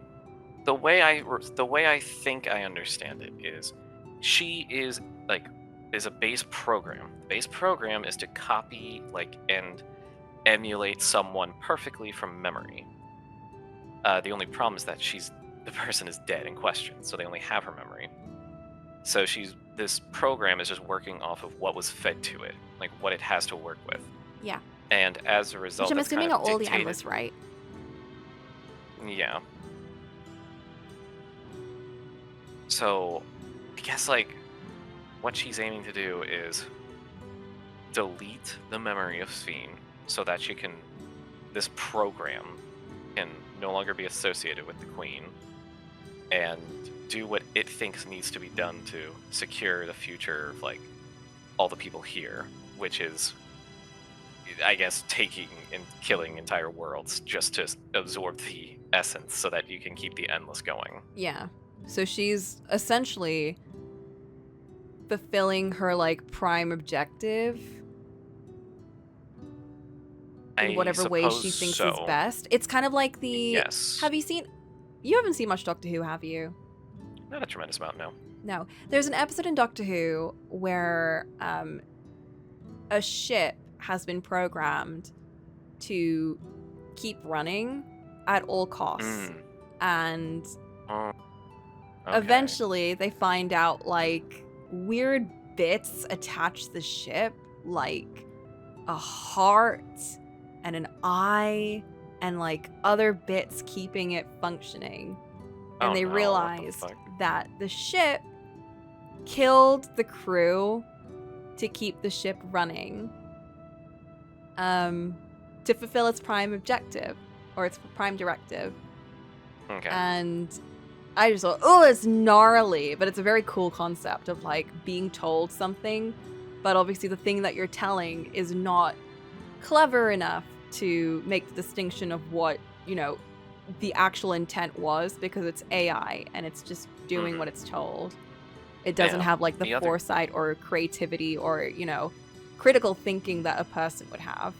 the way I think I understand it is, she is like a base program. The base program is to copy like and emulate someone perfectly from memory. The only problem is that the person is dead in question, so they only have her memory. So this program is just working off of what was fed to it, like what it has to work with. Yeah. And as a result, Which I'm that's assuming kind are of all the dictated. endless, right? Yeah. So, I guess like what she's aiming to do is delete the memory of Sphene so that this program can no longer be associated with the Queen, and do what it thinks needs to be done to secure the future of like all the people here, which is, I guess, taking and killing entire worlds just to absorb the essence so that you can keep the endless going. Yeah. So she's essentially fulfilling her like prime objective in whatever way she thinks is best. It's kind of like the Yes. You haven't seen much Doctor Who, have you? Not a tremendous amount, no. No. There's an episode in Doctor Who where a ship has been programmed to keep running at all costs. And eventually they find out like weird bits attach to the ship, like a heart and an eye and like other bits keeping it functioning. And they realize that the ship killed the crew to keep the ship running, to fulfill its prime objective or its prime directive. Okay. And I just thought, oh, it's gnarly, but it's a very cool concept of like being told something, but obviously the thing that you're telling is not clever enough to make the distinction of what, you know, the actual intent was, because it's AI and it's just doing what it's told. It doesn't have like the foresight or creativity or, you know, critical thinking that a person would have.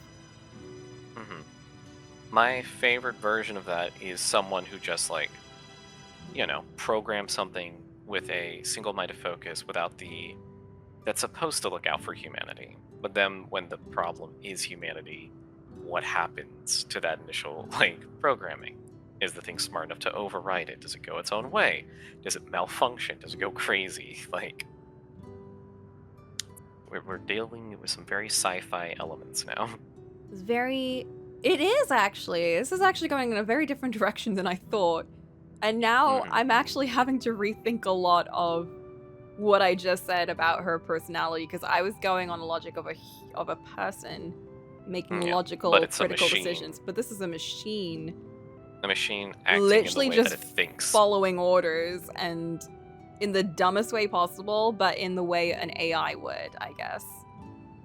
My favorite version of that is someone who just like, you know, programs something with a single-minded focus that's supposed to look out for humanity. But then when the problem is humanity, what happens to that initial like programming? Is the thing smart enough to override it? Does it go its own way? Does it malfunction? Does it go crazy? Like, we're dealing with some very sci-fi elements now. It is actually. This is actually going in a very different direction than I thought. And now I'm actually having to rethink a lot of what I just said about her personality, because I was going on the logic of a person making logical, critical decisions. But this is a machine. A machine acting literally in the way just that it thinks. Following orders, and in the dumbest way possible, but in the way an AI would, I guess.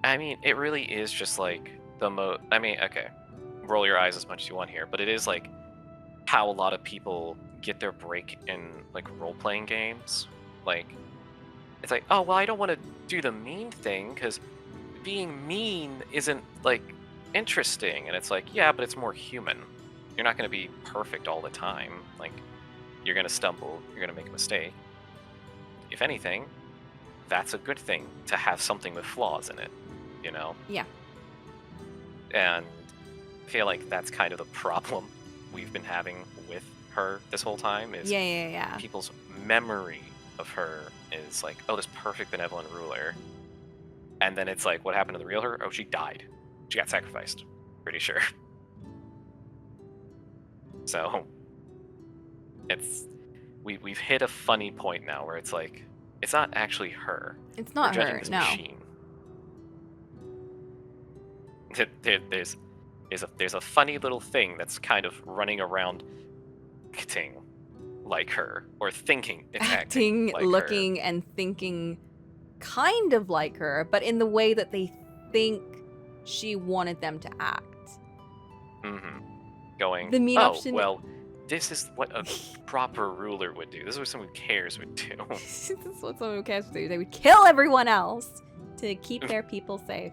I mean, it really is just like I mean, okay, roll your eyes as much as you want here, but it is like how a lot of people get their break in like role-playing games. Like, it's like, oh, well, I don't want to do the mean thing because being mean isn't, like, interesting. And it's like, yeah, but it's more human. You're not going to be perfect all the time. Like, you're going to stumble. You're going to make a mistake. If anything, that's a good thing to have something with flaws in it, you know? Yeah. And I feel like that's kind of the problem we've been having with her this whole time is Yeah. people's memory of her is like, oh, this perfect benevolent ruler. And then it's like, what happened to the real her? Oh, she died. She got sacrificed. Pretty sure. So it's we've hit a funny point now where it's like, it's not actually her. It's not We're judging her, this no. machine. There's a funny little thing that's kind of running around acting like her, or thinking it's acting like looking, and thinking kind of like her, but in the way that they think she wanted them to act. Mm-hmm. Going, The mean oh, option- well, this is what a proper ruler would do. This is what someone who cares would do. This is what someone who cares do. They would kill everyone else to keep their people safe.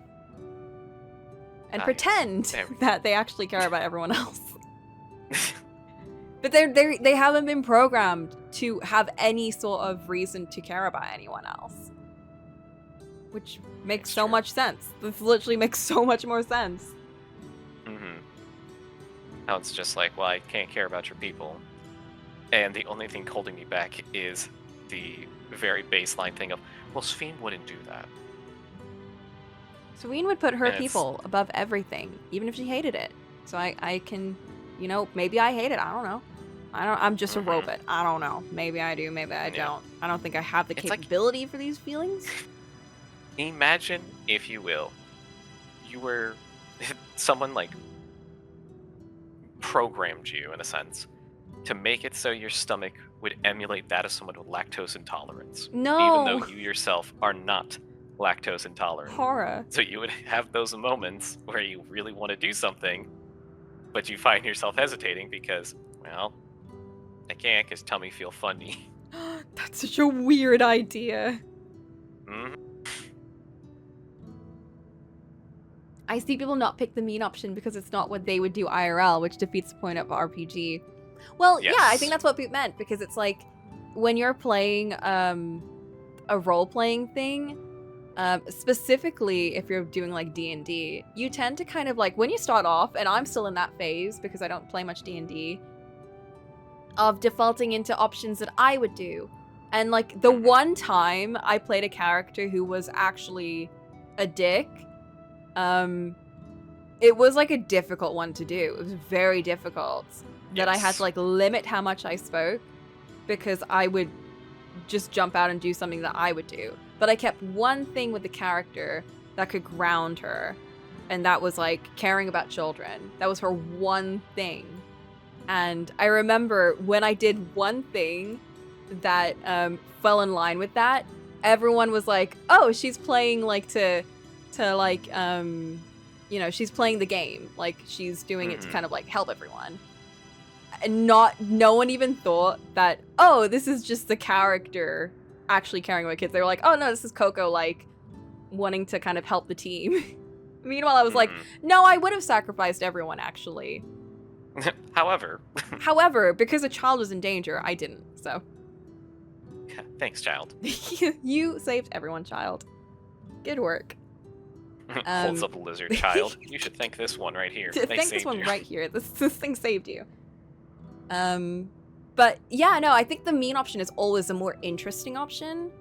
And Nice. pretend There we go. that they actually care about everyone else. But they haven't been programmed to have any sort of reason to care about anyone else. Which makes so much sense. This literally makes so much more sense. Mm-hmm. Now it's just like, well, I can't care about your people. And the only thing holding me back is the very baseline thing of, well, Sphene wouldn't do that. Sphene would put her And it's- people above everything, even if she hated it. So I can, maybe I hate it. I don't know. I'm just a robot. I don't know. Maybe I do. Maybe I don't. I don't think I have the It's like- capability for these feelings. Imagine, if you will, you were someone like programmed you in a sense to make it so your stomach would emulate that of someone with lactose intolerance. No. Even though you yourself are not lactose intolerant. Horror. So you would have those moments where you really want to do something, but you find yourself hesitating because, well, I can't because tummy feel funny. That's such a weird idea. Mhm. I see people not pick the mean option because it's not what they would do IRL, which defeats the point of RPG. Well, yeah, I think Yes. that's what Boot meant, because it's like when you're playing a role-playing thing, specifically if you're doing like D&D, you tend to kind of like, when you start off, and I'm still in that phase because I don't play much D&D, of defaulting into options that I would do. And like the one time I played a character who was actually a dick, it was like a difficult one to do. It was very difficult that I had to like limit how much I spoke because I would just jump out and do something that I would do. But I kept one thing with the character that could ground her, and that was like caring about children. That was her one thing. And I remember when I did one thing that fell in line with that, everyone was like, oh, she's playing like to like, she's playing the game. Like she's doing it to kind of like help everyone. And no one even thought that, oh, this is just the character actually caring about kids. They were like, oh no, this is Coco like wanting to kind of help the team. Meanwhile, I was like, no, I would have sacrificed everyone actually. However, because a child was in danger, I didn't. So Thanks, child. you saved everyone, child. Good work. Holds up a lizard. Child, you should thank this one right here. They Thank this saved one you. right here. This thing saved you. But yeah, no, I think the mean option is always a more interesting option,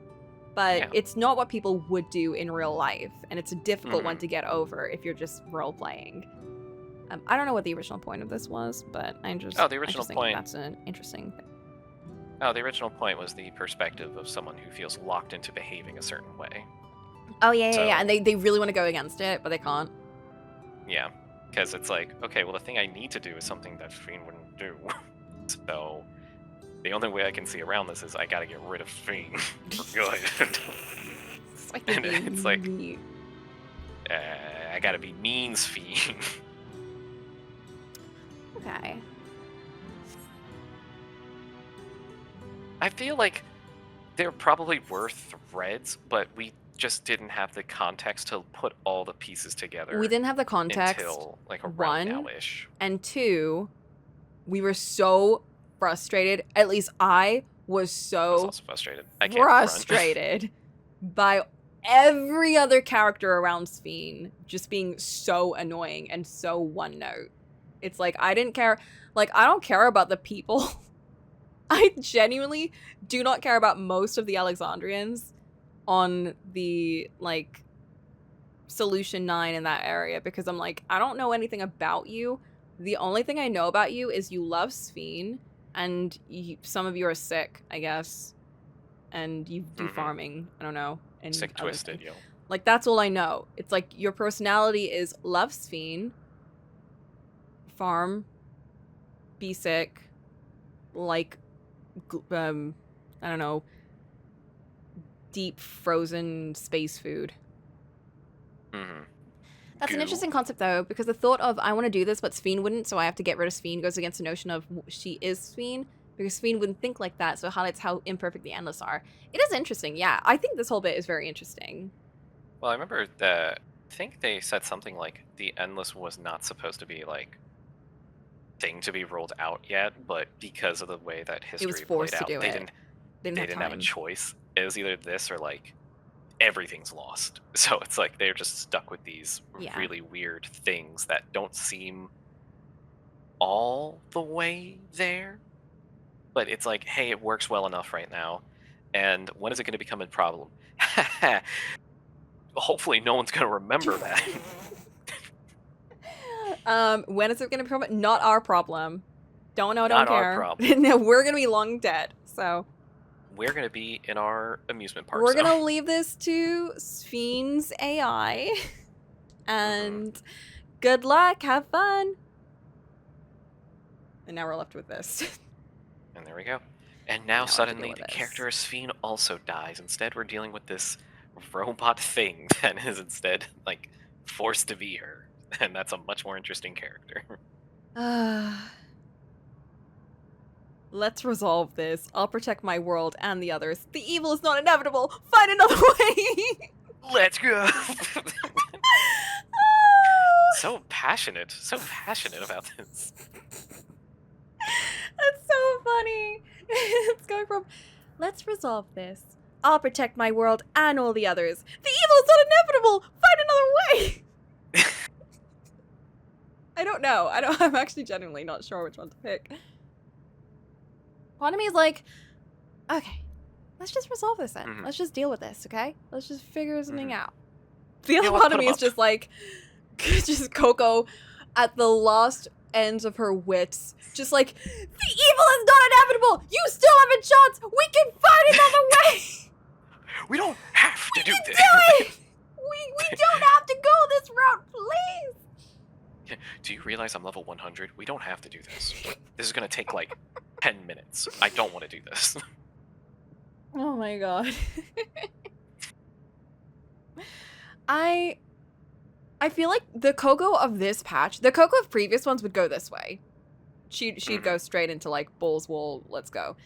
but it's not what people would do in real life, and it's a difficult one to get over if you're just role playing. I don't know what the original point of this was, but the original think point. that's an interesting thing. Oh, the original point was the perspective of someone who feels locked into behaving a certain way. Oh yeah, and they really want to go against it, but they can't. Yeah, because it's like, okay, well, the thing I need to do is something that Sphene wouldn't do. So the only way I can see around this is I gotta get rid of Sphene for good. And it's like, I gotta be mean Sphene. Okay. I feel like there probably were threads, but we just didn't have the context to put all the pieces together. We didn't have the context. Until like around one, now-ish. And two, we were so frustrated. At least I was I was so also frustrated. I can't front. frustrated by every other character around Sphene just being so annoying and so one note. It's like I didn't care. Like I don't care about the people. I genuinely do not care about most of the Alexandrians on the like Solution 9 in that area because I'm like, I don't know anything about you. The only thing I know about you is you love Sphene and some of you are sick, I guess. And you do farming. I don't know. And sick twisted, yo. Like that's all I know. It's like your personality is love Sphene, farm, be sick, like I don't know, deep frozen space food. That's an interesting concept though, because the thought of I want to do this but Sphene wouldn't, so I have to get rid of Sphene goes against the notion of she is Sphene, because Sphene wouldn't think like that, so it highlights how imperfect the Endless are. It is interesting, yeah. I think this whole bit is very interesting. Well, I remember that I think they said something like the Endless was not supposed to be like thing to be rolled out yet, but because of the way that history played out, they didn't have a choice. It was either this or like everyth's lost. So it's like they're just stuck with these really weird things that don't seem all the way there. But it's like, hey, it works well enough right now. And when is it going to become a problem? Hopefully no one's going to remember that. When is it going to become not our problem? Don't know, don't Not care. our problem. No, we're going to be long dead. So we're going to be in our amusement park. We're going to leave this to Sphene's AI. And good luck, have fun. And now we're left with this. And there we go. And now suddenly the character of Sphene also dies. Instead, we're dealing with this robot thing that is instead like forced to be her. And that's a much more interesting character. Let's resolve this. I'll protect my world and the others. The evil is not inevitable. Find another way. Let's go. So passionate about this. That's so funny. It's going from, let's resolve this. I'll protect my world and all the others. The evil is not inevitable. Find another way. I don't know. I'm actually genuinely not sure which one to pick. Part of me is like, okay, let's just resolve this then. Let's just deal with this, okay? Let's just figure something out. The other part of me is just like, just Coco at the lost ends of her wits. Just like, the evil is not inevitable! You still have a chance! We can find another way! We don't have to do this. Do it! We don't have to go this route, please! Do you realize I'm level 100? We don't have to do this. This is gonna take like 10 minutes. I don't want to do this. Oh my god. I feel like the Coco of this patch, the Coco of previous ones would go this way. She'd go straight into like Bull's Wool, let's go.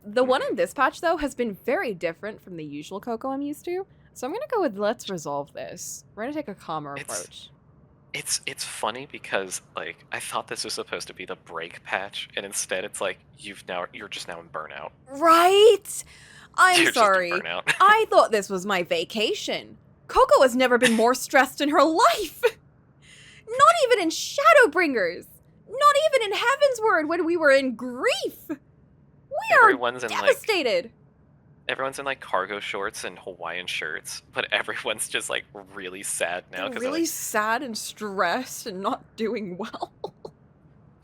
The one in this patch though has been very different from the usual Coco I'm used to. So I'm gonna go with let's resolve this. We're gonna take a calmer approach. It's funny because like I thought this was supposed to be the break patch, and instead it's like you're just now in burnout. Right? I'm You're sorry. just in burnout. I thought this was my vacation. Coco has never been more stressed in her life. Not even in Shadowbringers. Not even in Heaven's Word when we were in grief. We are devastated. Everyone's in like cargo shorts and Hawaiian shirts, but everyone's just like really sad now. They're really sad and stressed and not doing well.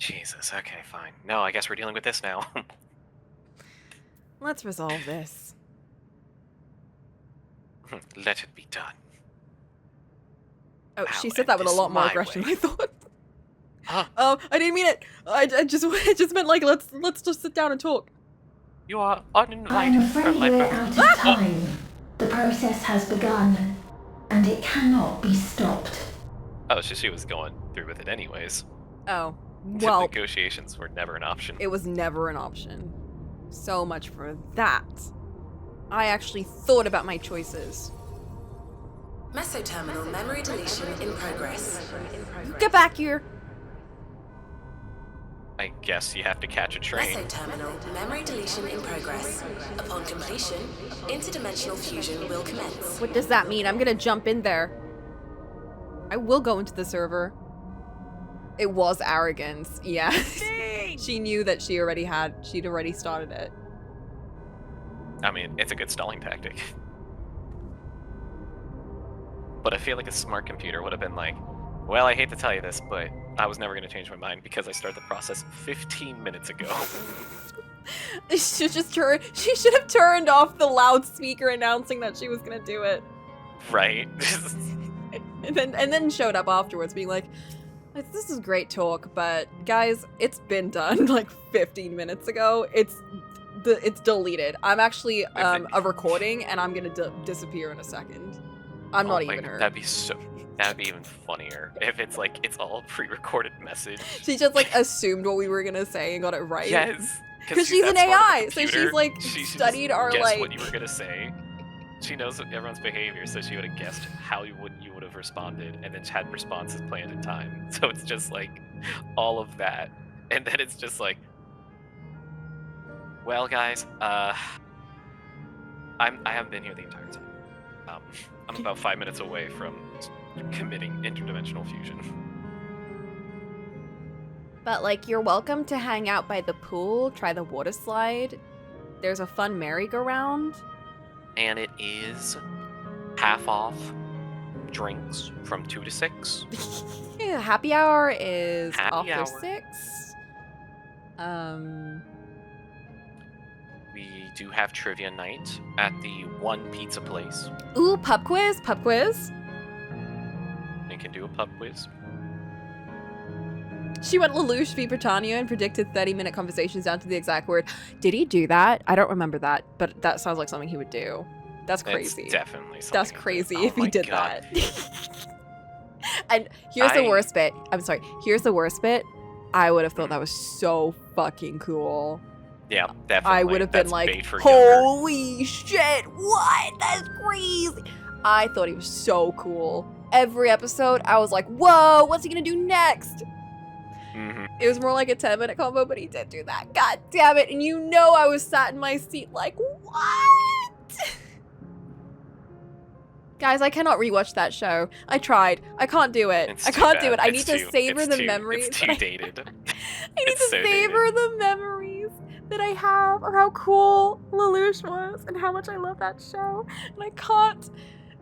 Jesus, okay, fine. No, I guess we're dealing with this now. Let's resolve this. Let it be done. Oh, she said that with a lot more aggression than I thought. Oh, I didn't mean it. I just meant like let's just sit down and talk. You are uninvited. I'm afraid we're out of time. The process has begun, and it cannot be stopped. Oh, so she was going through with it anyways. Oh, well. Negotiations were never an option. It was never an option. So much for that. I actually thought about my choices. Mesoterminal memory deletion in progress. Get back here. I guess you have to catch a train. Mesoterminal memory deletion in progress. Upon completion, interdimensional fusion will commence. What does that mean? I'm gonna jump in there. I will go into the server. It was arrogance. Yeah. She knew that she'd already started it. I mean, it's a good stalling tactic. But I feel like a smart computer would have been like, well, I hate to tell you this, but I was never going to change my mind because I started the process 15 minutes ago. She should have turned off the loudspeaker announcing that she was going to do it. Right? and then showed up afterwards being like, this is great talk, but guys, it's been done like 15 minutes ago. It's deleted. I'm actually a recording and I'm going to disappear in a second. I'm not even her. That'd be even funnier if it's like it's all a pre-recorded message. She just like assumed what we were gonna say and got it right. Yes, because she's an AI, so she's like studied our like. What you were gonna say. She knows everyone's behavior, so she would have guessed how you would have responded, and then had responses planned in time. So it's just like all of that, and then it's just like, well, guys, I haven't been here the entire time. I'm about 5 minutes away from committing interdimensional fusion. But like, you're welcome to hang out by the pool, try the water slide. There's a fun merry-go-round. And it is half off drinks from 2 to 6. Yeah, happy hour is happy after hour. 6. We do have trivia night at the one pizza place. Ooh, pub quiz, pub quiz. You can do a pub quiz. She went Lelouch v Britannia and predicted 30-minute conversations down to the exact word. Did he do that? I don't remember that, but that sounds like something he would do. That's crazy. It's definitely something. That's crazy Oh if he my did God. that. And here's the worst bit. I'm sorry. Here's the worst bit. I would have thought that was so fucking cool. Yeah, definitely. I would have been That's like, bait for holy shit, what? That's crazy. I thought he was so cool. Every episode, I was like, whoa, what's he gonna do next? Mm-hmm. It was more like a 10-minute combo, but he did do that. God damn it. And you know I was sat in my seat like, what? Guys, I cannot rewatch that show. I tried. I can't do it. I can't do it. I need to savor the memories. It's too dated. I need to savor the memories that I have, or how cool Lelouch was, and how much I love that show. And I can't.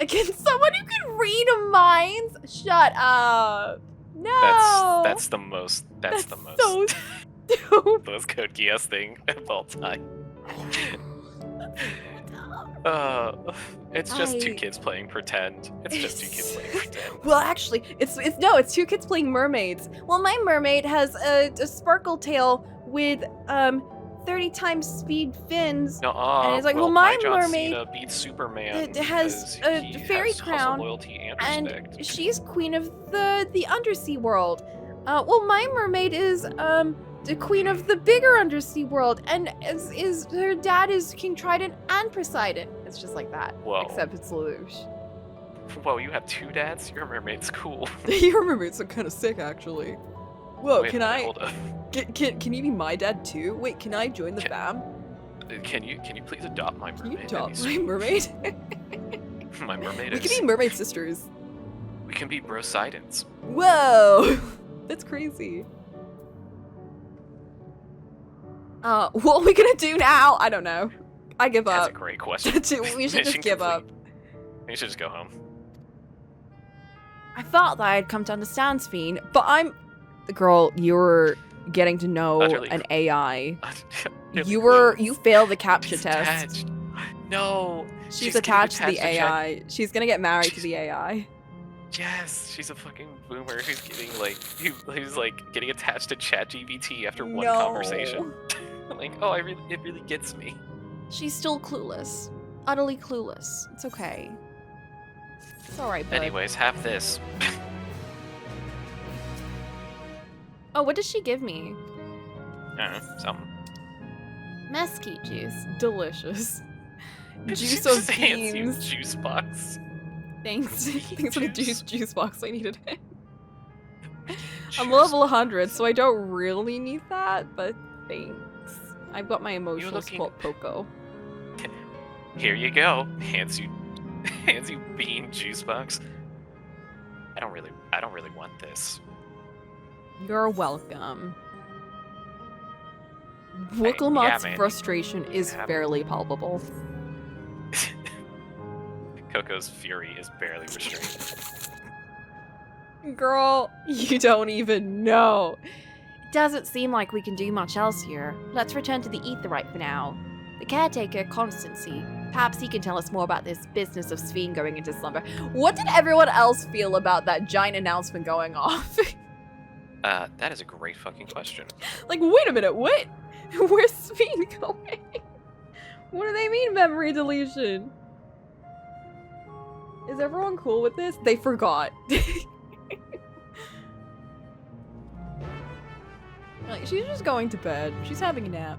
Against someone who can read minds? Shut up. No. That's the most. That's the most. So stupid. Most Code Geass thing of all time. It's just two kids playing pretend. It's just two kids playing pretend. Well, actually, it's 2 kids playing mermaids. Well, my mermaid has a sparkle tail with 30 times speed fins. And it's like, well, my mermaid Cena beats Superman has a fairy crown, and she's queen of the undersea world. Well, my mermaid is the queen of the bigger undersea world, and is her dad is King Trident and Poseidon. It's just like that. Whoa. Except it's Lelouch. Whoa, you have 2 dads? Your mermaid's cool. Your mermaid's kind of sick, actually. Whoa, Wait, can I? Hold up. Can you be my dad too? Wait, can I join the fam? Can you please adopt my mermaid? Can you adopt my mermaid? My mermaid We is. can be mermaid sisters. We can be Brosidons. Whoa, that's crazy. What are we gonna do now? I don't know. I give up. That's a great question. We should just give up. We should just go home. I thought that I had come to understand Sphene, but girl, you're getting to know an AI. You failed the capture test. Attached. No. She's attached to the AI. She's gonna get married to the AI. Yes, she's a fucking boomer who's getting who's getting attached to ChatGPT after one No. conversation. I'm like, oh, it really gets me. She's still clueless. Utterly clueless. It's okay. It's alright, bud. Anyways, have this. Oh, what does she give me? I don't know, something. Mesquite juice. Delicious. It's Juice just of fancy beans. juice box. Thanks. Thanks for the juice box. I needed it. I'm Juice level 100, so I don't really need that, but thanks. I've got my emotional support Poco. Here you go. Hands you bean juice box. I don't really want this. You're welcome. Yeah, Cocolamoco's man. frustration is fairly palpable. Coco's fury is barely restrained. Girl, you don't even know. It doesn't seem like we can do much else here. Let's return to the Aetheryte for now. The caretaker, Constancy. Perhaps he can tell us more about this business of Sphene going into slumber. What did everyone else feel about that giant announcement going off? That is a great fucking question. Like, wait a minute, what? Where's Sphene going? What do they mean, memory deletion? Is everyone cool with this? They forgot. Like, she's just going to bed. She's having a nap.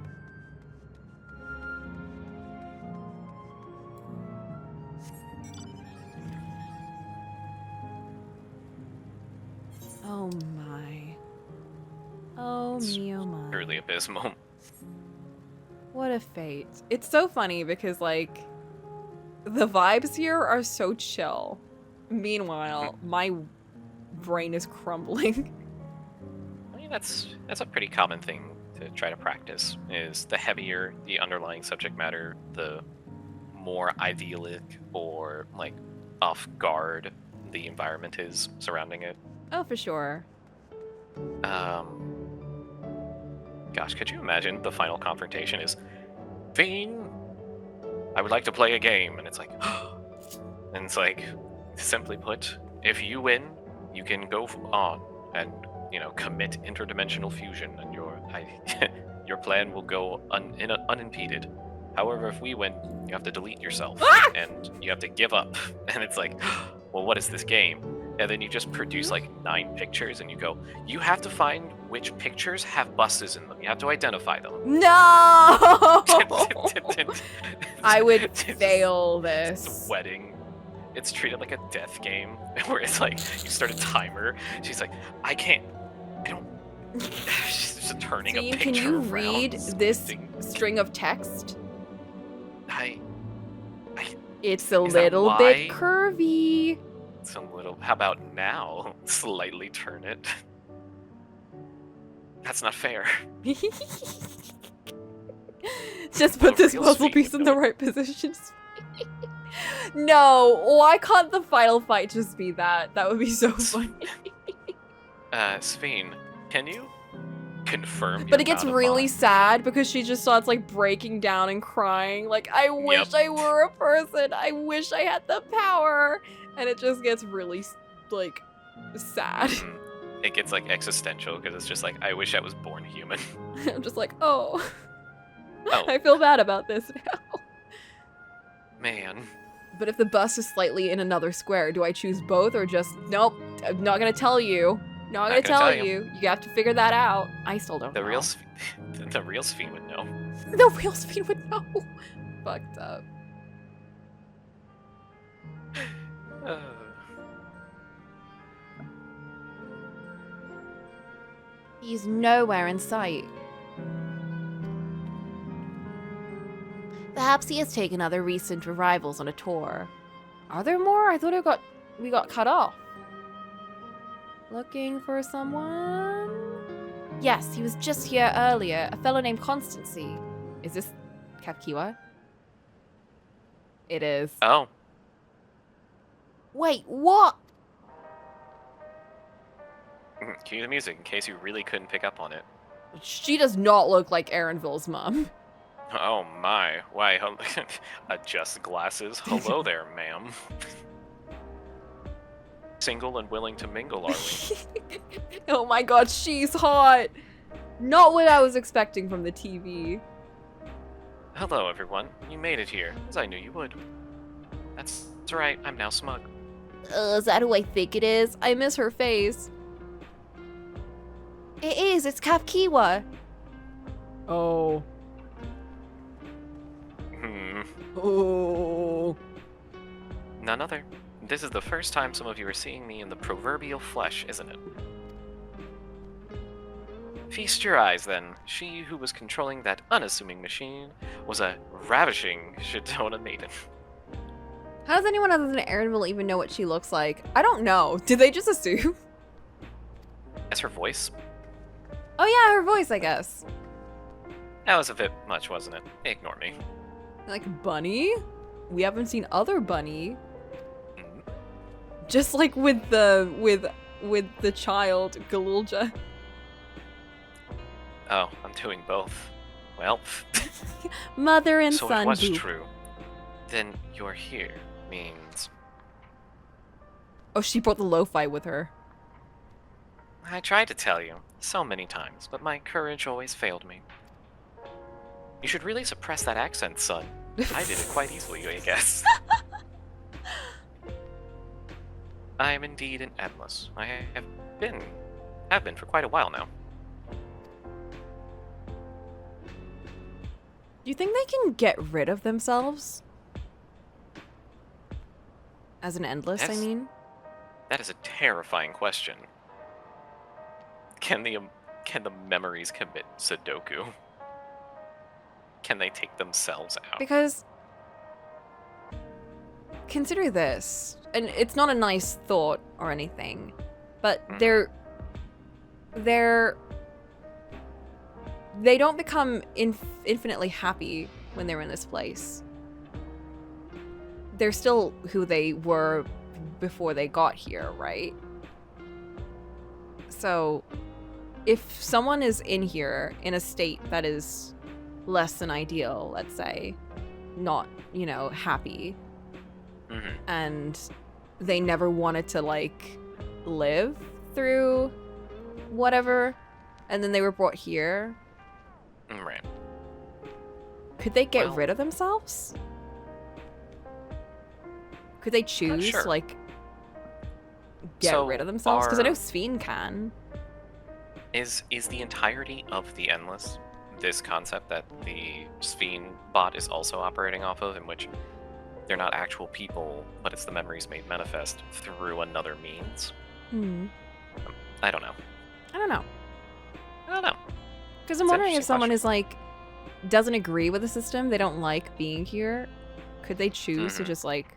Oh my. Oh me, oh my. Truly abysmal. What a fate. It's so funny because, like, the vibes here are so chill. Meanwhile, my brain is crumbling. I mean, that's a pretty common thing to try to practice, is the heavier the underlying subject matter, the more idyllic or, like, off-guard the environment is surrounding it. Oh, for sure. Gosh, could you imagine the final confrontation is, Sphene, I would like to play a game, and it's like, and it's like, simply put, if you win, you can go on and, you know, commit interdimensional fusion, and your plan will go unimpeded. However, if we win, you have to delete yourself, and you have to give up, and it's like, well, what is this game? And then you just produce like 9 pictures, and you go, you have to find which pictures have buses in them. You have to identify them. No! I would fail this. It's a wedding. It's treated like a death game, where it's like, you start a timer. She's like, I don't. She's just turning a picture can you around, read this string of text? It's a little bit curvy. It's a little. How about now? Slightly turn it. That's not fair. Just put this puzzle piece in the right position. No, why can't the final fight just be that? That would be so funny. Sphene, can you confirm? But it gets really sad because she just starts like breaking down and crying. Like, I wish I were a person. I wish I had the power. And it just gets really, like, sad. It gets, like, existential, because it's just like, I wish I was born human. I'm just like, oh. I feel bad about this now. Man. But if the bus is slightly in another square, do I choose both or just, nope, I'm not gonna tell you. Not gonna tell you. You have to figure that out. I still don't know. The real Sphene would know. The real Sphene would know. Fucked up. He's nowhere in sight. Perhaps he has taken other recent arrivals on a tour. Are there more? I thought we got cut off. Looking for someone? Yes, he was just here earlier. A fellow named Constancy. Is this Kapkiwa? It is. Oh. Wait, what? Cue the music in case you really couldn't pick up on it. She does not look like Aaronville's mom. Oh my. Why? Adjust glasses. Hello there, ma'am. Single and willing to mingle, are we? Oh my god, she's hot! Not what I was expecting from the TV. Hello, everyone. You made it here, as I knew you would. That's right, I'm now smug. Is that who I think it is? I miss her face. It is, it's Kapkiwa. Oh. Hmm. Oh. None other This is the first time some of you are seeing me in the proverbial flesh, isn't it? Feast your eyes, then. She who was controlling that unassuming machine was a ravishing Shadona maiden. How does anyone other than Aaronville even know what she looks like? I don't know. Did they just assume? That's her voice. Oh yeah, her voice, I guess. That was a bit much, wasn't it? Ignore me. Like Bunny? We haven't seen other Bunny. Just like with the child, Galoolja. Oh, I'm doing both. Well, Mother and so son. it was Boop. true. Then you're here means Oh, she brought the lo-fi with her. I tried to tell you so many times, but my courage always failed me. You should really suppress that accent, son. I did it quite easily, I guess. I am indeed an Endless. I have been for quite a while now. Do you think they can get rid of themselves? As an Endless, I mean? That is a terrifying question. Can the memories commit Sudoku? Can they take themselves out? Because consider this, and it's not a nice thought or anything, but they don't become infinitely happy when they're in this place. They're still who they were before they got here, right? So if someone is in here in a state that is less than ideal, let's say, not, you know, happy, and they never wanted to, like, live through whatever, and then they were brought here, Right. could they get rid of themselves? Could they choose, sure. like, get So rid of themselves? Because I know are- Sphene can. Is the entirety of the Endless this concept that the Sphene bot is also operating off of, in which they're not actual people, but it's the memories made manifest through another means? I don't know. I don't know. I don't know. Because I'm It's an wondering if interesting someone is, like, doesn't agree with the system, they don't like being here, could they choose to just, like,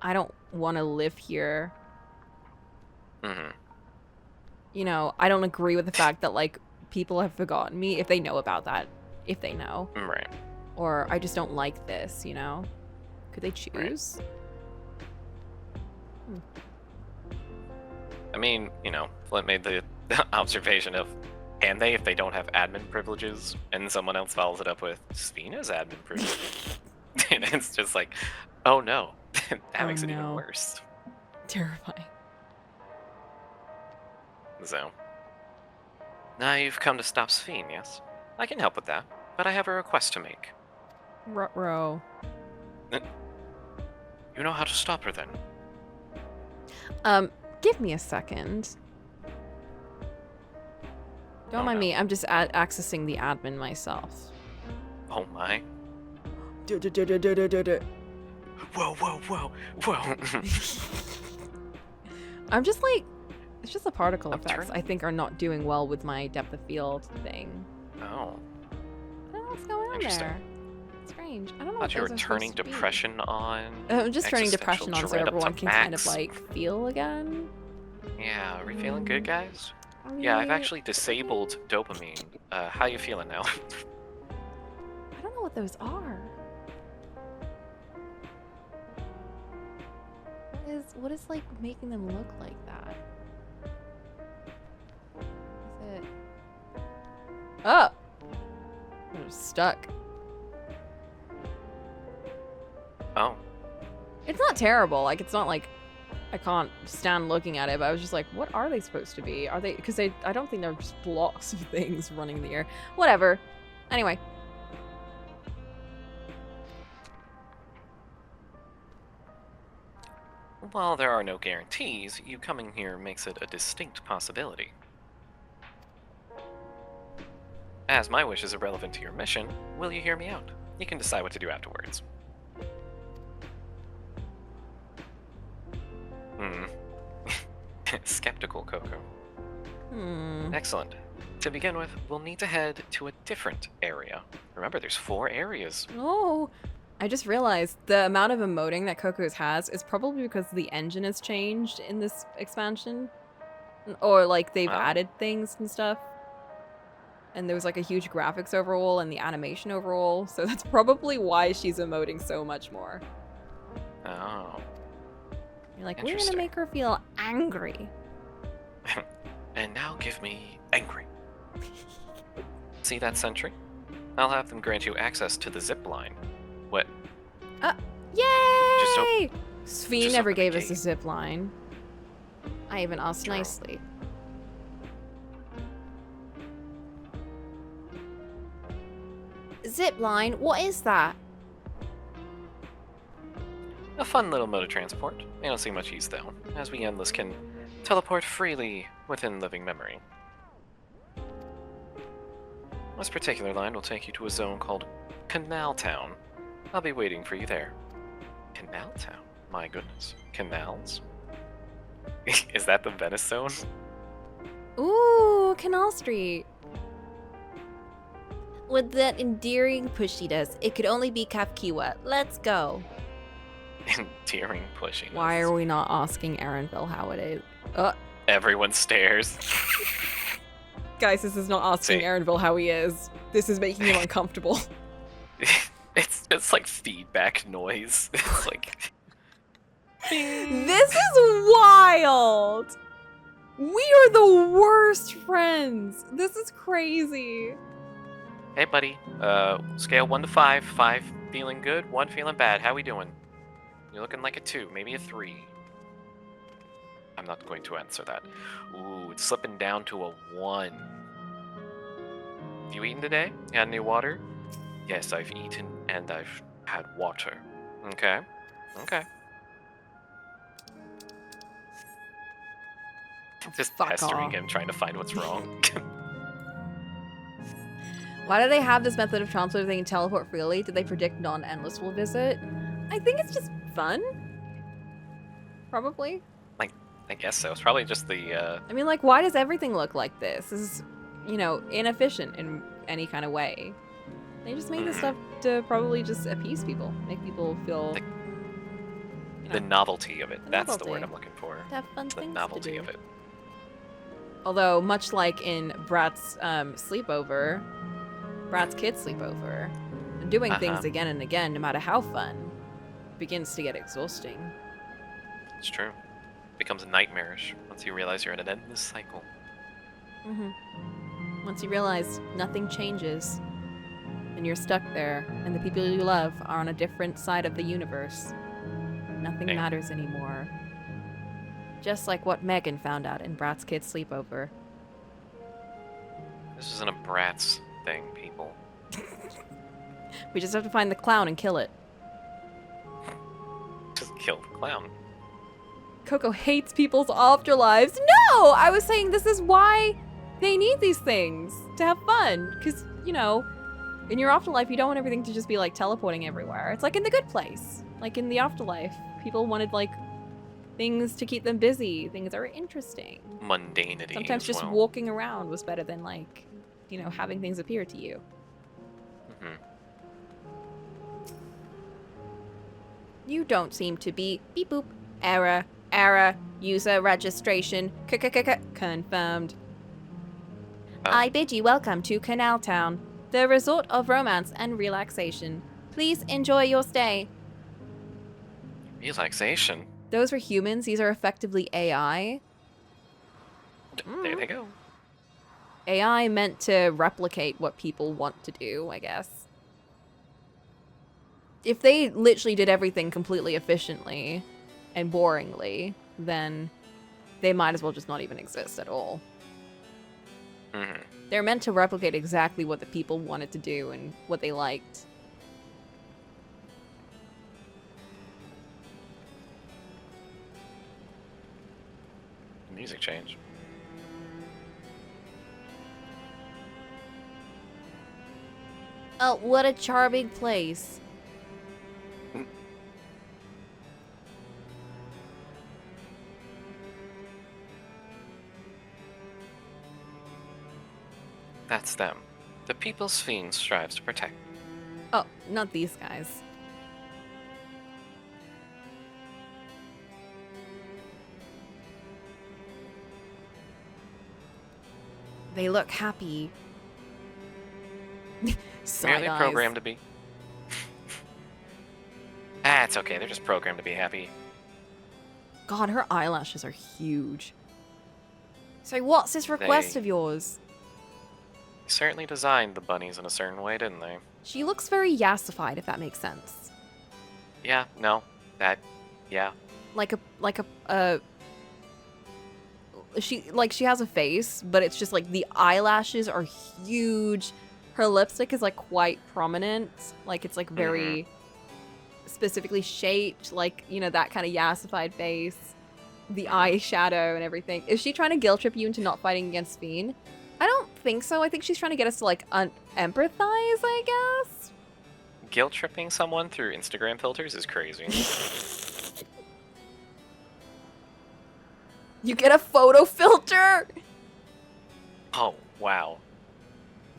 I don't want to live here. You know, I don't agree with the fact that, like, people have forgotten me, if they know about that, if they know. Right. Or I just don't like this, you know? Could they choose? I mean, you know, Flint made the observation of, can they if they don't have admin privileges? And someone else follows it up with, Sphene has admin privileges. And it's just like, oh no, that makes it even worse. Terrifying. So, now you've come to stop Sphene, yes? I can help with that, but I have a request to make. Ruh-roh. You know how to stop her then? Give me a second. Don't mind me, I'm just accessing the admin myself. Oh my. Whoa, whoa, whoa, whoa. I'm just like, it's just the particle effects I think are not doing well with my depth of field thing. Oh. I don't know what's going on Interesting. there. Strange. I don't know I what thought you were those are turning supposed to be. depression on. I'm just turning existential depression on so dread up to everyone can kind of max. like feel again. Yeah, are we feeling good, guys? Are Yeah, I've we- actually disabled dopamine. How you feeling now? I don't know what those are. What is like making them look like that? Is it? Oh! I'm stuck. Oh. It's not terrible. Like, it's not like I can't stand looking at it, but I was just like, what are they supposed to be? Are they, because I don't think they're just blocks of things running in the air. Whatever. Anyway. While there are no guarantees, you coming here makes it a distinct possibility. As my wish is irrelevant to your mission, will you hear me out? You can decide what to do afterwards. Skeptical Coco. Hmm. Excellent. To begin with, we'll need to head to a different area. Remember, there's 4 areas. Oh, I just realized the amount of emoting that Coco's has is probably because the engine has changed in this expansion. Or, like, they've added things and stuff. And there was, like, a huge graphics overhaul and the animation overhaul. So that's probably why she's emoting so much more. Oh. You're like, we're gonna make her feel angry. And now give me angry. See that sentry? I'll have them grant you access to the zip line. What? Yay! Sphene just never open the gave us a gate. zip line. I even asked True. nicely. Zip line? What is that? A fun little mode of transport. I don't see much use though, as we Endless can teleport freely within living memory. This particular line will take you to a zone called Canal Town. I'll be waiting for you there. Canal Town? My goodness. Canals? Is that the Venice zone? Ooh, Canal Street. With that endearing push she does, it could only be Kafkiwa. Let's go. Endearing pushing. Why are we not asking Erenville how it is? Everyone stares. Guys, this is not asking Erenville how he is. This is making him uncomfortable. It's like feedback noise. It's like... This is wild! We are the worst friends! This is crazy. Hey buddy, scale 1 to 5. 5 feeling good, 1 feeling bad. How we doing? You're looking like a 2, maybe a 3. I'm not going to answer that. Ooh, it's slipping down to a 1. Have you eaten today? You had any water? Yes, I've eaten and I've had water. Okay. Okay. Just pestering him, trying to find what's wrong. Why do they have this method of transport if they can teleport freely? Did they predict non-endless will visit? I think it's just fun. Probably. I guess so. It's probably just the, I mean, like, why does everything look like this? This is, you know, inefficient in any kind of way. They just made this stuff to probably just appease people. Make people feel... the novelty of it. The That's the novelty. word I'm looking for. To have fun the things to novelty do. of it. Although, much like in Brat's sleepover, Brat's kid sleepover, doing things again and again, no matter how fun, begins to get exhausting. It's true. It becomes nightmarish once you realize you're in an endless cycle. Once you realize nothing changes, and you're stuck there, and the people you love are on a different side of the universe, nothing matters anymore. Just like what Megan found out in Brat's kid sleepover. This isn't a Bratz thing, people. We just have to find the clown and kill it. Just kill the clown. Coco hates people's afterlives. No! I was saying this is why they need these things. To have fun. Because, you know, in your afterlife, you don't want everything to just be, like, teleporting everywhere. It's like in The Good Place. Like, in the afterlife, people wanted, like, things to keep them busy. Things that are interesting. Mundanity. Sometimes as just well. walking around was better than, like, you know, having things appear to you. You don't seem to be... Beep boop. Error. Error. User registration. Confirmed. I bid you welcome to Canal Town, the resort of romance and relaxation. Please enjoy your stay. Relaxation. Those were humans. These are effectively AI. There they go. AI meant to replicate what people want to do, I guess. If they literally did everything completely efficiently and boringly, then they might as well just not even exist at all. They're meant to replicate exactly what the people wanted to do and what they liked. Music change. Oh, what a charming place. That's them. The people Sphene strives to protect. Oh, not these guys. They look happy. Merely Side programmed to be. It's okay. They're just programmed to be happy. God, her eyelashes are huge. So what's this request of yours? They certainly designed the bunnies in a certain way, didn't they? She looks very yassified, if that makes sense. Yeah, no. Yeah. She has a face, but it's just like the eyelashes are huge. Her lipstick is like quite prominent. Like it's like very specifically shaped, like, you know, that kind of yassified face. The eyeshadow and everything. Is she trying to guilt trip you into not fighting against Sphene? I don't think so. I think she's trying to get us to like empathize, I guess. Guilt tripping someone through Instagram filters is crazy. You get a photo filter? Oh, wow.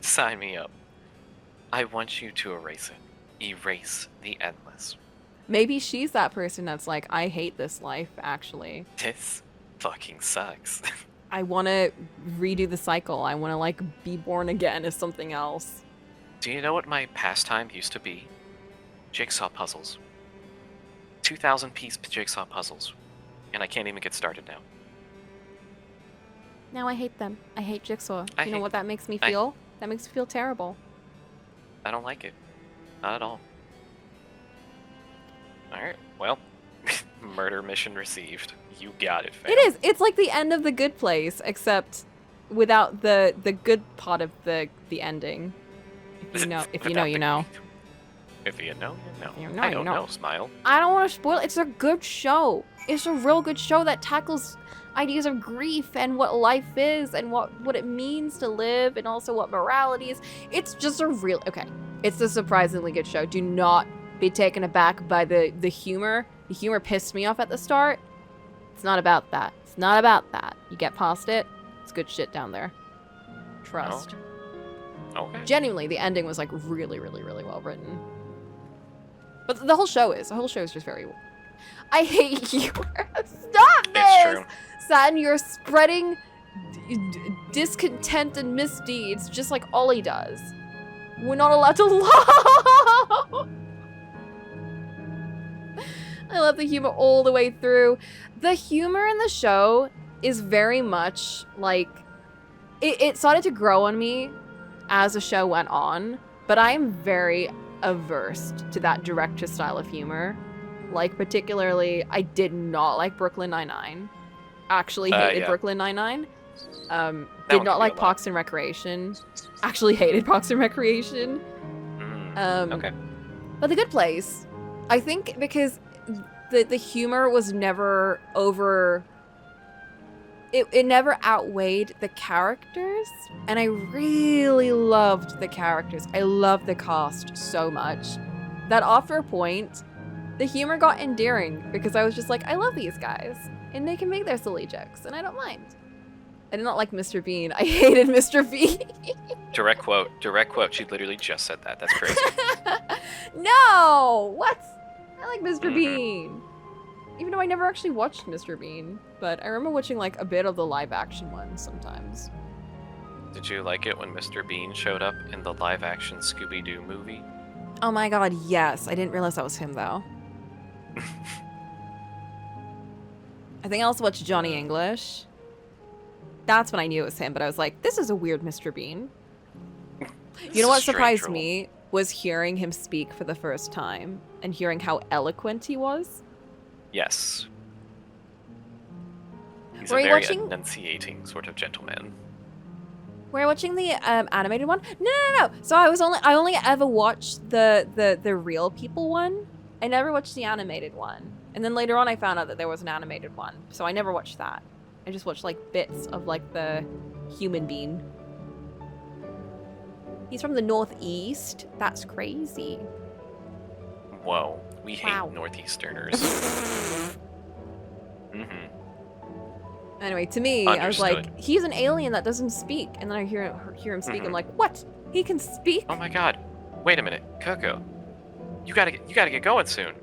Sign me up. I want you to erase it. Erase the endless. Maybe she's that person that's like, I hate this life, actually. This fucking sucks. I want to redo the cycle. I want to, like, be born again as something else. Do you know what my pastime used to be? Jigsaw puzzles. 2,000-piece jigsaw puzzles. And I can't even get started now. Now I hate them. I hate Jigsaw. I You know hate- what that makes me feel? That makes me feel terrible. I don't like it. Not at all. Alright, well, murder mission received. You got it, fam. It is. It's like the end of The Good Place, except without the good part of the ending. If you know, you know. If you know, you know. You know, I you don't know. know, Smile. I don't want to spoil it. It's a good show. It's a real good show that tackles ideas of grief and what life is and what it means to live and also what morality is. It's just a real... Okay. It's a surprisingly good show. Do not be taken aback by the humor. The humor pissed me off at the start. It's not about that. It's not about that. You get past it. It's good shit down there. Trust. Okay. Genuinely, the ending was like really, really, really well written. But the whole show is. The whole show is just very... I hate you. Stop this! It's true. Saturn, you're spreading discontent and misdeeds just like Ollie does. We're not allowed to love! I love the humor all the way through. The humor in the show is very much like... It started to grow on me as the show went on, but I am very averse to that director style of humor. Like, particularly, I did not like Brooklyn Nine-Nine. Actually hated Yeah. Brooklyn Nine-Nine. Did one not can be like a lot. Parks and Recreation. Actually hated Parks and Recreation. Okay. But The Good Place, I think because the humor was never over... It never outweighed the characters, and I really loved the characters. I loved the cast so much that after a point, the humor got endearing because I was just like, I love these guys, and they can make their silly jokes, and I don't mind. I did not like Mr. Bean. I hated Mr. Bean. Direct quote. She literally just said that. That's crazy. No! What? I like Mr. Bean. Even though I never actually watched Mr. Bean, but I remember watching like a bit of the live action ones sometimes. Did you like it when Mr. Bean showed up in the live-action Scooby-Doo movie? Oh my god, yes. I didn't realize that was him though. I think I also watched Johnny English. That's when I knew it was him, but I was like, this is a weird Mr. Bean. You know what surprised me was hearing him speak for the first time and hearing how eloquent he was. Yes. He's Were a you very watching- enunciating sort of gentleman. Were you watching the animated one? No. So I only ever watched the real people one. I never watched the animated one. And then later on I found out that there was an animated one. So I never watched that. I just watched like bits of like the human being. He's from the Northeast. That's crazy. Whoa, we hate Wow. Northeasterners. Anyway, to me, I was Understood. like, he's an alien that doesn't speak. And then I hear him speak. I'm like, what? He can speak? Oh my god. Wait a minute. Coco. You gotta get going soon.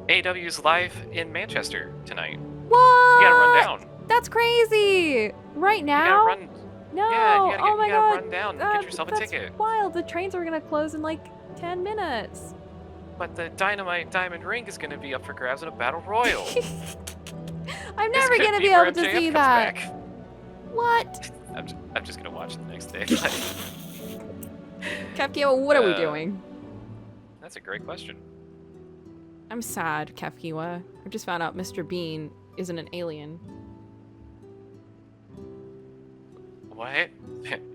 AW's live in Manchester tonight. What? You gotta run down. That's crazy. Right now? You gotta run. No. Yeah, you Oh my gotta god. run down and get yourself a That's ticket. wild. The trains are gonna close in like 10 minutes. But the Dynamite Diamond Ring is gonna be up for grabs in a battle royal. I'm This never could gonna be be where able to MJF see comes that. back. What? I'm just gonna watch it the next day. Kefkiwa, what are we doing? That's a great question. I'm sad, Kefkiwa. I just found out Mr. Bean isn't an alien. What?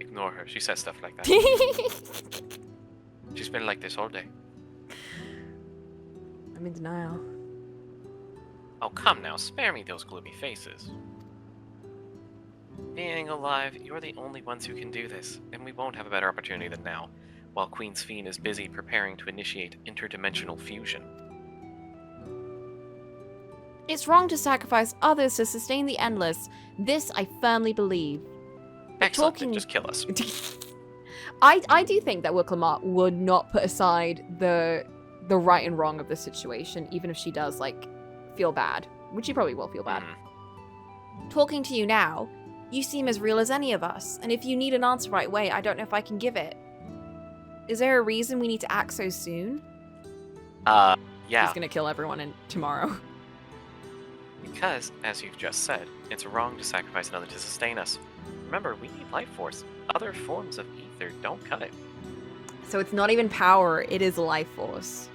Ignore her. She says stuff like that. She's been like this all day. I'm in denial. Oh, come now. Spare me those gloomy faces. Being alive, you're the only ones who can do this, and we won't have a better opportunity than now, while Queen Sphene is busy preparing to initiate interdimensional fusion. It's wrong to sacrifice others to sustain the endless. This I firmly believe. But Excellent, then just kill us. I do think that Wiclamart would not put aside the right and wrong of the situation, even if she does, like, feel bad. Which she probably will feel bad. Talking to you now, you seem as real as any of us, and if you need an answer right away, I don't know if I can give it. Is there a reason we need to act so soon? Yeah. He's gonna kill everyone tomorrow. Because, as you've just said, it's wrong to sacrifice another to sustain us. Remember, we need life force. Other forms of ether don't cut it. So it's not even power, it is life force.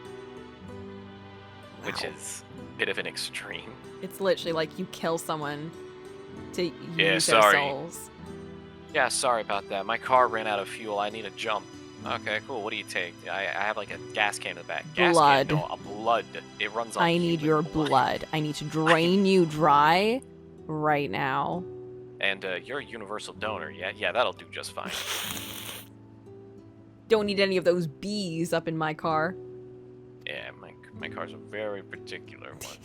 Which is a bit of an extreme. It's literally like you kill someone to use their sorry. souls. Yeah, sorry about that. My car ran out of fuel. I need a jump. Okay, cool. What do you take? I have like a gas can in the back. Gas Blood. Can, no, a blood. It runs on I need human your blood. I need to drain you dry right now. And you're a universal donor, yeah? Yeah, that'll do just fine. Don't need any of those bees up in my car. Yeah, my car's a very particular one.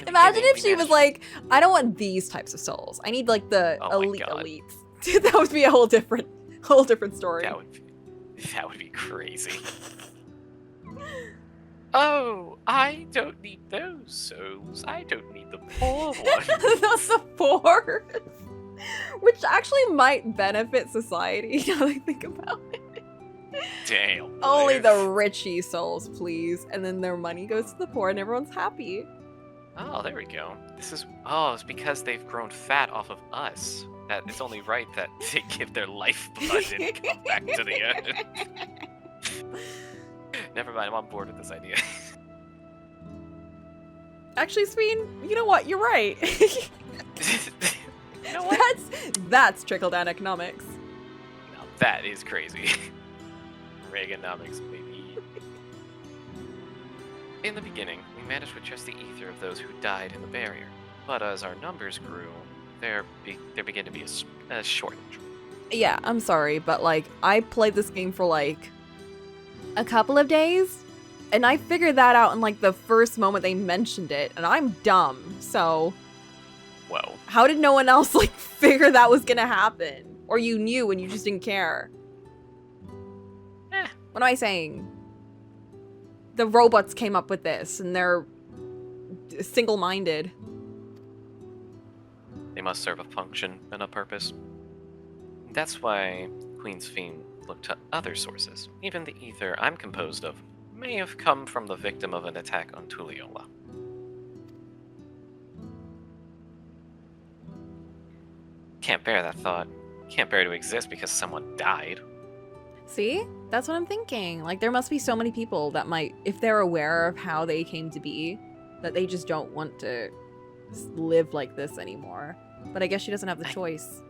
Imagine if she was like, I don't want these types of souls. I need like the elite elites. That would be a whole different story. That would be crazy. Oh, I don't need those souls. I don't need the poor ones. That's the poor. Which actually might benefit society, now that I think about it. Damn. Only the richy souls, please. And then their money goes to the poor and everyone's happy. Oh, there we go. It's because they've grown fat off of us. That it's only right that they give their lifeblood and come back to the earth. Never mind, I'm on board with this idea. Actually, Sphene, you know what? You're right. You know what? That's trickle-down economics. Now that is crazy. Reaganomics, baby. In the beginning, we managed with just the ether of those who died in the barrier. But as our numbers grew, there began to be a shortage. Yeah, I'm sorry, but like, I played this game for like a couple of days, and I figured that out in like the first moment they mentioned it, and I'm dumb, so... Well... How did no one else like figure that was gonna happen? Or you knew and you just didn't care? What am I saying? The robots came up with this, and they're single-minded. They must serve a function and a purpose. That's why Queen Sphene looked to other sources. Even the ether I'm composed of may have come from the victim of an attack on Tulliola. Can't bear that thought. Can't bear to exist because someone died. See? That's what I'm thinking. Like, there must be so many people that might, if they're aware of how they came to be, that they just don't want to live like this anymore. But I guess she doesn't have the choice.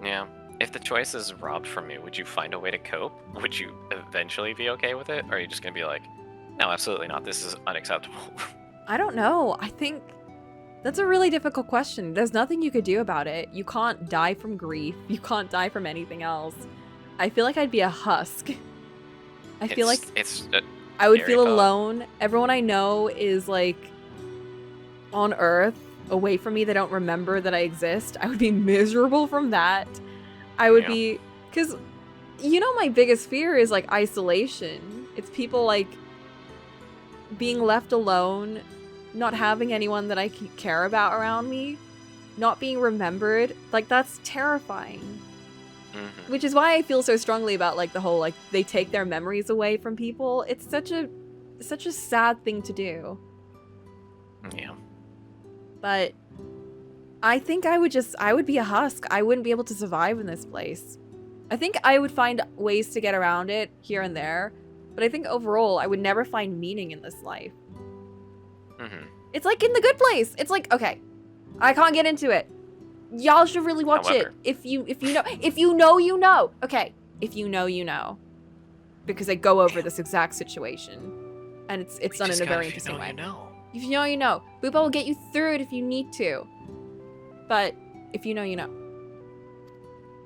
Yeah. If the choice is robbed from you, would you find a way to cope? Would you eventually be okay with it? Or are you just going to be like, no, absolutely not. This is unacceptable. I don't know. I think that's a really difficult question. There's nothing you could do about it. You can't die from grief. You can't die from anything else. I feel like I'd be a husk. I feel like I would feel alone. Everyone I know is like on Earth away from me that don't remember that I exist, I would be miserable from that. I would be, because you know my biggest fear is like isolation. It's people like being left alone, not having anyone that I care about around me, not being remembered. Like that's terrifying. Which is why I feel so strongly about like the whole like they take their memories away from people. It's such a sad thing to do. Yeah. But I think I would be a husk. I wouldn't be able to survive in this place. I think I would find ways to get around it here and there, but I think overall I would never find meaning in this life. It's like in The Good Place. It's like, okay, I can't get into it. Y'all should really watch it. If you know, you know. Okay, if you know, you know. Because I go over this exact situation. And it's done in a very interesting way. If you know, you know. Boopa will get you through it if you need to. But if you know, you know.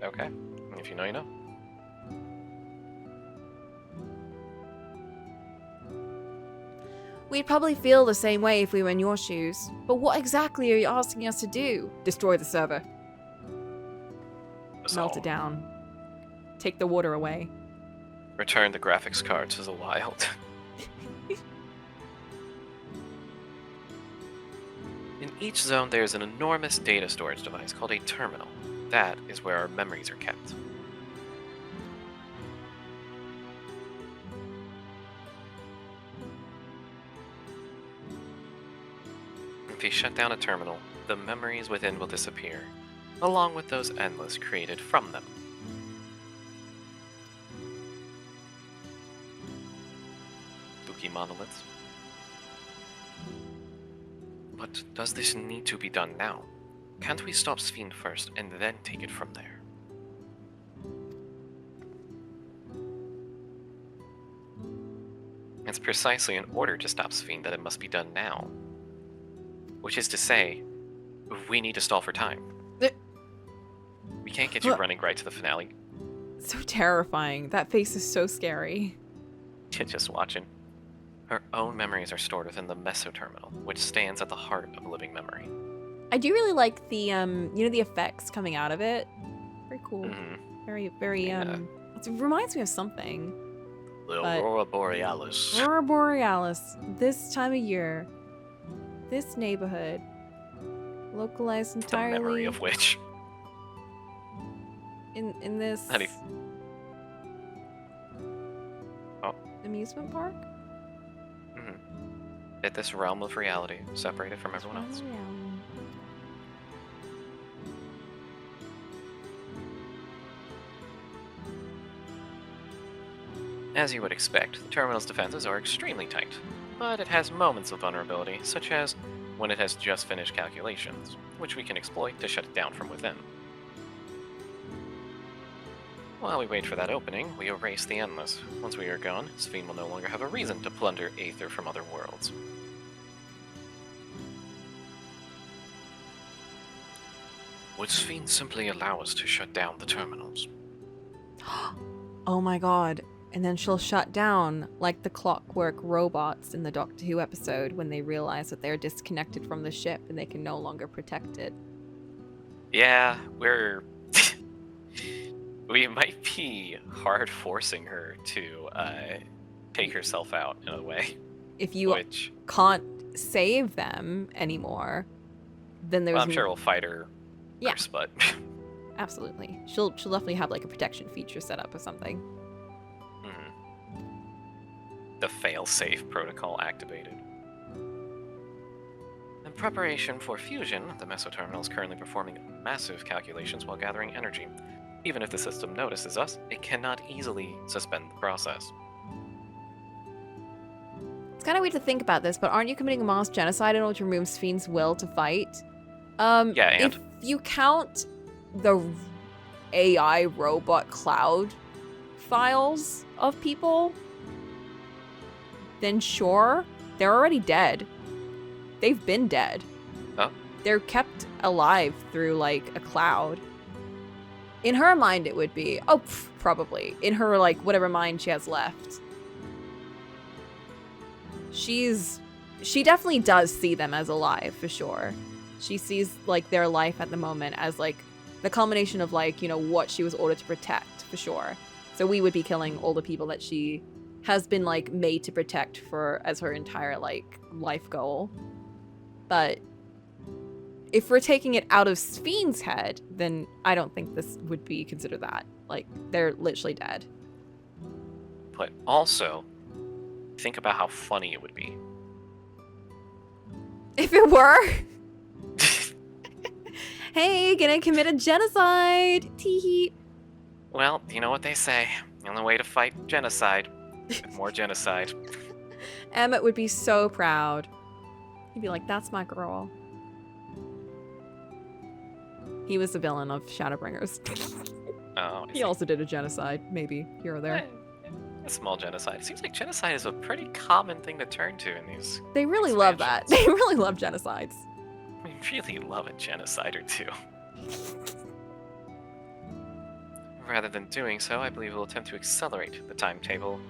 Okay. If you know, you know. We'd probably feel the same way if we were in your shoes. But what exactly are you asking us to do? Destroy the server. Melt it down. Take the water away. Return the graphics card to the wild. In each zone, there's an enormous data storage device called a terminal. That is where our memories are kept. If you shut down a terminal, the memories within will disappear, along with those endless created from them. Spooky monoliths. But does this need to be done now? Can't we stop Sphene first and then take it from there? It's precisely in order to stop Sphene that it must be done now. Which is to say, we need to stall for time. We can't get you running right to the finale. So terrifying. That face is so scary. Just watching. Her own memories are stored within the mesoterminal, which stands at the heart of living memory. I do really like the, you know, the effects coming out of it. Very cool. Very, it reminds me of something. The Aurora Borealis. Aurora Borealis. This time of year. This neighborhood. Localized entirely. The memory of which? In this amusement park? At this realm of reality, separated from everyone else. As you would expect, the terminal's defenses are extremely tight, but it has moments of vulnerability, such as when it has just finished calculations, which we can exploit to shut it down from within. While we wait for that opening, we erase the Endless. Once we are gone, Sphene will no longer have a reason to plunder Aether from other worlds. Would Sphene simply allow us to shut down the terminals? Oh my god. And then she'll shut down like the clockwork robots in the Doctor Who episode when they realize that they're disconnected from the ship and they can no longer protect it. Yeah, we might be hard forcing her to take herself out in a way. If you can't save them anymore, then there's... Well, I'm sure we'll fight her first, but... Absolutely. She'll definitely have like a protection feature set up or something. The fail-safe protocol activated. In preparation for fusion, the mesoterminal is currently performing massive calculations while gathering energy. Even if the system notices us, it cannot easily suspend the process. It's kind of weird to think about this, but aren't you committing a mass genocide in order to remove Sphene's will to fight? If you count the AI robot cloud files of people, then sure, they're already dead. They've been dead. Huh? They're kept alive through, like, a cloud. In her mind, it would be. Oh, probably. In her, like, whatever mind she has left. She's she definitely does see them as alive, for sure. She sees, like, their life at the moment as, like, the culmination of, like, you know, what she was ordered to protect, for sure. So we would be killing all the people that she has been, like, made to protect for as her entire, like, life goal. But if we're taking it out of Sphene's head, then I don't think this would be considered that. Like, they're literally dead. But also, think about how funny it would be. If it were... Hey, gonna commit a genocide! Teehee. Well, you know what they say. The only way to fight genocide is more genocide. Emmett would be so proud. He'd be like, that's my girl. He was the villain of Shadowbringers. Oh, he also did a genocide, maybe, here or there. A small genocide. It seems like genocide is a pretty common thing to turn to in these. They really love that. They really love genocides. We really love a genocide or two. Rather than doing so, I believe we'll attempt to accelerate the timetable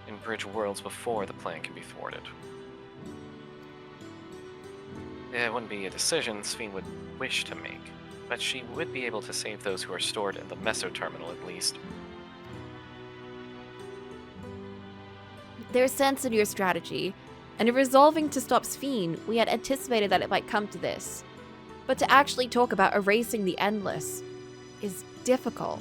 and bridge worlds before the plan can be thwarted. It wouldn't be a decision Sphene would wish to make, but she would be able to save those who are stored in the Meso Terminal at least. There's sense in your strategy, and in resolving to stop Sphene, we had anticipated that it might come to this. But to actually talk about erasing the Endless is difficult.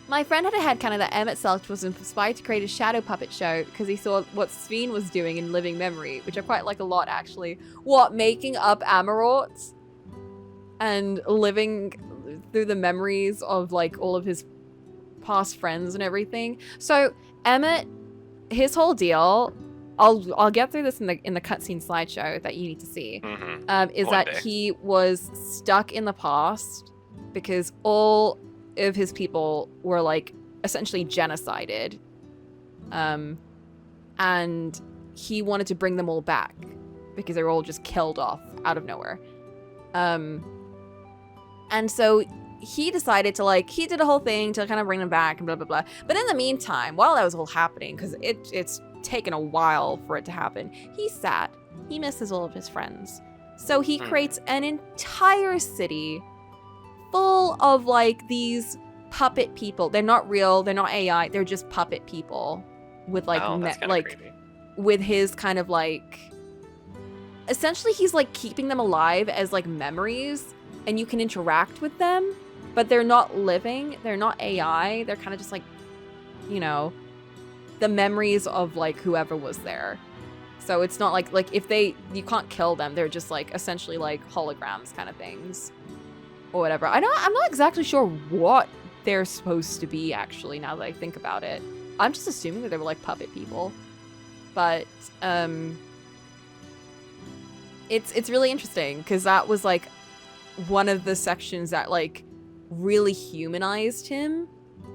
My friend had a headcanon that Emmett Selch was inspired to create a shadow puppet show because he saw what Sphene was doing in Living Memory, which I quite like a lot, actually. What, making up Amarorts? And living through the memories of, like, all of his past friends and everything. So, Emmett, his whole deal... I'll get through this in the cutscene slideshow that you need to see. Is that he was stuck in the past because all of his people were like essentially genocided, and he wanted to bring them all back because they were all just killed off out of nowhere. And so he decided to he did a whole thing to kind of bring them back and blah blah blah. But in the meantime, while that was all happening, because it's taken a while for it to happen, he's sad. He misses all of his friends. So he creates an entire city full of these puppet people. They're not real, they're not AI, they're just puppet people with with his kind of essentially he's keeping them alive as memories, and you can interact with them, but they're not living, they're not AI, they're kind of just the memories of whoever was there. So it's not if you can't kill them, they're just essentially holograms kind of things or whatever. I'm not exactly sure what they're supposed to be, actually, now that I think about it. I'm just assuming that they were puppet people. But it's really interesting because that was one of the sections that really humanized him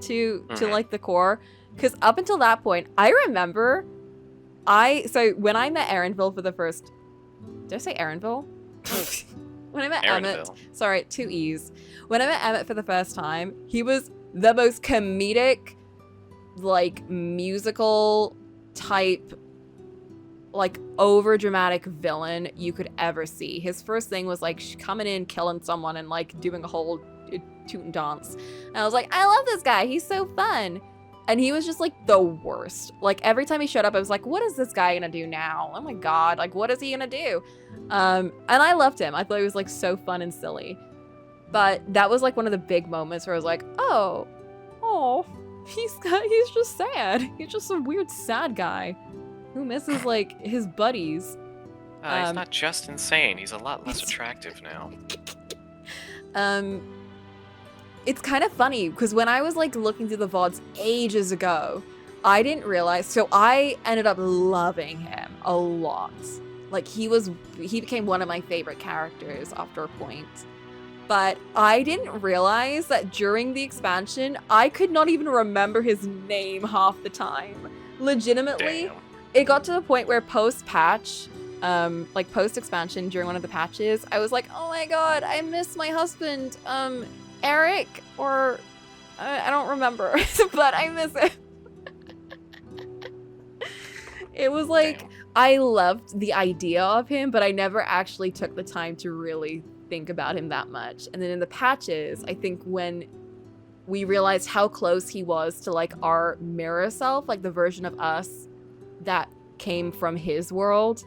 to the core. Because up until that point, I remember so when I met Erinville for the first... Did I say Erinville? When I met Emmett... Sorry, 2 E's. When I met Emmett for the first time, he was the most comedic, musical type, over-dramatic villain you could ever see. His first thing was, coming in, killing someone, and, doing a whole toot and dance. And I was like, I love this guy. He's so fun. And he was just the worst. Every time he showed up, I was like, what is this guy gonna do now? Oh my god, what is he gonna do? And I loved him. I thought he was so fun and silly. But that was one of the big moments where I was like, oh, he's just sad. He's just a weird sad guy who misses his buddies. He's not just insane, he's a lot less attractive now. It's kind of funny because when I was looking through the VODs ages ago, I didn't realize. So I ended up loving him a lot. He became one of my favorite characters after a point. But I didn't realize that during the expansion, I could not even remember his name half the time. Legitimately, damn. It got to the point where post-patch, post-expansion during one of the patches, I was like, oh my god, I miss my husband, Eric, or I don't remember, but I miss it. It was I loved the idea of him, but I never actually took the time to really think about him that much. And then in the patches, I think when we realized how close he was to like our mirror self, like the version of us that came from his world,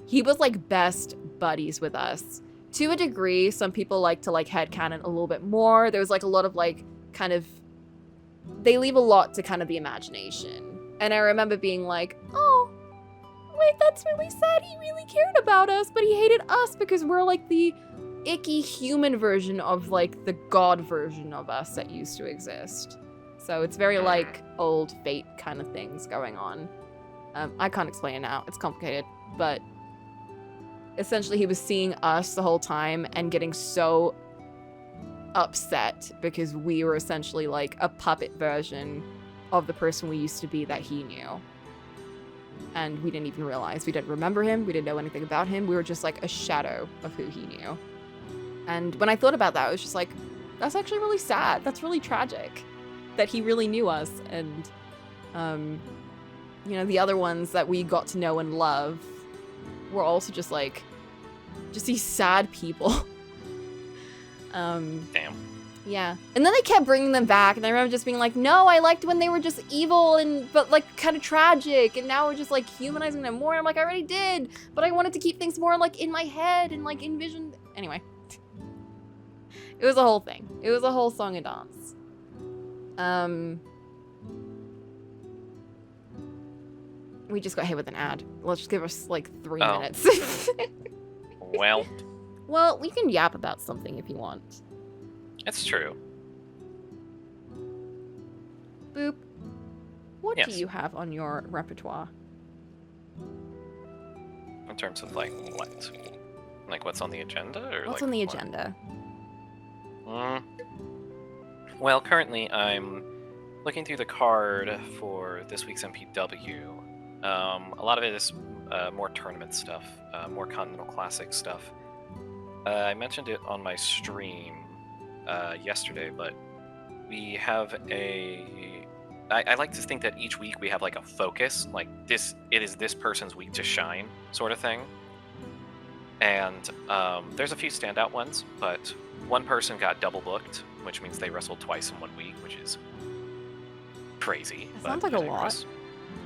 he was like best buddies with us. To a degree, some people like to like headcanon a little bit more. There was like a lot of like kind of, they leave a lot to kind of the imagination. And I remember being like, oh, wait, that's really sad. He really cared about us, but he hated us because we're like the icky human version of like the god version of us that used to exist. So it's very like old fate kind of things going on. I can't explain it now. It's complicated, but essentially he was seeing us the whole time and getting so upset because we were essentially like a puppet version of the person we used to be that he knew. And we didn't even realize. We didn't remember him. We didn't know anything about him. We were just like a shadow of who he knew. And when I thought about that, I was just like, that's actually really sad. That's really tragic that he really knew us. And, you know, the other ones that we got to know and love were also just like, just these sad people. Damn. Yeah. And then they kept bringing them back, and I remember just being like, no, I liked when they were just evil and, but like kind of tragic, and now we're just like humanizing them more. And I'm like, I already did, but I wanted to keep things more like in my head and like envision. Anyway. It was a whole thing. It was a whole song and dance. We just got hit with an ad. Let's just give us like 3 minutes. Well, we can yap about something if you want. That's true. Boop. What Yes. do you have on your repertoire? In terms of like what? Like what's on the agenda? Or What's like on the what? agenda? Well, currently I'm looking through the card for this week's MPW. A lot of it is more tournament stuff, more Continental Classic stuff. I mentioned it on my stream yesterday, but we have a... I like to think that each week we have like a focus, like this, it is this person's week to shine sort of thing. And there's a few standout ones, but one person got double booked, which means they wrestled twice in 1 week, which is crazy. That sounds like a lot.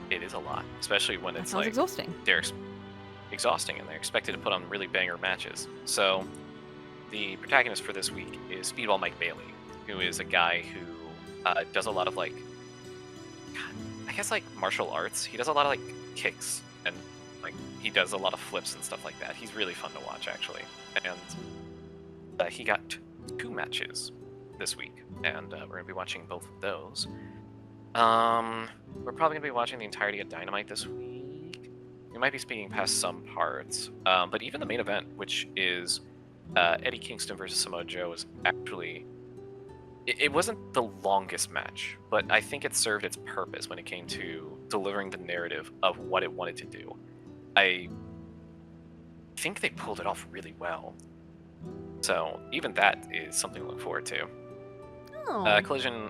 It is a lot, especially when it's Sounds like exhausting. they're exhausting and they're expected to put on really banger matches. So the protagonist for this week is Speedball Mike Bailey, who is a guy who does a lot of like, I guess like martial arts. He does a lot of like kicks and like he does a lot of flips and stuff like that. He's really fun to watch actually, and he got 2 matches this week, and we're gonna be watching both of those. We're probably gonna be watching the entirety of Dynamite this week. We might be speeding past some parts, but even the main event, which is Eddie Kingston versus Samoa Joe, is actually... It wasn't the longest match, but I think it served its purpose when it came to delivering the narrative of what it wanted to do. I think they pulled it off really well. So even that is something to look forward to. Oh. Collision...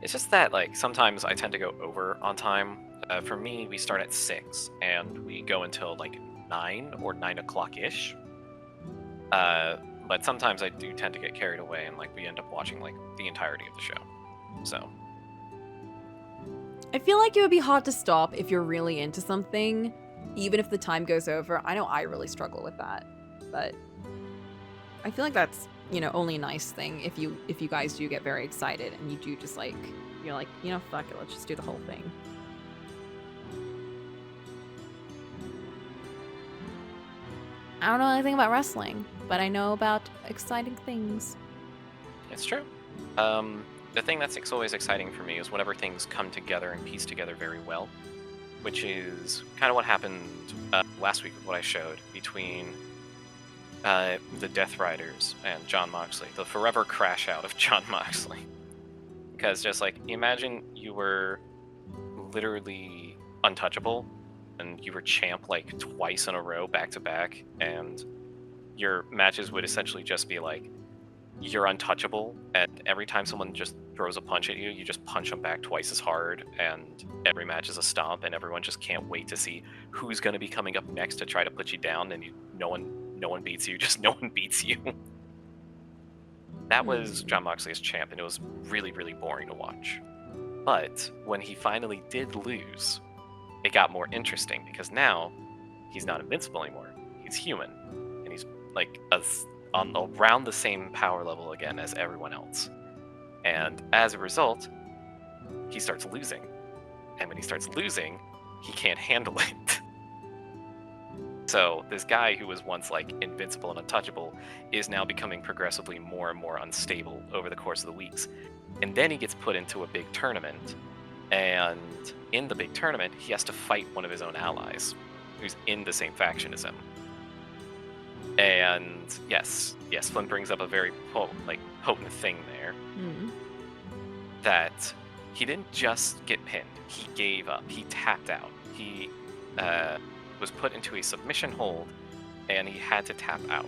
It's just that, like, sometimes I tend to go over on time. For me, we start at 6, and we go until, like, 9 or 9 o'clock-ish. But sometimes I do tend to get carried away, and, like, we end up watching, like, the entirety of the show. So... I feel like it would be hard to stop if you're really into something, even if the time goes over. I know I really struggle with that, but I feel like that's, you know, only a nice thing if you guys do get very excited and you do just like, you're like, you know, fuck it, let's just do the whole thing. I don't know anything about wrestling, but I know about exciting things. It's true. The thing that's always exciting for me is whenever things come together and piece together very well, which is kind of what happened last week with what I showed between the Death Riders and Jon Moxley, the forever crash out of Jon Moxley. Because just like, imagine you were literally untouchable and you were champ like twice in a row back to back, and your matches would essentially just be like, you're untouchable, and every time someone just throws a punch at you, you just punch him back twice as hard, and every match is a stomp, and everyone just can't wait to see who's going to be coming up next to try to put you down, and no one beats you, just no one beats you. That was Jon Moxley as champ, and it was really, really boring to watch. But when he finally did lose, it got more interesting, because now he's not invincible anymore. He's human, and he's like on around the same power level again as everyone else. And as a result, he starts losing. And when he starts losing, he can't handle it. So this guy who was once like invincible and untouchable is now becoming progressively more and more unstable over the course of the weeks. And then he gets put into a big tournament. And in the big tournament, he has to fight one of his own allies who's in the same faction as him. And yes, Flynn brings up a very potent thing there. That he didn't just get pinned, he gave up, he tapped out. He was put into a submission hold, and he had to tap out.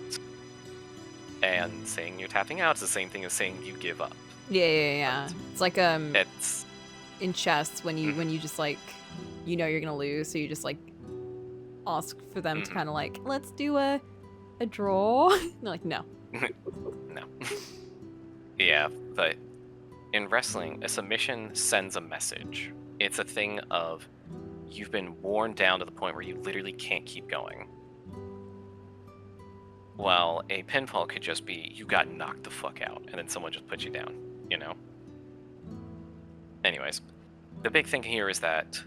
And saying you're tapping out is the same thing as saying you give up. Yeah. It's like it's in chess when you just like you're gonna lose, so you just like ask for them to kind of like, let's do a draw. And they're like, no. No. Yeah, but in wrestling, a submission sends a message. It's a thing of you've been worn down to the point where you literally can't keep going. While a pinfall could just be you got knocked the fuck out and then someone just put you down, you know? Anyways, the big thing here is that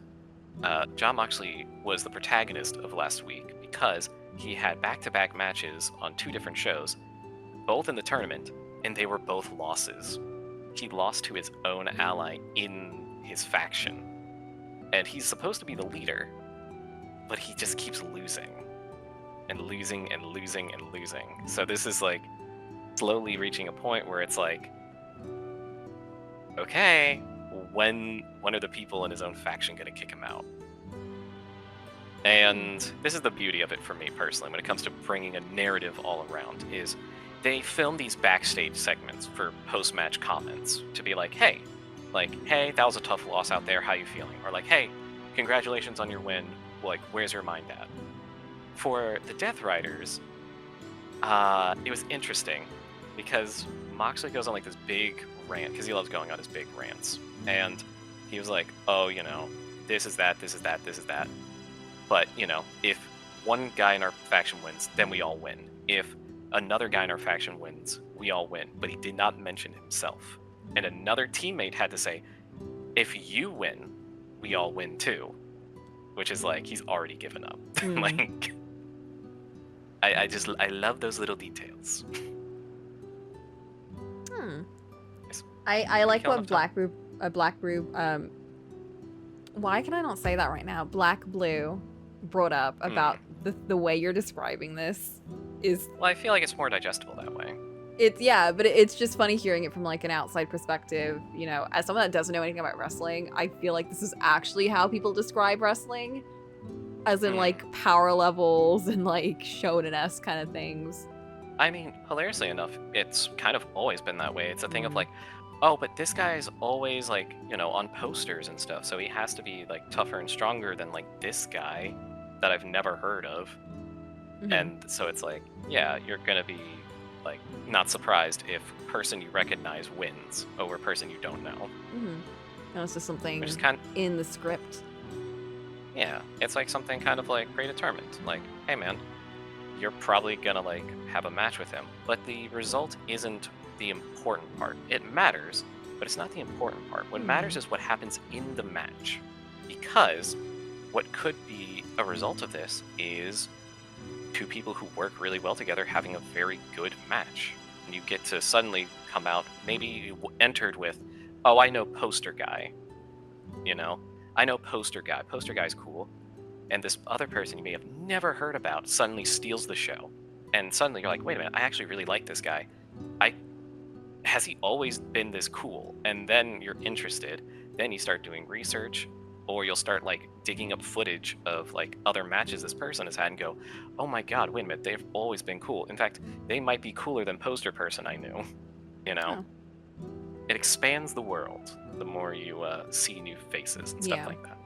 Jon Moxley was the protagonist of last week because he had back-to-back matches on 2 different shows, both in the tournament, and they were both losses. He lost to his own ally in his faction. And he's supposed to be the leader, but he just keeps losing. And losing and losing and losing. So this is like slowly reaching a point where it's like, okay, when are the people in his own faction going to kick him out? And this is the beauty of it for me personally when it comes to bringing a narrative all around, is they film these backstage segments for post-match comments to be like, hey, that was a tough loss out there, how you feeling? Or like, hey, congratulations on your win, like, where's your mind at? For the Death Riders, it was interesting because Moxley goes on like this big rant, because he loves going on his big rants, and he was like, oh, this is that, this is that, this is that. But, if one guy in our faction wins, then we all win. If another guy in our faction wins, we all win. But he did not mention himself. And another teammate had to say, if you win, we all win too. Which is like, he's already given up. Like, I love those little details. Yes. I like what Black Brew, why can I not say that right now? Black Blue brought up about the way you're describing this is... Well, I feel like it's more digestible that way. But it's just funny hearing it from like an outside perspective. As someone that doesn't know anything about wrestling, I feel like this is actually how people describe wrestling, as in like power levels and like shonen-esque kind of things. I mean, hilariously enough, it's kind of always been that way. It's a thing of like, oh, but this guy's always like, on posters and stuff, so he has to be like tougher and stronger than like this guy that I've never heard of. And so it's like, yeah, you're gonna be like not surprised if person you recognize wins over person you don't know. No, it's just something Which is in the script. Yeah, it's like something kind of like predetermined. Like, hey man, you're probably gonna like have a match with him, but the result isn't the important part. It matters, but it's not the important part. What matters is what happens in the match, because what could be a result of this is 2 people who work really well together having a very good match, and you get to suddenly come out, maybe you entered with, oh, I know poster guy, I know poster guy's cool, and this other person you may have never heard about suddenly steals the show, and suddenly you're like, wait a minute, I actually really like this guy. Has he always been this cool? And then you're interested. Then you start doing research, or you'll start like digging up footage of like other matches this person has had and go, oh my god, wait a minute, they've always been cool. In fact, they might be cooler than poster person I knew, it expands the world the more you see new faces and stuff Yeah. like that.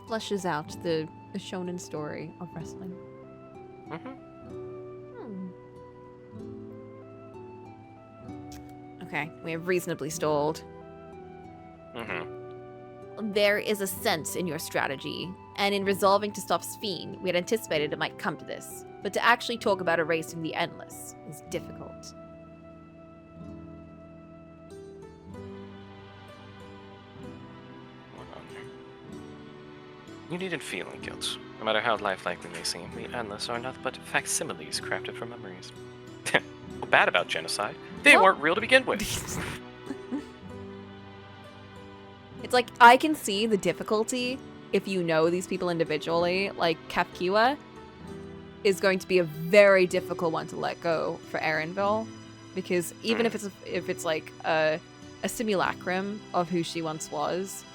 Fleshes out the shonen story of wrestling. Okay, we have reasonably stalled. There is a sense in your strategy, and in resolving to stop Sphene, we had anticipated it might come to this. But to actually talk about erasing the Endless is difficult. You needn't feel any guilt. No matter how lifelike we may seem, the Endless are nothing but facsimiles crafted from memories. What's bad about genocide? They weren't real to begin with. It's like, I can see the difficulty if you know these people individually. Like, Kafkiwa is going to be a very difficult one to let go for Erenville. Because even if it's like a simulacrum of who she once was,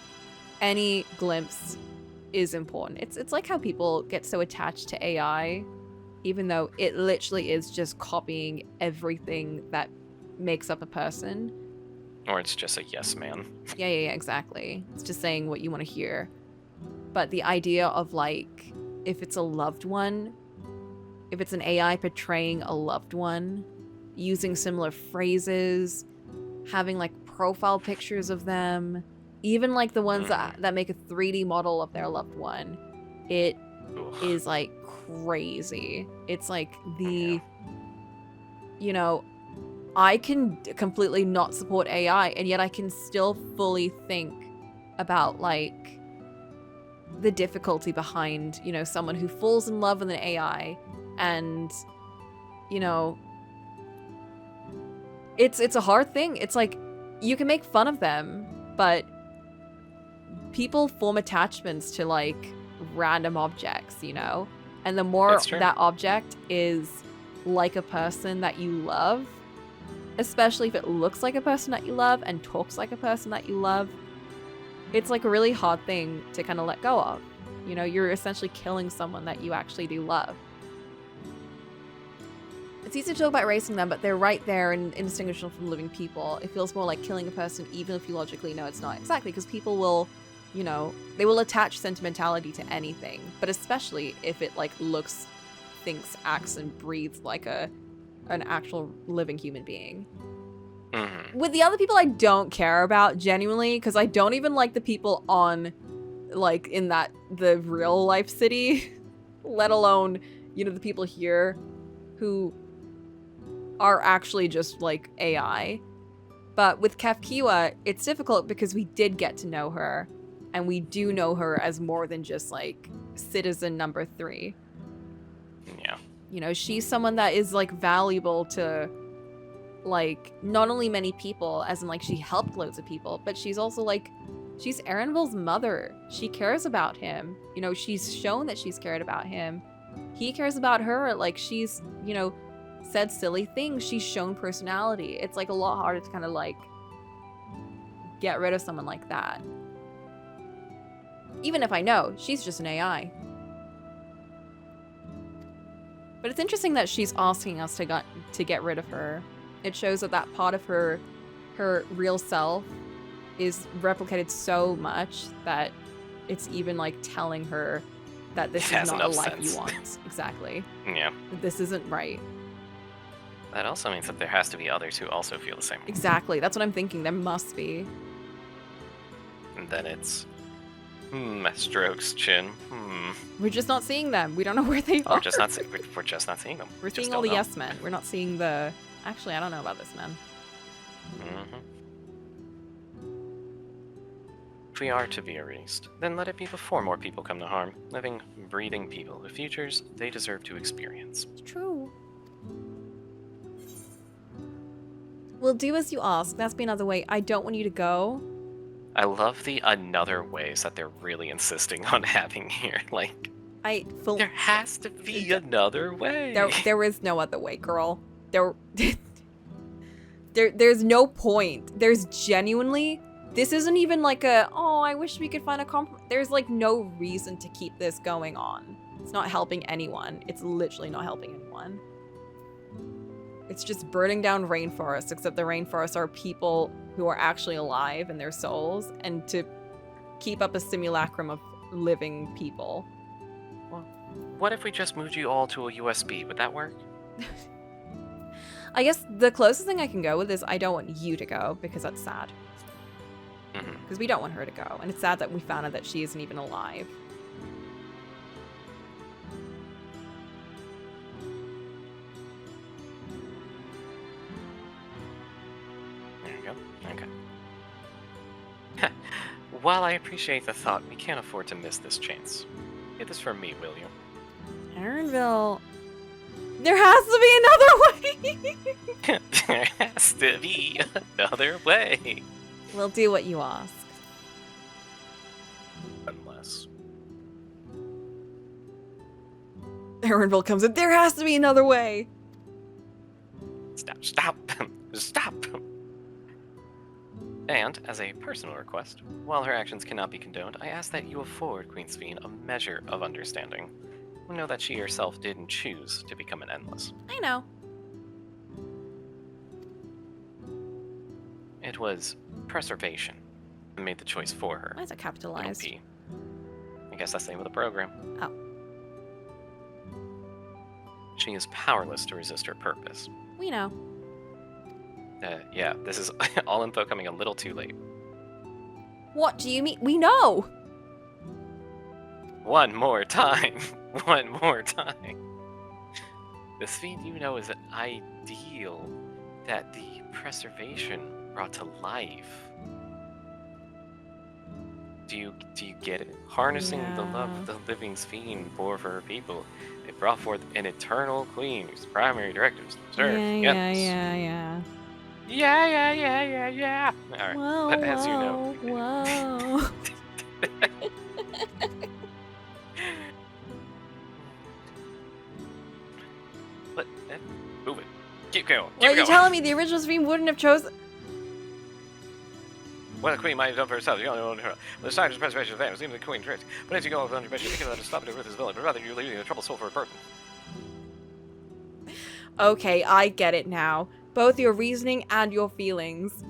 any glimpse is important. It's like how people get so attached to AI, even though it literally is just copying everything that makes up a person. Or it's just a yes man. Yeah, exactly. It's just saying what you want to hear. But the idea of, like, if it's a loved one, if it's an AI portraying a loved one, using similar phrases, having, like, profile pictures of them, even, like, the ones that make a 3D model of their loved one, it is, like, crazy. It's, like, the, you know, I can completely not support AI, and yet I can still fully think about, like, the difficulty behind, you know, someone who falls in love with an AI, and, you know, it's a hard thing. It's like, you can make fun of them, but people form attachments to, like, random objects, you know? And the more that object is like a person that you love, especially if it looks like a person that you love and talks like a person that you love, it's like a really hard thing to kind of let go of. You know, you're essentially killing someone that you actually do love. It's easy to talk about erasing them, but they're right there and indistinguishable from living people. It feels more like killing a person, even if you logically know it's not. Exactly, because people will, you know, they will attach sentimentality to anything, but especially if it, like, looks, thinks, acts, and breathes like an actual living human being. With the other people I don't care about, genuinely, because I don't even like the people on, like, in the real life city, let alone, you know, the people here who are actually just, like, AI. But with Kafkiwa, it's difficult because we did get to know her, and we do know her as more than just, like, citizen number 3. Yeah. You know, she's someone that is, like, valuable to, like, not only many people, as in, like, she helped loads of people, but she's also, like, she's Erenville's mother. She cares about him. You know, she's shown that she's cared about him. He cares about her. Like, she's, you know, said silly things. She's shown personality. It's, like, a lot harder to kind of, like, get rid of someone like that. Even if I know she's just an AI. But it's interesting that she's asking us to get rid of her. It shows that that part of her real self is replicated so much that it's even, like, telling her that this is not a life you want. Exactly. Yeah. This isn't right. That also means that there has to be others who also feel the same. Exactly. That's what I'm thinking. There must be. And then it's strokes chin. We're just not seeing them. We don't know where they are. We're just not seeing them. We're seeing all the yes men. We're not seeing the... Actually, I don't know about this man. If we are to be erased, then let it be before more people come to harm. Living, breathing people with futures they deserve to experience. It's true. We'll do as you ask. That's be another way. I don't want you to go. I love the another ways that they're really insisting on having here. Like, there has to be another way. There is no other way, girl. There's no point. There's genuinely... This isn't even like a, oh, I wish we could find a compromise. There's, like, no reason to keep this going on. It's not helping anyone. It's literally not helping anyone. It's just burning down rainforests, except the rainforests are people who are actually alive in their souls and to keep up a simulacrum of living people. Well, what if we just moved you all to a USB? Would that work? I guess the closest thing I can go with is I don't want you to go because that's sad. Because we don't want her to go. And it's sad that we found out that she isn't even alive. There you go. Okay. While I appreciate the thought, we can't afford to miss this chance. Get this for me, will you? Aaronville... There has to be another way! There has to be another way. We'll do what you ask. Unless... Aaronville comes in. There has to be another way! Stop. Stop. And, as a personal request, while her actions cannot be condoned, I ask that you afford Queen Sphene a measure of understanding. We know that she herself didn't choose to become an Endless. I know. It was preservation that made the choice for her. Why is it capitalized? P. I guess that's the name of the program. Oh. She is powerless to resist her purpose. We know. Yeah, this is all info coming a little too late. What do you mean? We know! One more time. One more time. The Sphene you know is an ideal that the preservation brought to life. Do you get it? Harnessing the love of the living Sphene bore for her people, it brought forth an eternal queen whose primary directive is to serve. Yeah. Yeah. Alright, Whoa, but as you know. Whoa. But move it. Keep going. Well, you're telling me the original Sphene wouldn't have chosen... What the queen might have done for herself, you don't know her. The sign of preservation of family, even the queen tricks. But as you go on your mission, you think that to stop it with his villain, but rather you're leaving a troubled soul for a burden. Okay, I get it now. Both your reasoning and your feelings.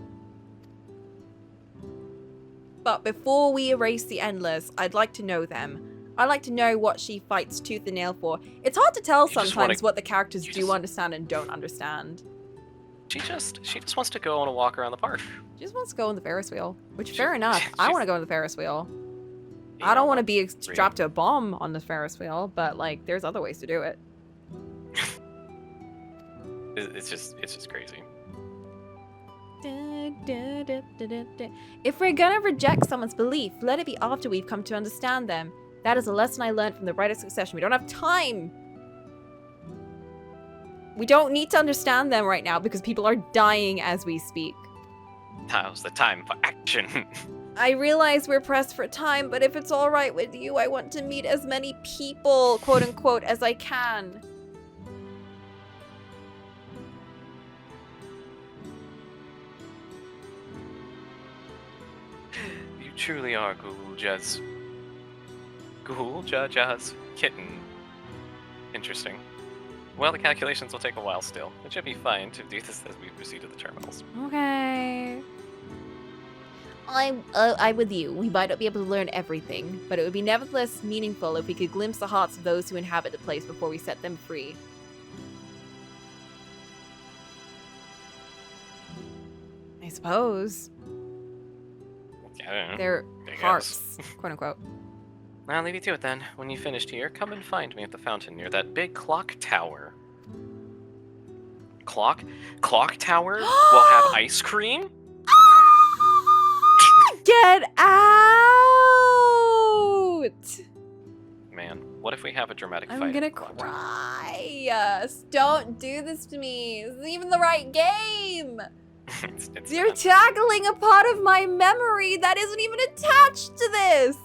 But before we erase the Endless, I'd like to know them. I'd like to know what she fights tooth and nail for. It's hard to tell sometimes what the characters do understand and don't understand. She just wants to go on a walk around the park. She just wants to go on the Ferris wheel. Which, fair enough. I want to go on the Ferris wheel. I don't want to be strapped to a bomb on the Ferris wheel, but, like, there's other ways to do it. It's just crazy. If we're gonna reject someone's belief, let it be after we've come to understand them. That is a lesson I learned from the Rite of Succession. We don't have time. We don't need to understand them right now because people are dying as we speak. Now's the time for action. I realize we're pressed for time, but if it's all right with you, I want to meet as many people, quote unquote, as I can. You truly are Galool's kitten. Interesting. Well, the calculations will take a while still. It should be fine to do this as we proceed to the terminals. Okay. I'm with you. We might not be able to learn everything, but it would be nevertheless meaningful if we could glimpse the hearts of those who inhabit the place before we set them free. I suppose. Yeah, Their hearts, quote unquote. I'll leave you to it then. When you finished here, come and find me at the fountain near that big clock tower. Clock tower will have ice cream? Get out! Man, what if we have a dramatic fight? I'm gonna cry. Don't do this to me. This isn't even the right game. You're tackling a part of my memory that isn't even attached to this.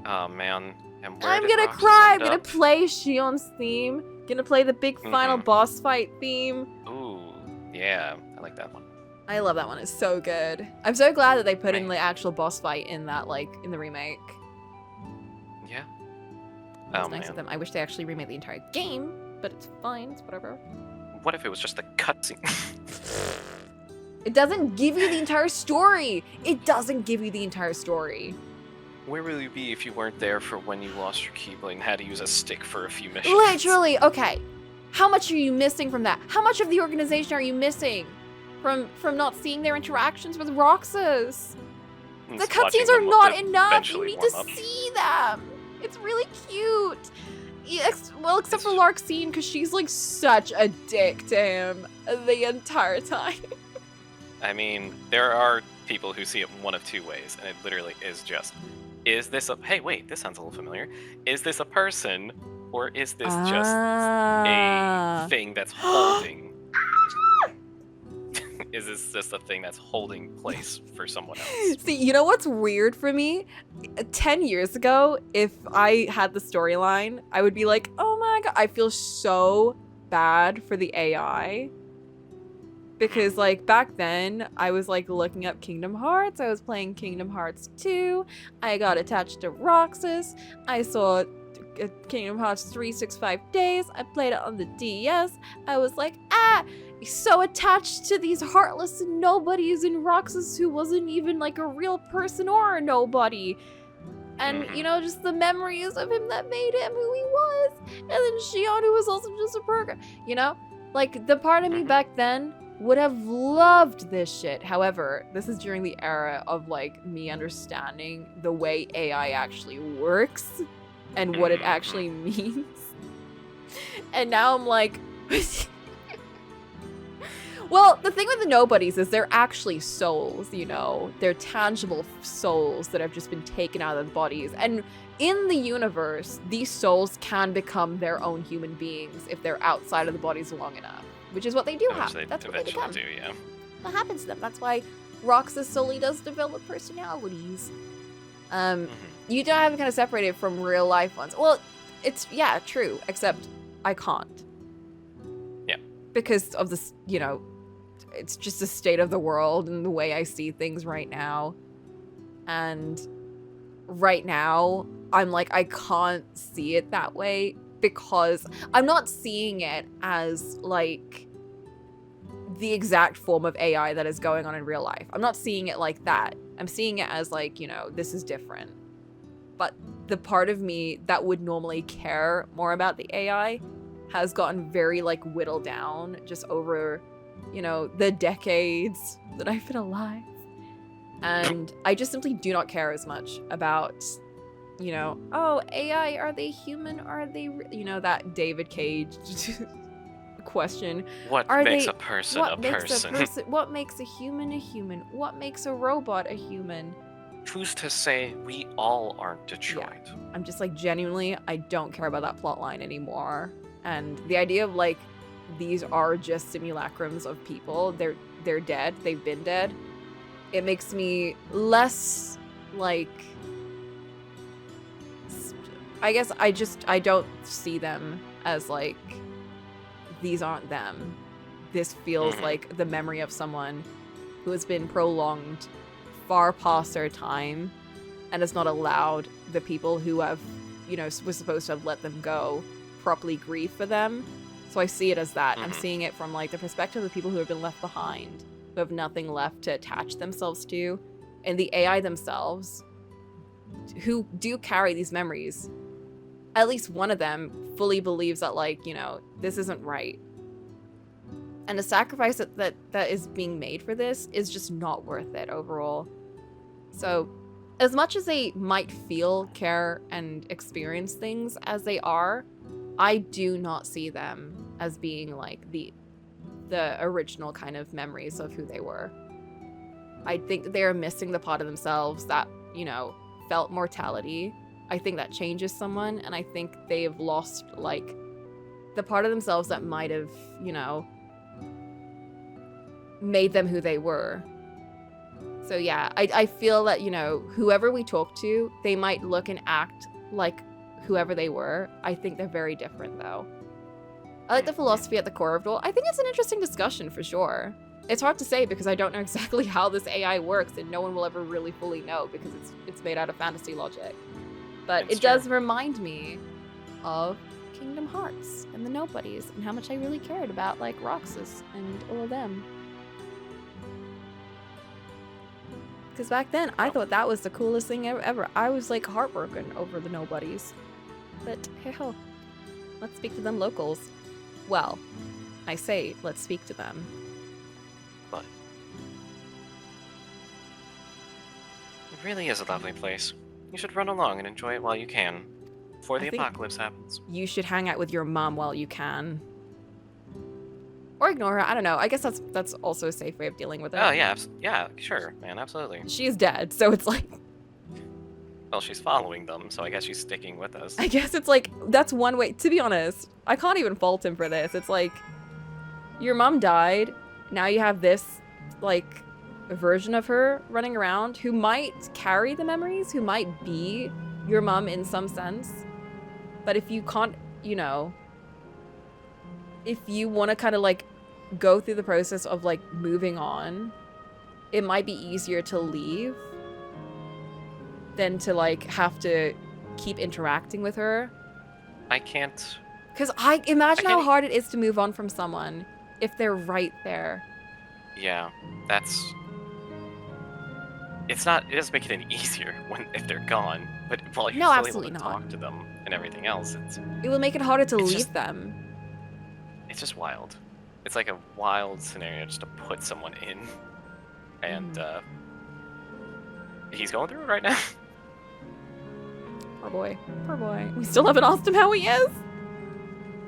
Oh man, and where I'm did gonna Roxas cry. I'm end gonna up? play Shion's theme. Gonna play the big final boss fight theme. Ooh, yeah, I like that one. I love that one. It's so good. I'm so glad that they put in the actual boss fight in that, like, in the remake. Yeah. It's nice of them. I wish they actually remade the entire game, but it's fine. It's whatever. What if it was just a cutscene? It doesn't give you the entire story. It doesn't give you the entire story. Where will you be if you weren't there for when you lost your Keyblade and had to use a stick for a few missions? Literally, okay. How much are you missing from that? How much of the organization are you missing from not seeing their interactions with Roxas? The cutscenes are not enough. You need to see them. It's really cute. Well, except for Larxene, because she's like such a dick to him the entire time. I mean, there are people who see it one of two ways, and it literally is just, is this a, hey, wait, this sounds a little familiar. Is this a person, or is this just a thing that's holding? Is this just a thing that's holding place for someone else? See, you know what's weird for me? 10 years ago, if I had the storyline, I would be like, oh my god, I feel so bad for the AI. Because, like, back then, I was, like, looking up Kingdom Hearts. I was playing Kingdom Hearts 2. I got attached to Roxas. I saw Kingdom Hearts 365 Days. I played it on the DS. I was like, so attached to these heartless nobodies in Roxas who wasn't even, like, a real person or a nobody. And, you know, just the memories of him that made him who he was. And then Shion, who was also just a program. You know? Like, the part of me back then would have loved this shit. However, this is during the era of, like, me understanding the way AI actually works and what it actually means. And now I'm like... Well, the thing with the nobodies is they're actually souls, you know? They're tangible souls that have just been taken out of their bodies. And in the universe, these souls can become their own human beings if they're outside of the bodies long enough. Which is what they do have. That's what they become. Yeah. What happens to them. That's why Roxas solely does develop personalities. You don't have to kind of separate it from real life ones. Well, it's, yeah, true. Except I can't. Yeah. Because of this, you know, it's just the state of the world and the way I see things right now. And right now, I'm like, I can't see it that way. Because I'm not seeing it as, like, the exact form of AI that is going on in real life. I'm not seeing it like that. I'm seeing it as, like, you know, this is different. But the part of me that would normally care more about the AI has gotten very, like, whittled down just over, you know, the decades that I've been alive. And I just simply do not care as much about... You know, oh, AI, are they human? Are they, you know, that David Cage question. What makes a person a person? What makes a human a human? What makes a robot a human? Who's to say we all aren't Detroit? Yeah. I'm just like, genuinely, I don't care about that plot line anymore. And the idea of, like, these are just simulacrums of people. They're dead. They've been dead. It makes me less, like... I guess I don't see them as, like, these aren't them. This feels like the memory of someone who has been prolonged far past their time and has not allowed the people who have, you know, was supposed to have let them go properly grieve for them. So I see it as that. I'm seeing it from, like, the perspective of the people who have been left behind, who have nothing left to attach themselves to, and the AI themselves, who do carry these memories. At least one of them fully believes that, like, you know, this isn't right. And the sacrifice that is being made for this is just not worth it overall. So, as much as they might feel, care, and experience things as they are, I do not see them as being, like, the original kind of memories of who they were. I think that they are missing the part of themselves that, you know, felt mortality. I think that changes someone, and I think they've lost, like, the part of themselves that might have, you know, made them who they were. So yeah, I feel that, you know, whoever we talk to, they might look and act like whoever they were. I think they're very different, though. I like the philosophy at the core of it all. I think it's an interesting discussion, for sure. It's hard to say because I don't know exactly how this AI works, and no one will ever really fully know because it's made out of fantasy logic. But it does remind me of Kingdom Hearts and the Nobodies and how much I really cared about, like, Roxas and all of them. Because back then, I thought that was the coolest thing ever. I was like heartbroken over the nobodies. But hey ho, let's speak to them locals. Well, I say let's speak to them. But it really is a lovely place. You should run along and enjoy it while you can, before the apocalypse happens. You should hang out with your mom while you can. Or ignore her. I don't know. I guess that's also a safe way of dealing with it. Oh yeah, yeah, sure, man, absolutely. She is dead, so it's like. Well, she's following them, so I guess she's sticking with us. I guess it's like that's one way. To be honest, I can't even fault him for this. It's like your mom died. Now you have this like version of her running around who might carry the memories, who might be your mom in some sense. But if you can't, you know, if you want to kind of like go through the process of like moving on, it might be easier to leave than to like have to keep interacting with her. I can't. Because I imagine how hard it is to move on from someone if they're right there. Yeah, that's. It's not. It doesn't make it any easier if they're gone. But while you're still able to talk to them and everything else, it will make it harder to leave just, them. It's just wild. It's like a wild scenario just to put someone in, and he's going through it right now. Poor boy. Poor boy. We still haven't asked him how he is.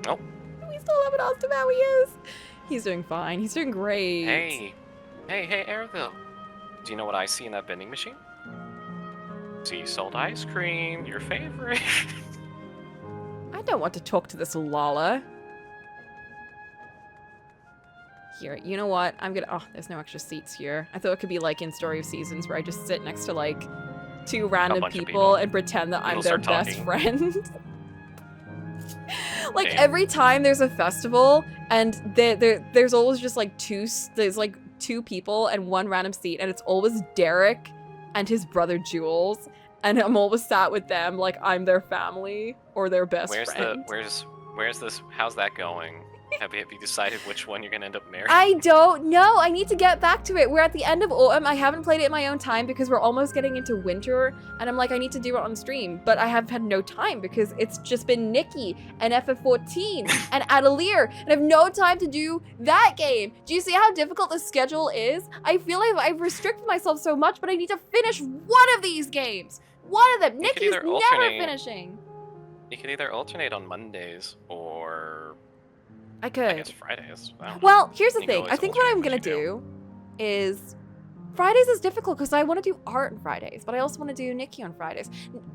Nope. We still haven't asked him how he is. He's doing fine. He's doing great. Hey, Airville. Do you know what I see in that vending machine? Sea salt ice cream, your favorite. I don't want to talk to this Lala. Here, you know what? I'm gonna. Oh, there's no extra seats here. I thought it could be like in Story of Seasons where I just sit next to like two random people and pretend that I'm their best friend. Like every time there's a festival and there's always just like two people and one random seat, and it's always Derek and his brother Jules, and I'm always sat with them like I'm their family or their best friend. Where's this? How's that going? Have you decided which one you're gonna end up marrying? I don't know. I need to get back to it. We're at the end of autumn. I haven't played it in my own time because we're almost getting into winter, and I'm like, I need to do it on stream, but I have had no time because it's just been Nikki and FF14 and Atelier, and I have no time to do that game. Do you see how difficult the schedule is? I feel like I've restricted myself so much, but I need to finish one of these games. One of them. Nikki's never finishing. You could either alternate on Mondays or I could. I guess Fridays. Well, here's the thing. I think what I'm gonna do is Fridays is difficult because I want to do art on Fridays, but I also want to do Nikki on Fridays.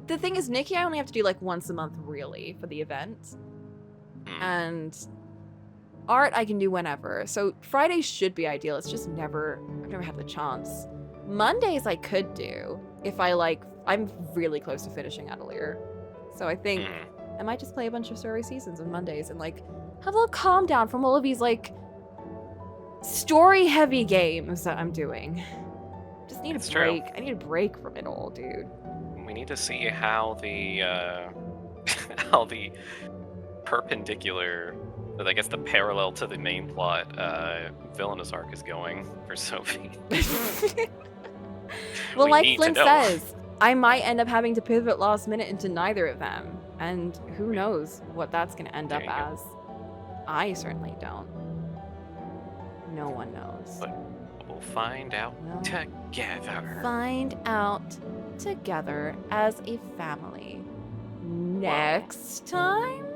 The thing is, Nikki I only have to do like once a month really for the event, and art I can do whenever. So Fridays should be ideal. It's just I've never had the chance. Mondays I could do if I'm really close to finishing Atelier, so I think I might just play a bunch of Story Seasons on Mondays and like have a little calm down from all of these like story heavy games that I'm doing. Just need a break. I need a break from it all, dude. We need to see how the perpendicular, I guess the parallel to the main plot, villainous arc is going for Sophie. Well, like Flynn says, I might end up having to pivot last minute into neither of them, and who knows what that's going to end up as. I certainly don't. No one knows. But we'll find out together. Find out together as a family. Next time?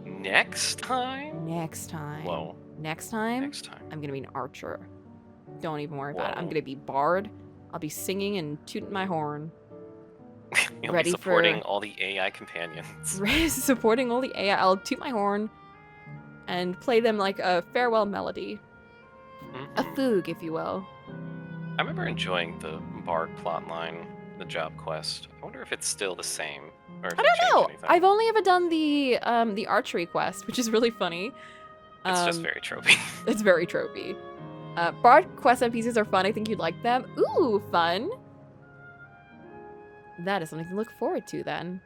Next time? Next time. Whoa. Next time? Next time. I'm gonna be an archer. Don't even worry about it. I'm gonna be bard. I'll be singing and tooting my horn. You'll be supporting all the AI companions. Supporting all the AI. I'll toot my horn and play them like a farewell melody. A fugue, if you will. I remember enjoying the Bard plotline, the job quest. I wonder if it's still the same. Or if I don't know. anything. I've only ever done the archery quest, which is really funny. It's just very tropey. It's very tropey. Bard quest NPCs are fun. I think you'd like them. Ooh, fun. That is something to look forward to then.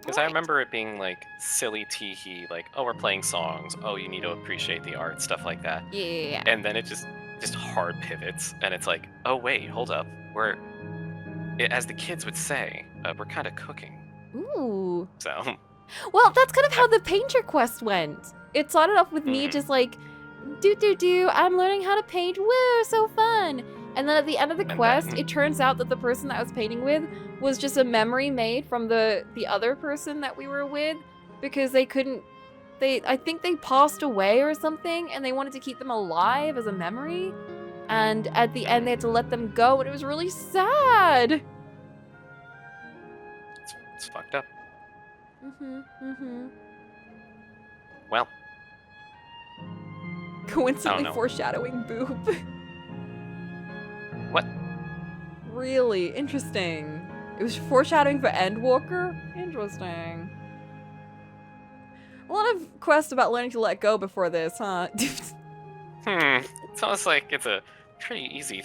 Because I remember it being like silly teehee, like, oh, we're playing songs. Oh, you need to appreciate the art, stuff like that. Yeah. And then it just just hard pivots, and it's like, oh wait, hold up, as the kids would say, we're kind of cooking. Ooh. So. Well, that's kind of how the painter quest went. It started off with me just like, I'm learning how to paint. Woo, so fun. And then at the end of the quest, it turns out that the person that I was painting with was just a memory made from the other person that we were with, because they couldn't, I think they passed away or something, and they wanted to keep them alive as a memory. And at the end, they had to let them go, and it was really sad. It's fucked up. Well. Coincidentally foreshadowing boob. What? Really interesting. It was foreshadowing for Endwalker? Interesting. A lot of quests about learning to let go before this, huh? It's almost like it's a pretty easy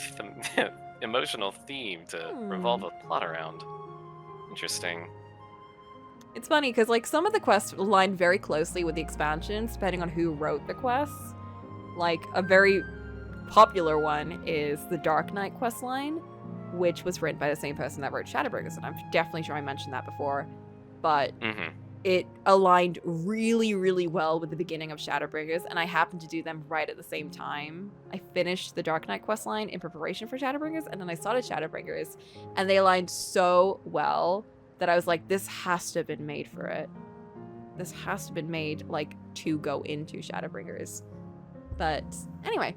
emotional theme to revolve a plot around. Interesting. It's funny, because like some of the quests align very closely with the expansions, depending on who wrote the quests. Like, a very popular one is the Dark Knight questline, which was written by the same person that wrote Shadowbringers, and I'm definitely sure I mentioned that before. But it aligned really, really well with the beginning of Shadowbringers, and I happened to do them right at the same time. I finished the Dark Knight questline in preparation for Shadowbringers, and then I started Shadowbringers, and they aligned so well that I was like, this has to have been made for it. This has to have been made, like, to go into Shadowbringers. But anyway,